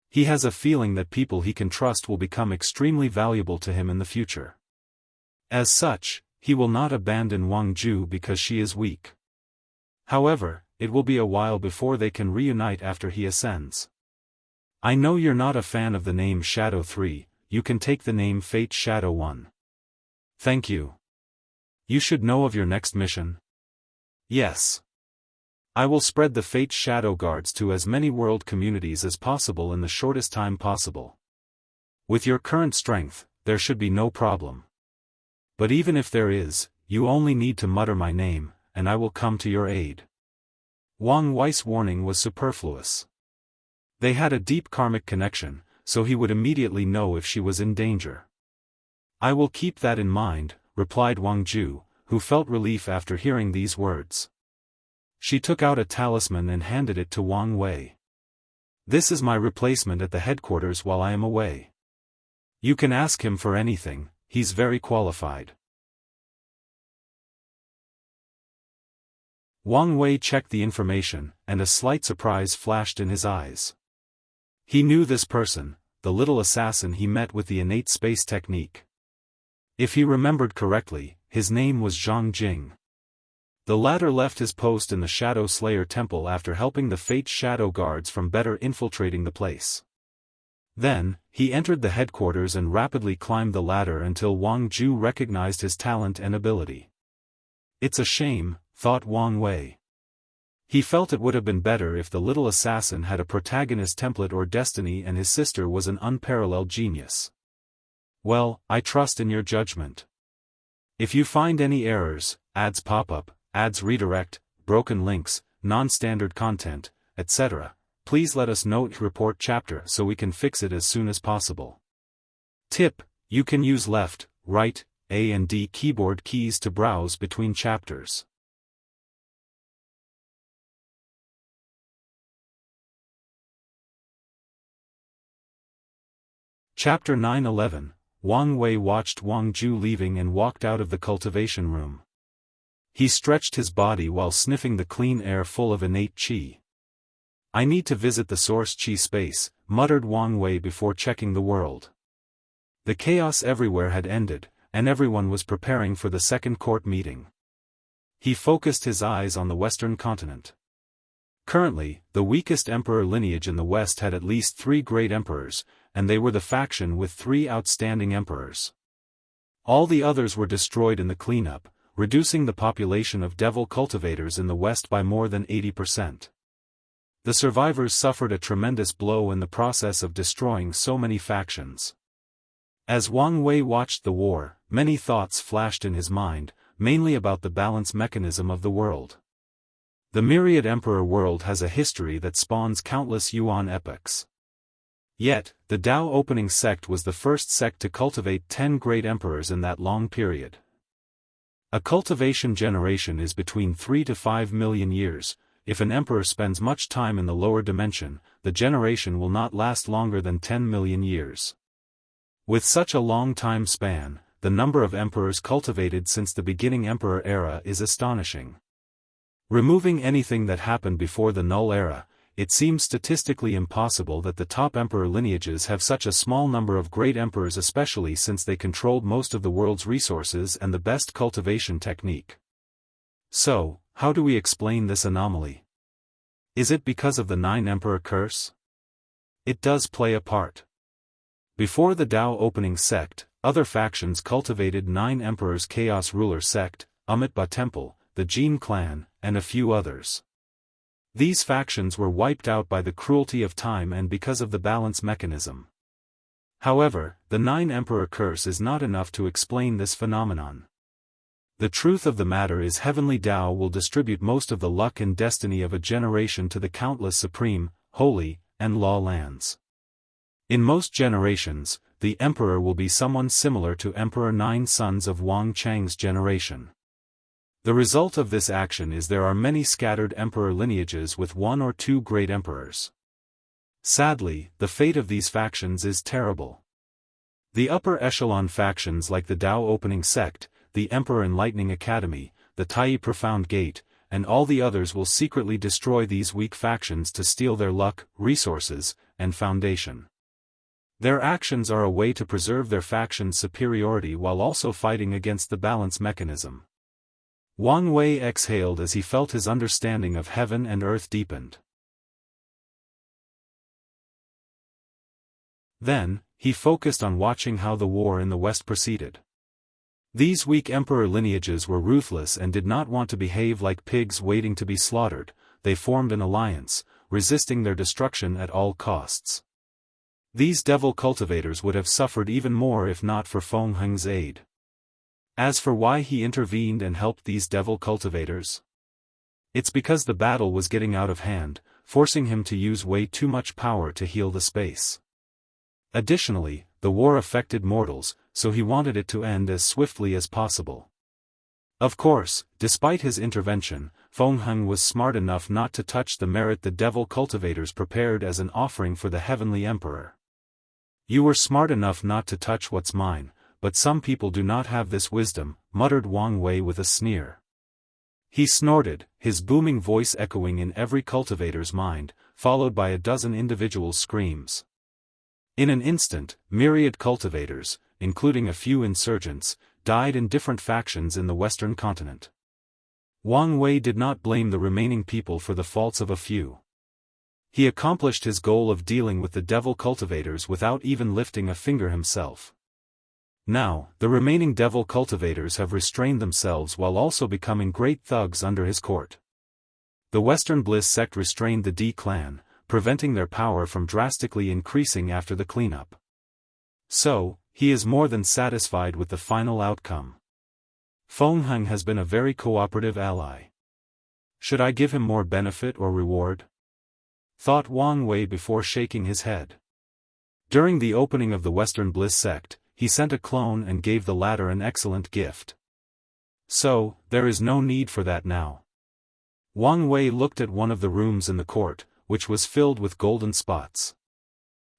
He has a feeling that people he can trust will become extremely valuable to him in the future. As such, he will not abandon Wang Ju because she is weak. However, it will be a while before they can reunite after he ascends. I know you're not a fan of the name Shadow 3, you can take the name Fate Shadow 1. Thank you. You should know of your next mission. Yes. I will spread the Fate Shadow Guards to as many world communities as possible in the shortest time possible. With your current strength, there should be no problem. But even if there is, you only need to mutter my name, and I will come to your aid. Wang Wei's warning was superfluous. They had a deep karmic connection, so he would immediately know if she was in danger. I will keep that in mind, replied Wang Ju, who felt relief after hearing these words. She took out a talisman and handed it to Wang Wei. This is my replacement at the headquarters while I am away. You can ask him for anything, he's very qualified. Wang Wei checked the information, and a slight surprise flashed in his eyes. He knew this person, the little assassin he met with the innate space technique. If he remembered correctly, his name was Zhang Jing. The latter left his post in the Shadow Slayer Temple after helping the Fate Shadow Guards from better infiltrating the place. Then, he entered the headquarters and rapidly climbed the ladder until Wang Ju recognized his talent and ability. It's a shame, thought Wang Wei. He felt it would have been better if the little assassin had a protagonist template or destiny and his sister was an unparalleled genius. Well, I trust in your judgment. If you find any errors, ads pop up, ads redirect, broken links, non-standard content, etc., please let us know to report chapter so we can fix it as soon as possible. Tip: you can use left, right, A and D keyboard keys to browse between chapters. Chapter 9-11. Wang Wei watched Wang Ju leaving and walked out of the cultivation room. He stretched his body while sniffing the clean air full of innate qi. I need to visit the source qi space, muttered Wang Wei before checking the world. The chaos everywhere had ended, and everyone was preparing for the second court meeting. He focused his eyes on the western continent. Currently, the weakest emperor lineage in the west had at least 3 great emperors, and they were the faction with 3 outstanding emperors. All the others were destroyed in the cleanup, reducing the population of devil cultivators in the West by more than 80%. The survivors suffered a tremendous blow in the process of destroying so many factions. As Wang Wei watched the war, many thoughts flashed in his mind, mainly about the balance mechanism of the world. The myriad emperor world has a history that spawns countless Yuan epochs. Yet, the Dao opening sect was the first sect to cultivate 10 great emperors in that long period. A cultivation generation is between 3 to 5 million years. If an emperor spends much time in the lower dimension, the generation will not last longer than 10 million years. With such a long time span, the number of emperors cultivated since the beginning emperor era is astonishing. Removing anything that happened before the null era, it seems statistically impossible that the top emperor lineages have such a small number of great emperors, especially since they controlled most of the world's resources and the best cultivation technique. So, how do we explain this anomaly? Is it because of the 9 emperor curse? It does play a part. Before the Dao opening sect, other factions cultivated 9 emperors: Chaos Ruler Sect, Amitabha Temple, the Jin clan, and a few others. These factions were wiped out by the cruelty of time and because of the balance mechanism. However, the 9 emperor curse is not enough to explain this phenomenon. The truth of the matter is heavenly Dao will distribute most of the luck and destiny of a generation to the countless supreme, holy, and law lands. In most generations, the emperor will be someone similar to Emperor 9 sons of Wang Chang's generation. The result of this action is there are many scattered emperor lineages with 1 or 2 great emperors. Sadly, the fate of these factions is terrible. The upper echelon factions like the Dao opening sect, the Emperor Enlightening Academy, the Tai Profound Gate, and all the others will secretly destroy these weak factions to steal their luck, resources, and foundation. Their actions are a way to preserve their faction's superiority while also fighting against the balance mechanism. Wang Wei exhaled as he felt his understanding of heaven and earth deepened. Then, he focused on watching how the war in the West proceeded. These weak emperor lineages were ruthless and did not want to behave like pigs waiting to be slaughtered. They formed an alliance, resisting their destruction at all costs. These devil cultivators would have suffered even more if not for Feng Heng's aid. As for why he intervened and helped these devil cultivators, it's because the battle was getting out of hand, forcing him to use way too much power to heal the space. Additionally, the war affected mortals, so he wanted it to end as swiftly as possible. Of course, despite his intervention, Feng Heng was smart enough not to touch the merit the devil cultivators prepared as an offering for the heavenly emperor. You were smart enough not to touch what's mine, but some people do not have this wisdom, muttered Wang Wei with a sneer. He snorted, his booming voice echoing in every cultivator's mind, followed by a dozen individual screams. In an instant, myriad cultivators, including a few insurgents, died in different factions in the Western continent. Wang Wei did not blame the remaining people for the faults of a few. He accomplished his goal of dealing with the devil cultivators without even lifting a finger himself. Now, the remaining devil cultivators have restrained themselves while also becoming great thugs under his court. The Western Bliss sect restrained the D clan, preventing their power from drastically increasing after the cleanup. So, he is more than satisfied with the final outcome. Feng Heng has been a very cooperative ally. Should I give him more benefit or reward? Thought Wang Wei before shaking his head. During the opening of the Western Bliss sect, he sent a clone and gave the latter an excellent gift. So, there is no need for that now. Wang Wei looked at one of the rooms in the court, which was filled with golden spots.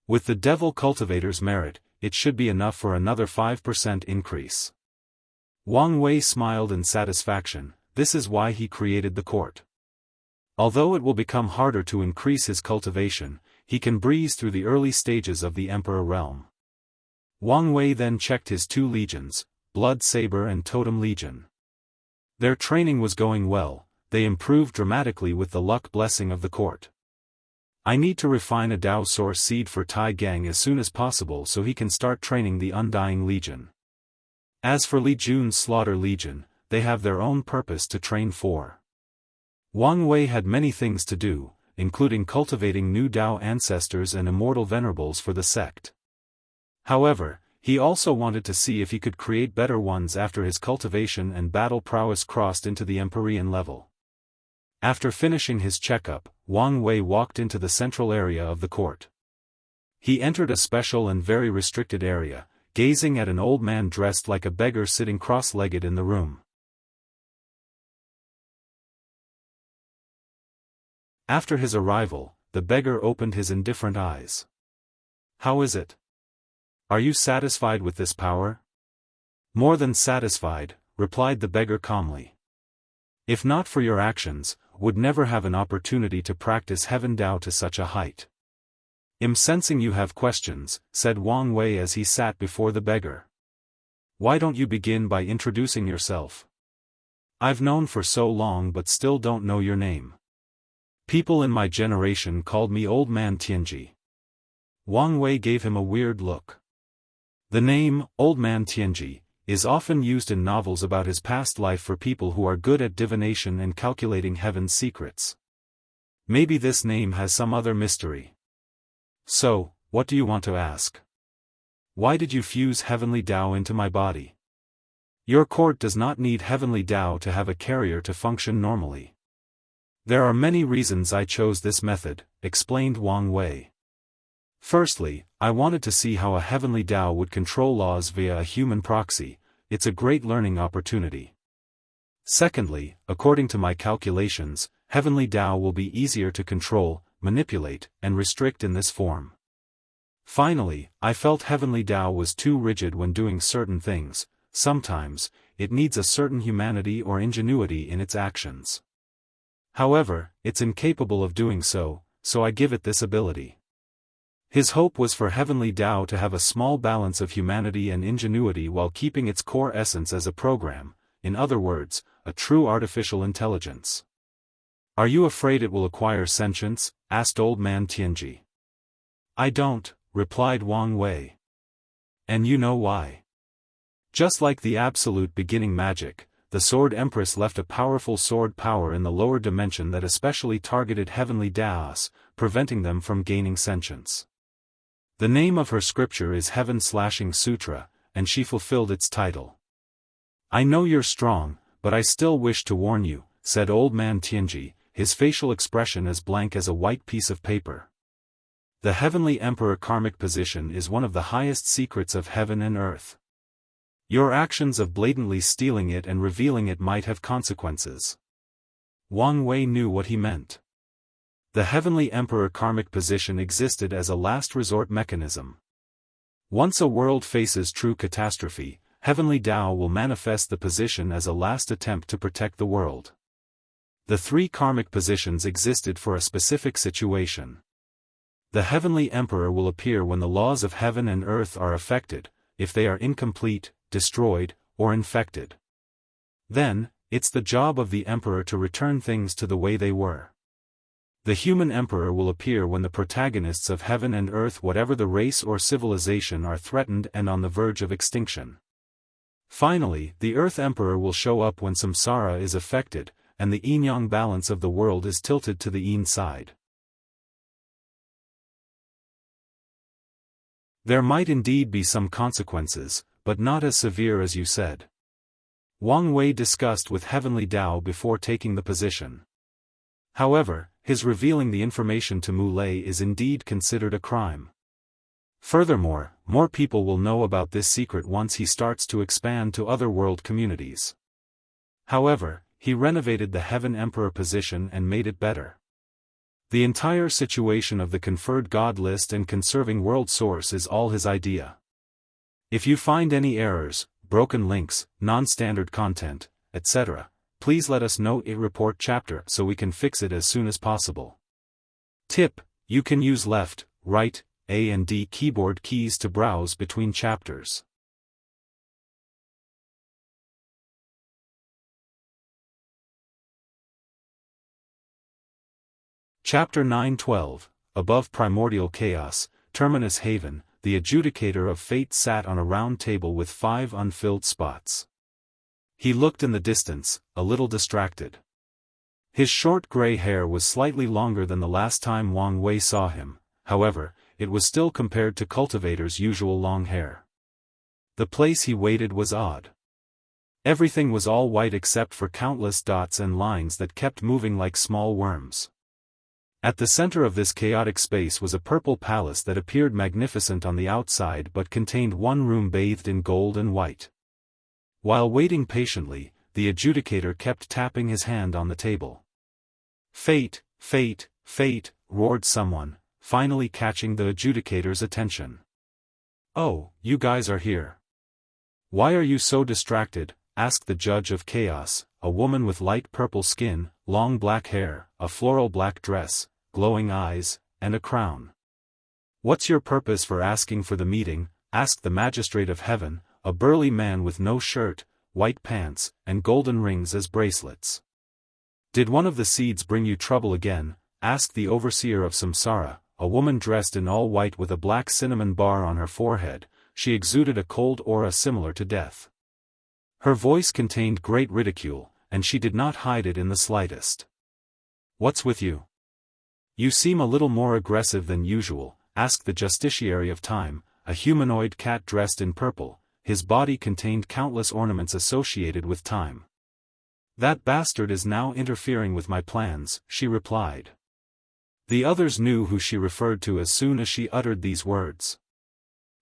With the devil cultivator's merit, it should be enough for another 5% increase. Wang Wei smiled in satisfaction. This is why he created the court. Although it will become harder to increase his cultivation, he can breeze through the early stages of the Emperor realm. Wang Wei then checked his 2 legions, Blood Saber and Totem Legion. Their training was going well, they improved dramatically with the luck blessing of the court. I need to refine a Dao source seed for Tai Gang as soon as possible so he can start training the Undying Legion. As for Li Jun's Slaughter Legion, they have their own purpose to train for. Wang Wei had many things to do, including cultivating new Dao ancestors and immortal venerables for the sect. However, he also wanted to see if he could create better ones after his cultivation and battle prowess crossed into the Empyrean level. After finishing his checkup, Wang Wei walked into the central area of the court. He entered a special and very restricted area, gazing at an old man dressed like a beggar sitting cross-legged in the room. After his arrival, the beggar opened his indifferent eyes. "How is it? Are you satisfied with this power?" "More than satisfied," replied the beggar calmly. "If not for your actions, would never have an opportunity to practice Heaven Dao to such a height." "I'm sensing you have questions," said Wang Wei as he sat before the beggar. "Why don't you begin by introducing yourself? I've known for so long but still don't know your name." "People in my generation called me Old Man Tianji." Wang Wei gave him a weird look. The name, Old Man Tianji, is often used in novels about his past life for people who are good at divination and calculating heaven's secrets. Maybe this name has some other mystery. "So, what do you want to ask? Why did you fuse heavenly Dao into my body?" "Your court does not need heavenly Dao to have a carrier to function normally." "There are many reasons I chose this method," explained Wang Wei. "Firstly, I wanted to see how a heavenly Dao would control laws via a human proxy. It's a great learning opportunity. Secondly, according to my calculations, heavenly Dao will be easier to control, manipulate, and restrict in this form. Finally, I felt heavenly Dao was too rigid when doing certain things. Sometimes, it needs a certain humanity or ingenuity in its actions. However, it's incapable of doing so, so I give it this ability." His hope was for heavenly Dao to have a small balance of humanity and ingenuity while keeping its core essence as a program, in other words, a true artificial intelligence. "Are you afraid it will acquire sentience?" asked Old Man Tianji. "I don't," replied Wang Wei. "And you know why? Just like the absolute beginning magic, the Sword Empress left a powerful sword power in the lower dimension that especially targeted heavenly Daos, preventing them from gaining sentience. The name of her scripture is Heaven Slashing Sutra, and she fulfilled its title. I know you're strong, but I still wish to warn you," said Old Man Tianji, his facial expression as blank as a white piece of paper. "The Heavenly Emperor karmic position is one of the highest secrets of heaven and earth. Your actions of blatantly stealing it and revealing it might have consequences." Wang Wei knew what he meant. The Heavenly Emperor karmic position existed as a last resort mechanism. Once a world faces true catastrophe, heavenly Dao will manifest the position as a last attempt to protect the world. The three karmic positions existed for a specific situation. The Heavenly Emperor will appear when the laws of heaven and earth are affected, if they are incomplete, destroyed, or infected. Then, it's the job of the Emperor to return things to the way they were. The human Emperor will appear when the protagonists of heaven and earth, whatever the race or civilization, are threatened and on the verge of extinction. Finally, the Earth Emperor will show up when samsara is affected, and the yin-yang balance of the world is tilted to the yin side. There might indeed be some consequences, but not as severe as you said. Wang Wei discussed with Heavenly Dao before taking the position. However, his revealing the information to Mu Lei is indeed considered a crime. Furthermore, more people will know about this secret once he starts to expand to other world communities. However, he renovated the Heaven Emperor position and made it better. The entire situation of the conferred God list and conserving world source is all his idea. If you find any errors, broken links, non-standard content, etc., please let us know in report chapter so we can fix it as soon as possible. Tip: you can use left, right, A and D keyboard keys to browse between chapters. Chapter 9:12, Above Primordial Chaos, Terminus Haven, the adjudicator of fate sat on a round table with 5 unfilled spots. He looked in the distance, a little distracted. His short gray hair was slightly longer than the last time Wang Wei saw him, however, it was still compared to Cultivator's usual long hair. The place he waited was odd. Everything was all white except for countless dots and lines that kept moving like small worms. At the center of this chaotic space was a purple palace that appeared magnificent on the outside but contained one room bathed in gold and white. While waiting patiently, the adjudicator kept tapping his hand on the table. "Fate, fate, fate," roared someone, finally catching the adjudicator's attention. "Oh, you guys are here. Why are you so distracted?" asked the judge of chaos, a woman with light purple skin, long black hair, a floral black dress, glowing eyes, and a crown. "What's your purpose for asking for the meeting?" asked the magistrate of heaven, a burly man with no shirt, white pants, and golden rings as bracelets. "Did one of the seeds bring you trouble again?" asked the overseer of Samsara, a woman dressed in all white with a black cinnamon bar on her forehead. She exuded a cold aura similar to death. Her voice contained great ridicule, and she did not hide it in the slightest. "What's with you? You seem a little more aggressive than usual," asked the justiciary of time, a humanoid cat dressed in purple. His body contained countless ornaments associated with time. "That bastard is now interfering with my plans," she replied. The others knew who she referred to as soon as she uttered these words.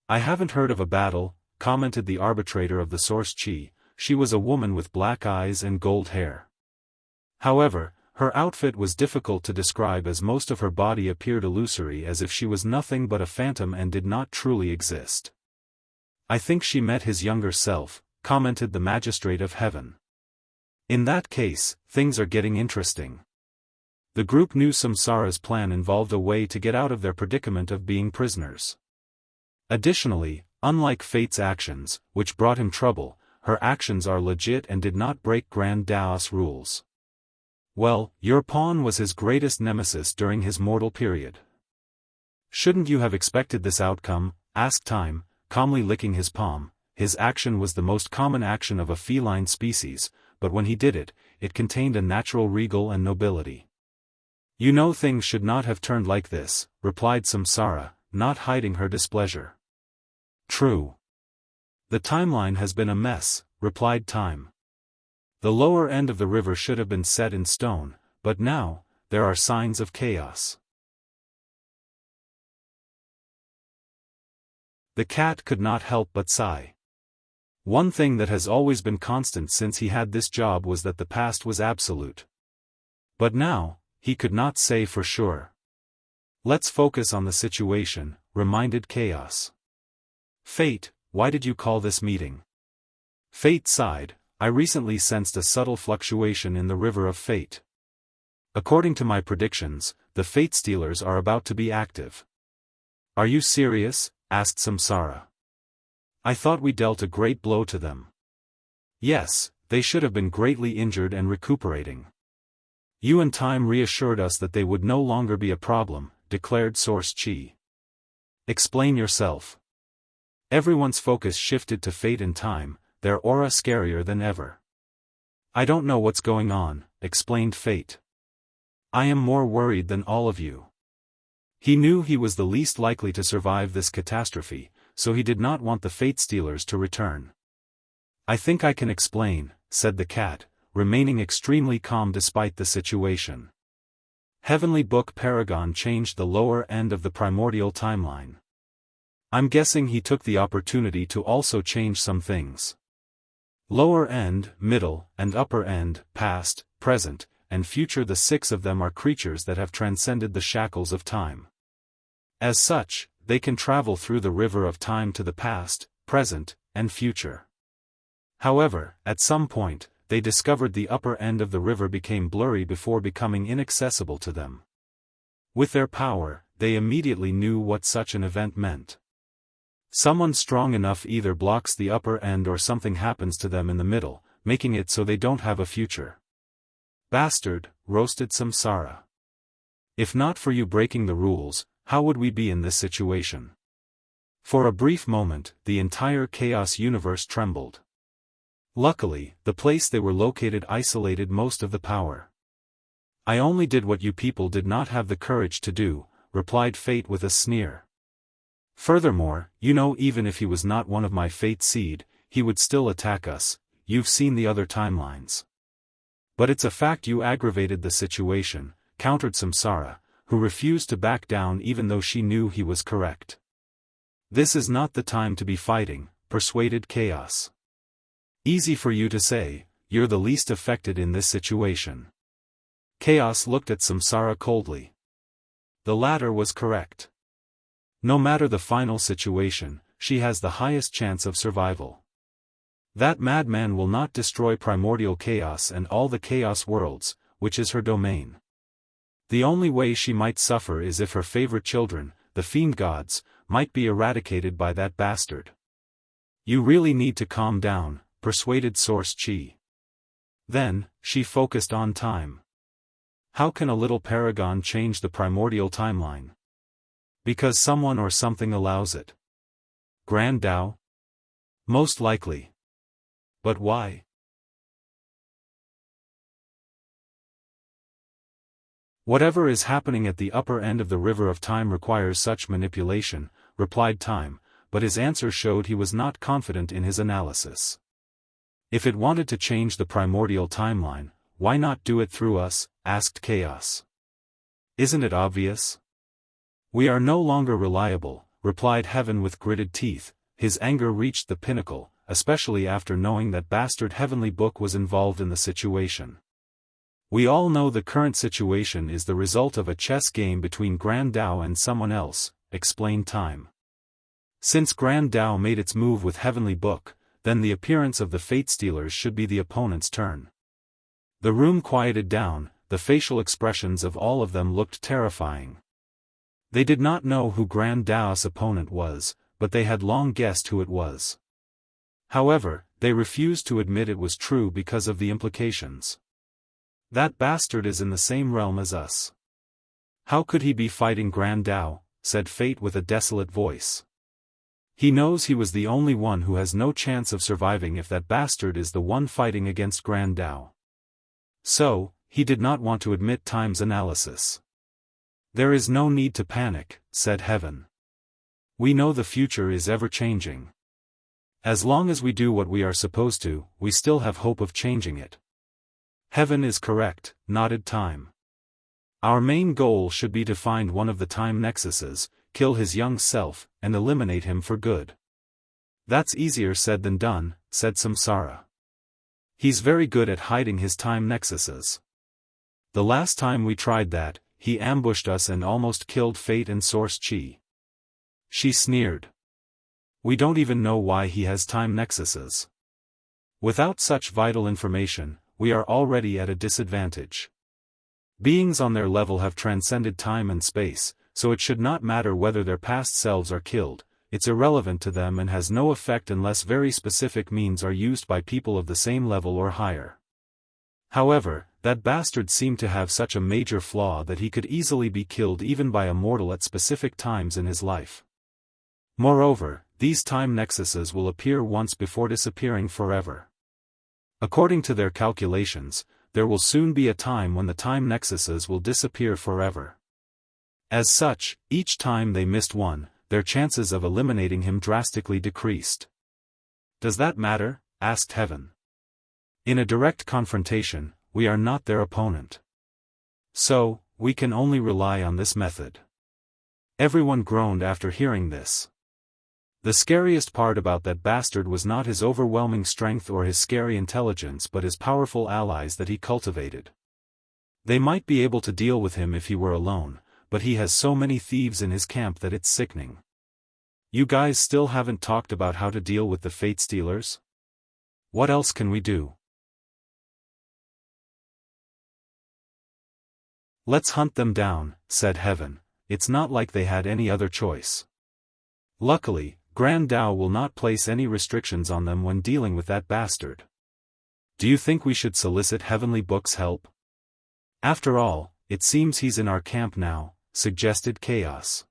"I haven't heard of a battle," commented the arbitrator of the source Qi. She was a woman with black eyes and gold hair. However, her outfit was difficult to describe as most of her body appeared illusory, as if she was nothing but a phantom and did not truly exist. "I think she met his younger self," commented the magistrate of heaven. "In that case, things are getting interesting." The group knew Samsara's plan involved a way to get out of their predicament of being prisoners. Additionally, unlike Fate's actions, which brought him trouble, her actions are legit and did not break Grand Daoist rules. "Well, your pawn was his greatest nemesis during his mortal period. Shouldn't you have expected this outcome?" asked Time, calmly licking his palm. His action was the most common action of a feline species, but when he did it, it contained a natural regal and nobility. "You know things should not have turned like this," replied Samsara, not hiding her displeasure. "True. The timeline has been a mess," replied Time. "The lower end of the river should have been set in stone, but now, there are signs of chaos." The cat could not help but sigh. One thing that has always been constant since he had this job was that the past was absolute. But now, he could not say for sure. "Let's focus on the situation," reminded Chaos. "Fate, why did you call this meeting?" Fate sighed. "I recently sensed a subtle fluctuation in the river of fate. According to my predictions, the Fate Stealers are about to be active." "Are you serious?" asked Samsara. "I thought we dealt a great blow to them." "Yes, they should have been greatly injured and recuperating. You and Time reassured us that they would no longer be a problem," declared Source Qi. "Explain yourself." Everyone's focus shifted to Fate and Time, their aura scarier than ever. "I don't know what's going on," explained Fate. "I am more worried than all of you." He knew he was the least likely to survive this catastrophe, so he did not want the Fate Stealers to return. "I think I can explain," said the cat, remaining extremely calm despite the situation. Heavenly Book Paragon changed the lower end of the primordial timeline. I'm guessing he took the opportunity to also change some things. Lower end, middle, and upper end, past, present, and future. The six of them are creatures that have transcended the shackles of time. As such, they can travel through the river of time to the past, present, and future. However, at some point, they discovered the upper end of the river became blurry before becoming inaccessible to them. With their power, they immediately knew what such an event meant. Someone strong enough either blocks the upper end or something happens to them in the middle, making it so they don't have a future. "Bastard," roasted Samsara. "If not for you breaking the rules, how would we be in this situation?" For a brief moment, the entire chaos universe trembled. Luckily, the place they were located isolated most of the power. I only did what you people did not have the courage to do, replied Fate with a sneer. Furthermore, you know, even if he was not one of my Fate seed, he would still attack us. You've seen the other timelines. But it's a fact you aggravated the situation, countered Samsara, who refused to back down even though she knew he was correct. This is not the time to be fighting, persuaded Chaos. Easy for you to say, you're the least affected in this situation. Chaos looked at Samsara coldly. The latter was correct. No matter the final situation, she has the highest chance of survival. That madman will not destroy primordial chaos and all the chaos worlds, which is her domain. The only way she might suffer is if her favorite children, the fiend gods, might be eradicated by that bastard. You really need to calm down, persuaded Source Chi. Then, she focused on time. How can a little paragon change the primordial timeline? Because someone or something allows it. Grand Dao? Most likely. But why? Whatever is happening at the upper end of the river of time requires such manipulation, replied Time, but his answer showed he was not confident in his analysis. If it wanted to change the primordial timeline, why not do it through us? Asked Chaos. Isn't it obvious? We are no longer reliable, replied Heaven with gritted teeth. His anger reached the pinnacle, especially after knowing that bastard Heavenly Book was involved in the situation. We all know the current situation is the result of a chess game between Grand Dao and someone else, explained Time. Since Grand Dao made its move with Heavenly Book, then the appearance of the Fate Stealers should be the opponent's turn. The room quieted down, the facial expressions of all of them looked terrifying. They did not know who Grand Dao's opponent was, but they had long guessed who it was. However, they refused to admit it was true because of the implications. That bastard is in the same realm as us. How could he be fighting Grand Dao? Said Fate with a desolate voice. He knows he was the only one who has no chance of surviving if that bastard is the one fighting against Grand Dao. So, he did not want to admit Time's analysis. There is no need to panic, said Heaven. We know the future is ever-changing. As long as we do what we are supposed to, we still have hope of changing it. Heaven is correct, nodded Time. Our main goal should be to find one of the time nexuses, kill his young self, and eliminate him for good. That's easier said than done, said Samsara. He's very good at hiding his time nexuses. The last time we tried that, he ambushed us and almost killed Fate and Source Chi. She sneered. We don't even know why he has time nexuses. Without such vital information, we are already at a disadvantage. Beings on their level have transcended time and space, so it should not matter whether their past selves are killed. It's irrelevant to them and has no effect unless very specific means are used by people of the same level or higher. However, that bastard seemed to have such a major flaw that he could easily be killed even by a mortal at specific times in his life. Moreover, these time nexuses will appear once before disappearing forever. According to their calculations, there will soon be a time when the time nexuses will disappear forever. As such, each time they missed one, their chances of eliminating him drastically decreased. Does that matter? Asked Heaven. In a direct confrontation, we are not their opponent. So, we can only rely on this method. Everyone groaned after hearing this. The scariest part about that bastard was not his overwhelming strength or his scary intelligence but his powerful allies that he cultivated. They might be able to deal with him if he were alone, but he has so many thieves in his camp that it's sickening. You guys still haven't talked about how to deal with the Fate Stealers? What else can we do? Let's hunt them down, said Heaven. It's not like they had any other choice. Luckily, Grand Dao will not place any restrictions on them when dealing with that bastard. Do you think we should solicit Heavenly Book's help? After all, it seems he's in our camp now, suggested Chaos.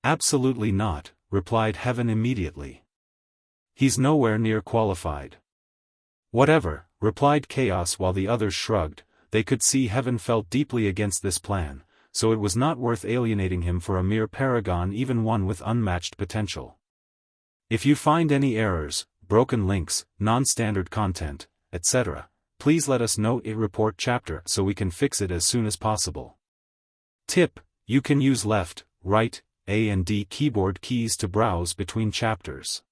Absolutely not, replied Heaven immediately. He's nowhere near qualified. Whatever, replied Chaos while the others shrugged. They could see Heaven felt deeply against this plan, so it was not worth alienating him for a mere paragon, even one with unmatched potential. If you find any errors, broken links, non-standard content, etc., please let us know in report chapter so we can fix it as soon as possible. Tip: you can use left, right, A and D keyboard keys to browse between chapters.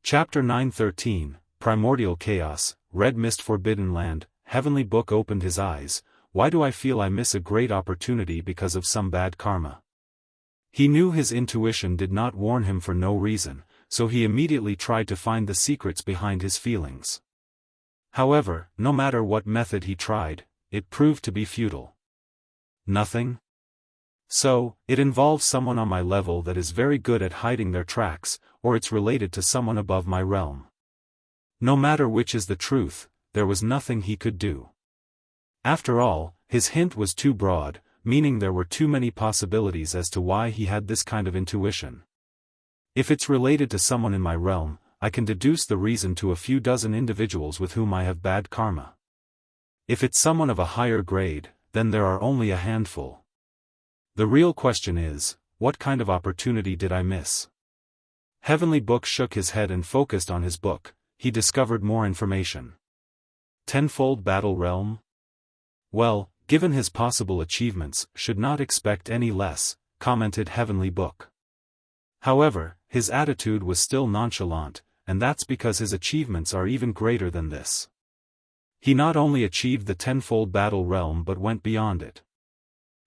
Chapter 9:13, Primordial Chaos, Red Mist Forbidden Land. Heavenly Book opened his eyes. Why do I feel I miss a great opportunity because of some bad karma? He knew his intuition did not warn him for no reason, so he immediately tried to find the secrets behind his feelings. However, no matter what method he tried, it proved to be futile. Nothing? So, it involves someone on my level that is very good at hiding their tracks, or it's related to someone above my realm. No matter which is the truth, there was nothing he could do. After all, his hint was too broad, meaning there were too many possibilities as to why he had this kind of intuition. If it's related to someone in my realm, I can deduce the reason to a few dozen individuals with whom I have bad karma. If it's someone of a higher grade, then there are only a handful. The real question is, what kind of opportunity did I miss? Heavenly Book shook his head and focused on his book. He discovered more information. Tenfold Battle Realm? Well, given his possible achievements, should not expect any less, commented Heavenly Book. However, his attitude was still nonchalant, and that's because his achievements are even greater than this. He not only achieved the tenfold battle realm but went beyond it.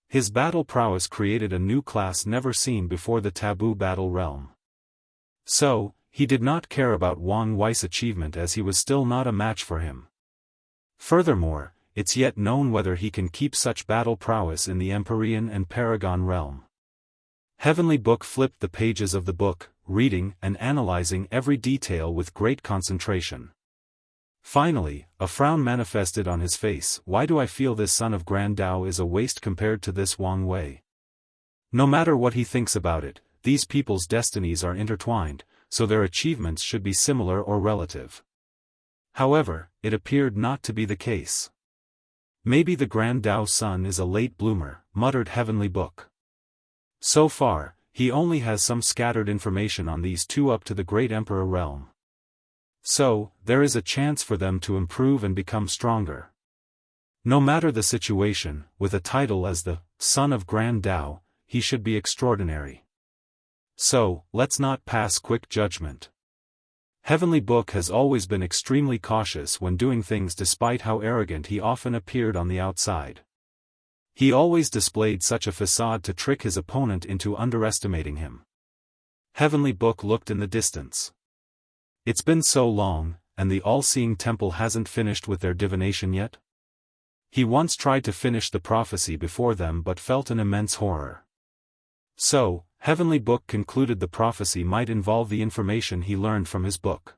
His battle prowess created a new class never seen before, the taboo battle realm. So, he did not care about Wang Wei's achievement as he was still not a match for him. Furthermore, it's yet known whether he can keep such battle prowess in the Empyrean and Paragon realm. Heavenly Book flipped the pages of the book, reading and analyzing every detail with great concentration. Finally, a frown manifested on his face. Why do I feel this son of Grand Dao is a waste compared to this Wang Wei? No matter what he thinks about it, these people's destinies are intertwined, so their achievements should be similar or relative. However, it appeared not to be the case. Maybe the Grand Dao son is a late bloomer, muttered Heavenly Book. So far, he only has some scattered information on these two up to the Great Emperor realm. So, there is a chance for them to improve and become stronger. No matter the situation, with a title as the Son of Grand Dao, he should be extraordinary. So, let's not pass quick judgment. Heavenly Book has always been extremely cautious when doing things despite how arrogant he often appeared on the outside. He always displayed such a facade to trick his opponent into underestimating him. Heavenly Book looked in the distance. It's been so long, and the all-seeing temple hasn't finished with their divination yet? He once tried to finish the prophecy before them but felt an immense horror. So, Heavenly Book concluded the prophecy might involve the information he learned from his book.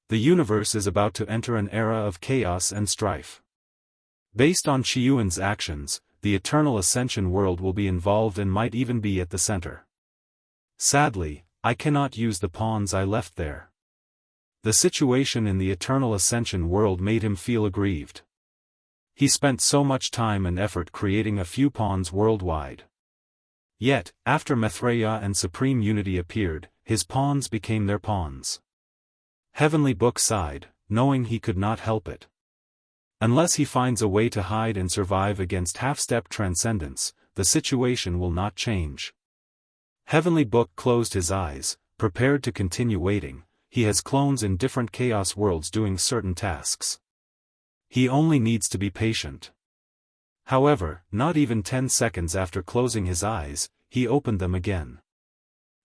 The universe is about to enter an era of chaos and strife. Based on Qiyuan's actions, the eternal ascension world will be involved and might even be at the center. Sadly, I cannot use the pawns I left there. The situation in the eternal ascension world made him feel aggrieved. He spent so much time and effort creating a few pawns worldwide. Yet, after Maitreya and Supreme Unity appeared, his pawns became their pawns. Heavenly Book sighed, knowing he could not help it. Unless he finds a way to hide and survive against half-step transcendence, the situation will not change. Heavenly Book closed his eyes, prepared to continue waiting. He has clones in different chaos worlds doing certain tasks. He only needs to be patient. However, not even 10 seconds after closing his eyes, he opened them again.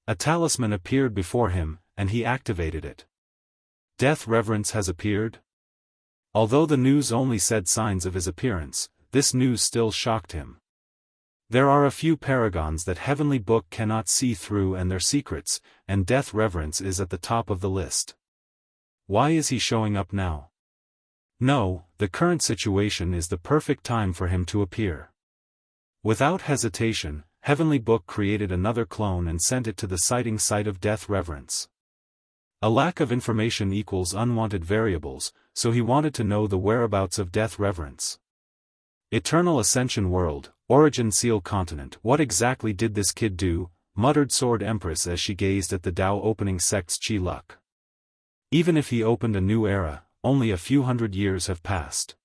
A talisman appeared before him, and he activated it. Death Reverence has appeared? Although the news only said signs of his appearance, this news still shocked him. There are a few paragons that Heavenly Book cannot see through and their secrets, and Death Reverence is at the top of the list. Why is he showing up now? No, the current situation is the perfect time for him to appear. Without hesitation, Heavenly Book created another clone and sent it to the sighting site of Death Reverence. A lack of information equals unwanted variables, so he wanted to know the whereabouts of Death Reverence. Eternal Ascension World, Origin Seal Continent. What exactly did this kid do? Muttered Sword Empress as she gazed at the Dao opening sect's Chi luck. Even if he opened a new era, only a few hundred years have passed.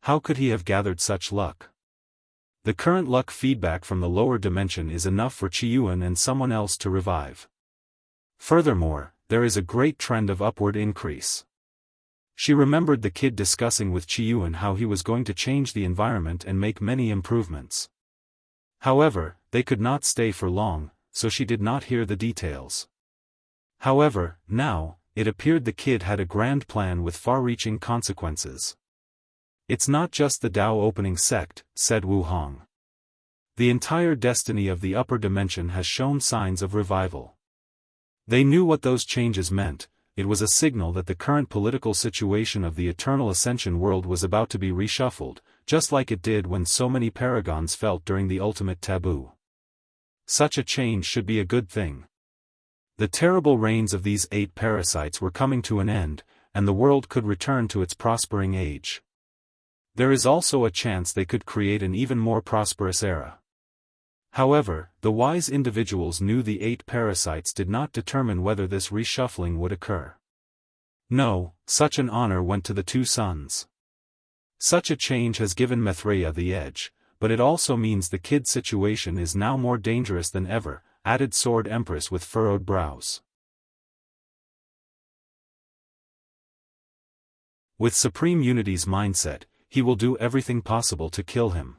How could he have gathered such luck? The current luck feedback from the lower dimension is enough for Qiyuan and someone else to revive. Furthermore, there is a great trend of upward increase. She remembered the kid discussing with Qiyuan how he was going to change the environment and make many improvements. However, they could not stay for long, so she did not hear the details. However, now, it appeared the kid had a grand plan with far-reaching consequences. It's not just the Dao opening sect, said Wu Hong. The entire destiny of the upper dimension has shown signs of revival. They knew what those changes meant. It was a signal that the current political situation of the Eternal Ascension world was about to be reshuffled, just like it did when so many paragons felt during the ultimate taboo. Such a change should be a good thing. The terrible reigns of these 8 parasites were coming to an end, and the world could return to its prospering age. There is also a chance they could create an even more prosperous era. However, the wise individuals knew the 8 parasites did not determine whether this reshuffling would occur. No, such an honor went to the 2 sons. Such a change has given Maitreya the edge, but it also means the kid's situation is now more dangerous than ever, added Sword Empress with furrowed brows. With Supreme Unity's mindset, he will do everything possible to kill him.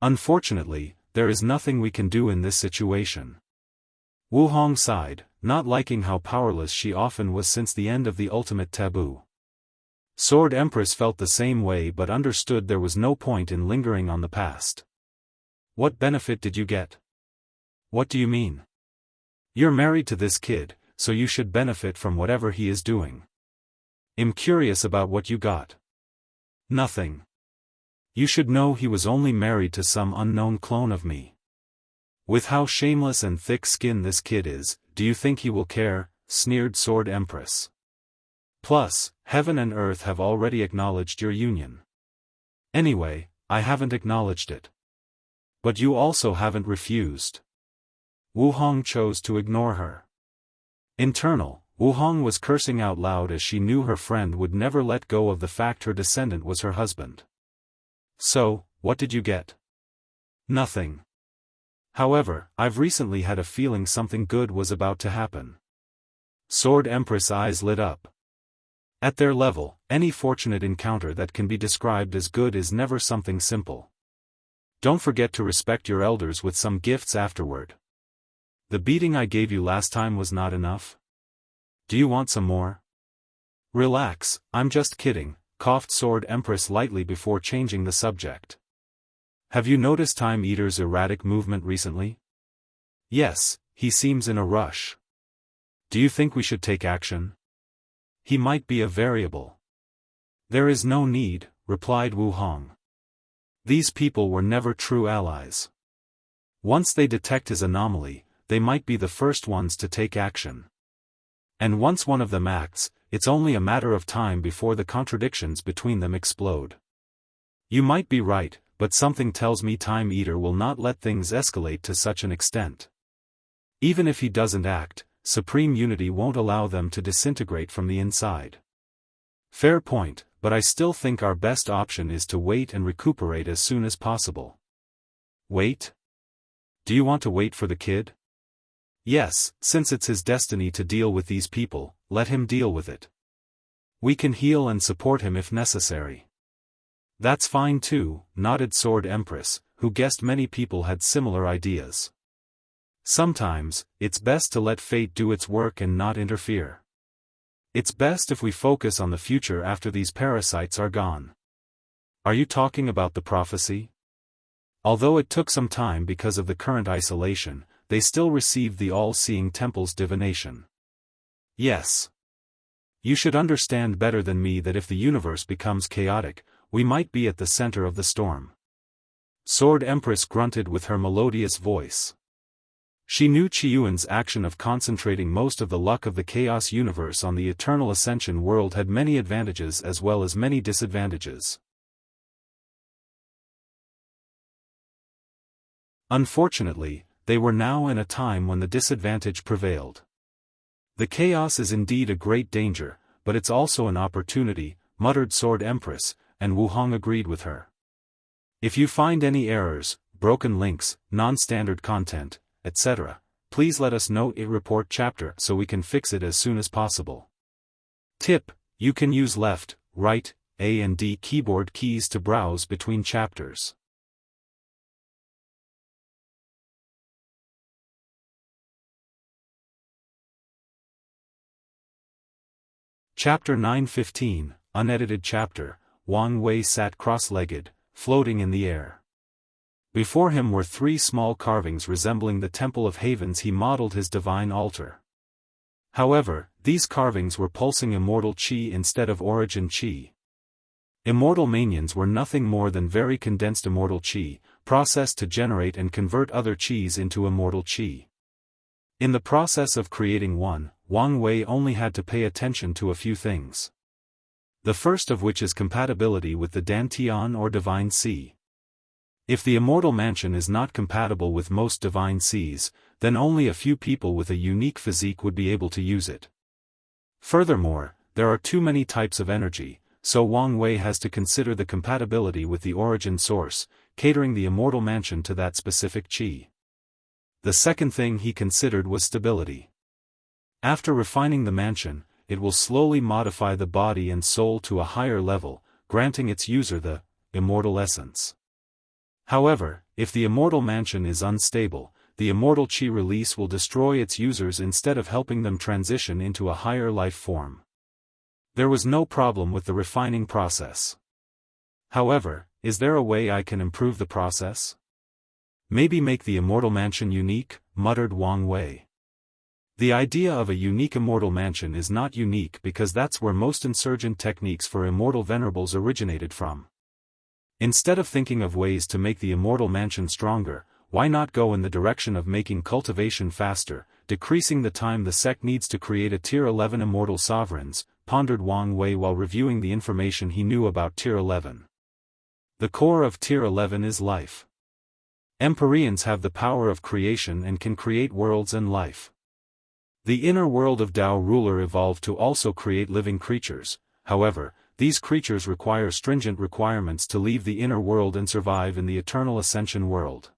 Unfortunately, there is nothing we can do in this situation. Wu Hong sighed, not liking how powerless she often was since the end of the ultimate taboo. Sword Empress felt the same way but understood there was no point in lingering on the past. What benefit did you get? What do you mean? You're married to this kid, so you should benefit from whatever he is doing. I'm curious about what you got. Nothing. You should know he was only married to some unknown clone of me. With how shameless and thick-skinned this kid is, do you think he will care? Sneered Sword Empress. Plus, heaven and earth have already acknowledged your union. Anyway, I haven't acknowledged it. But you also haven't refused. Wu Hong chose to ignore her. Internal, Wu Hong was cursing out loud as she knew her friend would never let go of the fact her descendant was her husband. So, what did you get? Nothing. However, I've recently had a feeling something good was about to happen. Sword Empress' eyes lit up. At their level, any fortunate encounter that can be described as good is never something simple. Don't forget to respect your elders with some gifts afterward. The beating I gave you last time was not enough? Do you want some more? Relax, I'm just kidding, coughed Sword Empress lightly before changing the subject. Have you noticed Time Eater's erratic movement recently? Yes, he seems in a rush. Do you think we should take action? He might be a variable. There is no need, replied Wu Hong. These people were never true allies. Once they detect his anomaly, they might be the first ones to take action. And once one of them acts, it's only a matter of time before the contradictions between them explode. You might be right, but something tells me Time Eater will not let things escalate to such an extent. Even if he doesn't act, Supreme Unity won't allow them to disintegrate from the inside. Fair point, but I still think our best option is to wait and recuperate as soon as possible. Wait? Do you want to wait for the kid? Yes, since it's his destiny to deal with these people, let him deal with it. We can heal and support him if necessary. That's fine too, nodded Sword Empress, who guessed many people had similar ideas. Sometimes, it's best to let fate do its work and not interfere. It's best if we focus on the future after these parasites are gone. Are you talking about the prophecy? Although it took some time because of the current isolation, they still received the all-seeing temple's divination. Yes. You should understand better than me that if the universe becomes chaotic, we might be at the center of the storm. Sword Empress grunted with her melodious voice. She knew Qiyuan's action of concentrating most of the luck of the chaos universe on the eternal ascension world had many advantages as well as many disadvantages. Unfortunately, they were now in a time when the disadvantage prevailed. The chaos is indeed a great danger, but it's also an opportunity, muttered Sword Empress, and Wu Hong agreed with her. If you find any errors, broken links, non-standard content, etc., please let us know in report chapter so we can fix it as soon as possible. Tip: you can use left, right, A and D keyboard keys to browse between chapters. Chapter 9:15, unedited chapter. Wang Wei sat cross-legged, floating in the air. Before him were three small carvings resembling the Temple of Havens. He modeled his divine altar. However, these carvings were pulsing immortal qi instead of origin qi. Immortal manions were nothing more than very condensed immortal qi, processed to generate and convert other qis into immortal qi. In the process of creating one, Wang Wei only had to pay attention to a few things. The first of which is compatibility with the Dantian or divine sea. If the immortal mansion is not compatible with most divine seas, then only a few people with a unique physique would be able to use it. Furthermore, there are too many types of energy, so Wang Wei has to consider the compatibility with the origin source, catering the immortal mansion to that specific qi. The second thing he considered was stability. After refining the mansion, it will slowly modify the body and soul to a higher level, granting its user the immortal essence. However, if the immortal mansion is unstable, the immortal qi release will destroy its users instead of helping them transition into a higher life form. There was no problem with the refining process. However, is there a way I can improve the process? Maybe make the immortal mansion unique, muttered Wang Wei. The idea of a unique immortal mansion is not unique because that's where most insurgent techniques for immortal venerables originated from. Instead of thinking of ways to make the immortal mansion stronger, why not go in the direction of making cultivation faster, decreasing the time the sect needs to create a Tier 11 immortal sovereigns, pondered Wang Wei while reviewing the information he knew about Tier 11. The core of Tier 11 is life. Empyreans have the power of creation and can create worlds and life. The inner world of Dao ruler evolved to also create living creatures. However, these creatures require stringent requirements to leave the inner world and survive in the eternal ascension world.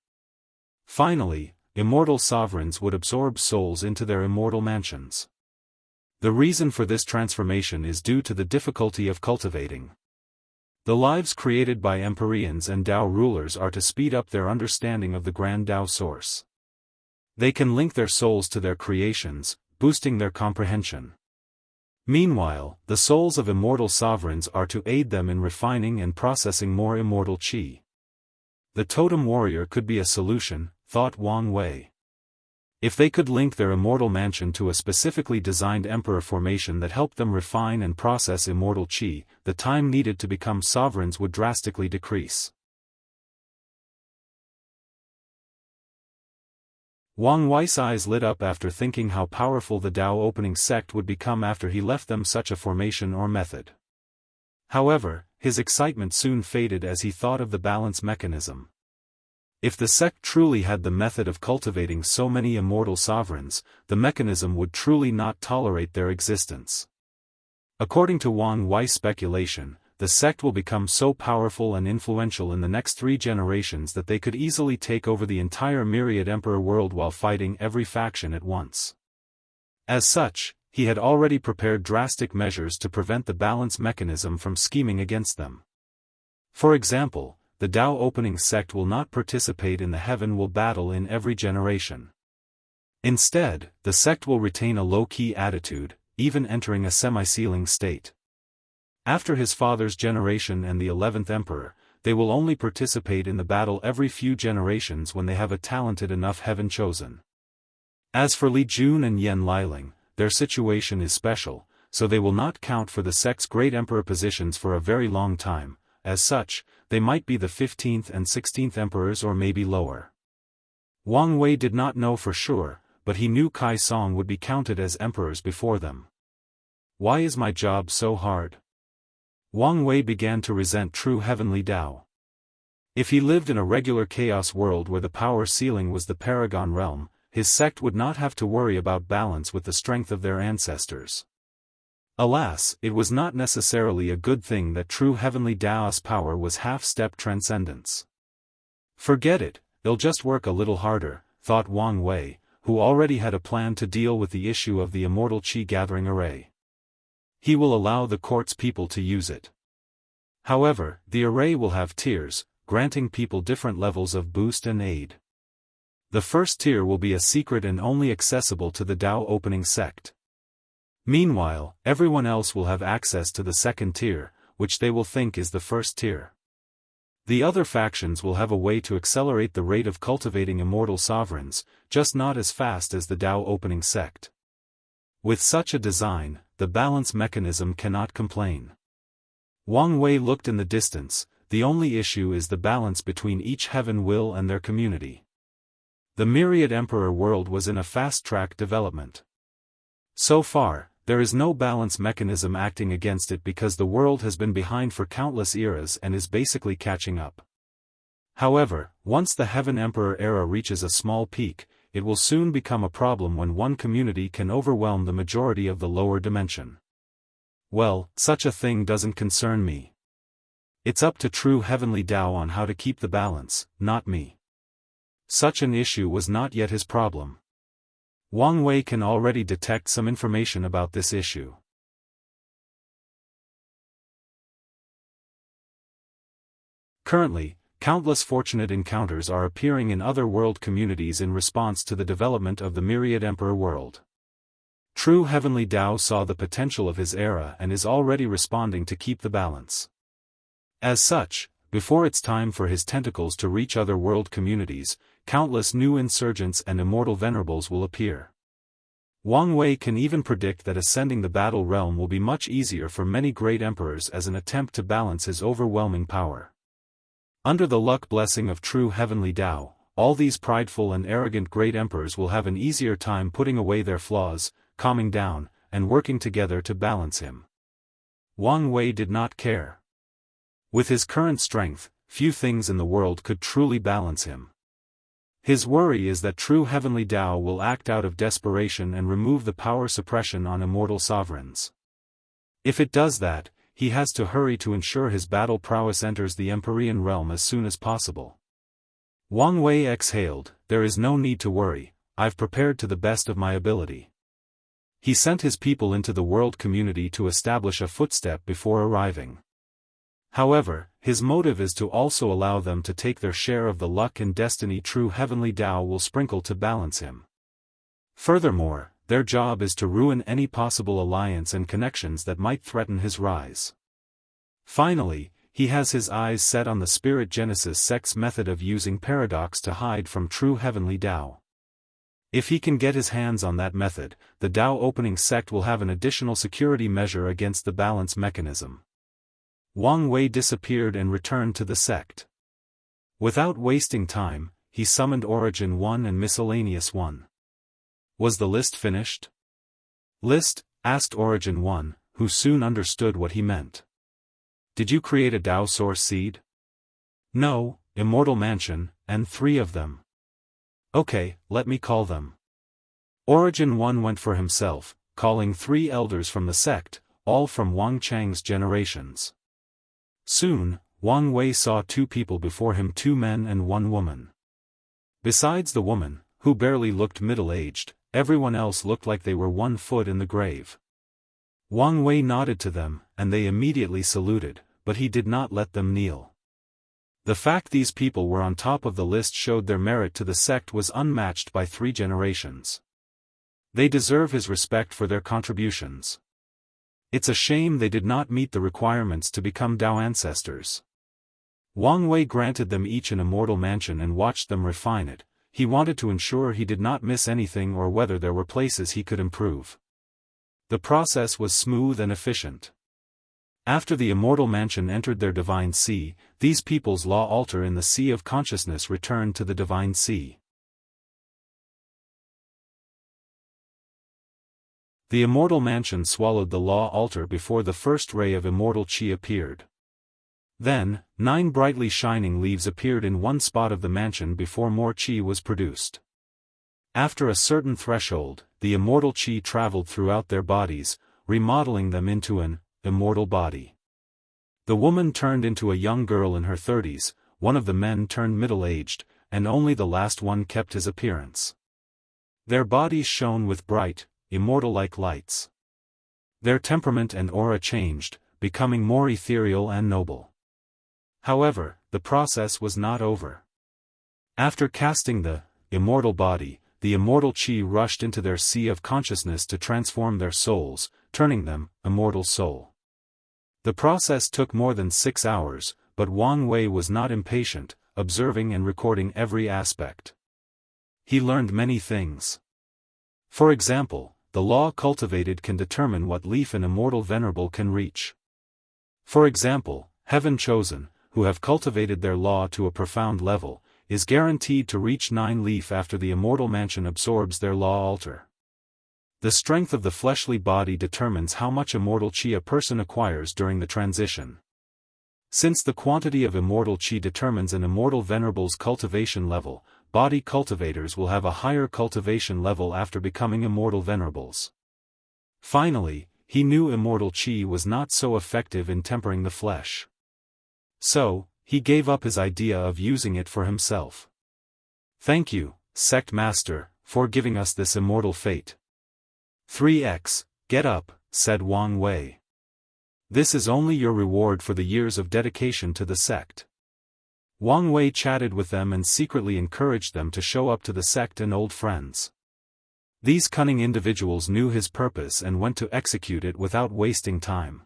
Finally, immortal sovereigns would absorb souls into their immortal mansions. The reason for this transformation is due to the difficulty of cultivating. The lives created by Empyreans and Dao rulers are to speed up their understanding of the grand Dao source. They can link their souls to their creations, boosting their comprehension. Meanwhile, the souls of immortal sovereigns are to aid them in refining and processing more immortal qi. The totem warrior could be a solution, thought Wang Wei. If they could link their immortal mansion to a specifically designed emperor formation that helped them refine and process immortal qi, the time needed to become sovereigns would drastically decrease. Wang Wei's eyes lit up after thinking how powerful the Dao opening sect would become after he left them such a formation or method. However, his excitement soon faded as he thought of the balance mechanism. If the sect truly had the method of cultivating so many immortal sovereigns, the mechanism would truly not tolerate their existence. According to Wang Wei's speculation, the sect will become so powerful and influential in the next 3 generations that they could easily take over the entire myriad emperor world while fighting every faction at once. As such, he had already prepared drastic measures to prevent the balance mechanism from scheming against them. For example, the Dao opening sect will not participate in the Heaven will battle in every generation. Instead, the sect will retain a low-key attitude, even entering a semi-sealing state. After his father's generation and the 11th emperor, they will only participate in the battle every few generations when they have a talented enough heaven chosen. As for Li Jun and Yan Liling, their situation is special, so they will not count for the sect's great emperor positions for a very long time. As such, they might be the 15th and 16th emperors or maybe lower. Wang Wei did not know for sure, but he knew Kai Song would be counted as emperors before them. Why is my job so hard? Wang Wei began to resent true heavenly Tao. If he lived in a regular chaos world where the power ceiling was the paragon realm, his sect would not have to worry about balance with the strength of their ancestors. Alas, it was not necessarily a good thing that true heavenly Daoist power was half-step transcendence. Forget it, they'll just work a little harder, thought Wang Wei, who already had a plan to deal with the issue of the immortal qi gathering array. He will allow the court's people to use it. However, the array will have tiers, granting people different levels of boost and aid. The first tier will be a secret and only accessible to the Dao opening sect. Meanwhile, everyone else will have access to the second tier, which they will think is the first tier. The other factions will have a way to accelerate the rate of cultivating immortal sovereigns, just not as fast as the Dao opening sect. With such a design, the balance mechanism cannot complain. Wang Wei looked in the distance. The only issue is the balance between each heaven will and their community. The myriad emperor world was in a fast-track development. So far, there is no balance mechanism acting against it because the world has been behind for countless eras and is basically catching up. However, once the Heaven Emperor era reaches a small peak, it will soon become a problem when one community can overwhelm the majority of the lower dimension. Well, such a thing doesn't concern me. It's up to true heavenly Tao on how to keep the balance, not me. Such an issue was not yet his problem. Wang Wei can already detect some information about this issue. Currently, countless fortunate encounters are appearing in other world communities in response to the development of the myriad emperor world. True heavenly Tao saw the potential of his era and is already responding to keep the balance. As such, before it's time for his tentacles to reach other world communities, countless new insurgents and immortal venerables will appear. Wang Wei can even predict that ascending the battle realm will be much easier for many great emperors as an attempt to balance his overwhelming power. Under the luck blessing of true heavenly Tao, all these prideful and arrogant great emperors will have an easier time putting away their flaws, calming down, and working together to balance him. Wang Wei did not care. With his current strength, few things in the world could truly balance him. His worry is that true heavenly Tao will act out of desperation and remove the power suppression on immortal sovereigns. If it does that, he has to hurry to ensure his battle prowess enters the Empyrean realm as soon as possible. Wang Wei exhaled, there is no need to worry, I've prepared to the best of my ability. He sent his people into the world community to establish a footstep before arriving. However, his motive is to also allow them to take their share of the luck and destiny true heavenly Tao will sprinkle to balance him. Furthermore, their job is to ruin any possible alliance and connections that might threaten his rise. Finally, he has his eyes set on the Spirit Genesis sect's method of using paradox to hide from true heavenly Tao. If he can get his hands on that method, the Tao opening sect will have an additional security measure against the balance mechanism. Wang Wei disappeared and returned to the sect. Without wasting time, he summoned Origin 1 and Miscellaneous 1. Was the list finished? List? Asked Origin 1, who soon understood what he meant. Did you create a Tao source seed? No, Immortal Mansion, and 3 of them. Okay, let me call them. Origin 1 went for himself, calling 3 elders from the sect, all from Wang Chang's generations. Soon, Wang Wei saw 2 people before him, 2 men and 1 woman. Besides the woman, who barely looked middle-aged, everyone else looked like they were 1 foot in the grave. Wang Wei nodded to them, and they immediately saluted, but he did not let them kneel. The fact these people were on top of the list showed their merit to the sect was unmatched by 3 generations. They deserve his respect for their contributions. It's a shame they did not meet the requirements to become Tao ancestors. Wang Wei granted them each an immortal mansion and watched them refine it. He wanted to ensure he did not miss anything or whether there were places he could improve. The process was smooth and efficient. After the immortal mansion entered their divine sea, these people's law altar in the sea of consciousness returned to the divine sea. The immortal mansion swallowed the law altar before the first ray of immortal chi appeared. Then, 9 brightly shining leaves appeared in one spot of the mansion before more chi was produced. After a certain threshold, the immortal chi traveled throughout their bodies, remodeling them into an immortal body. The woman turned into a young girl in her 30s, one of the men turned middle-aged, and only the last one kept his appearance. Their bodies shone with bright, immortal-like lights. Their temperament and aura changed, becoming more ethereal and noble. However, the process was not over. After casting the immortal body, the immortal chi rushed into their sea of consciousness to transform their souls, turning them immortal soul. The process took more than 6 hours, but Wang Wei was not impatient, observing and recording every aspect. He learned many things. For example, the law cultivated can determine what leaf an immortal venerable can reach. For example, Heaven Chosen, who have cultivated their law to a profound level, is guaranteed to reach 9 leaf after the immortal mansion absorbs their law altar. The strength of the fleshly body determines how much immortal chi a person acquires during the transition. Since the quantity of immortal chi determines an immortal venerable's cultivation level, body cultivators will have a higher cultivation level after becoming immortal venerables. Finally, he knew immortal chi was not so effective in tempering the flesh. So, he gave up his idea of using it for himself. Thank you, Sect Master, for giving us this immortal fate. 3x, get up, said Wang Wei. This is only your reward for the years of dedication to the sect. Wang Wei chatted with them and secretly encouraged them to show up to the sect and old friends. These cunning individuals knew his purpose and went to execute it without wasting time.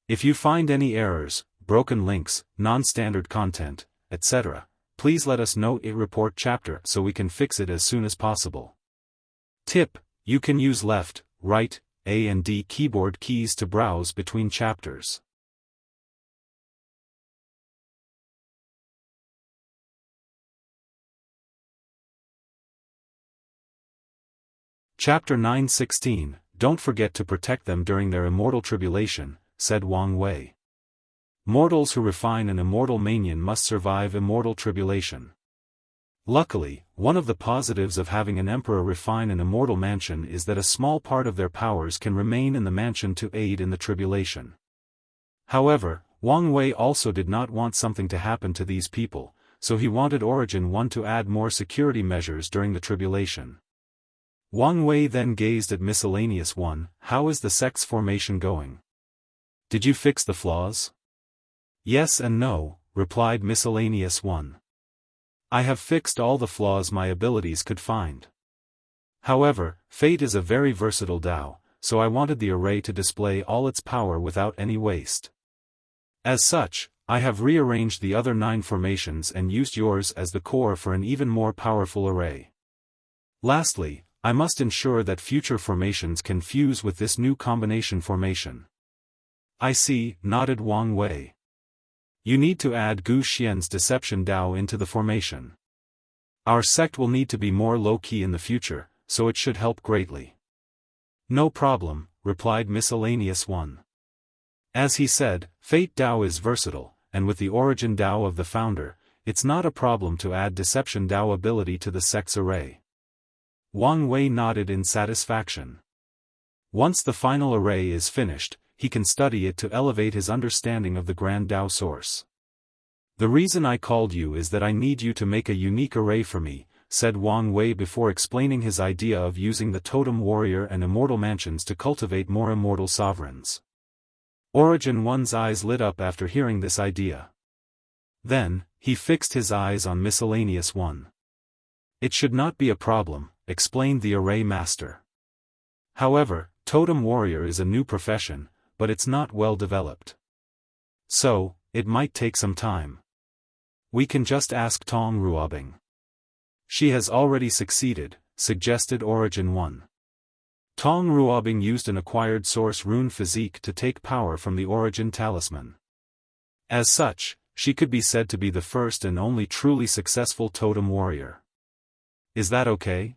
If you find any errors, broken links, non-standard content, etc., please let us know in report chapter so we can fix it as soon as possible. Tip: you can use left, right, A and D keyboard keys to browse between chapters. Chapter 9:16, Don't forget to protect them during their immortal tribulation, said Wang Wei. Mortals who refine an immortal mania must survive immortal tribulation. Luckily, one of the positives of having an emperor refine an immortal mansion is that a small part of their powers can remain in the mansion to aid in the tribulation. However, Wang Wei also did not want something to happen to these people, so he wanted Origin 1 to add more security measures during the tribulation. Wang Wei then gazed at Miscellaneous 1, how is the sect's formation going? Did you fix the flaws? Yes and no, replied Miscellaneous 1. I have fixed all the flaws my abilities could find. However, Fate is a very versatile Dao, so I wanted the array to display all its power without any waste. As such, I have rearranged the other 9 formations and used yours as the core for an even more powerful array. Lastly, I must ensure that future formations can fuse with this new combination formation. I see, nodded Wang Wei. You need to add Gu Xian's Deception Dao into the formation. Our sect will need to be more low-key in the future, so it should help greatly. No problem, replied Miscellaneous 1. As he said, Fate Dao is versatile, and with the Origin Dao of the founder, it's not a problem to add Deception Dao ability to the sect's array. Wang Wei nodded in satisfaction. Once the final array is finished, he can study it to elevate his understanding of the Grand Dao source. The reason I called you is that I need you to make a unique array for me, said Wang Wei before explaining his idea of using the Totem Warrior and Immortal Mansions to cultivate more immortal sovereigns. Origin 1's eyes lit up after hearing this idea. Then, he fixed his eyes on Miscellaneous 1. It should not be a problem, explained the array master. However, Totem Warrior is a new profession, but it's not well developed. So, it might take some time. We can just ask Tong Ruobing. She has already succeeded, suggested Origin 1. Tong Ruobing used an acquired source rune physique to take power from the origin talisman. As such, she could be said to be the first and only truly successful totem warrior. Is that okay?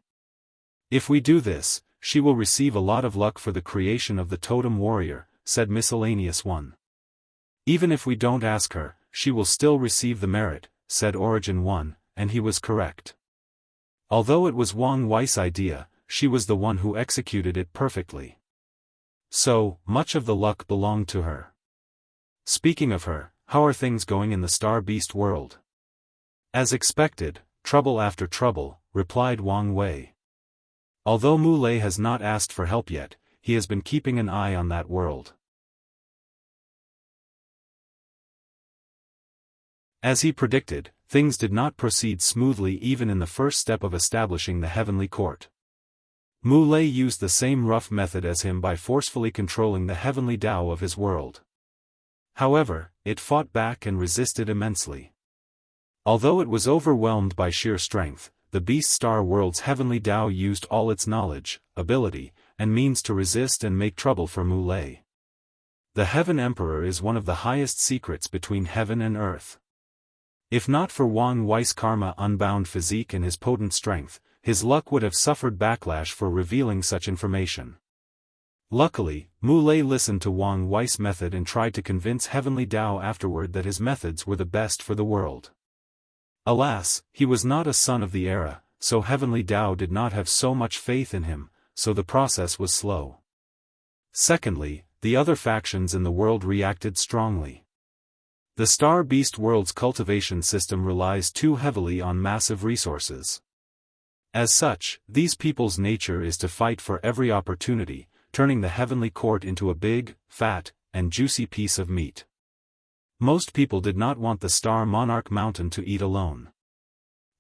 If we do this, she will receive a lot of luck for the creation of the totem warrior, said Miscellaneous One. Even if we don't ask her, she will still receive the merit, said Origin One, and he was correct. Although it was Wang Wei's idea, she was the one who executed it perfectly. So, much of the luck belonged to her. Speaking of her, how are things going in the Star Beast world? As expected, trouble after trouble, replied Wang Wei. Although Mu Lei has not asked for help yet, he has been keeping an eye on that world. As he predicted, things did not proceed smoothly even in the first step of establishing the heavenly court. Mu Lei used the same rough method as him by forcefully controlling the heavenly Tao of his world. However, it fought back and resisted immensely. Although it was overwhelmed by sheer strength, the Beast Star World's heavenly Tao used all its knowledge, ability, and means to resist and make trouble for Mu Lei. The Heaven Emperor is one of the highest secrets between heaven and earth. If not for Wang Wei's karma unbound physique and his potent strength, his luck would have suffered backlash for revealing such information. Luckily, Mu Lei listened to Wang Wei's method and tried to convince Heavenly Tao afterward that his methods were the best for the world. Alas, he was not a son of the era, so Heavenly Tao did not have so much faith in him, so the process was slow. Secondly, the other factions in the world reacted strongly. The Star Beast world's cultivation system relies too heavily on massive resources. As such, these people's nature is to fight for every opportunity, turning the heavenly court into a big, fat, and juicy piece of meat. Most people did not want the Star Monarch Mountain to eat alone.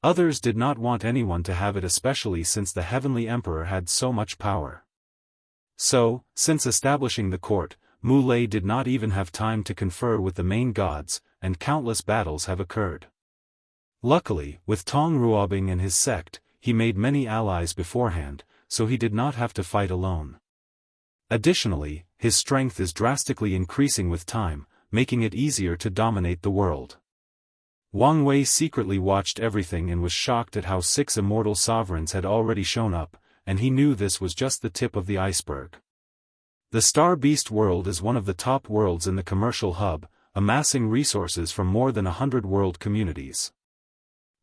Others did not want anyone to have it, especially since the Heavenly Emperor had so much power. So, since establishing the court, Mu Lei did not even have time to confer with the main gods, and countless battles have occurred. Luckily, with Tong Ruobing and his sect, he made many allies beforehand, so he did not have to fight alone. Additionally, his strength is drastically increasing with time, making it easier to dominate the world. Wang Wei secretly watched everything and was shocked at how 6 immortal sovereigns had already shown up, and he knew this was just the tip of the iceberg. The Star Beast world is one of the top worlds in the commercial hub, amassing resources from more than 100 world communities.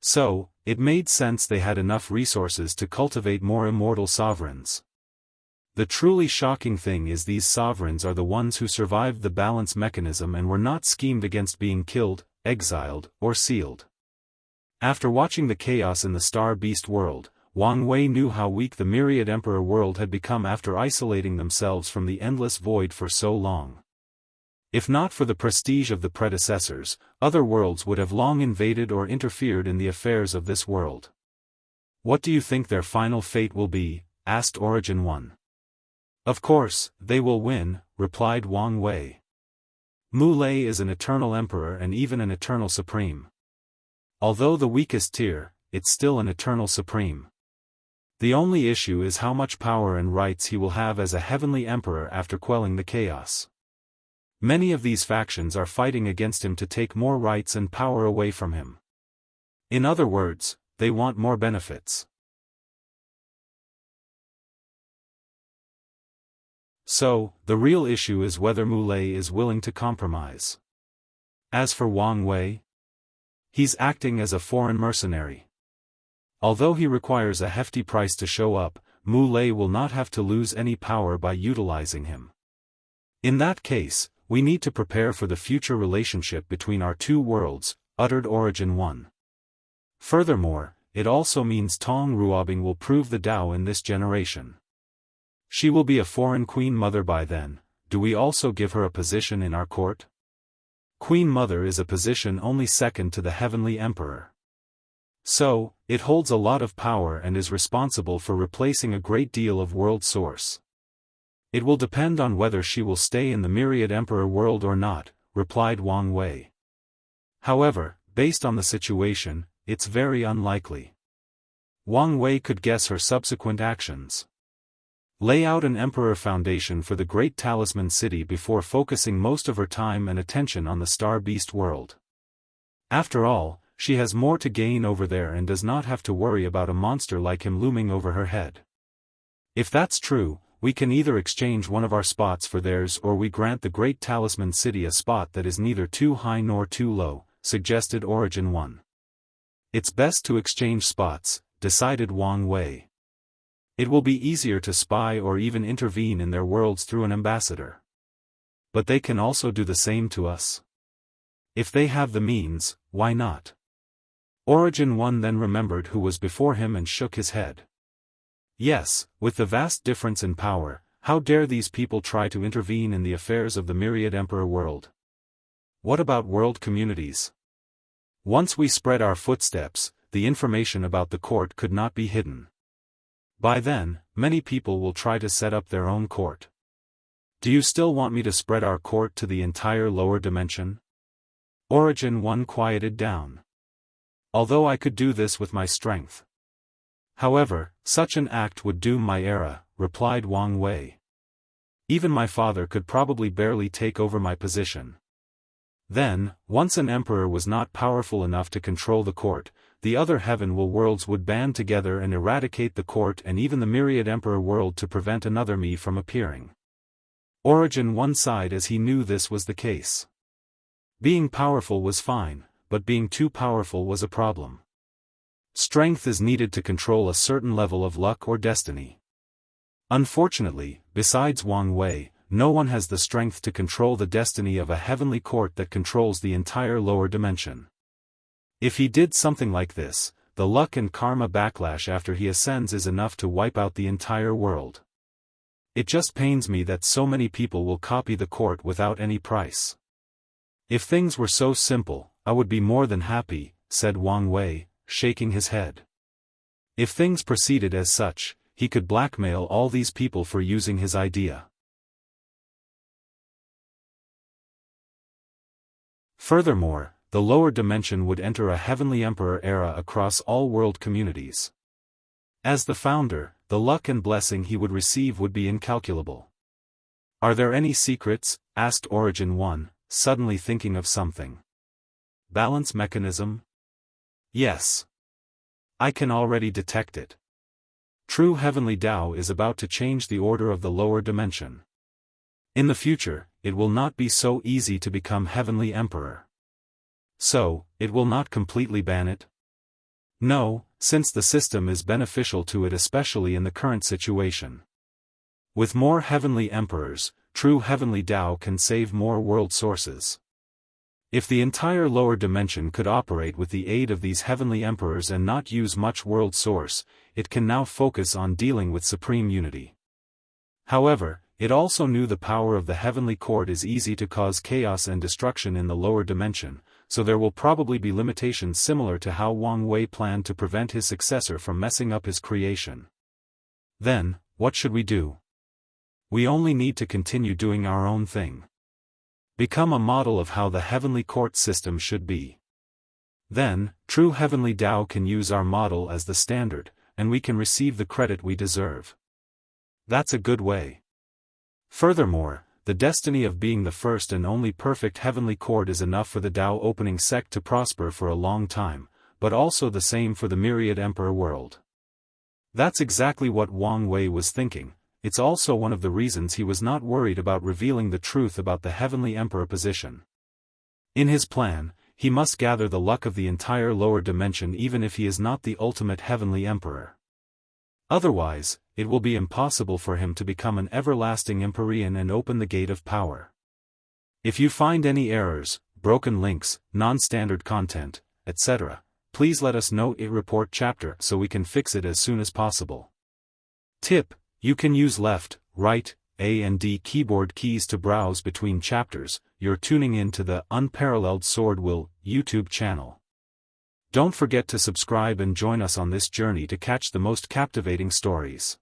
So, it made sense they had enough resources to cultivate more immortal sovereigns. The truly shocking thing is these sovereigns are the ones who survived the balance mechanism and were not schemed against being killed, exiled, or sealed. After watching the chaos in the Star Beast world, Wang Wei knew how weak the Myriad Emperor world had become after isolating themselves from the endless void for so long. If not for the prestige of the predecessors, other worlds would have long invaded or interfered in the affairs of this world. What do you think their final fate will be? Asked Origin One. Of course, they will win, replied Wang Wei. Mu Lei is an eternal emperor and even an eternal supreme. Although the weakest tier, it's still an eternal supreme. The only issue is how much power and rights he will have as a heavenly emperor after quelling the chaos. Many of these factions are fighting against him to take more rights and power away from him. In other words, they want more benefits. So, the real issue is whether Mu Lei is willing to compromise. As for Wang Wei, he's acting as a foreign mercenary. Although he requires a hefty price to show up, Mu Lei will not have to lose any power by utilizing him. In that case, we need to prepare for the future relationship between our two worlds, uttered Origin One. Furthermore, it also means Tong Ruobing will prove the Tao in this generation. She will be a foreign Queen Mother by then. Do we also give her a position in our court? Queen Mother is a position only second to the Heavenly Emperor. So, it holds a lot of power and is responsible for replacing a great deal of world source. It will depend on whether she will stay in the Myriad Emperor world or not, replied Wang Wei. However, based on the situation, it's very unlikely. Wang Wei could guess her subsequent actions. Lay out an emperor foundation for the great talisman city before focusing most of her time and attention on the star beast world. After all, she has more to gain over there and does not have to worry about a monster like him looming over her head. If that's true, we can either exchange one of our spots for theirs or we grant the great talisman city a spot that is neither too high nor too low, suggested Origin 1. It's best to exchange spots, decided Wang Wei. It will be easier to spy or even intervene in their worlds through an ambassador. But they can also do the same to us. If they have the means, why not? Origin 1 then remembered who was before him and shook his head. Yes, with the vast difference in power, how dare these people try to intervene in the affairs of the myriad emperor world? What about world communities? Once we spread our footsteps, the information about the court could not be hidden. By then, many people will try to set up their own court. Do you still want me to spread our court to the entire lower dimension? Origin 1 quieted down. Although I could do this with my strength. However, such an act would doom my era, replied Wang Wei. Even my father could probably barely take over my position. Then, once an emperor was not powerful enough to control the court, the other heavenwell worlds would band together and eradicate the court and even the myriad emperor world to prevent another me from appearing. Origin 1 sighed as he knew this was the case. Being powerful was fine, but being too powerful was a problem. Strength is needed to control a certain level of luck or destiny. Unfortunately, besides Wang Wei, no one has the strength to control the destiny of a heavenly court that controls the entire lower dimension. If he did something like this, the luck and karma backlash after he ascends is enough to wipe out the entire world. It just pains me that so many people will copy the court without any price. If things were so simple, I would be more than happy, said Wang Wei, shaking his head. If things proceeded as such, he could blackmail all these people for using his idea. Furthermore, the lower dimension would enter a heavenly emperor era across all world communities. As the founder, the luck and blessing he would receive would be incalculable. Are there any secrets? Asked Origin 1, suddenly thinking of something. Balance mechanism? Yes. I can already detect it. True heavenly Tao is about to change the order of the lower dimension. In the future, it will not be so easy to become heavenly emperor. So, it will not completely ban it? No, since the system is beneficial to it especially in the current situation. With more heavenly emperors, true heavenly Tao can save more world sources. If the entire lower dimension could operate with the aid of these heavenly emperors and not use much world source, it can now focus on dealing with supreme unity. However, it also knew the power of the heavenly court is easy to cause chaos and destruction in the lower dimension, so there will probably be limitations similar to how Wang Wei planned to prevent his successor from messing up his creation. Then, what should we do? We only need to continue doing our own thing. Become a model of how the heavenly court system should be. Then, true heavenly Tao can use our model as the standard, and we can receive the credit we deserve. That's a good way. Furthermore, the destiny of being the first and only perfect heavenly court is enough for the Tao opening sect to prosper for a long time, but also the same for the myriad emperor world. That's exactly what Wang Wei was thinking. It's also one of the reasons he was not worried about revealing the truth about the heavenly emperor position. In his plan, he must gather the luck of the entire lower dimension even if he is not the ultimate heavenly emperor. Otherwise, it will be impossible for him to become an everlasting empyrean and open the gate of power. If you find any errors, broken links, non-standard content, etc., please let us know in report chapter so we can fix it as soon as possible. Tip: you can use left, right, A and D keyboard keys to browse between chapters. You're tuning in to the Unparalleled SwordWill YouTube channel. Don't forget to subscribe and join us on this journey to catch the most captivating stories.